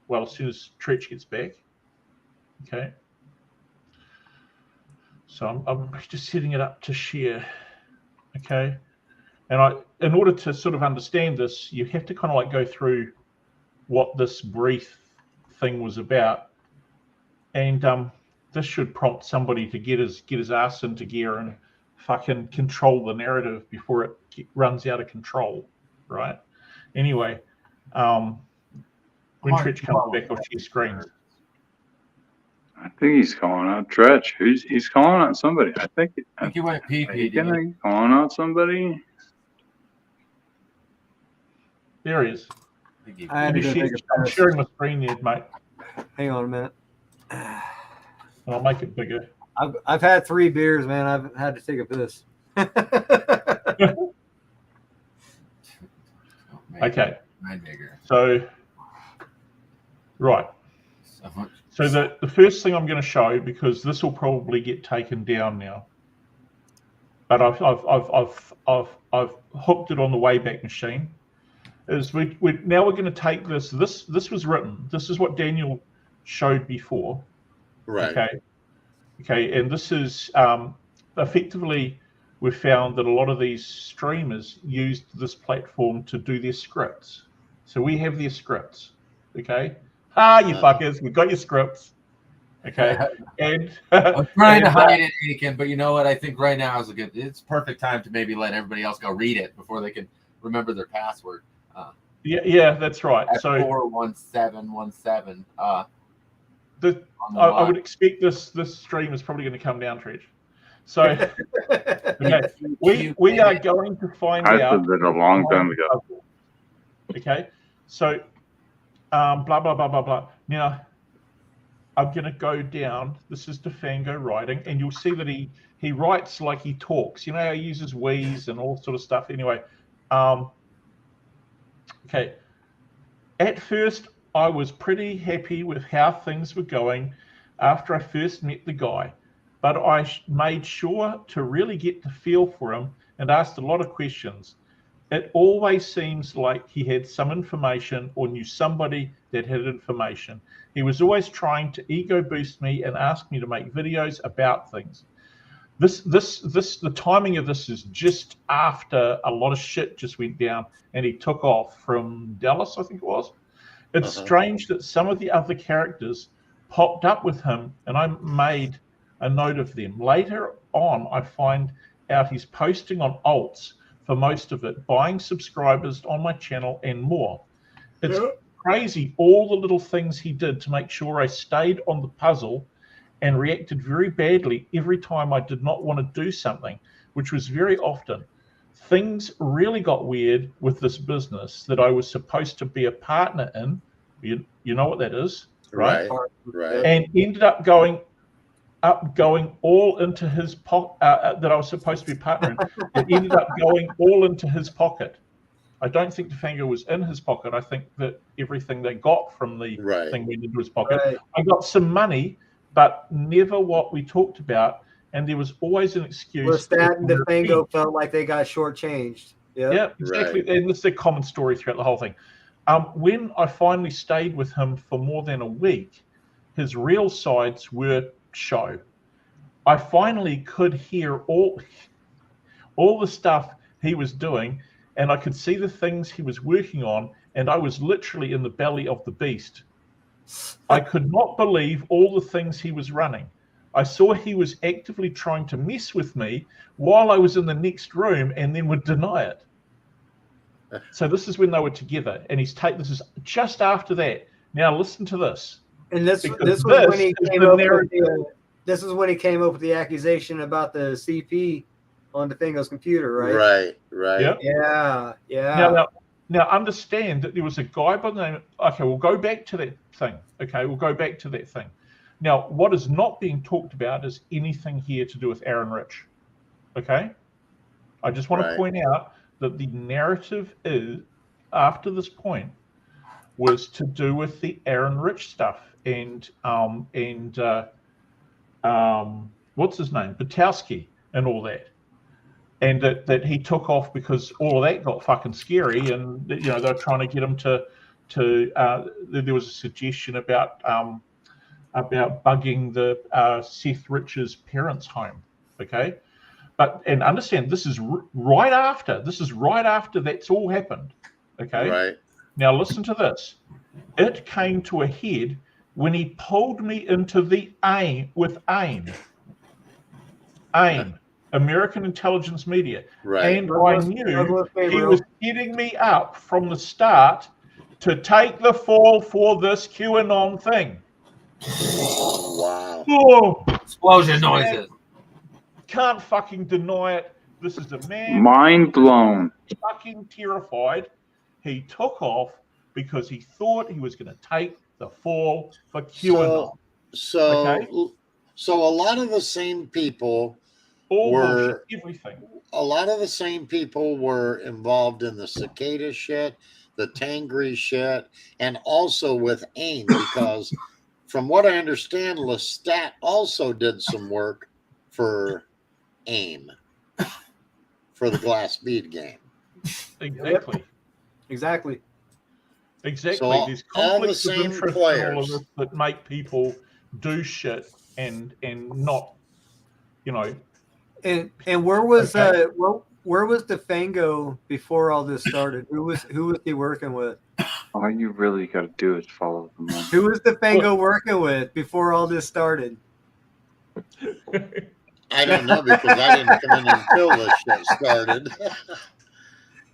well, as soon as Treach gets back, okay. So I'm just setting it up to share, okay. And in order to sort of understand this, you have to kind of like go through what this brief thing was about, and this should prompt somebody to get his ass into gear and fucking control the narrative before it runs out of control, right? Anyway, when Treach comes back, I'll share screens. I think he's calling out Treach. He's calling out somebody. I think he went pee-pee. Calling out somebody. There he is. I'm sharing my screen there, mate. Hang on a minute. And I'll make it bigger. I've had 3 beers, man. I've had to take a piss. Okay. So, right. So the first thing I'm going to show, because this will probably get taken down now, but I've hooked it on the Wayback Machine. Is we're going to take this. This was written. This is what Daniel showed before. Right. Okay. And this is effectively, we've found that a lot of these streamers used this platform to do their scripts. So we have their scripts. Okay. You fuckers, we've got your scripts. Okay. And I'm trying to hide it, Aiken, but you know what? I think right now is it's perfect time to maybe let everybody else go read it before they can remember their password. Yeah, that's right. So 41717. I would expect this stream is probably going to come down, Treach. So okay, we are going to find out. I said that a long time ago. Okay, so blah blah blah blah blah. Now I'm going to go down. This is Defango writing, and you'll see that he writes like he talks. You know how he uses we's and all sort of stuff. Anyway, okay. At first, I was pretty happy with how things were going after I first met the guy, but I made sure to really get the feel for him and asked a lot of questions. It always seems like he had some information or knew somebody that had information. He was always trying to ego boost me and ask me to make videos about things. The timing of this is just after a lot of shit just went down and he took off from Dallas, I think it was. It's strange that some of the other characters popped up with him, and I made a note of them. Later on, I find out he's posting on alts for most of it, buying subscribers on my channel and more. It's crazy, all the little things he did to make sure I stayed on the puzzle, and reacted very badly every time I did not want to do something, which was very often. Things really got weird with this business that I was supposed to be a partner in. You know what that is, right? Right. And ended up going all into his pocket, that I was supposed to be a partner in. It ended up going all into his pocket. I don't think DeFango was in his pocket. I think that everything they got from the thing went into his pocket. Right. I got some money, but never what we talked about. And there was always an excuse. Lestat and DeFango felt like they got shortchanged. Yeah, exactly. And this is a common story throughout the whole thing. When I finally stayed with him for more than a week, his real sides were shown. I finally could hear all the stuff he was doing, and I could see the things he was working on, and I was literally in the belly of the beast. I could not believe all the things he was running. I saw he was actively trying to mess with me while I was in the next room, and then would deny it. So this is when they were together, and this is just after that. Now listen to this. And this was when he came up with this is when he came up with the accusation about the CP on DeFango's computer, right? Right. Yeah. Now understand that there was a guy by the name. Okay, we'll go back to that thing. Now, what is not being talked about is anything here to do with Aaron Rich. Okay, I just want to point out that the narrative is after this point was to do with the Aaron Rich stuff and what's his name, Butowski, and all that. And that he took off because all of that got fucking scary, and they're trying to get him to. There was a suggestion about bugging the Seth Rich's parents' home. Okay, and understand this is right after that's all happened. Okay, right. Now listen to this. It came to a head when he pulled me into the AIM. American Intelligence Media. Right. And I knew he was setting me up from the start to take the fall for this QAnon thing. Wow. Oh, explosion noises. Can't fucking deny it. This is a man. Mind blown. Fucking terrified. He took off because he thought he was going to take the fall for QAnon. So a lot of the same people were everything. A lot of the same people were involved in the cicada shit, the Tangri shit, and also with AIM, because from what I understand, Lestat also did some work for AIM for the glass bead game. Exactly. So There's all the conflicts of same interest in all of this that make people do shit and not, And where was where was DeFango before all this started? Who was he working with? All you really got to do is follow the money. Who was DeFango working with before all this started? I don't know, because I didn't come in until this shit started.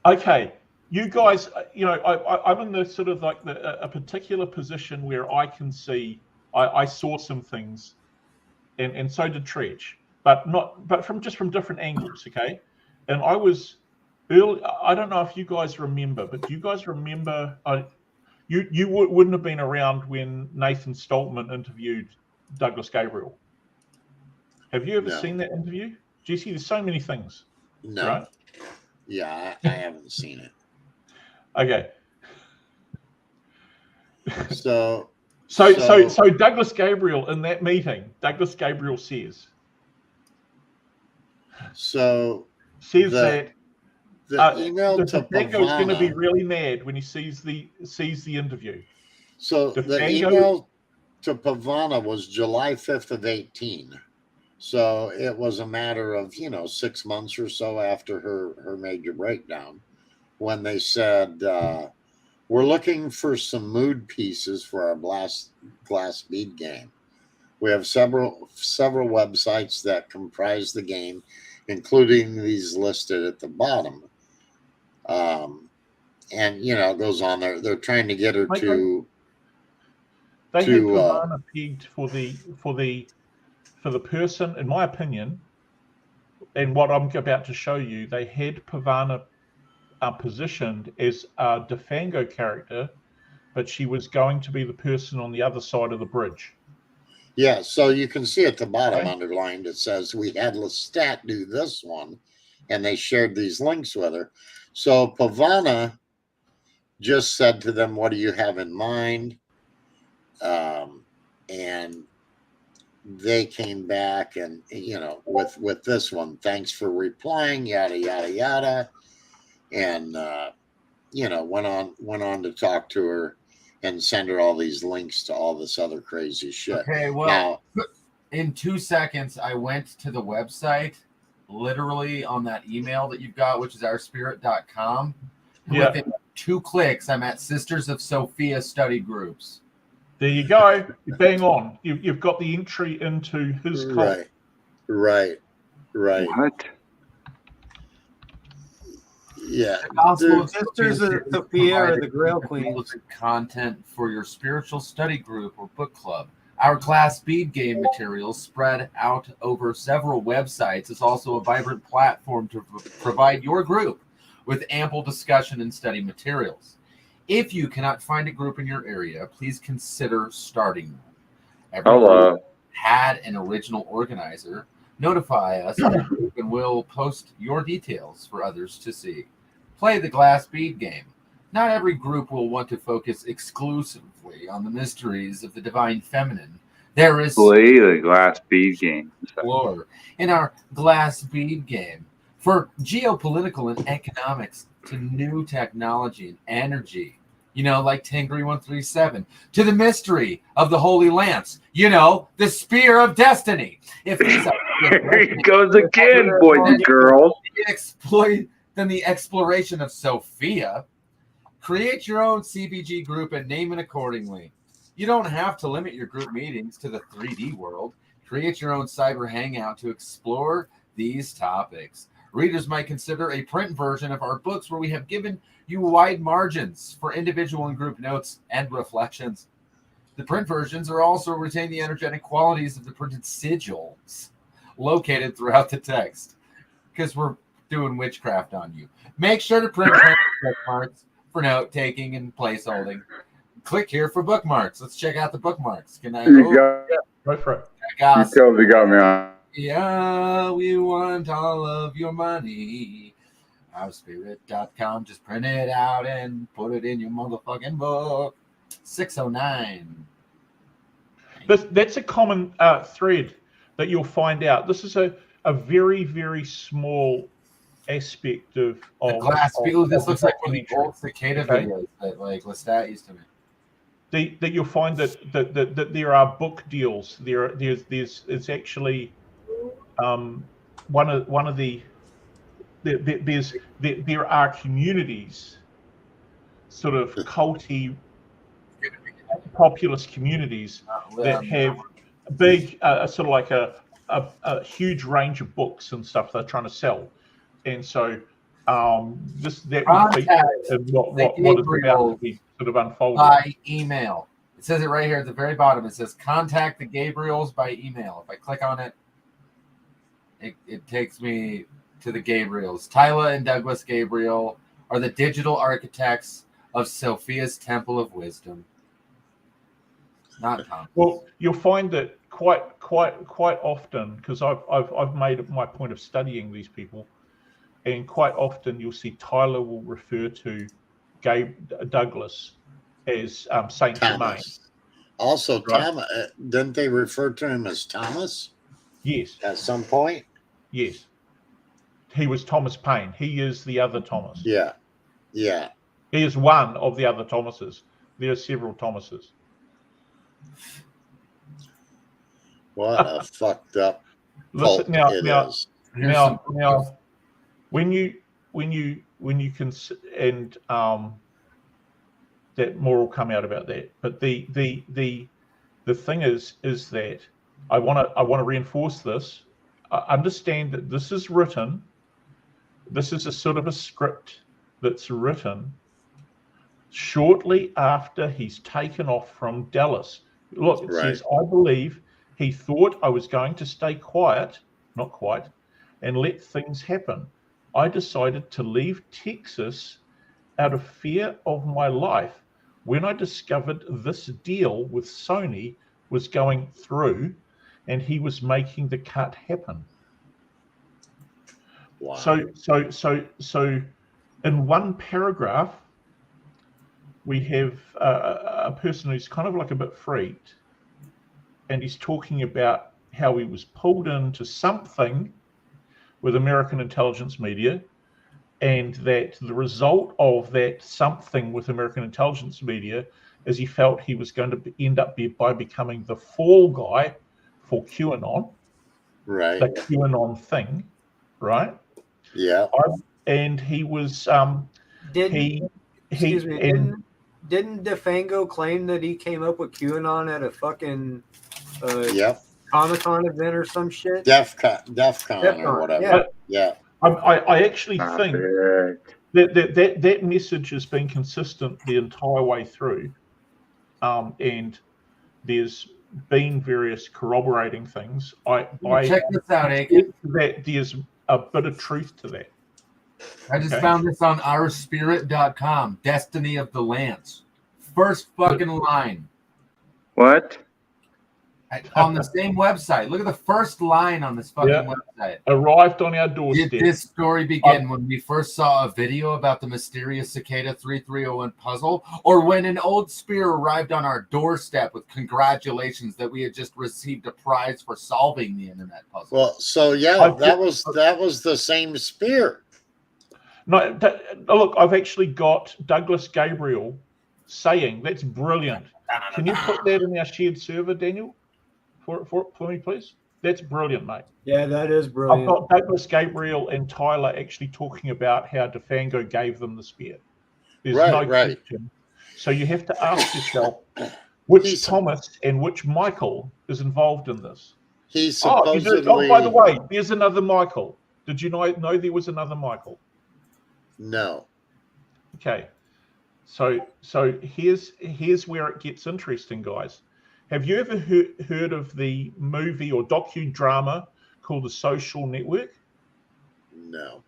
Okay, you guys, I'm in the sort of like a particular position where I can see, I saw some things, and so did Treach, but from different angles, okay? And I was early. I don't know if you guys remember, but do you guys remember? You wouldn't have been around when Nathan Stoltman interviewed Douglas Gabriel. Have you ever seen that interview, Jesse? There's so many things. No. Right? Yeah, I haven't seen it. Okay. So Douglas Gabriel in that meeting, Douglas Gabriel says that the email to DeFango is going to be Pavana, really mad when he sees the interview. So the email to Pavana was July 5th of 18. So it was a matter of 6 months or so after her major breakdown, when they said We're looking for some mood pieces for our glass bead game. We have several websites that comprise the game, including these listed at the bottom. And it goes on there. They're trying to get her to. They had Pavana pegged for the person, in my opinion, and what I'm about to show you. They had Pavana positioned as a Defango character, but she was going to be the person on the other side of the bridge. Yeah, so you can see at the bottom underlined, it says we had Lestat do this one, and they shared these links with her. So Pavana just said to them, what do you have in mind? And they came back and, with this one, thanks for replying, yada, yada, yada. And, went on to talk to her and send her all these links to all this other crazy shit. Okay, well, in 2 seconds, I went to the website, literally on that email that you've got, which is ourspirit.com. Yeah. Within 2 clicks, I'm at Sisters of Sophia study groups. There you go. Bang on. You've got the entry into his cult. Right. What? Yeah. Gospel Sisters of Sophia are the Grail Queens. Content for your spiritual study group or book club. Our glass bead game materials spread out over several websites is also a vibrant platform to provide your group with ample discussion and study materials. If you cannot find a group in your area, please consider starting one. Every group had an original organizer. Notify us and we'll post your details for others to see. Play the glass bead game. Not every group will want to focus exclusively on the mysteries of the divine feminine. There is play the glass bead game. Explore in our glass bead game for geopolitical and economics to new technology and energy. Like Tangri 137, to the mystery of the Holy Lance, the Spear of Destiny. If these are here he goes again, boys and girls. Then the exploration of Sophia. Create your own CBG group and name it accordingly. You don't have to limit your group meetings to the 3D world. Create your own cyber hangout to explore these topics. Readers might consider a print version of our books where we have given you wide margins for individual and group notes and reflections. The print versions are also retain the energetic qualities of the printed sigils located throughout the text, because we're doing witchcraft on you. Make sure to print bookmarks for note taking and place holding. Click here for bookmarks. Let's check out the bookmarks. Can I Go for it. You totally got me on. Yeah, we want all of your money. Ourspirit.com. Just print it out and put it in your motherfucking book. 609. That's a common thread that you'll find out. This is a very, very small aspect of glass bead. This looks like one of the old cicada videos that Lestat used to make. That you'll find that there are book deals. It's actually one of the there are communities, sort of culty, populist communities that have big sort of like a huge range of books and stuff they're trying to sell, and so that would be what is about to be sort of unfolded by email. It says it right here at the very bottom. It says contact the Gabriels by email. If I click on it, it takes me to the Gabriels. Tyla and Douglas Gabriel are the digital architects of Sophia's Temple of Wisdom. Not Tom. Well, you'll find that quite often, because I've made it my point of studying these people, and quite often you'll see Tyler will refer to Douglas as Saint Germain. Also, right? Thomas, didn't they refer to him as Thomas? Yes. At some point? Yes. He was Thomas Paine. He is the other Thomas. Yeah. Yeah. He is one of the other Thomases. There are several Thomases. What a fucked up cult now, it now, is. Now, when you can, and that more will come out about that. But the thing is that I want to reinforce this. Understand that this is written. This is a sort of a script that's written shortly after he's taken off from Dallas. Look, it says, I believe he thought I was going to stay quiet, not quite, and let things happen. I decided to leave Texas out of fear of my life when I discovered this deal with Sony was going through and he was making the cut happen. Wow. So in one paragraph, we have a person who's kind of like a bit freaked, and he's talking about how he was pulled into something with American intelligence media, and that the result of that something with American intelligence media is he felt he was going to end up by becoming the fall guy for QAnon, right? The QAnon thing, right? Yeah. And he was Didn't DeFango claim that he came up with QAnon at a fucking Comic-Con event or some shit? DEF-CON or whatever. Yeah. I actually think that message has been consistent the entire way through, and there's been various corroborating things. Check this out, Aiken. That there's a bit of truth to that. I just found this on ourspirit.com. Destiny of the Lance. First fucking line. What? On the same website. Look at the first line on this fucking website. Arrived on our doorstep. Did this story begin when we first saw a video about the mysterious Cicada 3301 puzzle, or when an old spear arrived on our doorstep with congratulations that we had just received a prize for solving the internet puzzle? Well, so yeah, that was the same spear. No, look, I've actually got Douglas Gabriel saying that's brilliant. Can you put that in our shared server, Daniel? For me, please. That's brilliant, mate. Yeah, that is brilliant. I've got Douglas Gabriel and Tyler actually talking about how DeFango gave them the spear. There's no question. So you have to ask yourself, which Thomas and which Michael is involved in this? He's supposedly... by the way, there's another Michael. Did you know there was another Michael? No. Okay. So here's where it gets interesting, guys. Have you ever heard of the movie or docudrama called The Social Network? No.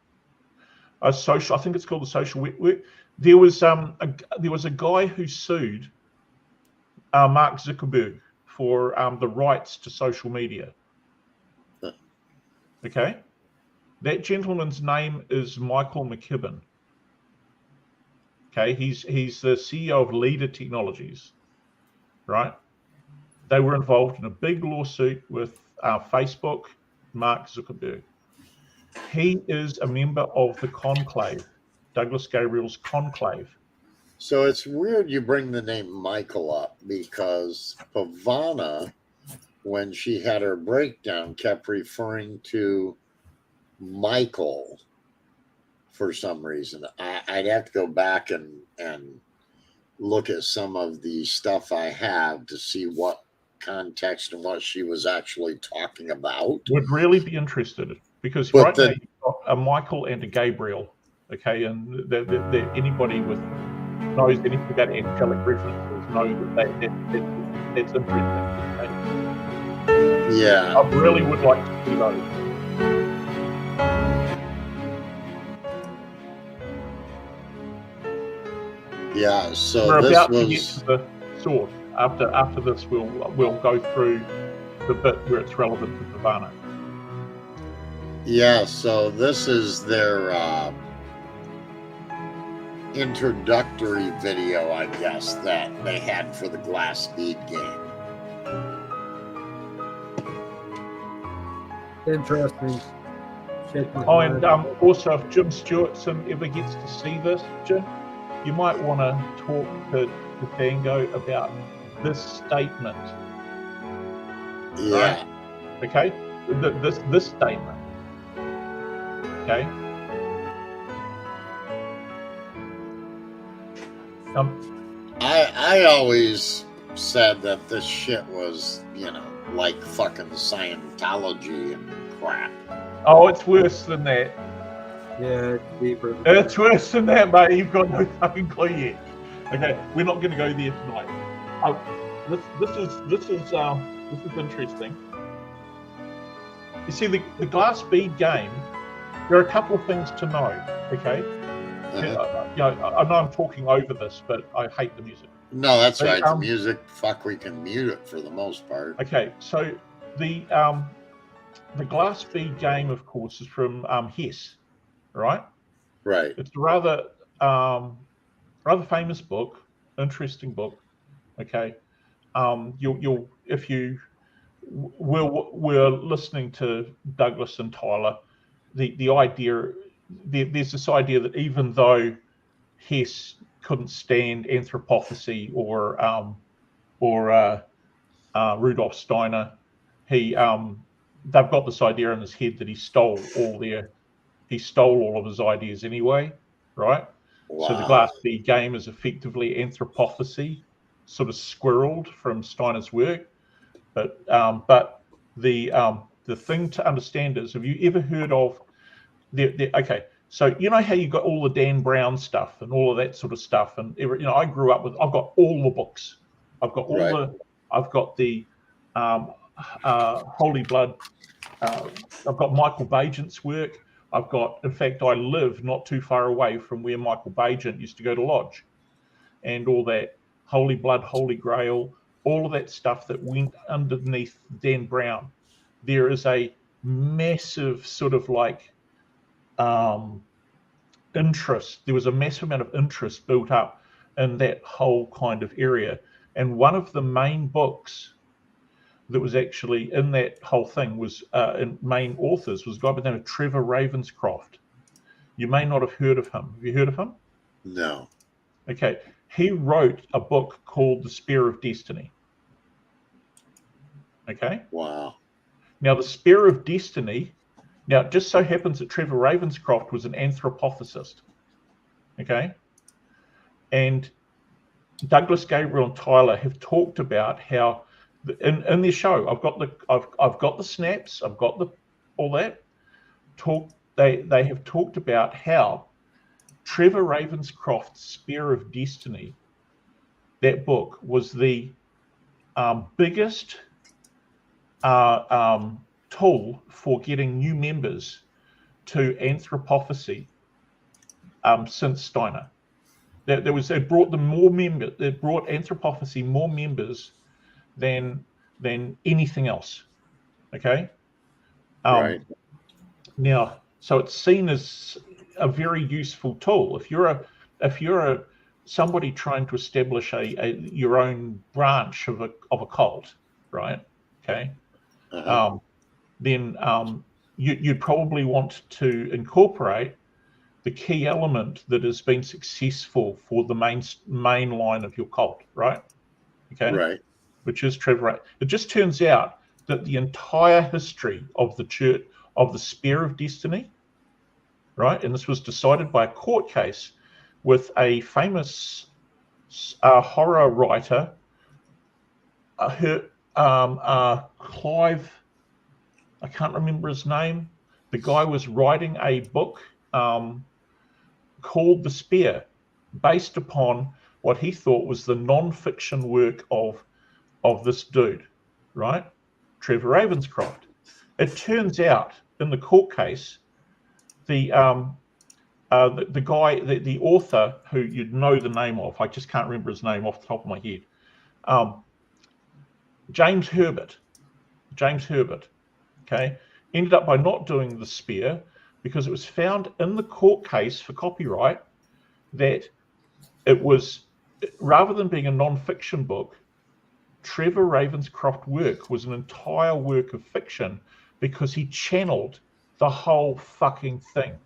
I think it's called The Social Network. There was a guy who sued Mark Zuckerberg for the rights to social media. Okay. That gentleman's name is Michael McKibben. Okay, he's the CEO of Leader Technologies, right? They were involved in a big lawsuit with Facebook, Mark Zuckerberg. He is a member of the conclave, Douglas Gabriel's conclave. So it's weird you bring the name Michael up, because Pavana, when she had her breakdown, kept referring to Michael for some reason. I'd have to go back and look at some of the stuff I have to see what context and what she was actually talking about. Would really be interested, because now you've got a Michael and a Gabriel, okay, and anybody with knows anything about angelic references know that's interesting. Okay? Yeah, I really would like to see those. Yeah, so we're this about was... to get to the source. After this, we'll go through the bit where it's relevant to Pavana. Yeah, so this is their introductory video, I guess, that they had for the Glass Bead game. Interesting. Oh, and also, if Jim Stewartson ever gets to see this, Jim, you might want to talk to Fango about this statement. Yeah. Right? Okay? This statement. Okay? I always said that this shit was, like fucking Scientology and crap. Oh, it's worse than that. Yeah, it's deeper. It's worse than that, mate. You've got no fucking clue yet. Okay, we're not going to go there tonight. This is interesting. You see, the glass bead game. There are a couple of things to know. Okay. I know I'm talking over this, but I hate the music. No, that's right. The music, fuck, we can mute it for the most part. Okay, so the glass bead game, of course, is from Hess, right? Right. It's a rather famous book, interesting book. Okay, you'll if you we're listening to Douglas and Tyler, the idea there's this idea that even though Hess couldn't stand anthropophagy or Rudolf Steiner, they've got this idea in his head that he stole all of his ideas anyway, right? Wow. So the glass bead game is effectively anthropophagy, sort of squirreled from Steiner's work. But the thing to understand is, have you ever heard of okay? So you know how you got all the Dan Brown stuff and all of that sort of stuff, and I grew up with. I've got all the books. I've got all I've got the Holy Blood. I've got Michael Bagent's work. In fact, I live not too far away from where Michael Bagent used to go to lodge, and all that Holy Blood, Holy Grail, all of that stuff that went underneath Dan Brown. There is a massive sort of like interest. There was a massive amount of interest built up in that whole kind of area. And one of the main books that was actually in that whole thing was main authors was a guy by the name of Trevor Ravenscroft. You may not have heard of him. Have you heard of him? No. Okay. He wrote a book called The Spear of Destiny. Okay. Wow. Now, The Spear of Destiny. Now, it just so happens that Trevor Ravenscroft was an anthropophysicist. Okay. And Douglas, Gabriel, and Tyler have talked about how in their show, I've got the snaps, I've got all that talk. They have talked about how Trevor Ravenscroft's Spear of Destiny, that book, was the biggest tool for getting new members to anthropophagy since Steiner. It brought them more members. It brought anthropophagy more members than anything else. Okay. Right. Now, so it's seen as a very useful tool. If you're somebody trying to establish your own branch of a cult, right? Okay. Then you'd probably want to incorporate the key element that has been successful for the main line of your cult, right? Okay. Right. Which is Trevor. It just turns out that the entire history of the church of the Spear of Destiny, right, and this was decided by a court case with a famous horror writer, Clive. I can't remember his name. The guy was writing a book called The Spear, based upon what he thought was the non-fiction work of this dude, right? Trevor Ravenscroft. It turns out in the court case, the guy, the author, who you'd know the name of, I just can't remember his name off the top of my head, James Herbert, okay, ended up by not doing The Spear because it was found in the court case for copyright that it was, rather than being a non-fiction book, Trevor Ravenscroft's work was an entire work of fiction because he channeled the whole fucking thing.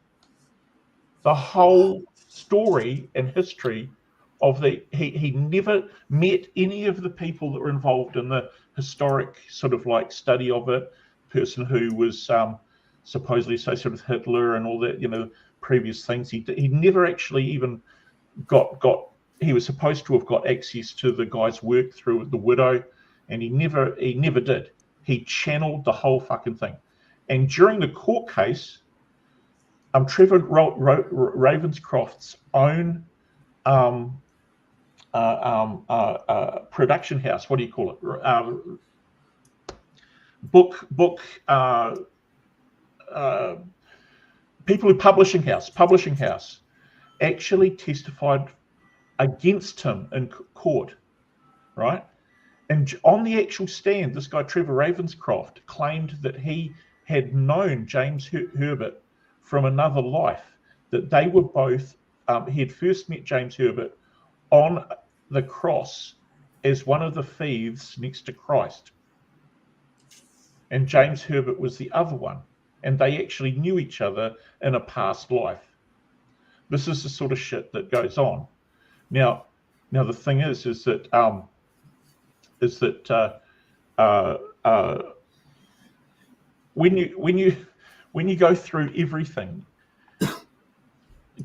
The whole story and history of he never met any of the people that were involved in the historic sort of like study of it, person who was supposedly associated with Hitler and all that, previous things. He never actually even got he was supposed to have got access to the guy's work through the widow, and he never did. He channeled the whole fucking thing. And during the court case, Trevor Ravenscroft's own production house, what do you call it? People who publishing house actually testified against him in court, right? And on the actual stand, this guy Trevor Ravenscroft claimed that he had known James Herbert from another life, that they were both, he had first met James Herbert on the cross as one of the thieves next to Christ. And James Herbert was the other one. And they actually knew each other in a past life. This is the sort of shit that goes on. Now the thing is that when you go through everything,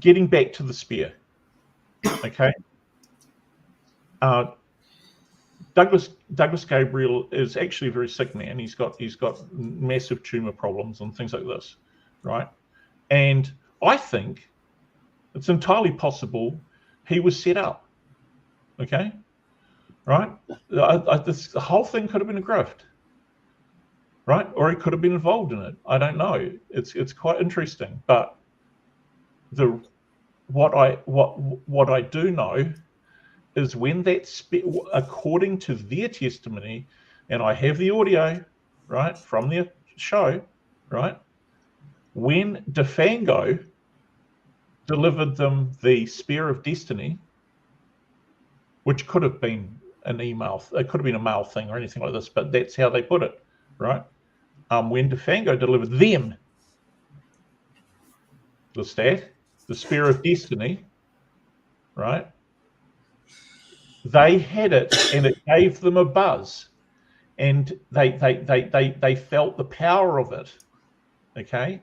getting back to the spear, okay. Douglas Gabriel is actually a very sick man. He's got massive tumor problems and things like this, right? And I think it's entirely possible he was set up, okay, right? The whole thing could have been a grift, right? Or he could have been involved in it. I don't know. It's quite interesting, but what I do know is when according to their testimony, and I have the audio, right, from their show, right, when DeFango delivered them the Spear of Destiny, which could have been an email, it could have been a mail thing or anything like this, but that's how they put it, right? When DeFango delivered them the Spear of Destiny, right, they had it and it gave them a buzz, and they felt the power of it, okay?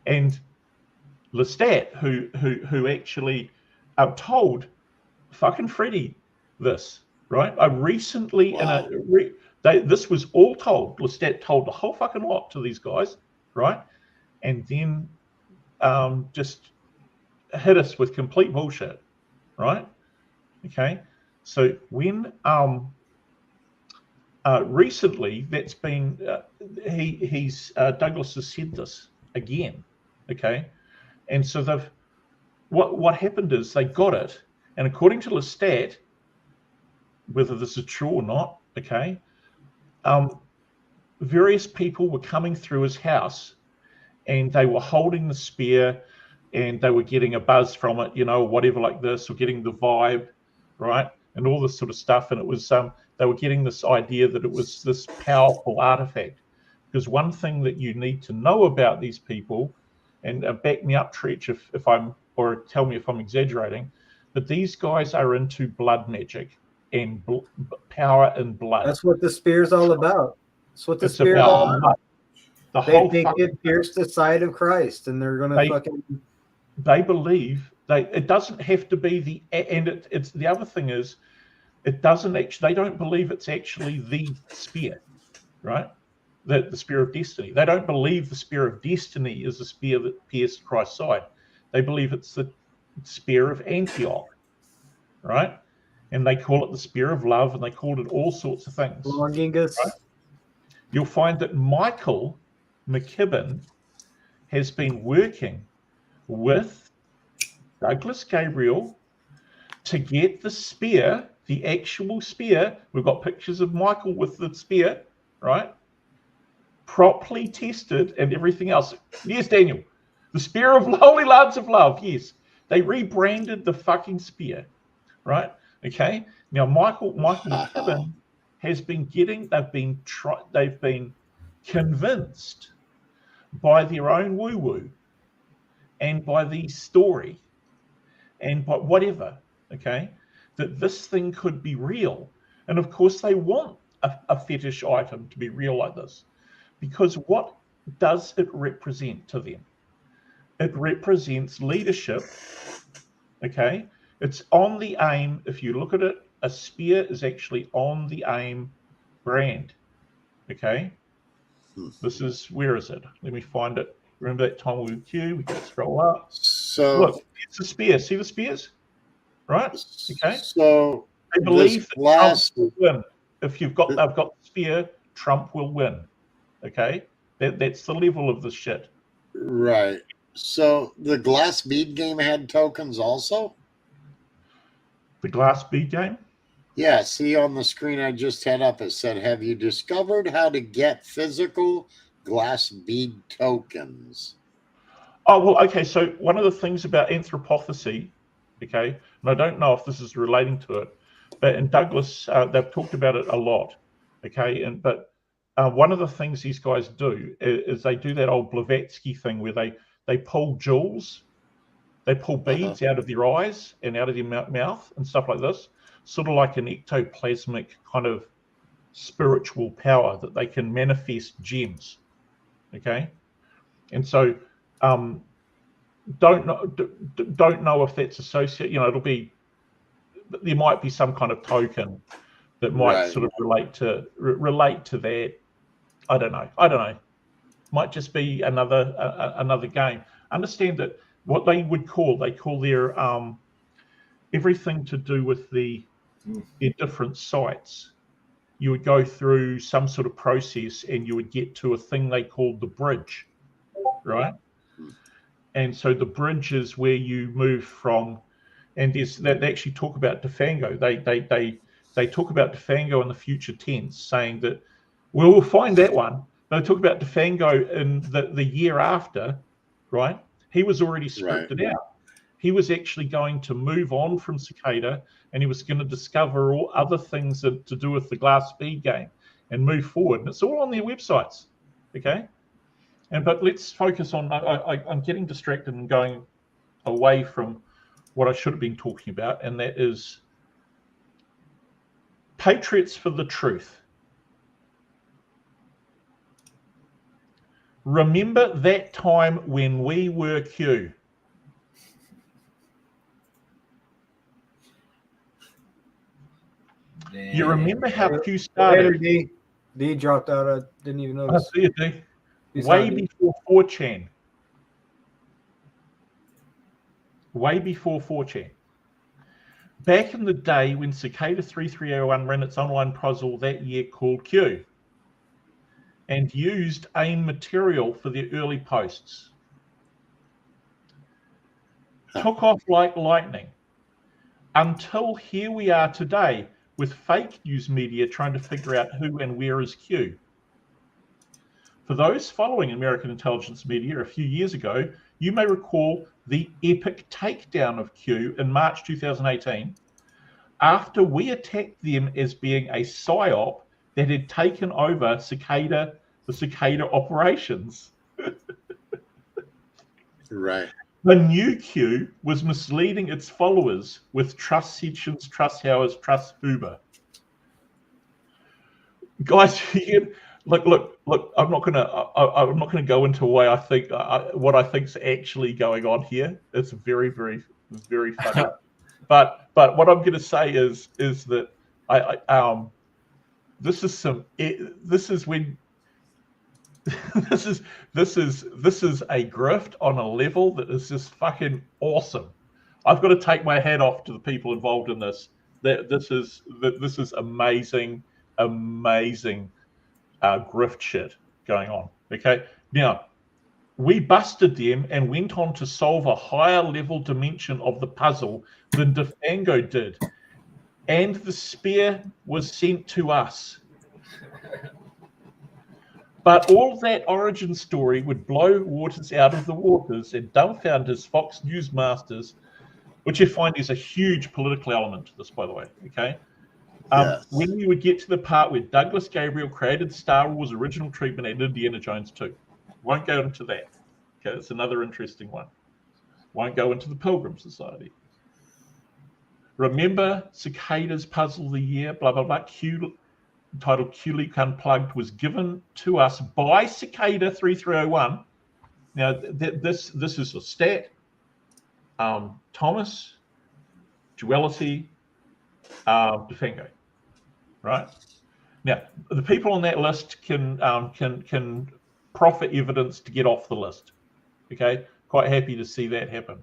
And Lestat, who actually told fucking Freddie this, right? I recently this was all told. Lestat told the whole fucking lot to these guys, right? And then just hit us with complete bullshit, right? Okay. So when recently that's been Douglas has said this again, okay, and so they've what happened is they got it, and according to Lestat, whether this is true or not, okay, various people were coming through his house, and they were holding the spear, and they were getting a buzz from it, you know, whatever like this, or getting the vibe, right? And all this sort of stuff, and it was they were getting this idea that it was this powerful artifact. Because one thing that you need to know about these people, and back me up, Treach, if I'm, or tell me if I'm exaggerating, but these guys are into blood magic and power and blood. That's what the spear's all about. That's what the spear's all about. They get pierced the side of Christ, and they're gonna fucking. They believe. It doesn't have to be it's the other thing is, it doesn't actually, they don't believe it's actually the spear, right? The Spear of Destiny. They don't believe the Spear of Destiny is the spear that pierced Christ's side. They believe it's the Spear of Antioch, right? And they call it the Spear of Love, and they called it all sorts of things. Right? You'll find that Michael McKibben has been working with Douglas Gabriel to get the spear, the actual spear. We've got pictures of Michael with the spear, right? Properly tested and everything else. Yes, Daniel. The Spear of Holy Lads of Love. Yes. They rebranded the fucking spear, right? Okay. Now, Michael McKibben has been they've been convinced by their own woo-woo and by the story and by whatever, okay, that this thing could be real. And of course they want a fetish item to be real like this, because what does it represent to them? It represents leadership, okay? It's on the AIM. If you look at it, a spear is actually on the AIM brand. Okay. This is, where is it? Let me find it. Remember that time we were Q? We can scroll up. So look, it's a spear. See the spears? Right? Okay. So they believe that Trump glass will win. If they've got the spear, Trump will win. Okay. That's the level of this shit. Right. So the glass bead game had tokens also? The glass bead game? Yeah, see on the screen I just had up, it said, have you discovered how to get physical glass bead tokens? Oh, well, okay. So one of the things about anthropophacy, okay, and I don't know if this is relating to it, but in Douglas, they've talked about it a lot, okay, but one of the things these guys do is they do that old Blavatsky thing where they pull jewels, they pull beads out of their eyes and out of their mouth and stuff like this, sort of like an ectoplasmic kind of spiritual power that they can manifest gems, okay, and so don't know if that's associated. You know, it'll be, there might be some kind of token that might sort of relate to that. I don't know. Might just be another game. Understand that what they call their everything to do with their different sites. You would go through some sort of process and you would get to a thing they called the bridge, right? And so the bridge is where you move from, and there's that they actually talk about Defango. They talk about Defango in the future tense, saying that we'll find that one. They talk about Defango in the year after, right? He was already scripted out. He was actually going to move on from Cicada, and he was going to discover all other things to do with the glass speed game and move forward. And it's all on their websites, okay? But let's focus on, I'm getting distracted and going away from what I should have been talking about, and that is Patriots for the Truth. Remember that time when we were Q. You remember how Q started? D dropped out. I didn't even notice. I see it, D. Way before 4chan. Way before 4chan. Back in the day when Cicada 3301 ran its online puzzle that year called Q and used AIM material for their early posts. Took off like lightning until here we are today with fake news media trying to figure out who and where is Q. For those following American intelligence media a few years ago, you may recall the epic takedown of Q in March 2018 after we attacked them as being a psyop that had taken over the Cicada operations. Right. The new Q was misleading its followers with trust sessions, trust hours, trust Uber. Guys, look. I'm not gonna go into what I think's actually going on here. It's very funny. but what I'm gonna say is that this is a grift on a level that is just fucking awesome. I've got to take my hat off to the people involved in this. This is amazing grift shit going on. Okay, now we busted them and went on to solve a higher level dimension of the puzzle than Defango did, and the spear was sent to us. But all that origin story would blow Waters out of the waters and dumbfound his Fox News masters, which you find is a huge political element to this, by the way, okay? When we would get to the part where Douglas Gabriel created Star Wars original treatment and Indiana Jones 2. Won't go into that. Okay, it's another interesting one. Won't go into the Pilgrim Society. Remember Cicada's Puzzle of the Year, blah, blah, blah, titled Q-Leak Unplugged was given to us by Cicada 3301. Now, this is a stat. Thomas, Duality, Defengo. Right now, the people on that list can proffer evidence to get off the list. Okay, quite happy to see that happen.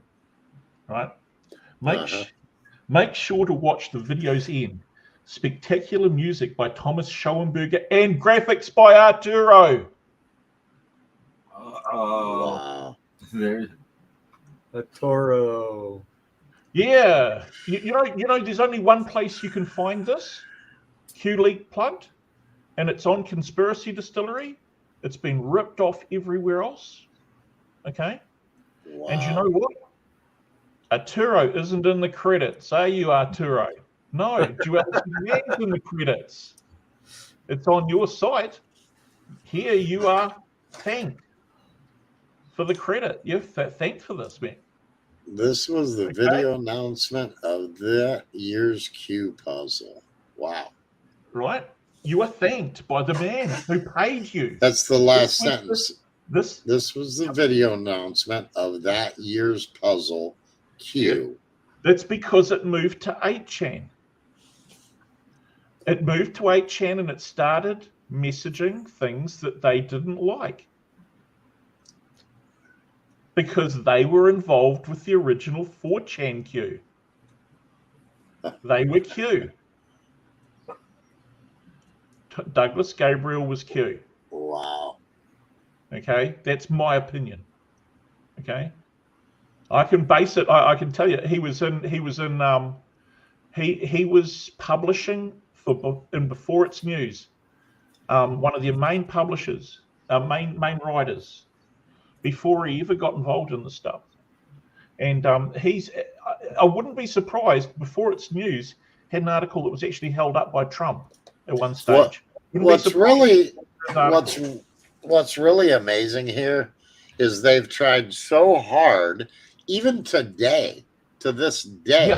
Right, make sure to watch the video's end. Spectacular music by Thomas Schoenberger and graphics by Arturo. Wow. Arturo. Yeah, you know, there's only one place you can find this Q-Leak plugged, and it's on Conspiracy Distillery. It's been ripped off everywhere else. Okay, and you know what? Arturo isn't in the credits, are you, Arturo? No, Duality Man's in the credits. It's on your site. Here you are thanked for the credit. You're thanked for this, man. This was the video announcement of that year's Q puzzle. Wow. Right? You are thanked by the man who paid you. That's the last sentence. This was the video announcement of that year's puzzle Q. That's because it moved to 8chan. It moved to 8chan and it started messaging things that they didn't like. Because they were involved with the original 4chan Q. They were Q. Douglas Gabriel was Q. Wow. Okay, that's my opinion. Okay, I can base it. I can tell you, he was publishing in Before It's News, one of their main publishers, main writers, before he ever got involved in the stuff. And I wouldn't be surprised. Before It's News had an article that was actually held up by Trump at one stage. What's really amazing here is they've tried so hard, even today, to this day,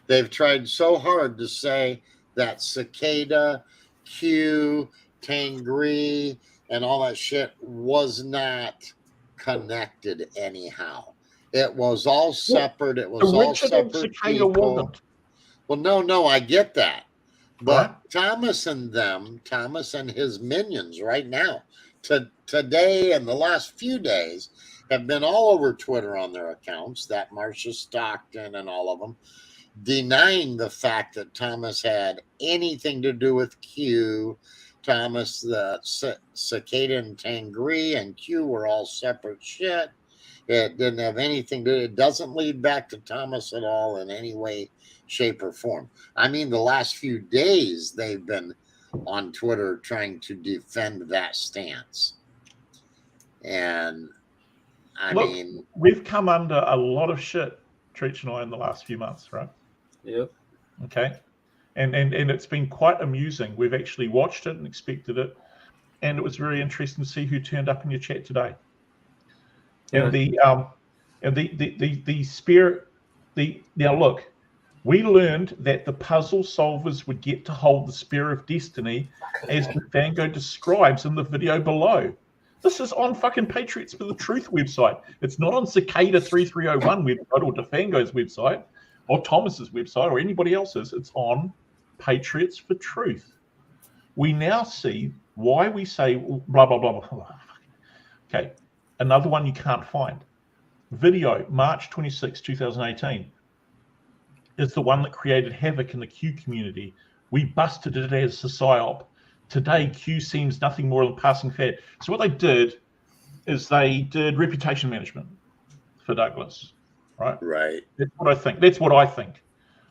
they've tried so hard to say that Cicada, Q, Tangri, and all that shit was not connected anyhow. It was all separate. It was all separate people. Well, no, I get that. But Thomas and his minions right now, today and the last few days, have been all over Twitter on their accounts, that Marcia Stockton and all of them, denying the fact that Thomas had anything to do with Q. Thomas, the Cicada and Tangri and Q were all separate shit. It didn't have anything to do. It doesn't lead back to Thomas at all in any way, shape, or form. I mean, the last few days they've been on Twitter trying to defend that stance. And I mean, we've come under a lot of shit, Treach and I, in the last few months, right? Yep. Okay. And it's been quite amusing. We've actually watched it and expected it. And it was very interesting to see who turned up in your chat today. Yeah. And the spirit, now look, we learned that the puzzle solvers would get to hold the Spear of Destiny, as Defengo describes in the video below. This is on fucking Patriots for the Truth website. It's not on Cicada 3301 website or Defengo's website or Thomas's website or anybody else's. It's on Patriots for Truth. We now see why we say blah, blah, blah, blah. Okay, another one you can't find. Video, March 26, 2018. Is the one that created havoc in the Q community. We busted it as a psyop. Today, Q seems nothing more than passing fad. So what they did is they did reputation management for Douglas, right? Right. That's what I think. That's what I think.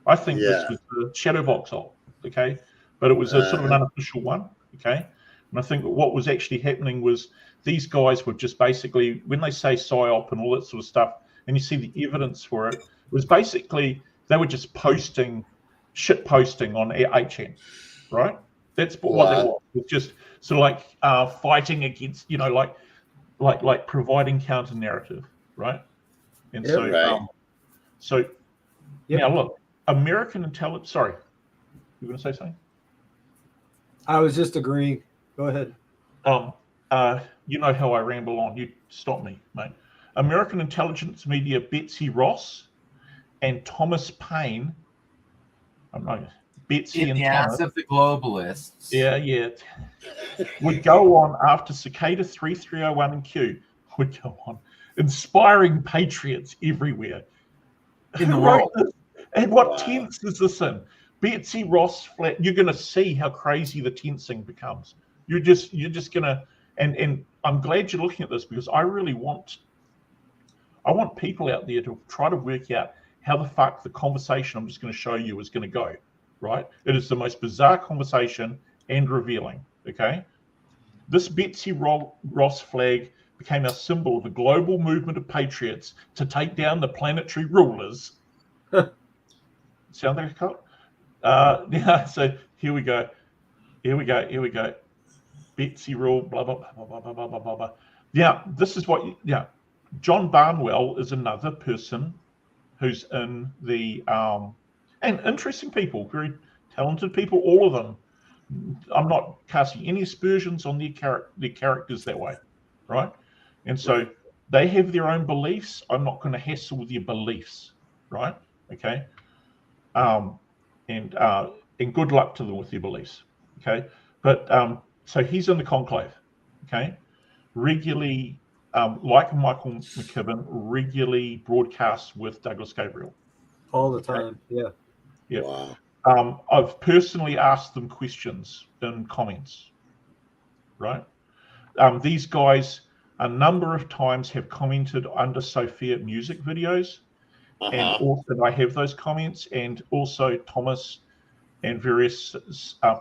I think this was the shadow voxel, okay? But it was a sort of an unofficial one, okay? And I think what was actually happening was these guys were just basically, when they say psyop and all that sort of stuff, and you see the evidence for it, it was basically they were just shit posting on 8chan, right? That's what they were. It was just sort of like fighting against, like providing counter narrative, right? And so now look, American intelligence. Sorry, you going to say something? I was just agreeing. Go ahead. You know how I ramble on. You stop me, mate. American intelligence media Betsy Ross and Thomas Paine I'm not Betsy In and the ass Thomas. of the globalists. Yeah. Would go on after Cicada 3301 and Q would go on, inspiring patriots everywhere. In the Who wrote world. this? And what tense is this in? Betsy Ross Flat. You're going to see how crazy the tensing becomes. You're just going to, and I'm glad you're looking at this, because I want people out there to try to work out how the fuck the conversation I'm just going to show you is going to go, right? It is the most bizarre conversation and revealing, okay? This Betsy Ross flag became a symbol of a global movement of patriots to take down the planetary rulers. Sound like a cult? Yeah, so here we go. Betsy rule, blah, blah, blah, blah, blah, blah, blah, blah, blah. Yeah, this is what, John Barnwell is another person who's in the, and interesting people, very talented people, all of them. I'm not casting any aspersions on their characters that way, right? And so they have their own beliefs. I'm not going to hassle with their beliefs, right? Okay. And good luck to them with their beliefs, okay? But so he's in the conclave, okay? Regularly, like Michael McKibben, regularly broadcasts with Douglas Gabriel. All the time, yeah. Yeah. Wow. I've personally asked them questions in comments, right? These guys a number of times have commented under Sophia music videos, and also I have those comments, and also Thomas and various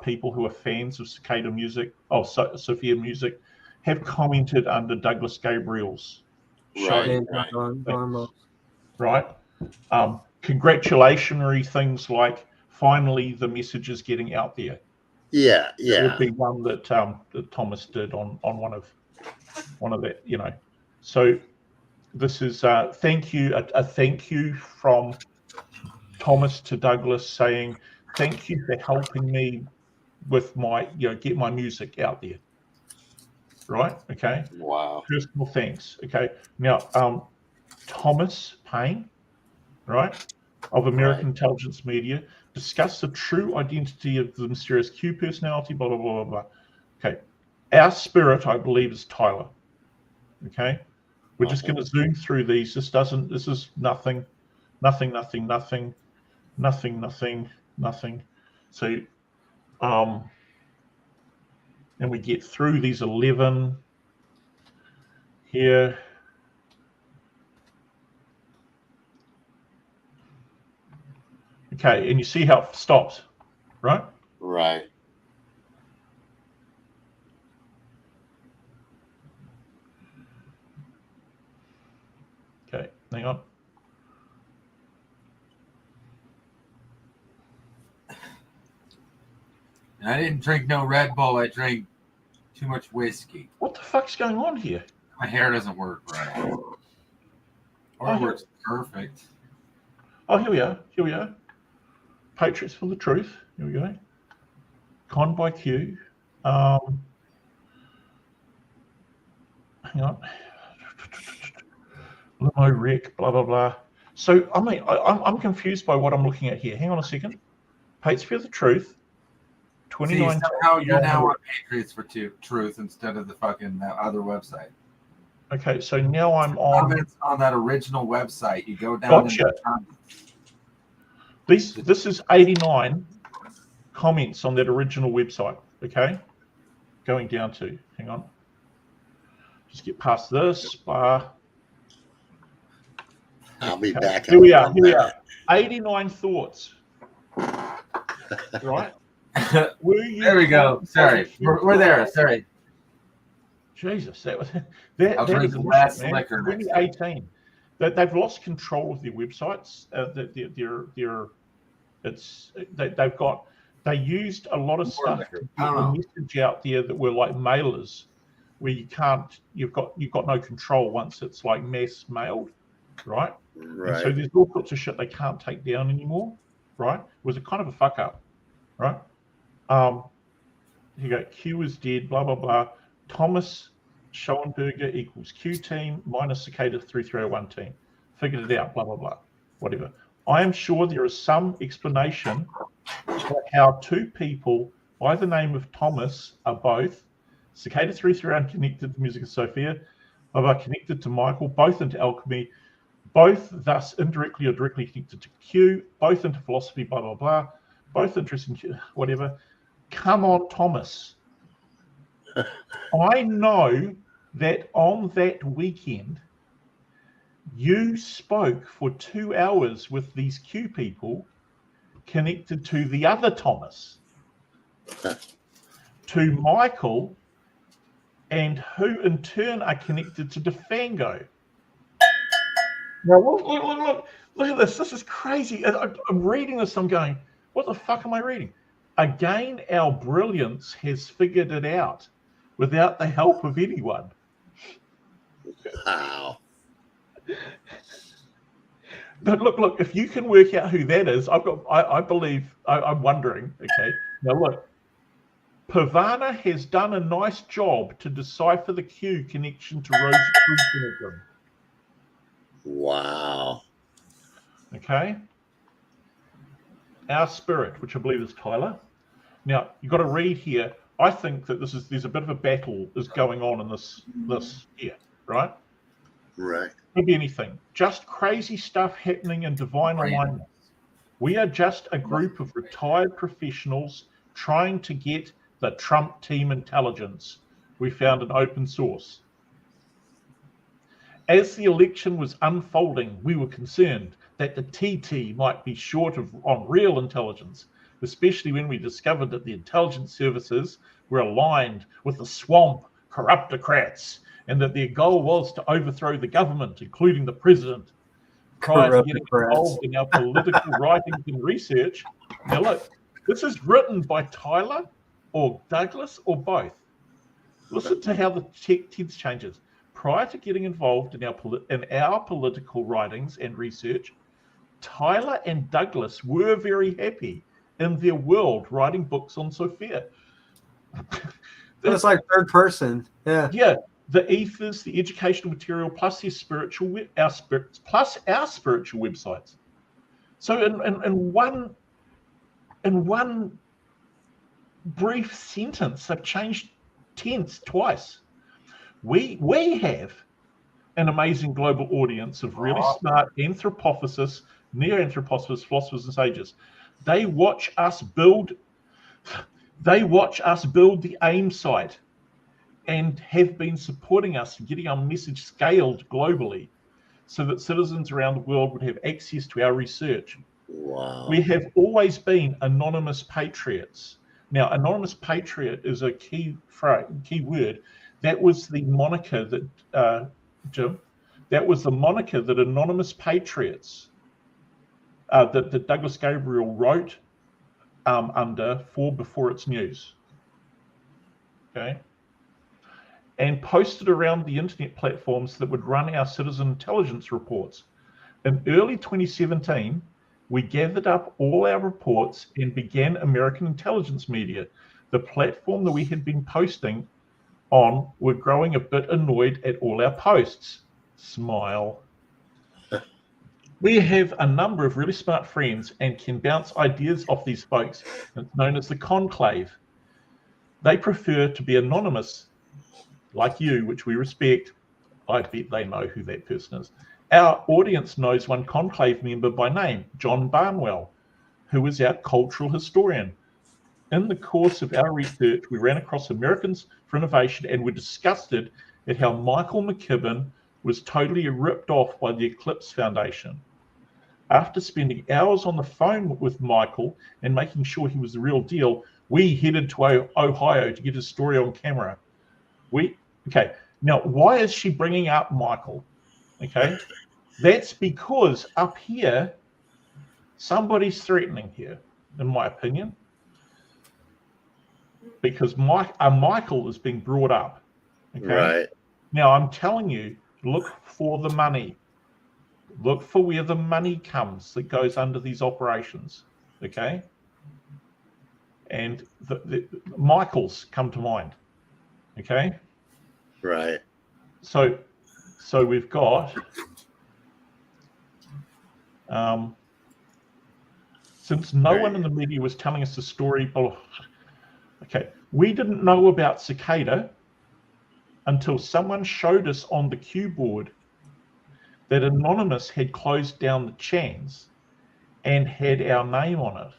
people who are fans of Cicada music, Sophia music, have commented under Douglas Gabriel's show. Right. Congratulatory things like, finally the message is getting out there. Yeah. It would be one that Thomas did on one of that, So this is a thank you from Thomas to Douglas, saying thank you for helping me with my get my music out there. Right? Okay. Wow. Personal thanks. Okay. Now Thomas Paine, right, of American Intelligence Media, discussed the true identity of the mysterious Q personality, blah, blah, blah, blah, blah. Okay. Our spirit, I believe, is Tyler. Okay. We're just going to zoom through these. This is nothing. So, and we get through these 11 here. Okay, and you see how it stops, right? Right. Okay, hang on. I didn't drink no Red Bull. I drank too much whiskey. What the fuck's going on here? My hair doesn't work right. Or it works perfect. Oh, here we are. Patriots for the Truth. Here we go. Con by Q. Hang on. Limo wreck, blah, blah, blah. So, I mean, I'm confused by what I'm looking at here. Hang on a second. Patriots for the Truth. 29. See, somehow you're now on Patriots for Truth instead of the fucking other website. Okay, so now I'm on that original website. You go down. Gotcha. This is 89 comments on that original website. Okay, going down to, hang on, just get past this. I'll be back. Here we are. 89 thoughts. Right. There we go. Sorry, we're there. Sorry. Jesus, that was I'll drink the last liquor. 2018. They've lost control of their websites. They used a lot of stuff to get a message out there that were like mailers, where you've got no control once it's like mass mailed, right? Right. And so there's all sorts of shit they can't take down anymore, right? It was a kind of a fuck up, right? You go, Q is dead, blah blah blah. Thomas Schoenberger equals Q team minus Cicada 3301 team. Figured it out, blah blah blah. Whatever. I am sure there is some explanation for how two people by the name of Thomas are both Cicada 331 connected to Music of Sophia, are connected to Michael, both into alchemy, both thus indirectly or directly connected to Q, both into philosophy, blah, blah, blah, both interested in whatever. Come on, Thomas. I know that on that weekend, you spoke for 2 hours with these Q people connected to the other Thomas, to Michael, and who in turn are connected to DeFango. Now, look at this. This is crazy. I'm reading this, I'm going, what the fuck am I reading? Again, our brilliance has figured it out without the help of anyone. Wow. But look, if you can work out who that is, I'm wondering, okay. Now look, Pavana has done a nice job to decipher the Q connection to Rosicrucianism. Wow. Okay. Our spirit, which I believe is Tyler. Now, you've got to read here. I think that there's a bit of a battle is going on in this here, right? Right. Could be anything. Just crazy stuff happening in divine alignment. We are just a group of retired professionals trying to get the Trump team intelligence. We found an open source. As the election was unfolding, we were concerned that the TT might be short on real intelligence, especially when we discovered that the intelligence services were aligned with the swamp corruptocrats and that their goal was to overthrow the government, including the president. Prior to getting involved in our political writings and research, now look, this is written by Tyler or Douglas or both. Listen to how the tense changes. Prior to getting involved in our political writings and research, Tyler and Douglas were very happy in their world writing books on Sophia. It's like third person. Yeah. Yeah. The ethers, the educational material, plus our spiritual websites. So in one brief sentence, they've changed tense twice. We have an amazing global audience of really smart anthropophysists, neo-anthropophysists, philosophers, and sages. They watch us build the AIM site and have been supporting us in getting our message scaled globally so that citizens around the world would have access to our research. Wow. We have always been anonymous patriots. Now, anonymous patriot is a key word. That was the moniker that, Jim, that was the moniker that anonymous patriots, that Douglas Gabriel wrote under for Before It's News. Okay. And posted around the internet platforms that would run our citizen intelligence reports. In early 2017, we gathered up all our reports and began American Intelligence Media. The platform that we had been posting on were growing a bit annoyed at all our posts. Smile. We have a number of really smart friends and can bounce ideas off these folks. It's known as the conclave. They prefer to be anonymous, like you, which we respect. I bet they know who that person is. Our audience knows one conclave member by name, John Barnwell, who is our cultural historian. In the course of our research, we ran across Americans for Innovation and were disgusted at how Michael McKibben was totally ripped off by the Eclipse Foundation. After spending hours on the phone with Michael and making sure he was the real deal, we headed to Ohio to get his story on camera. Okay, now why is she bringing up Michael? Okay, that's because up here, somebody's threatening here, in my opinion. Because Michael is being brought up. Okay? Right. Now I'm telling you, look for the money. Look for where the money comes that goes under these operations. Okay. And the Michaels come to mind. Okay. Right. So we've got Since no one in the media was telling us the story, okay, we didn't know about Cicada until someone showed us on the cue board that Anonymous had closed down the chans and had our name on it.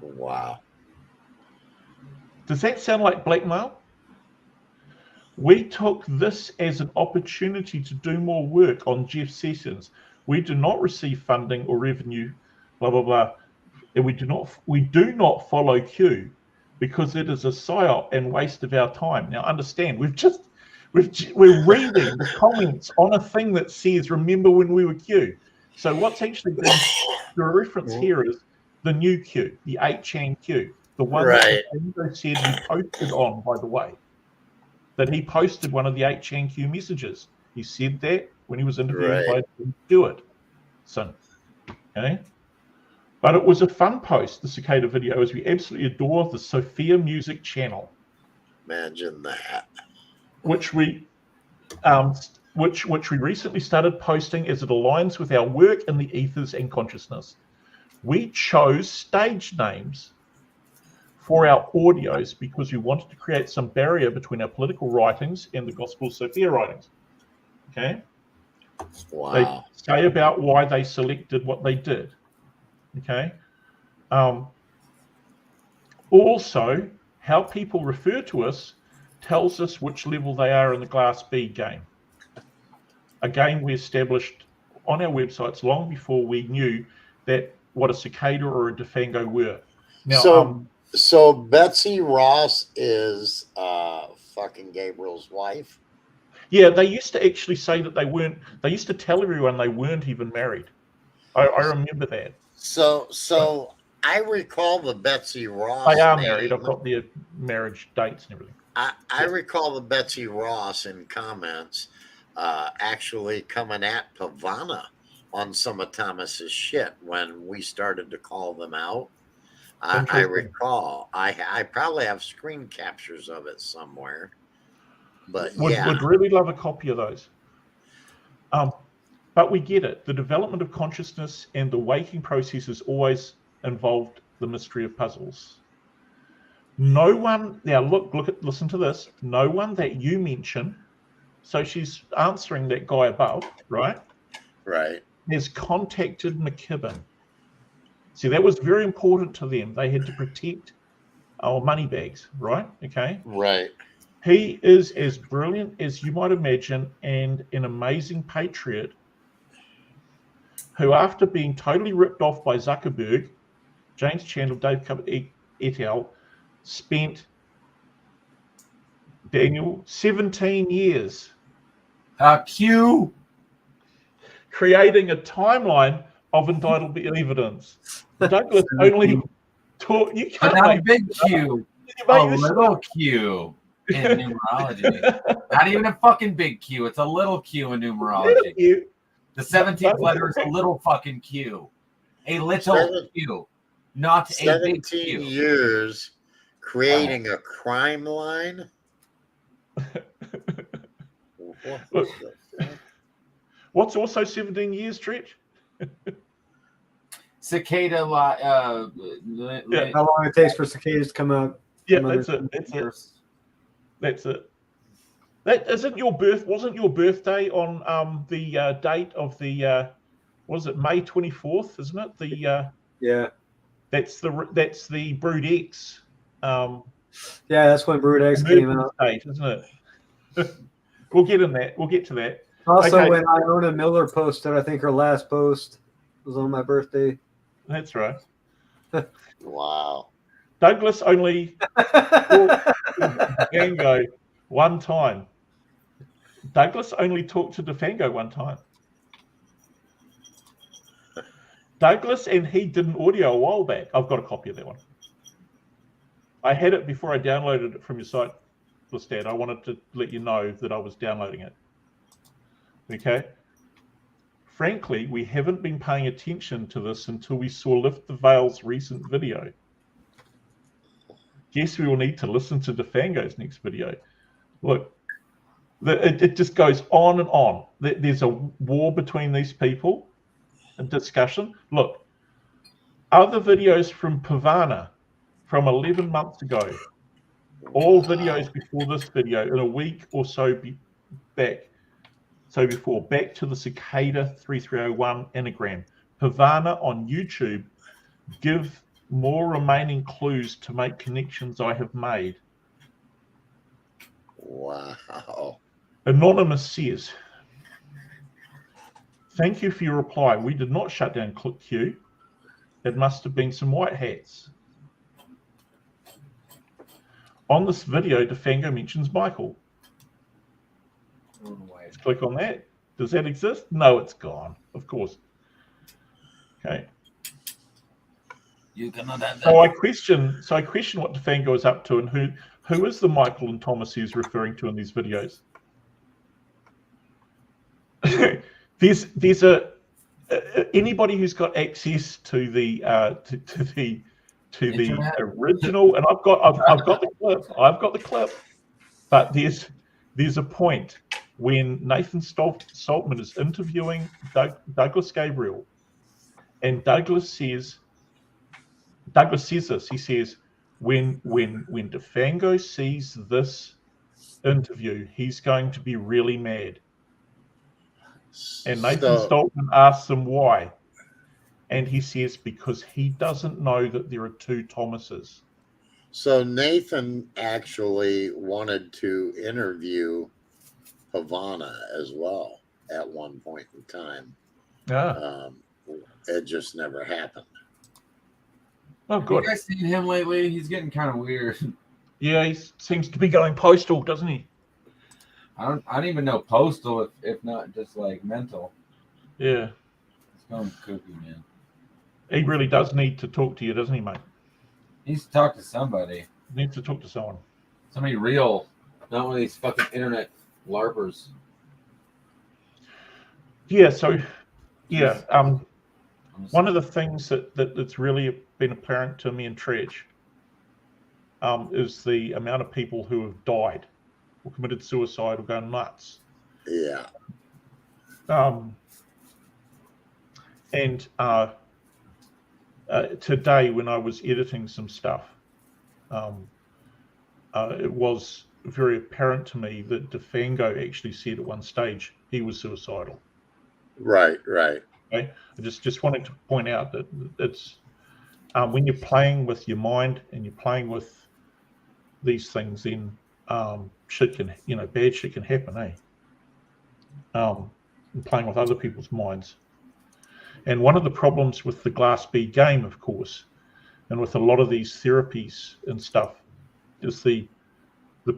Wow. Does that sound like blackmail? We took this as an opportunity to do more work on Jeff Sessions. We do not receive funding or revenue, blah, blah, blah. And we do not follow Q because it is a psyop and waste of our time. Now understand, we're reading the comments on a thing that says, remember when we were Q. So what's actually been, the reference here is the new Q, the 8chan Q, the one that Bingo said he posted on, by the way. That he posted one of the 8chan Q messages. He said that when he was interviewed by Stewart. So, okay. But it was a fun post, the Cicada video, as we absolutely adore the Sophia Music channel. Imagine that. Which we recently started posting as it aligns with our work in the ethers and consciousness. We chose stage names for our audios because we wanted to create some barrier between our political writings and the Gospel of Sophia writings. Okay? Wow. They say about why they selected what they did. Okay? Also, how people refer to us tells us which level they are in the Glass B game. A game we established on our websites long before we knew that what a Cicada or a Defango were. Now, so Betsy Ross is fucking Gabriel's wife? Yeah, they used to actually say that they weren't. They used to tell everyone they weren't even married. I remember that. So I recall the Betsy Ross. They are name. married. I've got their marriage dates and everything. I recall the Betsy Ross in comments actually coming at Pavana on some of Thomas's shit when we started to call them out. I recall. I probably have screen captures of it somewhere. But would really love a copy of those. But we get it. The development of consciousness and the waking process has always involved the mystery of puzzles. No one, now listen to this. No one that you mention, so she's answering that guy above, right? Right. Has contacted McKibben. See, that was very important to them. They had to protect our money bags, right? Okay. Right. He is as brilliant as you might imagine and an amazing patriot who, after being totally ripped off by Zuckerberg, James Chandler, Dave Cummett et al., spent, Daniel, 17 years creating a timeline of entitled evidence. Douglas only taught you can't not a make big Q, a little Q in numerology. Not even a fucking big Q. It's a little Q in numerology. The 17th letter is a little fucking Q. A little Q, not a big Q. 17 years creating a crime line. What's also 17 years, Treach? Cicada. How long it takes for cicadas to come out? Yeah, that's it. That's it. That isn't your birth. Wasn't your birthday on the date of the was it May 24th? Isn't it the yeah? That's the Brood X. Yeah, that's when Brood X came out. Date, isn't it? We'll get to that. Also, when Iona Miller posted, I think her last post was on my birthday. That's right. Wow. Douglas only talked to Defango one time. Douglas only talked to Defango one time. Douglas and he did an audio a while back. I've got a copy of that one. I had it before I downloaded it from your site, Listad. I wanted to let you know that I was downloading it. Okay. Frankly, we haven't been paying attention to this until we saw Lift the Veil's recent video. Guess we will need to listen to Defango's next video. Look, It just goes on and on. There's a war between these people, a discussion. Look, other videos from Pavana from 11 months ago, all videos before this video in a week or so back. So back to the Cicada 3301 anagram. Pavana on YouTube, give more remaining clues to make connections I have made. Wow. Anonymous says, thank you for your reply. We did not shut down ClickQ. It must have been some white hats. On this video, DeFango mentions Michael. Let's click on that. Does that exist? No, it's gone. Of course. Okay. You cannot have that. So I question what DeFango is up to, and who is the Michael and Thomas he's referring to in these videos. there's anybody who's got access to the original, and I've got the clip, but there's a point when Nathan Saltman is interviewing Douglas Gabriel, and Douglas says this. He says, when DeFango sees this interview, he's going to be really mad. And Nathan Saltman asks him why. And he says, because he doesn't know that there are two Thomases. So Nathan actually wanted to interview Havana as well at one point in time. Yeah. It just never happened. Oh, good. Have you guys seen him lately? He's getting kind of weird. Yeah, he seems to be going postal, doesn't he? I don't even know postal, if not just like mental. Yeah. It's going kooky, man. He really does need to talk to you, doesn't he, mate? He needs to talk to somebody. He needs to talk to someone. Somebody real, not one of these fucking internet LARPers. Yeah, so yeah, one of the things that's really been apparent to me and Treach is the amount of people who have died or committed suicide or gone nuts. Yeah. And today when I was editing some stuff, it was very apparent to me that DeFango actually said at one stage he was suicidal. Right. Okay? I just wanted to point out that it's when you're playing with your mind and you're playing with these things, then shit can, bad shit can happen, eh? And playing with other people's minds. And one of the problems with the Glass B game, of course, and with a lot of these therapies and stuff, is the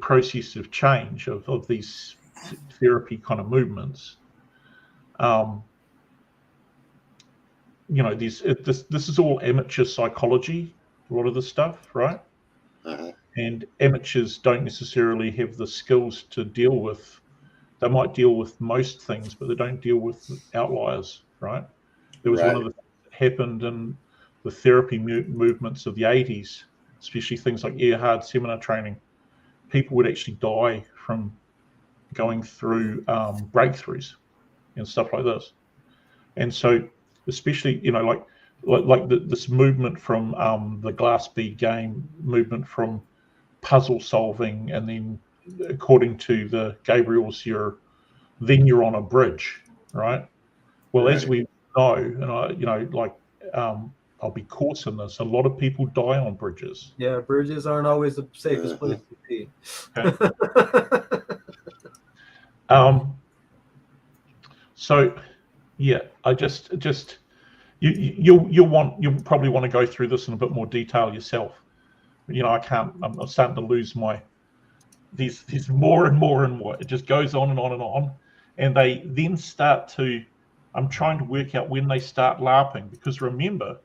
process of change of these therapy kind of movements. This is all amateur psychology, a lot of this stuff, right? Uh-huh. And amateurs don't necessarily have the skills to deal with. They might deal with most things, but they don't deal with outliers, right? There was one of the things that happened in the therapy movements of the 80s, especially things like Earhart seminar training. People would actually die from going through breakthroughs and stuff like this. And so, especially, this movement from the Glass B game, movement from puzzle solving, and then according to the Gabriels, you're on a bridge, right? Well, as we know, and I'll be coarse in this, a lot of people die on bridges. Yeah, bridges aren't always the safest place to be. So, yeah, I just you'll probably want to go through this in a bit more detail yourself. I can't. I'm starting to lose my. There's more and more and more. It just goes on and on and on, and they then start to. I'm trying to work out when they start LARPing, because remember,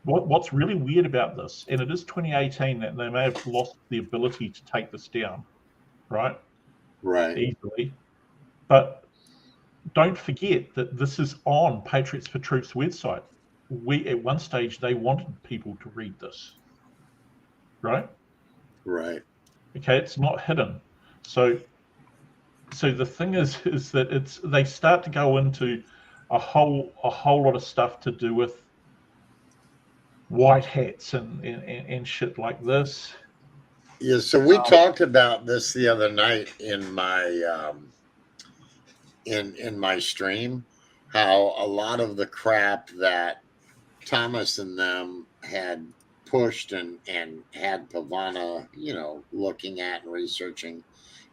what's really weird about this, and it is 2018, that they may have lost the ability to take this down, right? Right. Easily, but don't forget that this is on Patriots for Troops website. At one stage they wanted people to read this, right? Right. Okay, it's not hidden. So the thing is that they start to go into a whole lot of stuff to do with white hats and shit like this. Yeah, so we talked about this the other night in my in my stream, how a lot of the crap that Thomas and them had pushed and had Pavana, looking at and researching,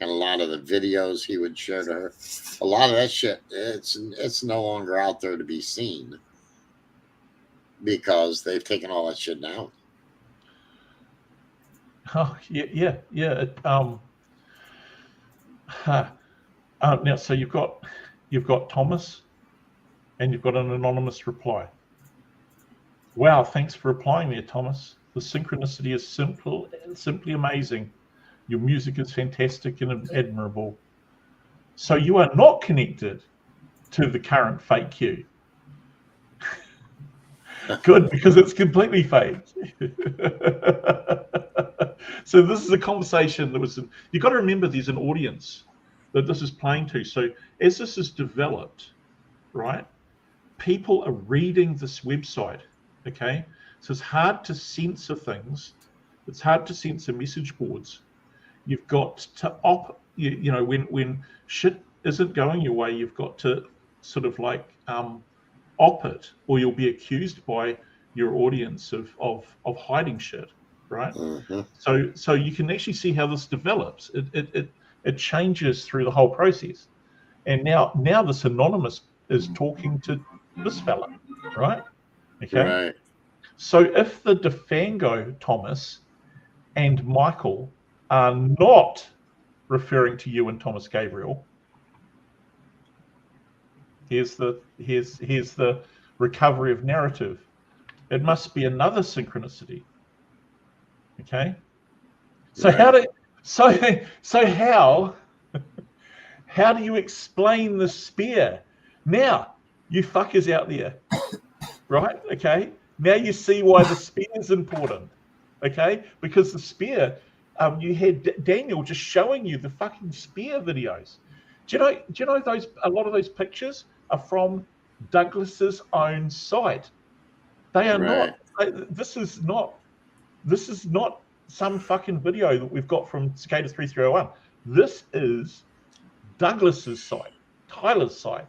and a lot of the videos he would share to her, a lot of that shit, it's no longer out there to be seen because they've taken all that shit down. Oh yeah. Now, so you've got Thomas, and you've got an anonymous reply. Wow, thanks for replying there, Thomas. The synchronicity is simply amazing. Your music is fantastic and admirable. So you are not connected to the current fake Q. Good, because it's completely fake. So this is a conversation that was. You've got to remember, there's an audience that this is playing to. So as this is developed, right, people are reading this website. Okay, so it's hard to censor things. It's hard to censor message boards. You've got to when shit isn't going your way, you've got to sort of like op it, or you'll be accused by your audience of hiding shit, right? Mm-hmm. So you can actually see how this develops. It changes through the whole process, and now this anonymous is talking to this fella, right? Okay. Right. So if the Defango Thomas and Michael are not referring to you and Thomas Gabriel, here's the recovery of narrative. It must be another synchronicity. Okay. So right. how do you explain the spear? Now, you fuckers out there, right? Okay. Now you see why the spear is important. Okay, because the spear, you had Daniel just showing you the fucking spear videos. Do you know those? A lot of those pictures are from Douglas's own site. They are not. This is not some fucking video that we've got from Cicada 3301. This is Douglas's site, Tyler's site.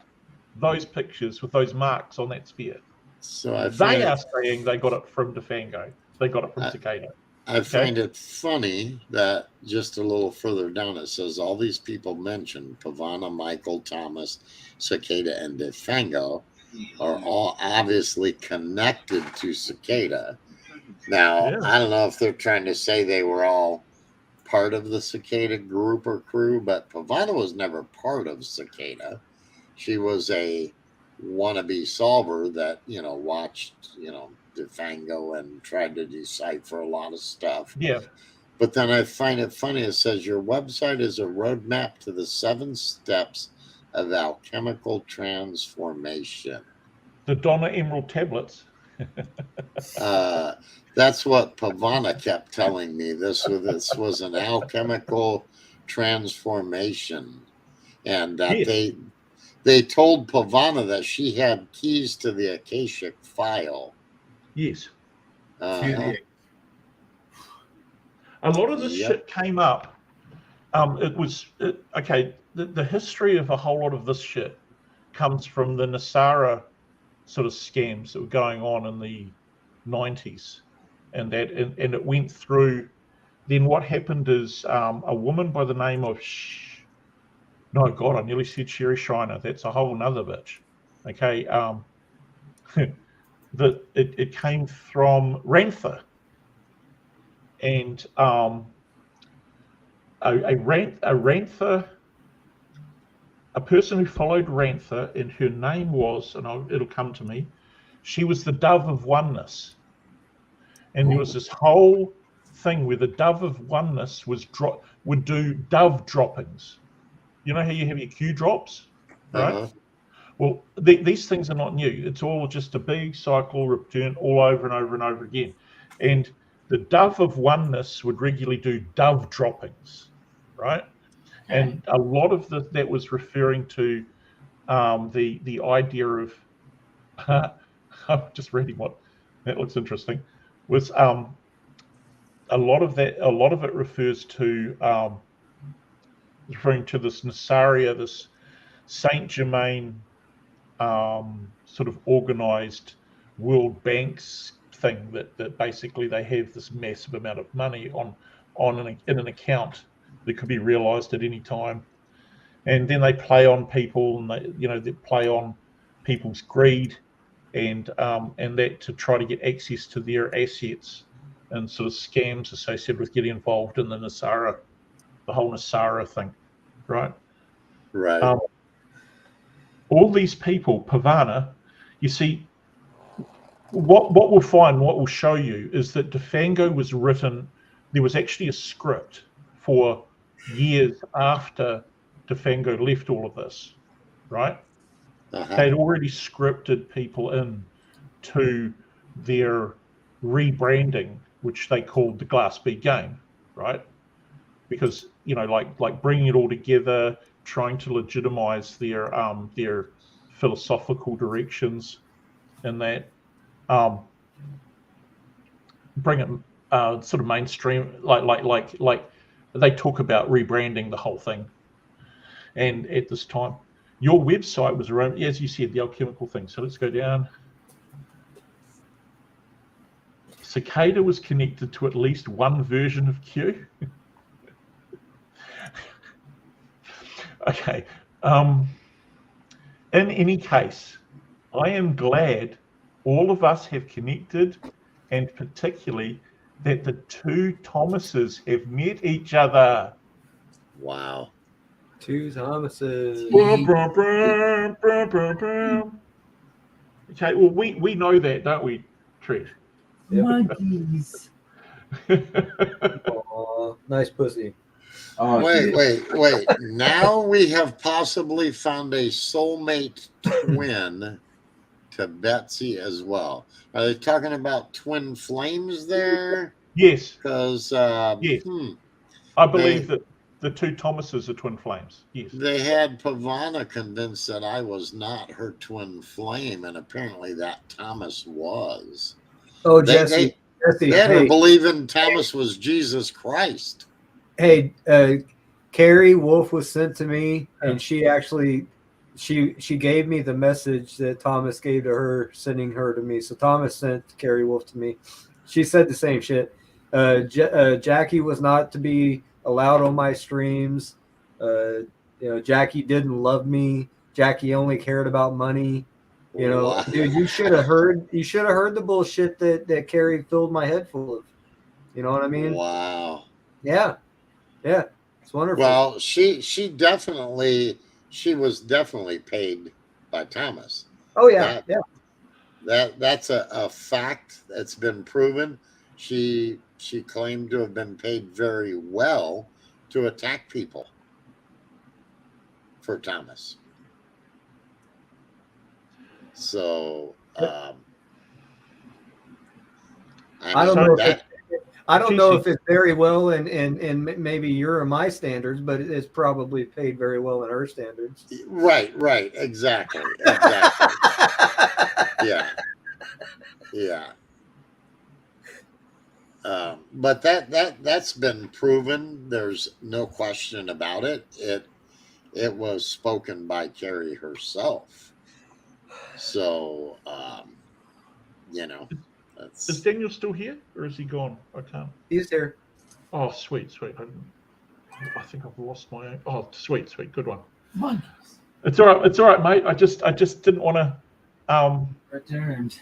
Those pictures with those marks on that spear. So they are saying they got it from Defango. They got it from Cicada. I find it funny that just a little further down it says all these people mentioned, Pavana, Michael, Thomas, Cicada, and Defango, are all obviously connected to Cicada. Now, I don't know if they're trying to say they were all part of the Cicada group or crew, but Pavana was never part of Cicada. She was a wannabe solver that watched Defango and tried to decipher a lot of stuff. Yeah. But then I find it funny. It says your website is a roadmap to the 7 steps of alchemical transformation. The Donna Emerald tablets. That's what Pavana kept telling me. This was an alchemical transformation, and that they told Pavana that she had keys to the Akashic file. Yes. A lot of this shit came up. The history of a whole lot of this shit comes from the Nasara sort of scams that were going on in the 90s, and it went through. Then what happened is a woman by the name of I nearly said Sherry Shiner. That's a whole nother bitch. Okay. It came from Rantha, and a person who followed Rantha, and her name was, and it'll come to me, she was the dove of oneness, and there was this whole thing where the dove of oneness would do dove droppings. You know how you have your Q drops, right? Well, these things are not new. It's all just a big cycle return all over and over and over again. And the dove of oneness would regularly do dove droppings, right? And a lot of that was referring to the idea of I'm just reading what that looks interesting was a lot of it refers to referring to this Nassaria, this Saint Germain sort of organized World Bank's thing that basically they have this massive amount of money in an account that could be realized at any time, and then they play on people, and they play on people's greed and that to try to get access to their assets, and sort of scams associated with getting involved in the whole Nassara thing, right? Right. All these people, Pavana, you see, what we'll find, what we'll show you is that Defango was written, there was actually a script for years after Defango left all of this, right? They'd already scripted people in to their rebranding, which they called the Glass Bead game, right? Because, like bringing it all together, trying to legitimize their philosophical directions, and that bring it sort of mainstream, like they talk about rebranding the whole thing. And at this time, your website was around, as you said, the alchemical thing. So let's go down. Cicada was connected to at least one version of Q. Okay. In any case, I am glad all of us have connected, and particularly that the two Thomases have met each other. Wow. Two Thomases. Okay, well, we know that, don't we, Treach? Monkeys. Aw, nice pussy. Oh, Wait. Now we have possibly found a soulmate twin to Betsy as well. Are they talking about twin flames there? Yes. Because yes. I believe that the two Thomases are twin flames. Yes. They had Pavana convinced that I was not her twin flame, and apparently that Thomas was. Oh, Jesse. They had her believing Thomas was Jesus Christ. Hey, Carrie Wolf was sent to me, and she actually she gave me the message that Thomas gave to her, sending her to me. So Thomas sent Carrie Wolf to me. She said the same shit. Jackie was not to be allowed on my streams. Jackie didn't love me. Jackie only cared about money. Wow. Dude, you should have heard the bullshit that Carrie filled my head full of. You know what I mean? Wow. Yeah. It's wonderful. Well, she was definitely paid by Thomas. Oh yeah. That's a fact that's been proven. She claimed to have been paid very well to attack people for Thomas. So I don't know if it's very well in maybe your or my standards, but it's probably paid very well in her standards. Right, exactly. Yeah. But that's been proven. There's no question about it. It was spoken by Carrie herself. So, Is Daniel still here, or is he gone? I can't. He's there. Oh, sweet. I think I've lost my own. Oh, sweet. Good one. Monkeys. It's all right, mate. I just didn't want to. Returned.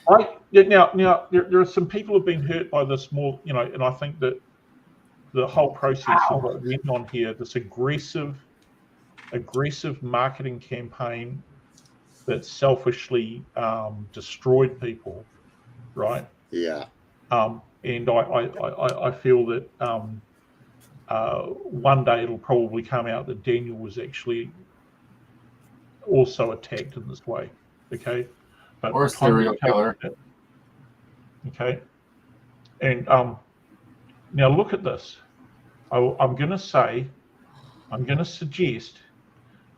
Now there are some people who've been hurt by this more, and I think that the whole process of what went on here, this aggressive marketing campaign that selfishly destroyed people, right? Yeah. And I feel that one day it'll probably come out that Daniel was actually also attacked in this way. Okay. But or a serial killer. Okay. And now look at this. I'm going to say I'm going to suggest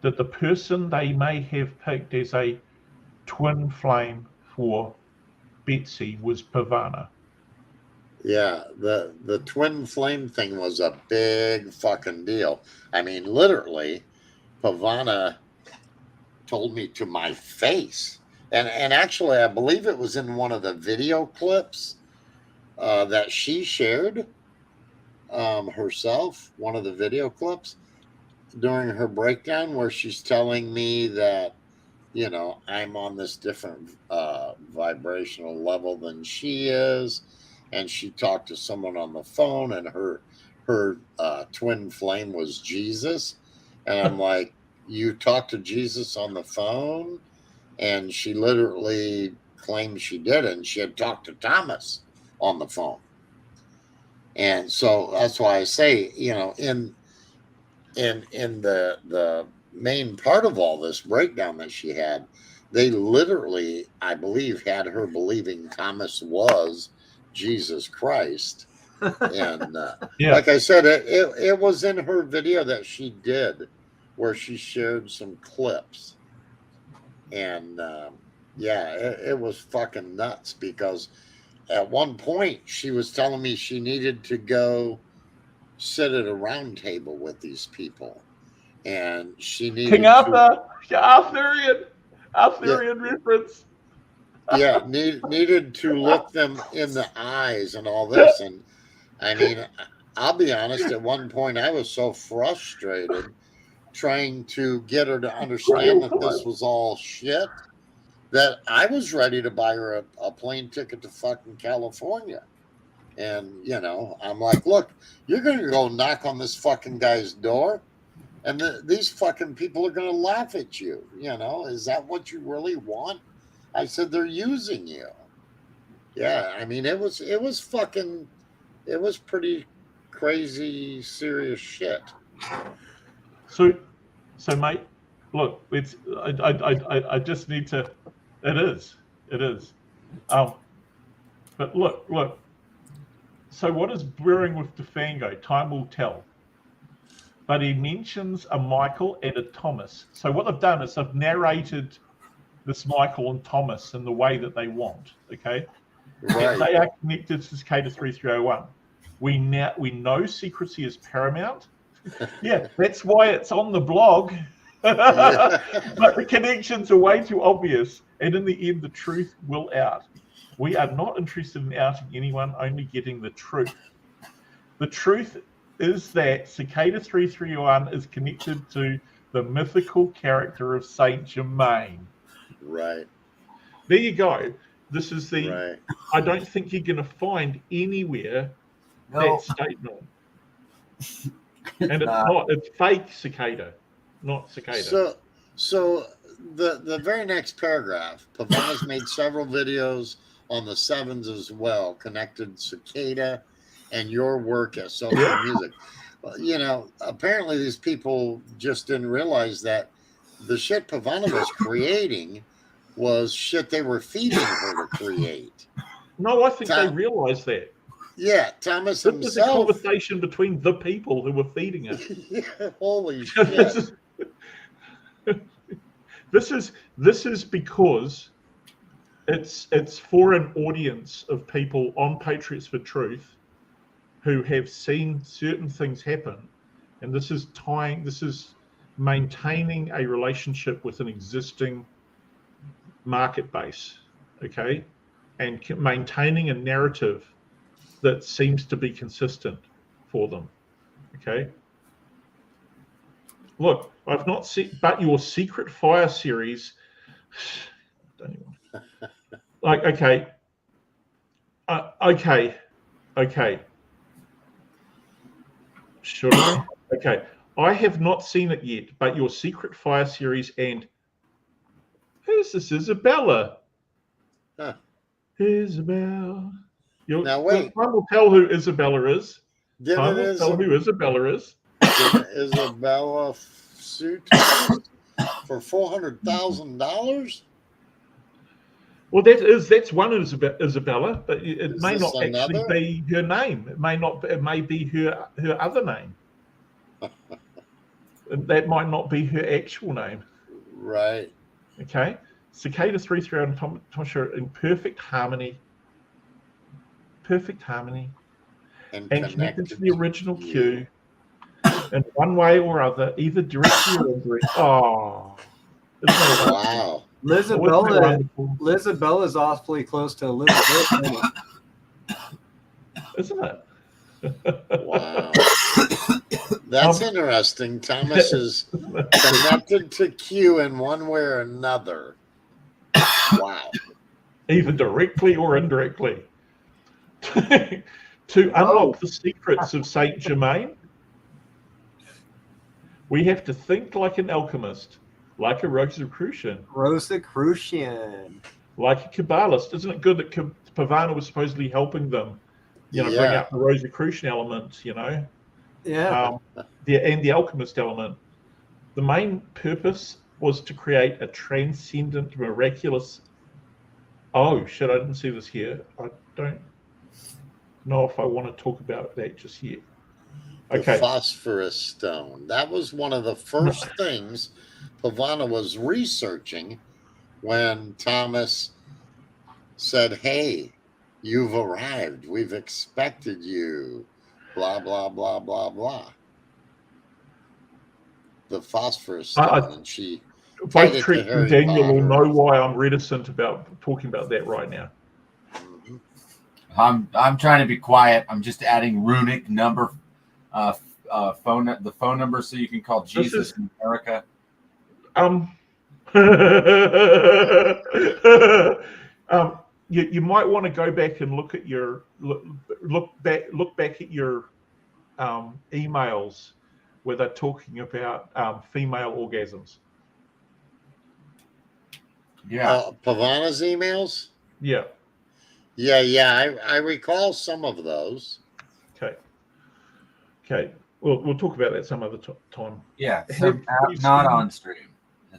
that the person they may have picked as a twin flame for Betsy was Pavana. Yeah, the twin flame thing was a big fucking deal. I mean, literally, Pavana told me to my face. And actually, I believe it was in one of the video clips that she shared herself, one of the video clips during her breakdown, where she's telling me that, you know, I'm on this different vibrational level than she is. And she talked to someone on the phone, and her twin flame was Jesus. And I'm like, you talked to Jesus on the phone? And she literally claimed she did, and she had talked to Thomas on the phone. And so that's why I say, you know, in the main part of all this breakdown that she had, they literally, I believe, had her believing Thomas was Jesus Christ. And Yeah. like I said, it was in her video that she did, where she shared some clips. And yeah, it was fucking nuts, because at one point she was telling me she needed to go sit at a round table with these people, and she needed King Arthur, Arthurian reference. Yeah, needed to look them in the eyes and all this. And I mean, I'll be honest, at one point I was so frustrated trying to get her to understand that this was all shit, that I was ready to buy her a plane ticket to fucking California. And, you know, I'm like, look, you're going to go knock on this fucking guy's door, and these fucking people are going to laugh at you. You know, is that what you really want? I said, they're using you. Yeah, I mean, it was pretty crazy, serious shit. So mate, look, it's I just need to. It is. But look. So what is brewing with Defango? Time will tell. But he mentions a Michael and a Thomas. So what they've done is they've narrated this Michael and Thomas in the way that they want. Okay, right. They are connected to Cicada 3301. We know secrecy is paramount. Yeah, that's why it's on the blog. But the connections are way too obvious, and in the end, the truth will out. We are not interested in outing anyone, only getting the truth. The truth is that Cicada 331 is connected to the mythical character of Saint Germain. Right. There you go. This is the. Right. I don't think you're going to find anywhere that statement. And it's not. It's fake cicada, not cicada. So the very next paragraph, Pavana's made several videos on the sevens as well, connected cicada and your work at social music. You know, apparently these people just didn't realize that the shit Pavana was creating was shit they were feeding her to create. No, I think they realized that. Yeah, Thomas himself. This was a conversation between the people who were feeding it. Yeah, holy shit. This is because it's for an audience of people on Patriots for Truth who have seen certain things happen, and this is maintaining a relationship with an existing market base, okay, and maintaining a narrative that seems to be consistent for them, okay. Look, I've not seen, but your Secret Fire series, don't even, like, okay, should I? Okay, I have not seen it yet, but your Secret Fire series, and who's this? Isabella. Huh. Isabella. Now wait. Time will tell who Isabella is. Did Time will tell who Isabella is. Isabella suit for $400,000? Well, that's one Isabella, but it may not actually be her name. It may be her other name. That might not be her actual name. Right. Okay. Cicada 330 are in perfect harmony. And connected to the original queue in one way or other, either directly or indirectly. Oh. Wow. Lisabella's awfully close to Elizabeth. Isn't it? Wow. That's interesting. Thomas is connected to Q in one way or another. Wow. Either directly or indirectly. To unlock the secrets of Saint Germain, we have to think like an alchemist, like a Rosicrucian. Like a Kabbalist. Isn't it good that Pavana was supposedly helping them, bring out the Rosicrucian element, Yeah. The alchemist element. The main purpose was to create a transcendent, miraculous. Oh shit! I didn't see this here. I don't know if I want to talk about that just yet. Okay. The phosphorus stone. That was one of the first things Pavana was researching when Thomas said, "Hey, you've arrived. We've expected you. Blah, blah, blah, blah, blah." The phosphorus stone. And she both Treach and Daniel will know why I'm reticent about talking about that right now. I'm trying to be quiet. I'm just adding runic number, the phone number so you can call Jesus in America. You might want to go back and look at your look back at your emails where they're talking about female orgasms. Yeah. Pavana's emails? Yeah. Yeah. I recall some of those. Okay. We'll talk about that some other time. Yeah. So not on stream.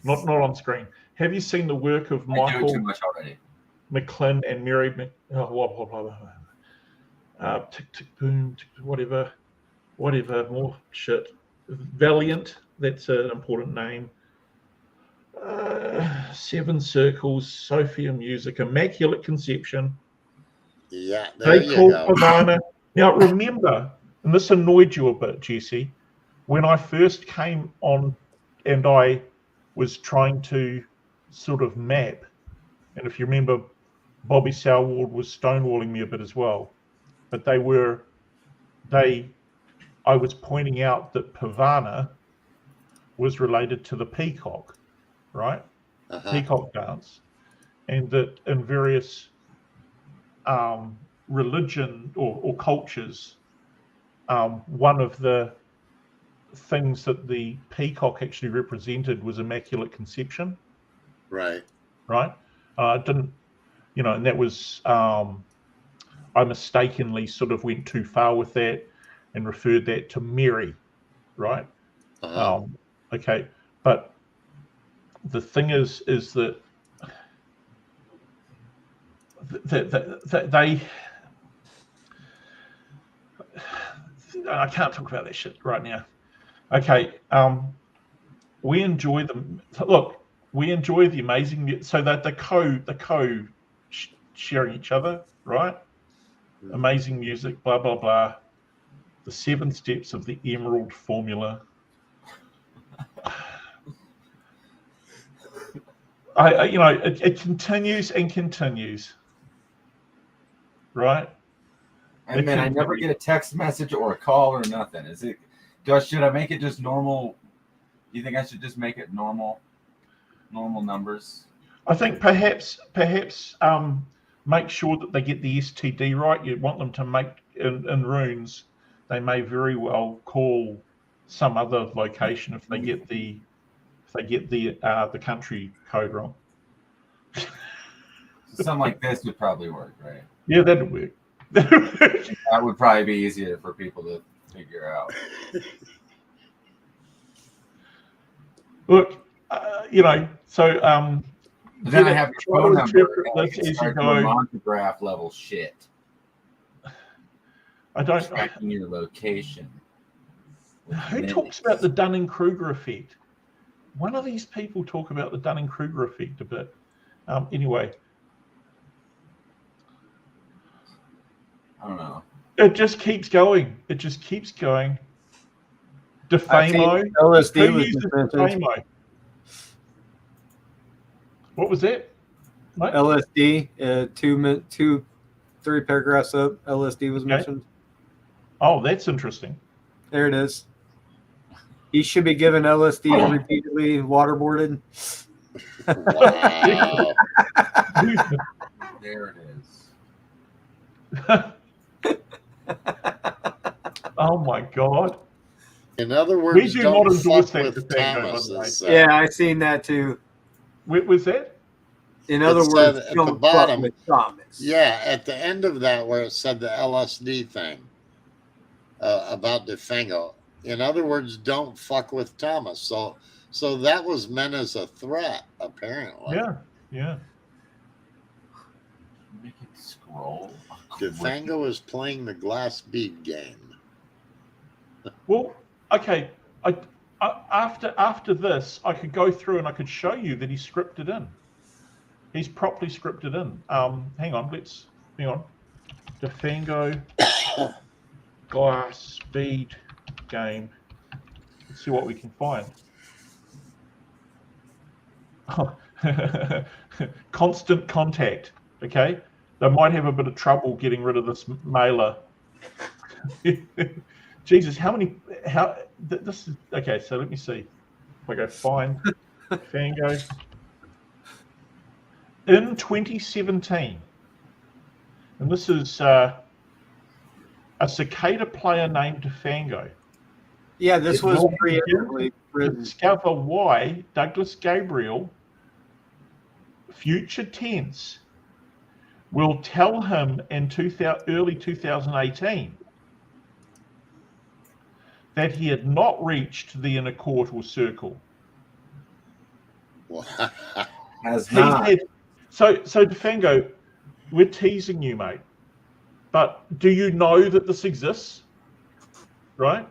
Not on screen. Have you seen the work of Michael too much already. McClin and Mary tick tick boom, whatever, more shit. Valiant, that's an important name. 7 Circles, Sophia Music, Immaculate Conception. Yeah, there you called go. Pavana. Now remember, and this annoyed you a bit, Jesse, when I first came on and I was trying to sort of map, and if you remember, Bobby Salward was stonewalling me a bit as well, but I was pointing out that Pavana was related to the peacock, right? Peacock dance, and that in various religion or cultures, one of the things that the peacock actually represented was Immaculate Conception. Right. Didn't, and that was, I mistakenly sort of went too far with that and referred that to Mary, right? Okay, but the thing is that they, I can't talk about that shit right now. Okay, we enjoy them. Look, we enjoy the amazing. So that the co sharing each other, right? Amazing music, blah blah blah. The 7 steps of the Emerald Formula. It continues and continues, right? And then I never get a text message or a call or nothing. Should I make it just normal? Do you think I should just make it normal numbers? I think perhaps make sure that they get the STD right. You want them to make in runes. They may very well call some other location if they get the country code wrong. Something like this would probably work, right? Yeah, that'd work. That would probably be easier for people to figure out. Look, so but then I have your phone number. This as you go. Monograph level shit. I don't tracking your location. Who talks about the Dunning-Kruger effect? One of these people talk about the Dunning-Kruger effect a bit. Anyway. I don't know. It just keeps going. It just keeps going. DeFamo. LSD Who was uses mentioned. DeFamo? What was that? What? LSD, 3 paragraphs up, LSD was mentioned. Oh, that's interesting. There it is. He should be given LSD and repeatedly waterboarded. Wow. There it is. Oh my God. In other We words, do don't not endorse fuck that with thing, Thomas. by the way. Yeah, I seen that too. Was that? In other It words, said at don't the fuck bottom, with Thomas. yeah, at the end of that where it said the LSD thing about DeFango. In other words, don't fuck with Thomas. So that was meant as a threat, apparently. Yeah. Make it scroll. DeFango is playing the glass bead game. Well, okay. After this, I could go through and I could show you that he's scripted in. He's properly scripted in. Hang on. DeFango glass bead game. Let's see what we can find. Oh. Constant contact. Okay, they might have a bit of trouble getting rid of this mailer. Jesus, this is okay. So let me see. If I go find Fango in 2017, and this is a cicada player named Fango. Yeah, this was preemptively written. Discover why Douglas Gabriel, future tense, will tell him in early 2018 that he had not reached the inner court or circle. Has not. So DeFango, we're teasing you, mate. But do you know that this exists? Right?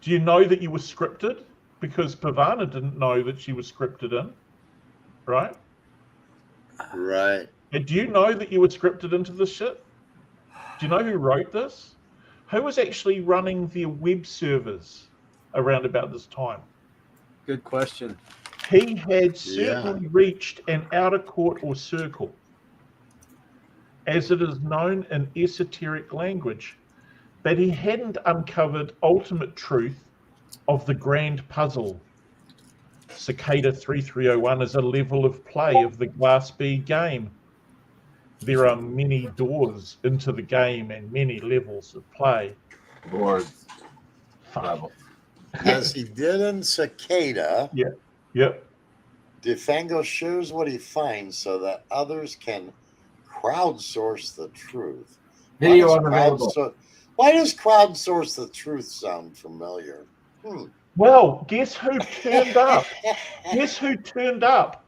Do you know that you were scripted? Because Pavana didn't know that she was scripted in. Right? Right. And do you know that you were scripted into this shit? Do you know who wrote this? Who was actually running their web servers around about this time? Good question. He had certainly reached an outer court or circle, as it is known in esoteric language, but he hadn't uncovered ultimate truth of the grand puzzle. Cicada 3301 is a level of play of the Glass bead game. There are many doors into the game and many levels of play. Boards. As he did in Cicada. Yep. DeFango shares what he finds so that others can crowdsource the truth. Video unavailable. Why does crowdsource the truth sound familiar? Well, guess who turned up? Guess who turned up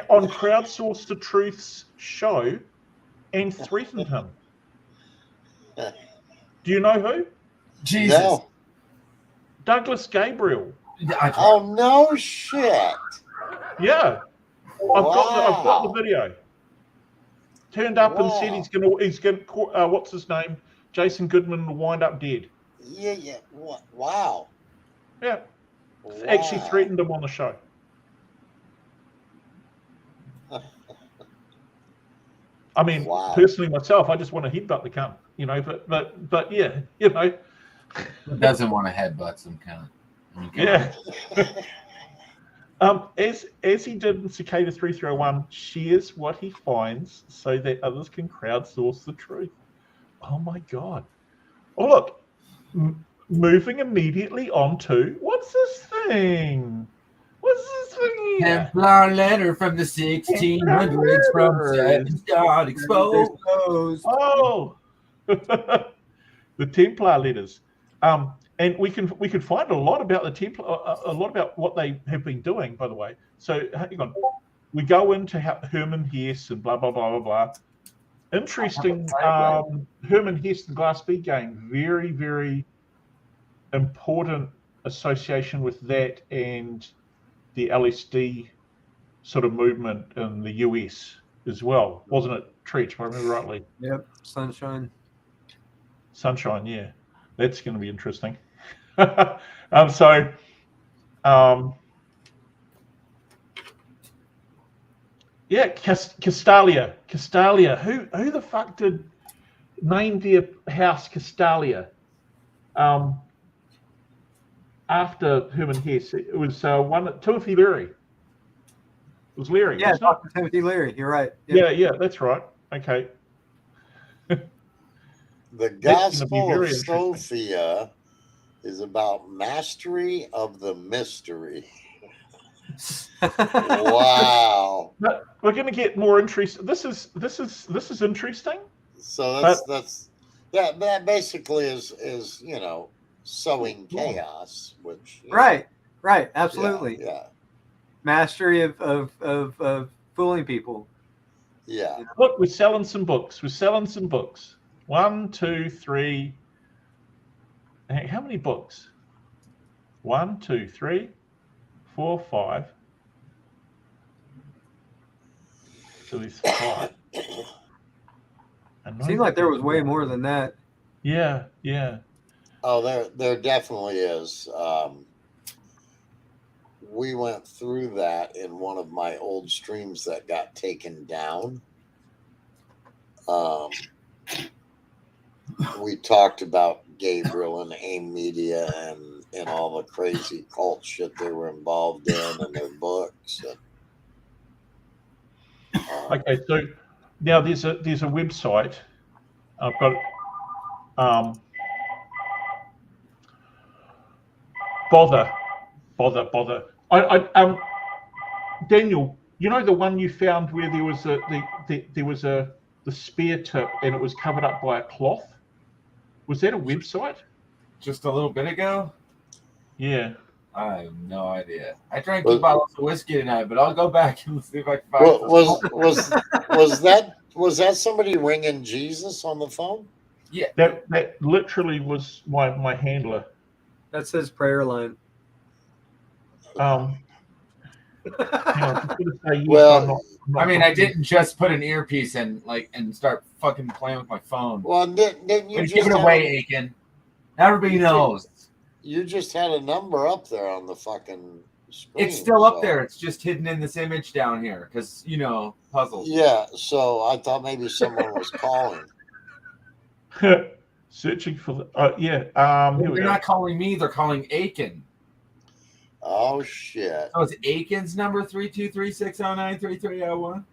on Crowdsource the Truth's show and threatened him? Do you know who? Jesus. No. Douglas Gabriel. Oh no shit. Yeah. I've got the video. Turned up and said he's gonna what's his name? Jason Goodman will wind up dead. Yeah. Wow. Yeah. Actually threatened him on the show. I mean, personally myself, I just want to headbutt the cunt, but yeah, Who doesn't want to headbutt some cunt? Yeah. As he did in Cicada 3301, shares what he finds so that others can crowdsource the truth. Oh my God. Oh look, moving immediately on to what's this thing? What's this thing here? Templar letter from the 1600s from Seven God Exposed. Oh, the Templar letters. And we can find a lot about the Templar, a lot about what they have been doing, by the way. So hang on, we go into Herman Hesse and blah blah blah blah blah. Interesting. Herman Hesse, the Glass bead game, very very important association with that and the LSD sort of movement in the US as well, wasn't it? Treach, if I remember rightly. Yep, Sunshine. Sunshine, yeah. That's going to be interesting. Yeah, Castalia. Who the fuck did name their house Castalia? After Herman Hesse, it was Timothy Leary. It was Leary, Yeah, wasn't Dr. Timothy Leary. You're right. it? Yeah, that's right. Okay. The Gospel of Sophia is about mastery of the mystery. Wow. But we're going to get more interesting. This is interesting. So that basically is sowing chaos, which right, absolutely. Yeah. Mastery of fooling people. Yeah. Look, we're selling some books. 1, 2, 3. How many books? 1, 2, 3, 4, 5. So there's 5. Seemed like there was way more than that. Yeah. Oh, there definitely is. We went through that in one of my old streams that got taken down. We talked about Gabriel and AIM Media and all the crazy cult shit they were involved in and their books. Okay, so now there's a website. I've got Bother. Daniel, you know the one you found where there was the spear tip and it was covered up by a cloth? Was that a website? Just a little bit ago? Yeah. I have no idea. I drank 2 bottles of whiskey tonight, but I'll go back and see if I can find was that somebody ringing Jesus on the phone? Yeah. That literally was my handler. That's his prayer line. I mean, I didn't just put an earpiece in, and start fucking playing with my phone. Well, didn't you give it away, Aiken? Everybody knows. You just had a number up there on the fucking screen. It's still up there. It's just hidden in this image down here because, puzzles. Yeah, so I thought maybe someone was calling. Searching for the here They're not calling me. They're calling Aiken. Oh shit! So it's Aiken's number 323-609-3301.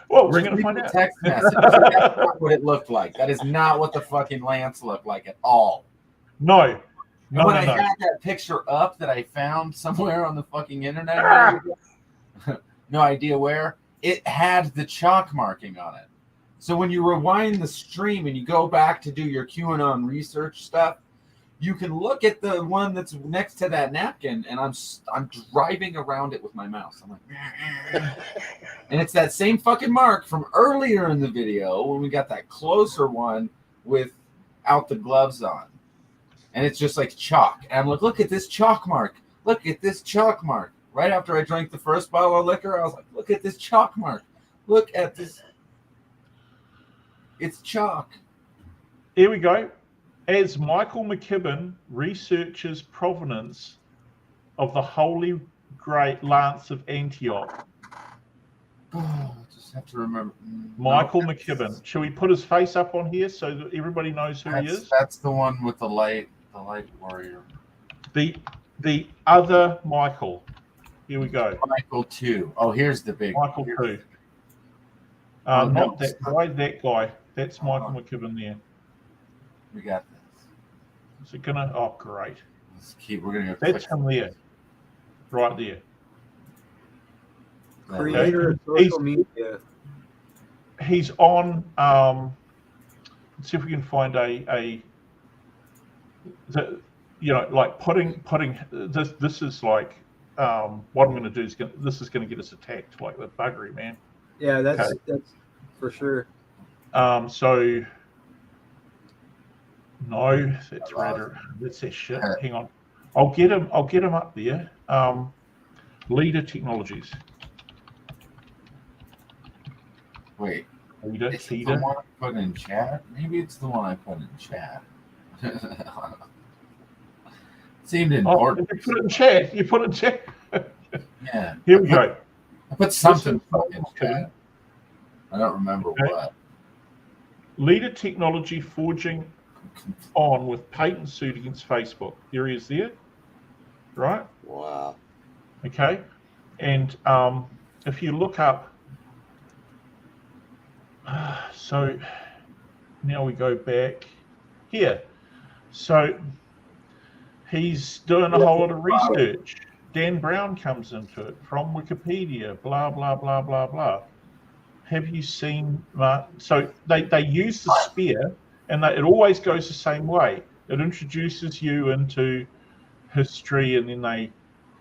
Well, we're gonna find out. Text message. That's not what it looked like. That is not what the fucking Lance looked like at all. No. And when I had that picture up that I found somewhere on the fucking internet, no idea where, it had the chalk marking on it. So when you rewind the stream and you go back to do your QAnon research stuff, you can look at the one that's next to that napkin, and I'm driving around it with my mouse. I'm like, and it's that same fucking mark from earlier in the video when we got that closer one without the gloves on, and it's just like chalk. And I'm like, look at this chalk mark. Look at this chalk mark. Right after I drank the first bottle of liquor, I was like, look at this chalk mark. Look at this. It's chalk. Here we go. As Michael McKibben researches provenance of the Holy Great Lance of Antioch. I just have to remember. Michael McKibben. Shall we put his face up on here so that everybody knows who he is? That's the one with the light warrior. The other Michael. Here we go. Michael 2. Oh, here's the big Michael 2. Not that guy, that guy. That's Michael McKibben there. We got this. Is it gonna? Oh, great. We're gonna go. That's him there, right there. Creator of social media. He's on. Let's see if we can find like putting this. This is like what I'm going to do is this is going to get us attacked like the buggery, man. Yeah, that's for sure. So No, that's Radar. That's that shit. Hang on. I'll get him up there. Leader Technologies. Wait. Leader. Is it the one I put in chat? Maybe it's the one I put in chat. Seemed important. You put it in chat. You put it in chat. Yeah. Here we go. I put something in chat. I don't remember what. Leader Technology forging on with patent suit against Facebook. There he is there. Right? Wow. Okay. And if you look up, so now we go back here. So he's doing a whole lot of research. Dan Brown comes into it from Wikipedia, blah, blah, blah, blah, blah. Have you seen, so they use the spear, and it always goes the same way. It introduces you into history, and then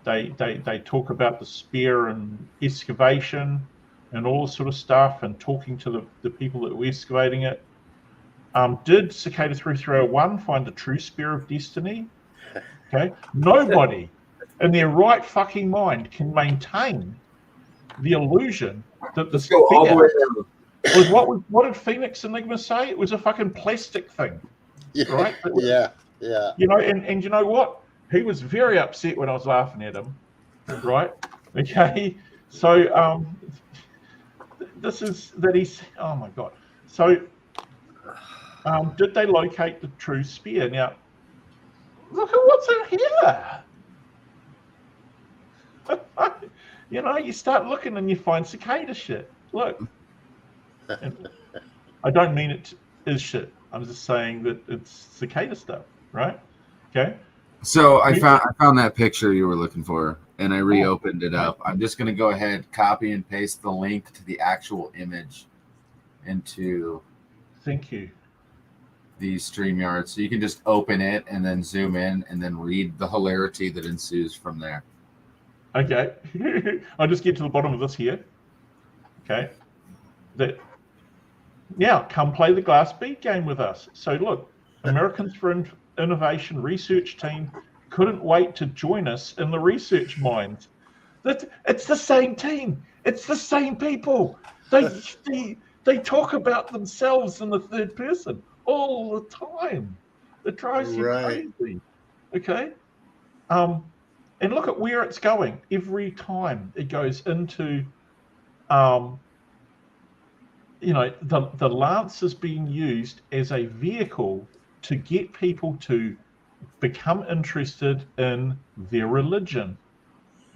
they talk about the spear and excavation and all this sort of stuff, and talking to the people that were excavating it. Did Cicada 3301 find the true spear of destiny? Okay, nobody in their right fucking mind can maintain the illusion that the spear was what did Phoenix Enigma say? It was a fucking plastic thing, right? Yeah. You know, and you know what? He was very upset when I was laughing at him, right? Okay, so this is that he's. Oh my god! So, did they locate the true spear? Now, look at what's in here. You know, you start looking and you find cicada shit. Look. And I don't mean it is shit. I'm just saying that it's cicada stuff, right? Okay. So I found that picture you were looking for, and I reopened it up. I'm just going to go ahead, copy and paste the link to the actual image into. Thank you. The StreamYard, so you can just open it and then zoom in and then read the hilarity that ensues from there. Okay. I'll just get to the bottom of this here. Okay. Now, come play the glass bead game with us. So look, Americans for Innovation research team couldn't wait to join us in the research minds. It's the same team. It's the same people. They talk about themselves in the third person all the time. It drives you crazy. Okay? And look at where it's going. Every time it goes into you know, the lance is being used as a vehicle to get people to become interested in their religion.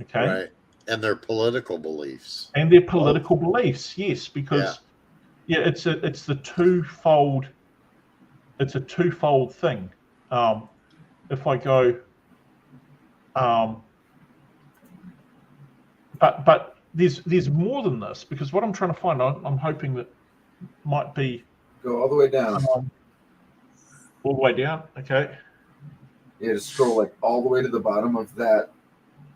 Okay. Right. And their political beliefs. And their political beliefs, yes, because it's a twofold thing. If I go but there's more than this, because what I'm trying to find, I'm hoping that might be go all the way down. All the way down, okay. Yeah, just scroll like all the way to the bottom of that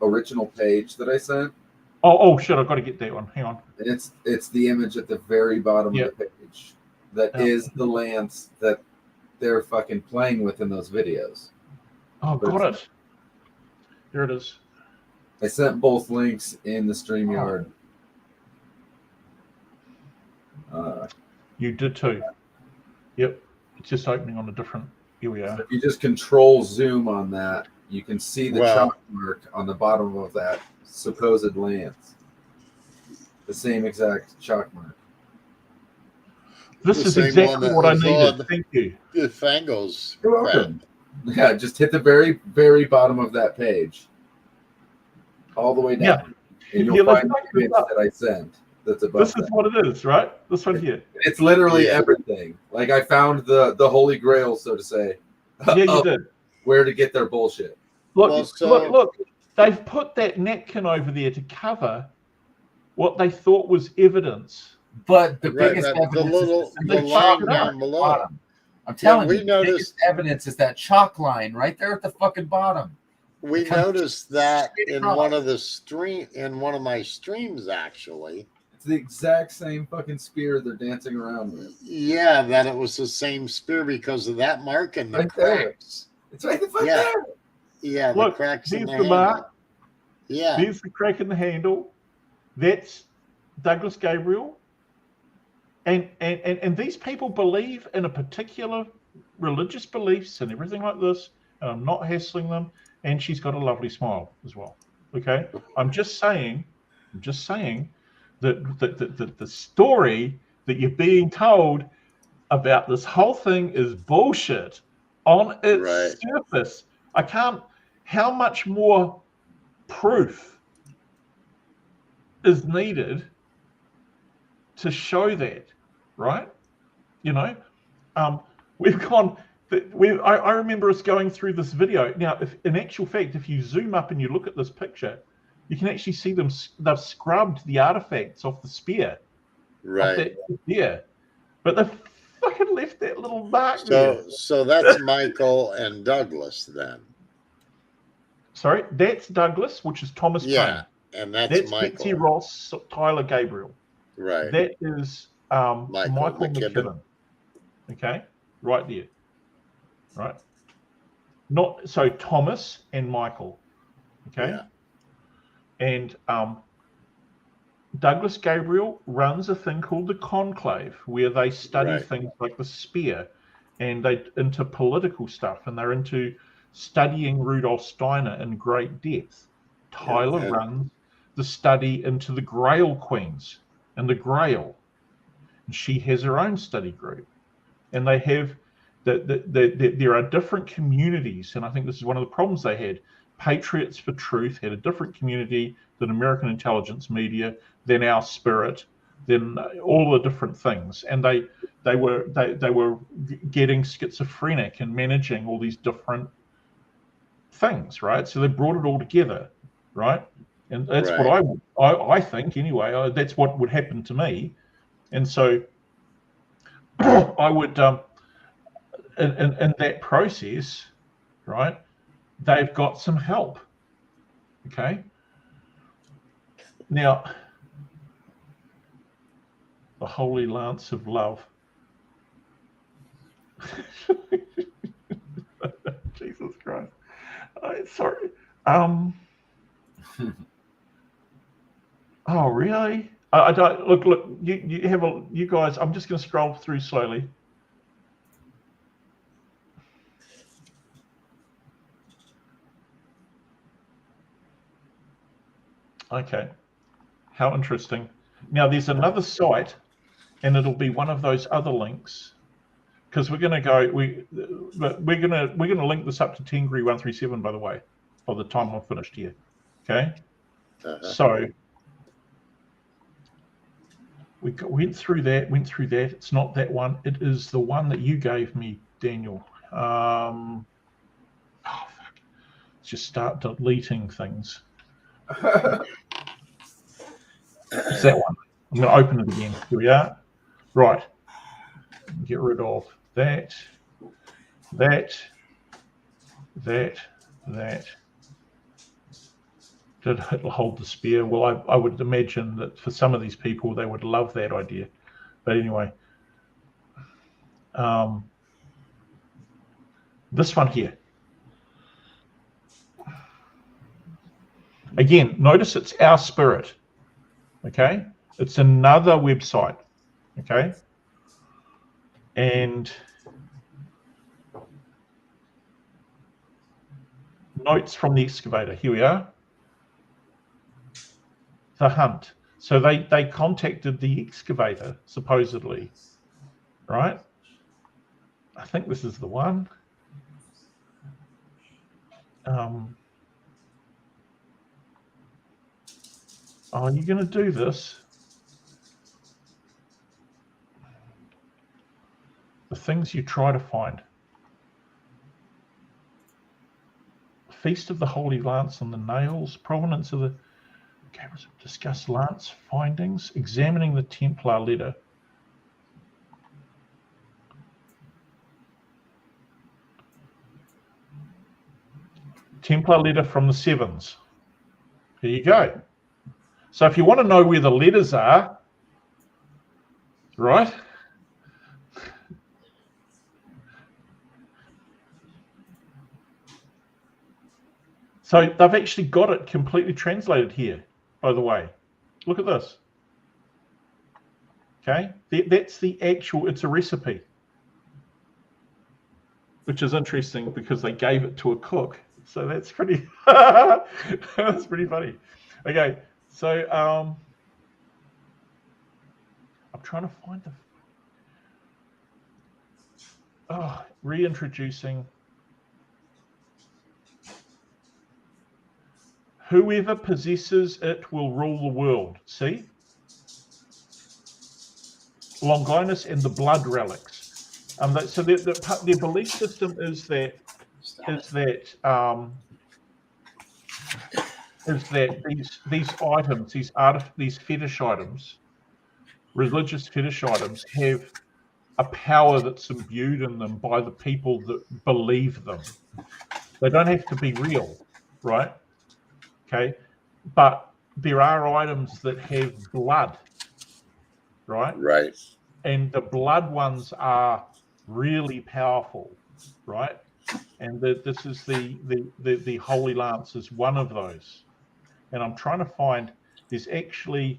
original page that I sent. Oh shit! I've got to get that one. Hang on. And it's the image at the very bottom of the page that is the lance that they're fucking playing with in those videos. Oh, got it. Here it is. I sent both links in the StreamYard. You did too. Yep. It's just opening on a different. Here we are. If you just control zoom on that, you can see the chalk mark on the bottom of that supposed lance. The same exact chalk mark. This is exactly what I needed. Thank you. The Fangos. You're welcome. Yeah, just hit the very, very bottom of that page. All the way down. And you'll find the image that I sent. That's above. This is what it is, right? This one here. It's literally everything. Like I found the holy grail, so to say. Yeah, you did. Where to get their bullshit. Look, look. They've put that napkin over there to cover what they thought was evidence. But the biggest evidence is the line down below. I'm telling you, the biggest evidence is that chalk line right there at the fucking bottom. We noticed that in one of my streams, actually. It's the exact same fucking spear they're dancing around with. Yeah, that it was the same spear because of that mark and the Right there. cracks. It's right the fuck Yeah. there. Yeah, the Look, cracks in here's the the handle. mark. Yeah. There's the crack in the handle. That's Douglas Gabriel. And these people believe in a particular religious beliefs and everything like this. And I'm not hassling them. And she's got a lovely smile as well. Okay. I'm just saying that the story that you're being told about this whole thing is bullshit on its surface. I can't. How much more proof is needed to show that, right? You know, we've gone. I remember us going through this video. Now, if in actual fact, if you zoom up and you look at this picture, you can actually see them. They've scrubbed the artifacts off the spear. Right. Yeah, but they've fucking left that little mark there. So that's Michael and Douglas then. Sorry, that's Douglas, which is Thomas Yeah, Paine. and that's Michael. Betsy Ross, Tyler Gabriel. Right. That is Michael McKibben. Okay, right there. Right. Not so Thomas and Michael. Okay. Yeah. And Douglas Gabriel runs a thing called the Conclave, where they study things like the spear, and they into political stuff, and they're into studying Rudolf Steiner in great depth. Tyler runs the study into the Grail Queens and the Grail, and she has her own study group, and they have there are different communities, and I think this is one of the problems they had. Patriots for Truth had a different community than American intelligence media, than our spirit, than all the different things, and they were getting schizophrenic and managing all these different things, right? So they brought it all together, right? And that's what I think anyway. That's what would happen to me, and so I would in that process, right? They've got some help. Okay. Now, the Holy Lance of Love. Jesus Christ. Sorry. Oh, really? I don't look. You have you guys. I'm just going to scroll through slowly. Okay, how interesting. Now there's another site, and it'll be one of those other links, because we're going to go. We're going to link this up to Tengri 137, by the way, by the time I'm finished here. Okay, so we went through that. It's not that one. It is the one that you gave me, Daniel. Oh fuck! Let's just start deleting things. It's that one. I'm going to open it again. Here we are. Right. Get rid of that. It'll hold the spear. Well, I would imagine that for some of these people, they would love that idea. But anyway, this one here. Again, notice it's our spirit. Okay, it's another website. Okay, and notes from the excavator. Here we are. The hunt. So they contacted the excavator supposedly, right? I think this is the one. Oh, you're going to do this? The things you try to find. Feast of the Holy Lance and the Nails, provenance of the... Okay, discuss Lance findings, examining the Templar letter. Templar letter from the Sevens. Here you go. So if you want to know where the letters are, Right? So they've actually got it completely translated here, by the way. Look at this. Okay, that's the actual, it's a recipe. Which is interesting because they gave it to a cook. So that's pretty, that's pretty funny. Okay, so I'm trying to find the, reintroducing. Whoever possesses it will rule the world. See? Longinus and the blood relics. So their belief system is that these items, these fetish items, religious fetish items, have a power that's imbued in them by the people that believe them. They don't have to be real, right? Okay, but there are items that have blood, right? Right. And the blood ones are really powerful, right? And this is the Holy Lance is one of those. And I'm trying to find, there's actually,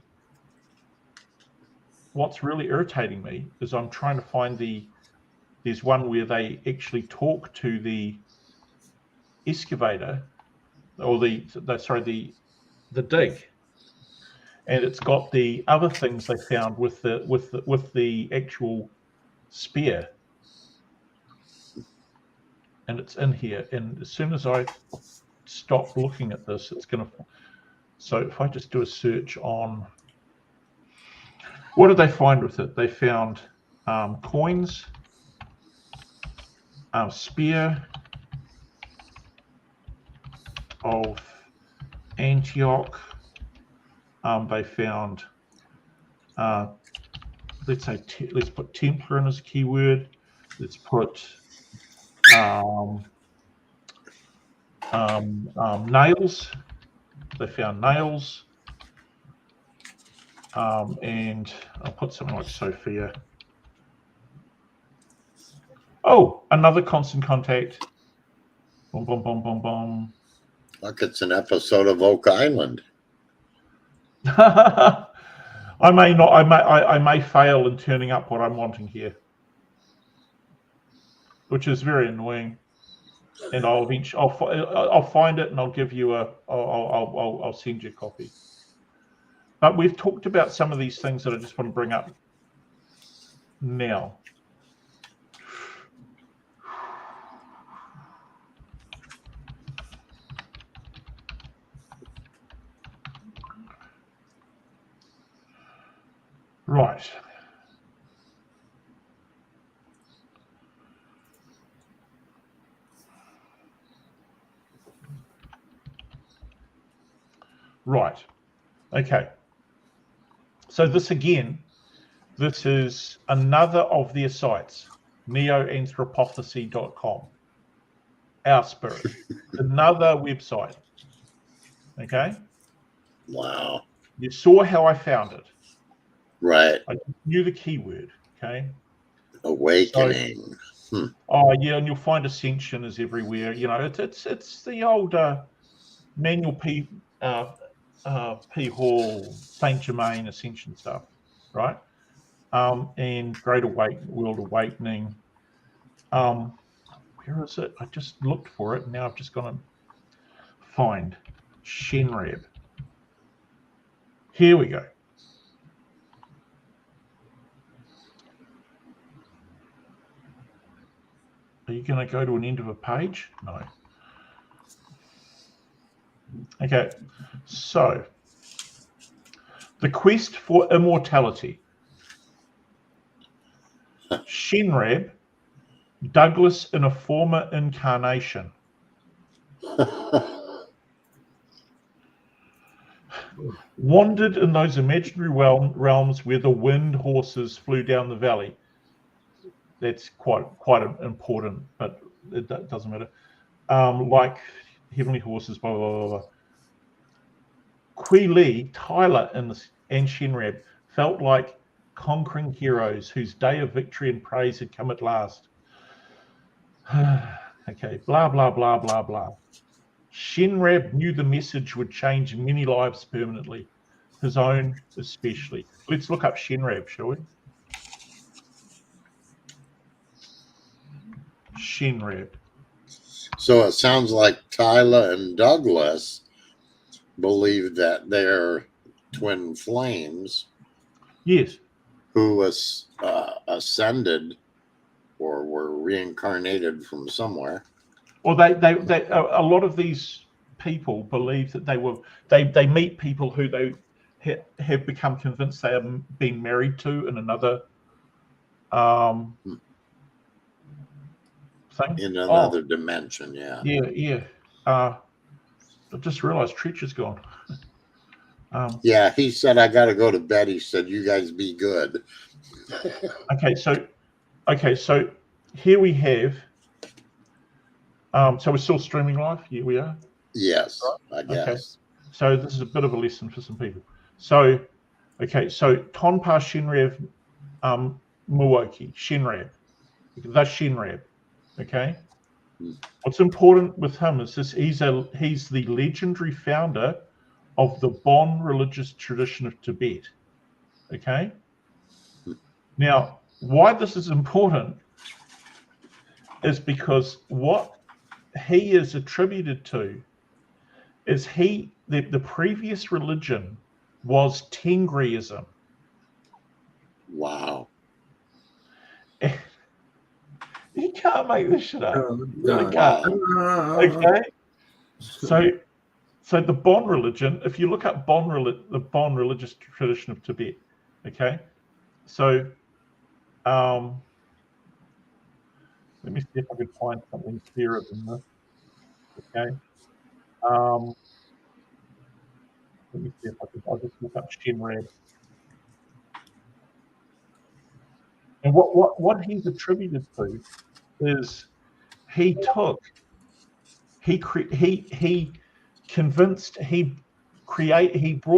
what's really irritating me is I'm trying to find there's one where they actually talk to the excavator, or the dig, and it's got the other things they found with the actual spear, and it's in here. And as soon as I stop looking at this, it's gonna. So if I just do a search on, what did they find with it? They found coins, spear of Antioch. They found, let's put Templar in as a keyword. Let's put nails. They found nails. And I'll put something like Sophia. Oh, another constant contact. Boom, boom, boom, boom, boom. Look, it's an episode of Oak Island. I may not. I may fail in turning up what I'm wanting here, which is very annoying. And I'll find it and I'll give you I'll send you a copy. But we've talked about some of these things that I just want to bring up now. Right. Right. Okay. So this is another of their sites, neoanthropophacy.com. Our Spirit. Another website. Okay? Wow. You saw how I found it. Right. I knew the keyword. Okay? Awakening. So, oh, yeah, and you'll find Ascension is everywhere. You know, it's the old Manuel P. Hall, Saint Germain Ascension stuff, right? And Great World Awakening. Where is it? I just looked for it, and now I've just gone and find Shenreb. Here we go. Are you going to go to an end of a page? No. Okay, so the quest for immortality. Shenreb, Douglas in a former incarnation. Wandered in those imaginary realms where the wind horses flew down the valley. That's quite important, but it doesn't matter. Like heavenly horses, blah, blah, blah, blah. Qui Lee, Tyler, and Shenreb felt like conquering heroes whose day of victory and praise had come at last. Okay, blah, blah, blah, blah, blah. Shinrab knew the message would change many lives permanently, his own especially. Let's look up Shinrab, shall we? Shinrab. So it sounds like Tyler and Douglas believe that they're twin flames. Yes. Who ascended or were reincarnated from somewhere. Well, they a lot of these people believe that they meet people who they have become convinced they have been married to in another thing. In another dimension, yeah. Yeah. I just realized Treach is gone. Yeah, he said, I got to go to bed. He said, you guys be good. Okay, so here we have, so we're still streaming live? Here we are? Yes, I guess. Okay. So this is a bit of a lesson for some people. So, okay, so Tonpa Shinrab Muoki, Shinrab. That's Shinrab, okay? What's important with him is this: he's the legendary founder of the Bon religious tradition of Tibet, okay? Now, why this is important is because what he is attributed to is the previous religion was Tengriism. Wow. You can't make this shit up. You really Wow. can't. Okay. So the Bon religion, if you look up the Bon religious tradition of Tibet, okay? So let me see if I can find something clearer than this. Okay. Let me see if I'll just look up Shinrab. And what he's attributed to is he brought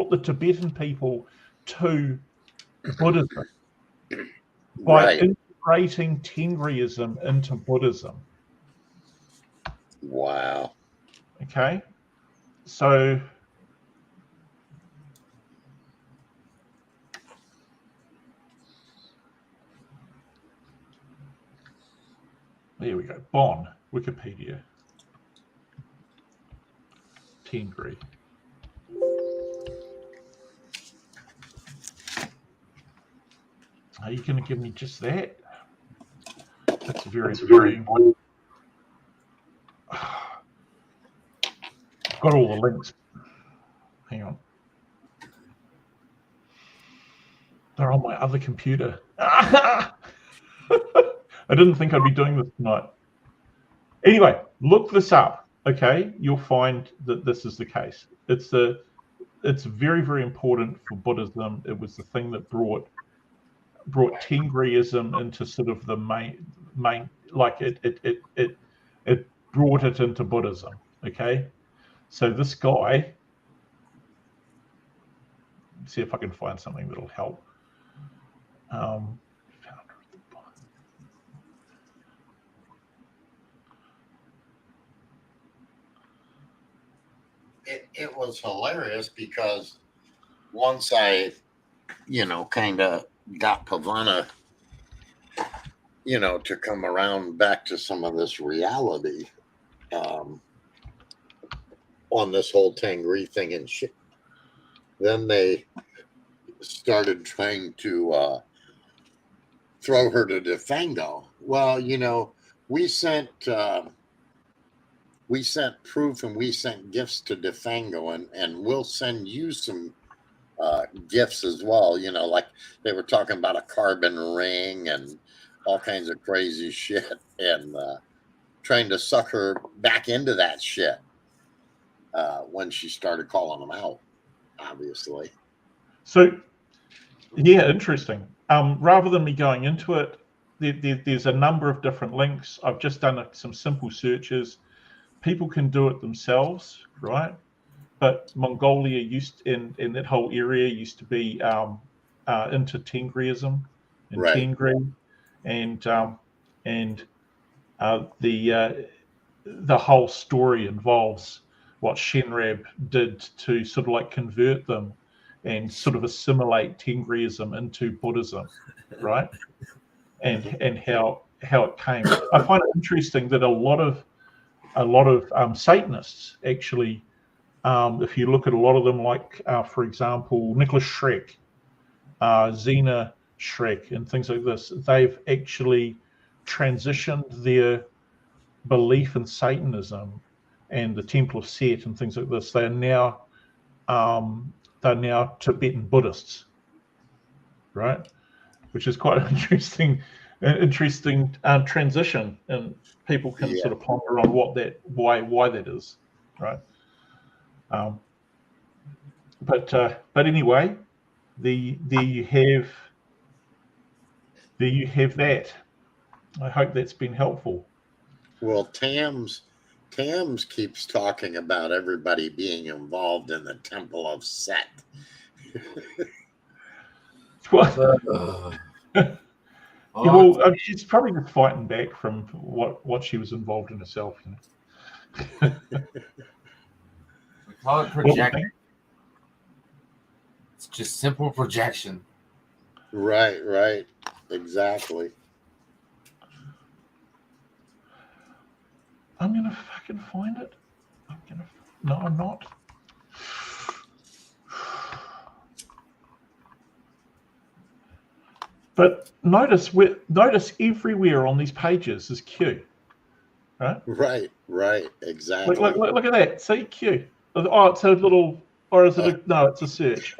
the Tibetan people to Buddhism by integrating Tengriism into Buddhism. Wow. Okay. So there we go. Bon, Wikipedia. Tengri. Are you going to give me just that? That's very important. Got all the links. Hang on. They're on my other computer. I didn't think I'd be doing this tonight. Anyway, look this up, okay? You'll find that this is the case. It's very, very important for Buddhism. It was the thing that brought Tengriism into sort of the main like it brought it into Buddhism, okay? So this guy, let's see if I can find something that'll help. It was hilarious because once I, kind of got Pavana, to come around back to some of this reality on this whole Tengri thing and shit, then they started trying to throw her to Defango. Well, we sent proof and we sent gifts to Defango, and we'll send you some gifts as well. Like they were talking about a carbon ring and all kinds of crazy shit, and trying to suck her back into that shit when she started calling them out, obviously. So, yeah, interesting. Rather than me going into it, there's a number of different links. I've just done some simple searches. People can do it themselves, right? But Mongolia in that whole area used to be into Tengriism and Right. Tengri, and the whole story involves what Shenrab did to sort of like convert them and sort of assimilate Tengriism into Buddhism, right? And how it came. I find it interesting that a lot of Satanists actually, if you look at a lot of them, like for example Nicholas Schreck, Xena Schreck, and things like this, they've actually transitioned their belief in Satanism and the Temple of Set and things like this. They're now Tibetan Buddhists, right? Which is quite an interesting transition, and people can sort of ponder on why that is, right? But anyway, there you have that. I hope that's been helpful. Well, Tams keeps talking about everybody being involved in the Temple of Set. She's probably just fighting back from what she was involved in herself. You know? We call it projection. It's just simple projection. Right. Exactly. I'm gonna fucking find it. No, I'm not. But notice everywhere on these pages is Q, right? Right, exactly. Look at that. See Q. Oh, it's a little, or is it? No, it's a search.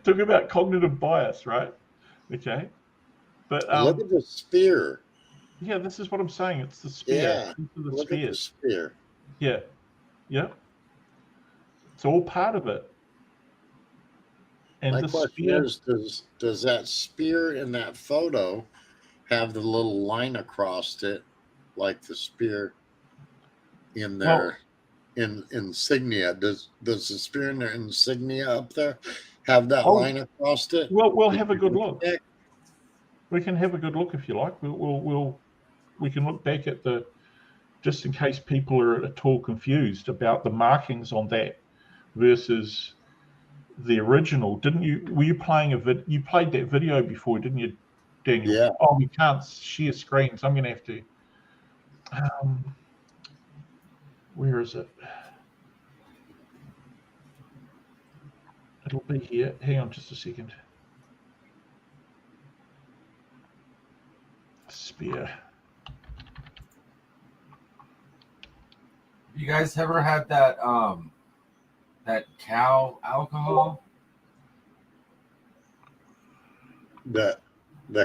Talk about cognitive bias, right? Okay, but look at the spear. Yeah, this is what I'm saying. It's the spear. Yeah, look at the spear. Yeah. It's all part of it. And my question is, does that spear in that photo have the little line across it, like the spear in their insignia? Does the spear in their insignia up there have that line across it? Well, we'll have a good look. We can have a good look if you like. We can look back at just in case people are at all confused about the markings on that versus the original. Were you playing you played that video before, didn't you, Daniel? Yeah. Oh, we can't share screens. I'm gonna have to where is it? It'll be here. Hang on just a second. Spear. You guys ever had that cow alcohol? The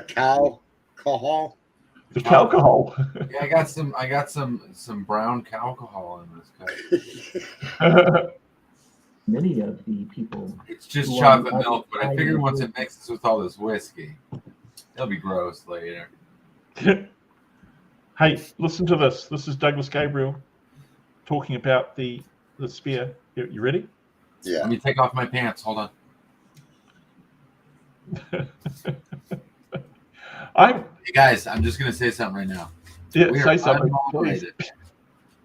cow alcohol? The cow alcohol. Yeah, I got some brown cow alcohol in this cup. Many of the people. It's just chocolate milk, but I figured once it mixes with all this whiskey, it'll be gross later. Hey, listen to this. This is Douglas Gabriel talking about the spear. You ready? Yeah. Let me take off my pants. Hold on. Hey guys, I'm just gonna say something right now. Yeah, say something, please.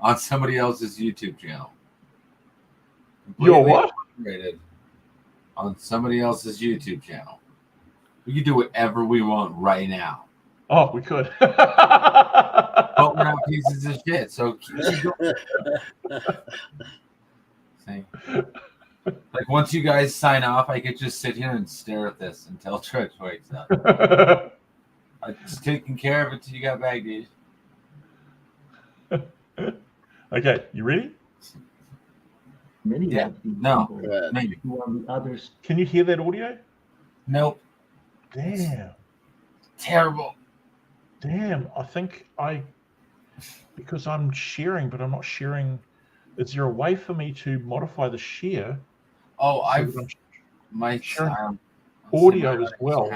On somebody else's YouTube channel. You're what? Rated on somebody else's YouTube channel. We can do whatever we want right now. Oh, we could. But we're not pieces of shit, so keep going. See? Like once you guys sign off, I could just sit here and stare at this until Trish wakes up. I'm just taking care of it till you got back, dude. Okay, you ready? Many of the people maybe. who are the others. Can you hear that audio? Nope. Damn. Terrible. Damn. I think because I'm sharing, but I'm not sharing. Is there a way for me to modify the share? Oh, my sharing audio as well.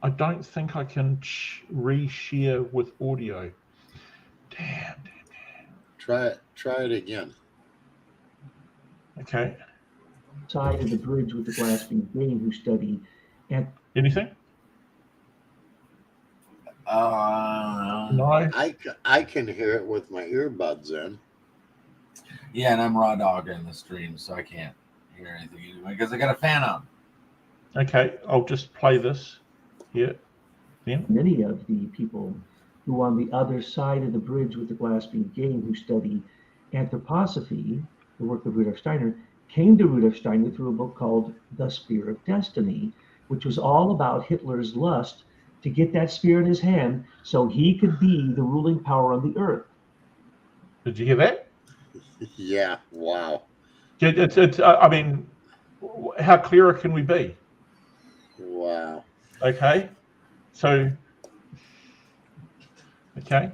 I don't think I can re-share with audio. Damn. Try it again. Okay. side of the bridge with the glass being green who study at Anything? No. I can hear it with my earbuds in. Yeah, and I'm raw dogging the stream, so I can't hear anything anyway because I got a fan on. Okay, I'll just play this here. Then. Many of the people who on the other side of the bridge with the glass being green who study anthroposophy, the work of Rudolf Steiner, came to Rudolf Steiner through a book called The Spear of Destiny, which was all about Hitler's lust to get that spear in his hand so he could be the ruling power on the earth. Did you hear that? Yeah, wow. I mean, how clearer can we be? Wow. Okay. So, okay.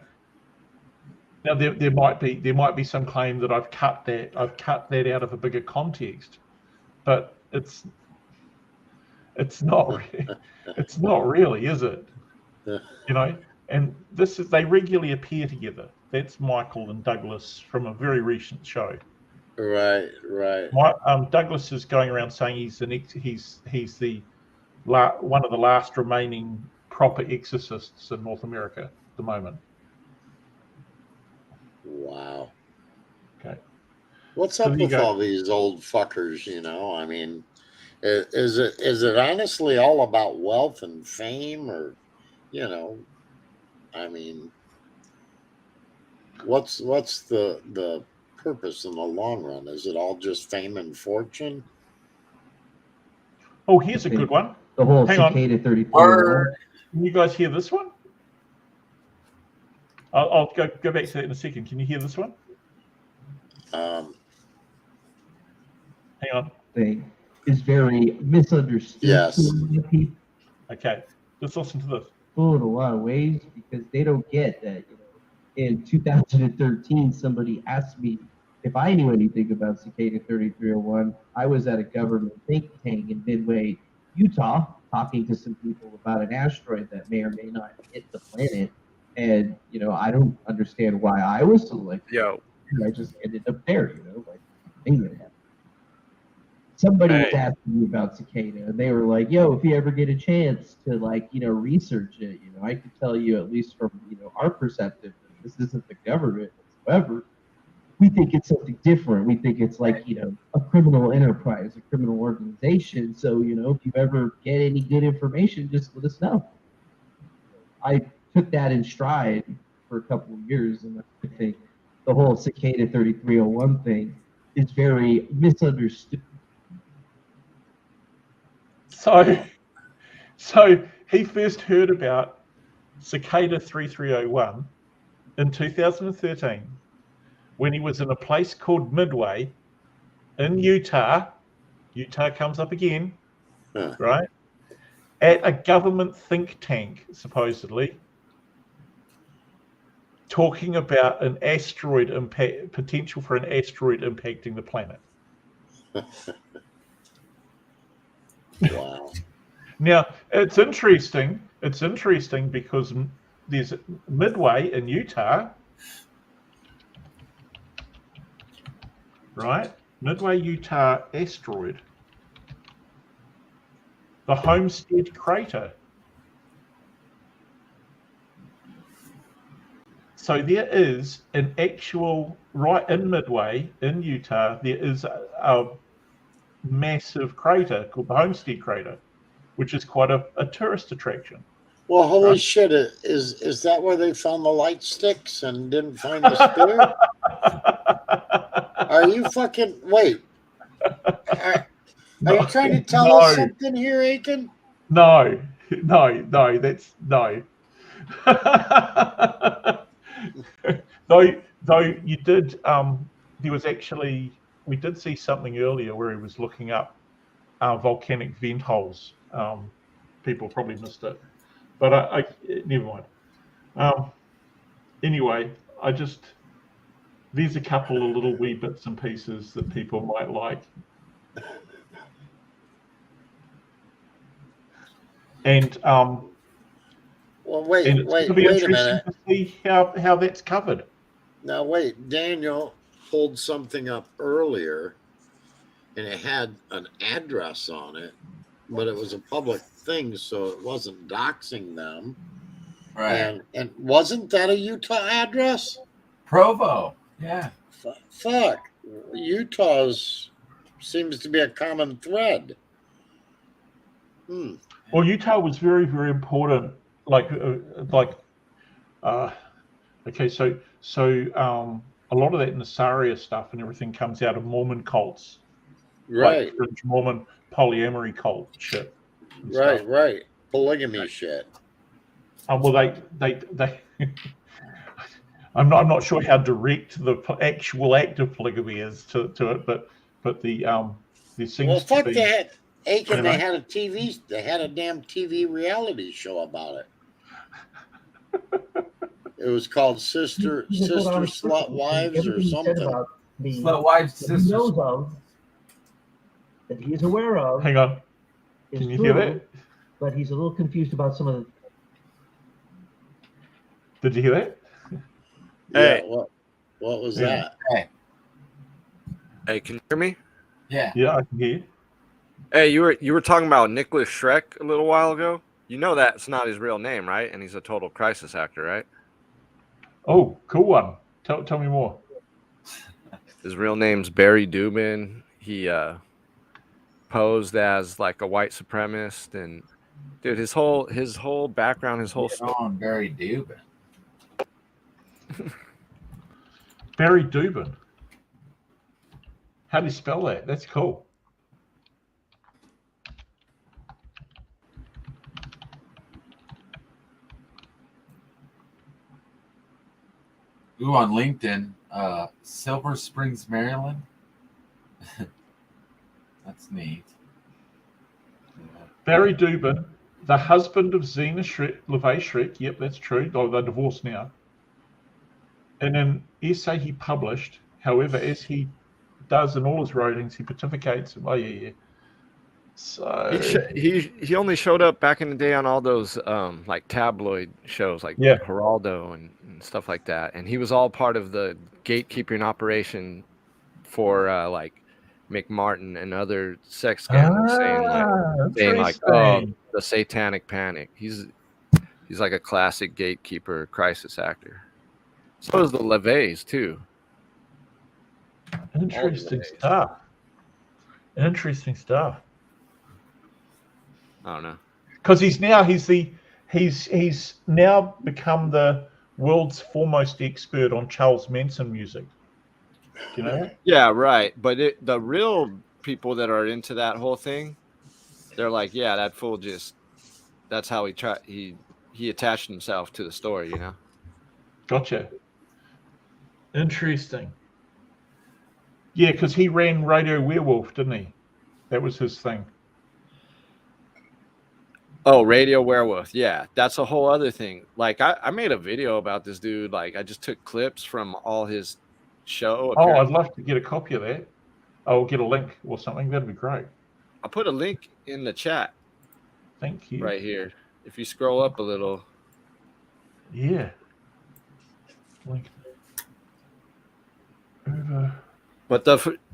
Now there might be some claim that I've cut that out of a bigger context, but it's not really, is it? You know, and they regularly appear together. That's Michael and Douglas from a very recent show. Right. Douglas is going around saying he's the one of the last remaining proper exorcists in North America at the moment. Wow. Okay. What's up with all these old fuckers? You know, I mean, is it honestly all about wealth and fame, or, you know, I mean, what's the purpose in the long run? Is it all just fame and fortune? Oh, here's a good one. The whole Hang cicada on. 34. Can you guys hear this one? I'll go back to that in a second. Can you hear this one? Hang on. Thing is very misunderstood. Yes. Okay. Let's listen to this. In a lot of ways, because they don't get that. You know, in 2013, somebody asked me if I knew anything about Cicada 3301. I was at a government think tank in Midway, Utah, talking to some people about an asteroid that may or may not hit the planet. And, you know, I don't understand why I was selected. I just ended up there, you know, like, thing that happened. Somebody was asking me about Cicada, and they were like, yo, if you ever get a chance to, like, you know, research it, you know, I could tell you, at least from, you know, our perspective, this isn't the government whatsoever. We think it's something different. We think it's like, you know, a criminal enterprise, a criminal organization. So, you know, if you ever get any good information, just let us know. I took that in stride for a couple of years, and I think the whole Cicada 3301 thing is very misunderstood. So he first heard about Cicada 3301 in 2013 when he was in a place called Midway in Utah. Utah comes up again, right? At a government think tank, supposedly, talking about an asteroid potential for an asteroid impacting the planet. Wow. Now, it's interesting. It's interesting because there's Midway in Utah, right? Midway, Utah asteroid. The Homestead crater. So there is an actual, right in Midway in Utah, there is a massive crater called the Homestead crater, which is quite a tourist attraction. Well, holy shit! Is that where they found the light sticks and didn't find the spear? Are you fucking wait? Are you trying to tell us something here, Aiken? No, that's no. Though you did, there was actually, we did see something earlier where he was looking up volcanic vent holes. People probably missed it, but I never mind. Anyway, there's a couple of little wee bits and pieces that people might like. And well, wait a minute. To see how that's covered. Now, wait, Daniel pulled something up earlier and it had an address on it, but it was a public thing, so it wasn't doxing them. Right. And wasn't that a Utah address? Provo. Yeah. Fuck. Utah's seems to be a common thread. Well, Utah was very, very important. Okay, so a lot of that Nasaria stuff and everything comes out of Mormon cults, Right? Like fringe Mormon polyamory cult shit. Right, right. Polygamy shit. Well, they I'm not sure how direct the actual act of polygamy is to it, but there seems to be. They had Aiken. You know? They had a damn TV reality show about it. It was called Sister Slut Wives or something. Slut Wives Sisters. He knows of, that he is aware of. Hang on. Can you hear that? But he's a little confused about some of the. Did you hear that? Hey, what was that? Hey, can you hear me? Yeah. Yeah, I can hear you. Hey, you were talking about Nicholas Schreck a little while ago. You know that's not his real name, right? And he's a total crisis actor, right? Oh, cool one. Tell me more. His real name's Barry Dubin. He posed as like a white supremacist, and dude, his whole background, his whole story. On Barry Dubin. Barry Dubin. How do you spell that? That's cool. Ooh, on LinkedIn, Silver Springs, Maryland. That's neat. Barry Dubin, the husband of Zena LeVay Schreck. Yep, that's true. Oh, they're divorced now. In an essay he published, however, as he does in all his writings, he pontificates. Oh, yeah. So he only showed up back in the day on all those like tabloid shows like Geraldo and stuff like that, and he was all part of the gatekeeping operation for like McMartin and other sex scandals, saying like oh, the satanic panic. He's like a classic gatekeeper crisis actor. So is the LeVays too. Interesting stuff. Interesting stuff. I don't know. Because he's now become the world's foremost expert on Charles Manson music. Do you know that? Yeah, right. But the real people that are into that whole thing, they're like, yeah, that fool that's how he attached himself to the story, you know? Gotcha. Interesting. Yeah, because he ran Radio Werewolf, didn't he? That was his thing. Oh, Radio Werewolf. Yeah, that's a whole other thing. Like, I made a video about this dude. Like, I just took clips from all his show. Oh, I'd love to get a copy of that. I'll get a link or something. That'd be great. I'll put a link in the chat. Thank you. Right here. If you scroll up a little. Yeah. Link. Over. But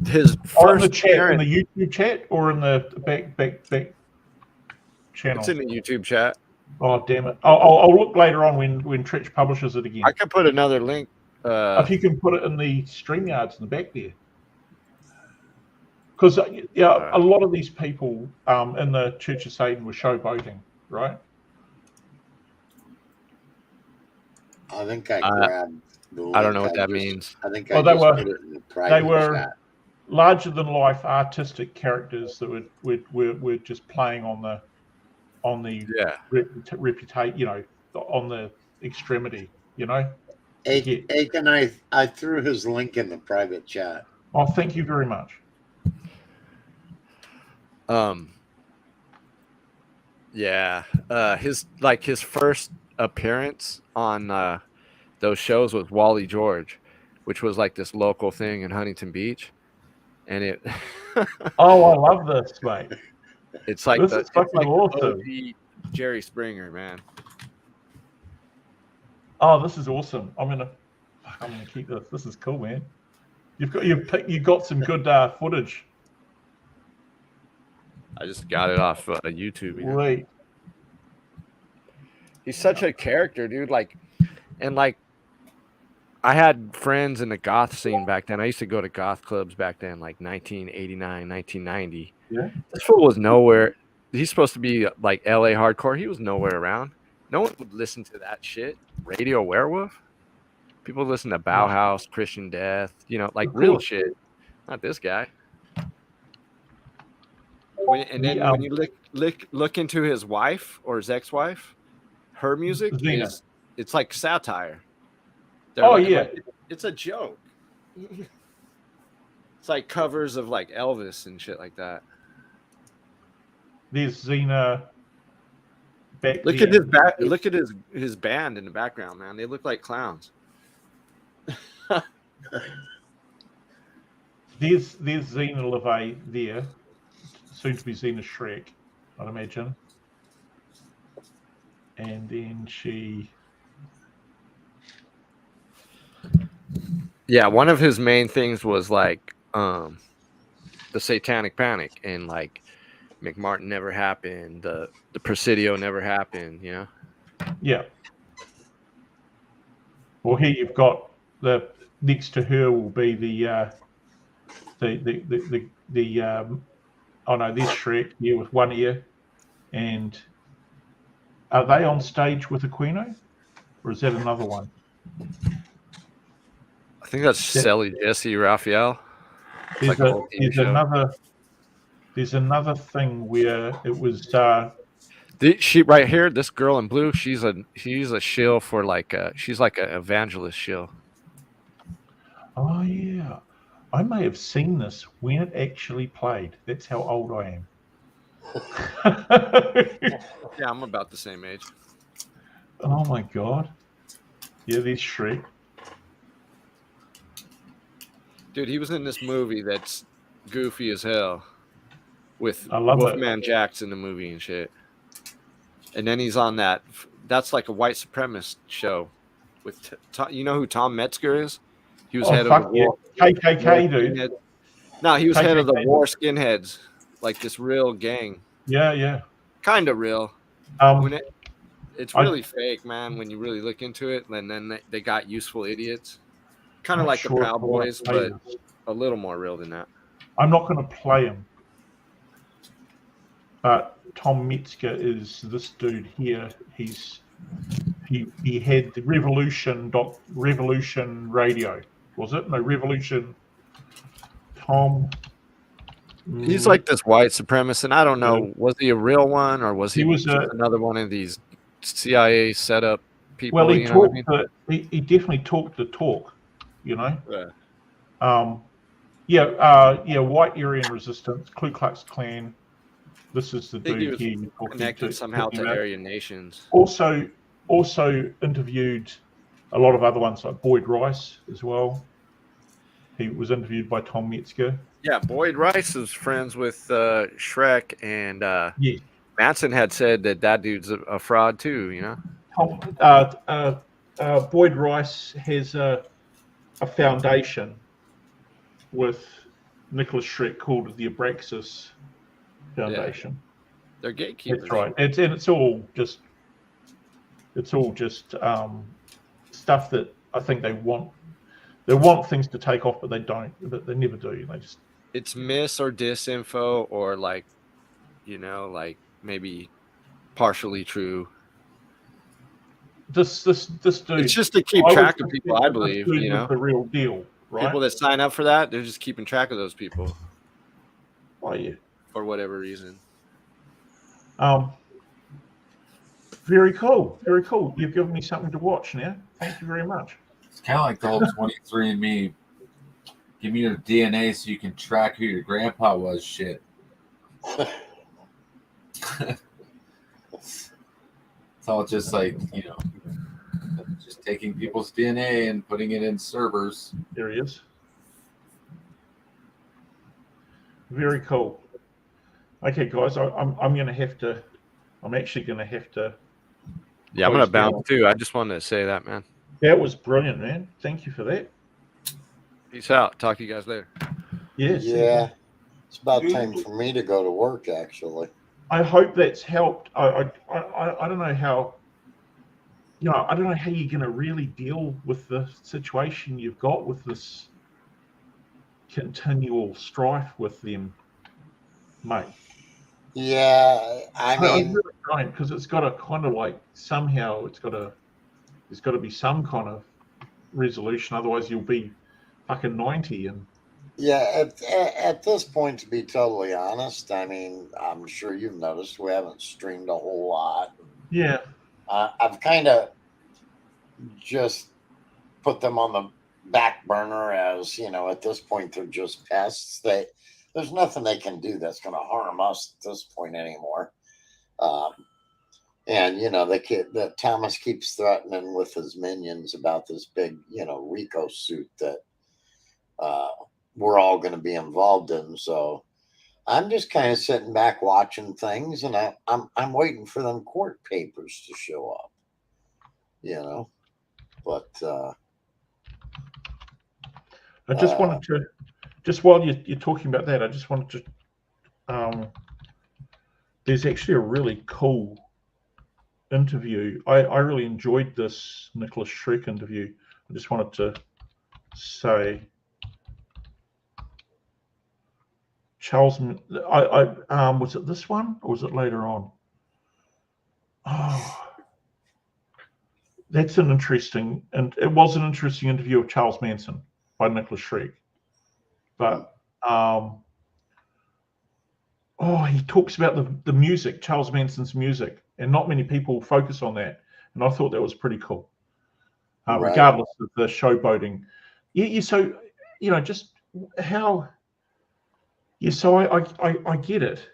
his first in the chat, in the YouTube chat, or in the back channel. It's in the YouTube chat. Oh damn it! I'll look later on when Treach publishes it again. I could put another link. If you can put it in the StreamYards in the back there, because a lot of these people in the Church of Satan were showboating, right? I think I grabbed. I don't know what that means. I think they were larger than life artistic characters that were just playing on the reputation, you know, on the extremity, you know. Aiken, I threw his link in the private chat. Oh, thank you very much. Yeah, his first appearance on those shows was Wally George, which was like this local thing in Huntington Beach, and it. Oh, I love this, mate. It's like this is fucking awesome. Jerry Springer, man. Oh, this is awesome. I'm gonna keep this. This is cool, man. You've got some good footage. I just got it off YouTube. You know? Wait. He's such a character, dude. Like, and like, I had friends in the goth scene back then. I used to go to goth clubs back then, like 1989, 1990. Yeah. This fool was nowhere. He's supposed to be like LA hardcore. He was nowhere around. No one would listen to that shit. Radio Werewolf. People listen to Bauhaus, Christian Death. You know, like real shit. Not this guy. When you look into his wife or his ex-wife, her music is it's like satire. It's a joke. It's like covers of like Elvis and shit like that. There's Xena. Look at his back. Look at his band in the background, man. They look like clowns. There's Xena LeVay there, soon to be Xena Shrek, I'd imagine. And then she. Yeah, one of his main things was like the Satanic Panic and like McMartin never happened, the Presidio never happened, you know? Yeah. Well, here you've got the next to her will be the oh no, there's Shrek here with one ear, and are they on stage with Aquino, or is that another one? I think that's Sally Jesse Raphael. There's another thing where it was. She right here, this girl in blue, she's a shill for like she's like an evangelist shill. Oh yeah, I may have seen this when it actually played. That's how old I am. Yeah, I'm about the same age. Oh my god. Yeah, there's Shrek. Dude, he was in this movie that's goofy as hell with Wolfman Wolfman Jack's in the movie and shit. And then he's on that's like a white supremacist show with you know who Tom Metzger is? He was head of the war. KKK dude. No, he was head of the KKK. war skinheads, like this real gang. Yeah. Kind of real. It's really fake, man, when you really look into it. And then they got useful idiots. Kind of like the Proud Boys, but a little more real than that. I'm not going to play him. But Tom Metzger is this dude here. He had the Revolution Radio. Was it? No, Revolution. Tom. He's like this white supremacist, and I don't know, was he a real one or was he just another one of these CIA setup people? Well, he he definitely talked the talk, you know. Yeah. White Aryan Resistance, Ku Klux Klan. This is the dude here connected somehow to Aryan nations. Also interviewed a lot of other ones like Boyd Rice as well. He was interviewed by Tom Metzger. Yeah, Boyd Rice is friends with Shrek, and Manson had said that dude's a fraud too. You know. Boyd Rice has a foundation with Nicholas Shrek called the Abraxas Foundation. Yeah. They're gatekeepers. That's right. It's all just stuff that I think they want. They want things to take off, but they don't. But they never do. They just. It's mis or disinfo, or like, you know, like maybe partially true. This dude. It's just to keep track of people, I believe. You know, the real deal, right? People that sign up for that, they're just keeping track of those people. Oh yeah. For whatever reason. Very cool. Very cool. You've given me something to watch now. Thank you very much. It's kind of like the whole 23andMe. Give me your DNA so you can track who your grandpa was. Shit. It's all just like, you know, just taking people's DNA and putting it in servers. There he is. Very cool. Okay, guys, I'm gonna have to. I'm actually gonna have to. Yeah, I'm gonna bounce too. I just wanted to say that, man. That was brilliant, man. Thank you for that. Peace out. Talk to you guys later. Yes. Yeah. It's about time for me to go to work, actually. I hope that's helped. I don't know how. I don't know how you're going to really deal with the situation you've got with this continual strife with them, mate. Yeah, I mean, really don't, because it's got to kind of like somehow there's got to be some kind of resolution. Otherwise, you'll be fucking 90 and. Yeah, at this point, to be totally honest, I mean, I'm sure you've noticed we haven't streamed a whole lot. Yeah. I've kind of just put them on the back burner as, at this point, they're just pests. There's nothing they can do that's going to harm us at this point anymore. And, that Thomas keeps threatening with his minions about this big, Rico suit that we're all going to be involved in. So I'm just kind of sitting back watching things, and I'm waiting for them court papers to show up, but I just wanted to, just while you're talking about that, I just wanted to, there's actually a really cool interview. I really enjoyed this Nicholas Shrek interview. I just wanted to say, Charles, was it this one or was it later on? Oh, that's an interesting, and it was an interesting interview of Charles Manson by Nicholas Shrek. But he talks about the music, Charles Manson's music, and not many people focus on that. And I thought that was pretty cool, Right. regardless of the showboating. So just how. Yeah, so I get it.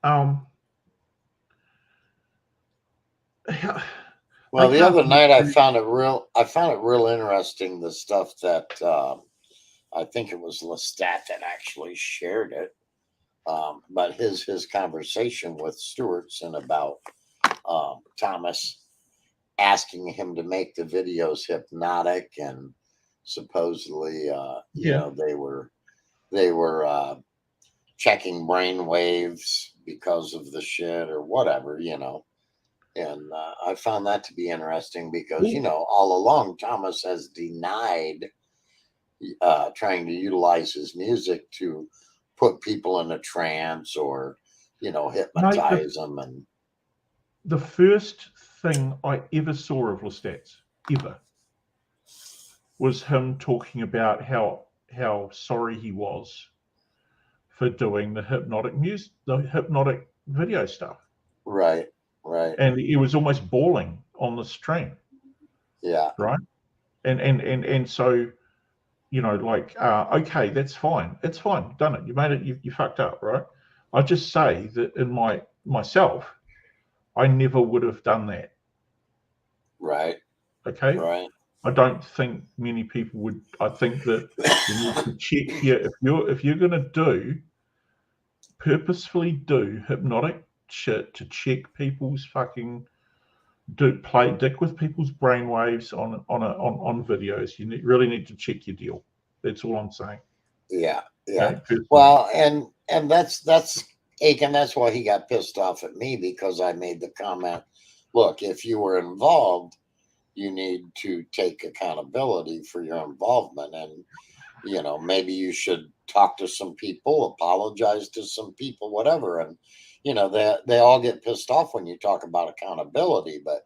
Well, the other night I found it real interesting, the stuff that I think it was Lestat that actually shared it. But his conversation with Stewartson about Thomas asking him to make the videos hypnotic, and supposedly they were checking brain waves because of the shit or whatever, and I found that to be interesting because all along Thomas has denied trying to utilize his music to put people in a trance or hypnotize them. And the first thing I ever saw of Lestat's was him talking about how sorry he was for doing the hypnotic video stuff. Right. And he was almost bawling on the stream. Yeah. Right. And so, okay, that's fine. It's fine. Done it. You made it. You fucked up. Right. I just say that in myself, I never would have done that. Right. Okay. Right. I don't think many people would. I think that you need to check here. If you're going to purposefully do hypnotic shit to check people's fucking play dick with people's brainwaves on videos, you really need to check your deal. That's all I'm saying. Yeah. Okay? Well, and that's Aiken. That's why he got pissed off at me, because I made the comment, look, if you were involved, you need to take accountability for your involvement, and maybe you should talk to some people, apologize to some people, whatever. And they all get pissed off when you talk about accountability, but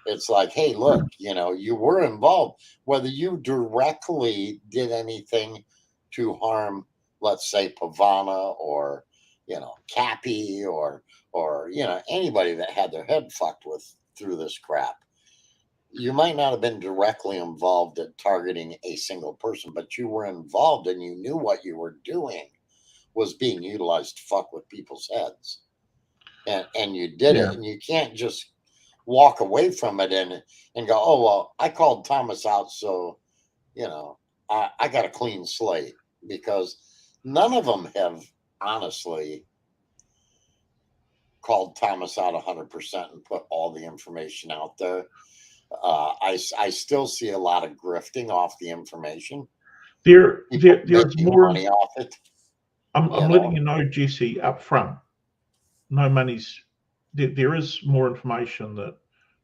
it's like, hey, look, you were involved, whether you directly did anything to harm, let's say, Pavana or Cappy or anybody that had their head fucked with through this crap. You might not have been directly involved in targeting a single person, but you were involved, and you knew what you were doing was being utilized to fuck with people's heads. And you did it, and you can't just walk away from it and go, oh, well, I called Thomas out, so, I got a clean slate, because none of them have honestly called Thomas out 100% and put all the information out there. I still see a lot of grifting off the information. There's more money off it. I'm letting you know, Jesse, up front. No money's. There is more information that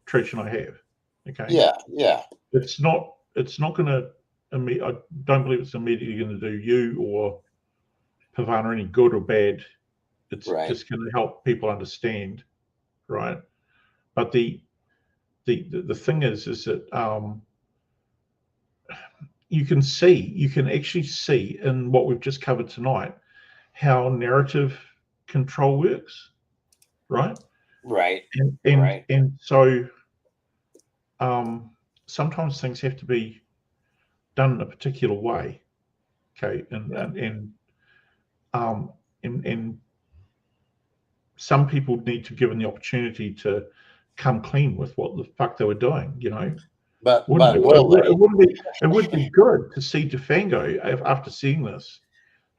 Treach and I have. Okay. Yeah. It's not going to. I don't believe it's immediately going to do you or Pavana any good or bad. It's just going to help people understand, right? But the thing is that you can actually see in what we've just covered tonight how narrative control works, right? Right. And so sometimes things have to be done in a particular way, okay? And some people need to be given the opportunity to come clean with what the fuck they were doing, you know. But it would be good to see Defango, after seeing this,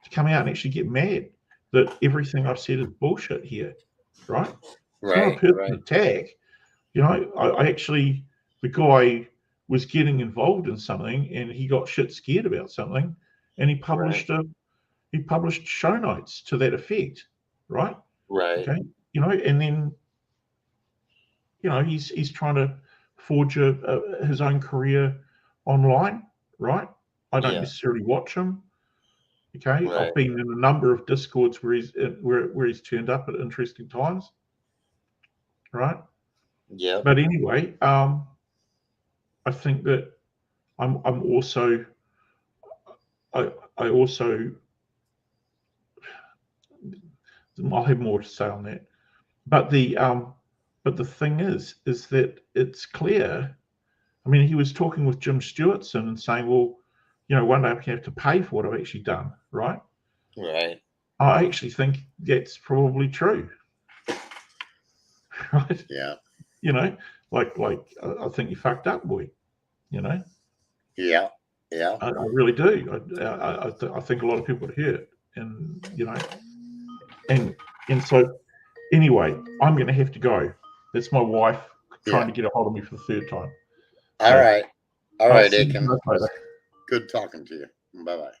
to come out and actually get mad that everything I've said is bullshit here, right? It's not a personal attack. You know, I actually, the guy was getting involved in something and he got shit scared about something, and he published show notes to that effect, right? Right. Okay. You know, and then, you know, he's trying to forge his own career online, right? I don't necessarily watch him. Okay. I've been in a number of Discords where he's turned up at interesting times, right? Yeah. But anyway, I think that I'm also I also I'll have more to say on that. But the thing is that it's clear. I mean, he was talking with Jim Stewartson and saying, well, you know, one day I have to pay for what I've actually done, right? Right. I actually think that's probably true. Right? Yeah. You know, like I think you fucked up, boy. You know. Yeah. I really do. I think a lot of people would hear it, and you know, and so anyway, I'm going to have to go. That's my wife trying to get a hold of me for the third time. All right, I'll see you Aiken. guys later. Good talking to you. Bye bye.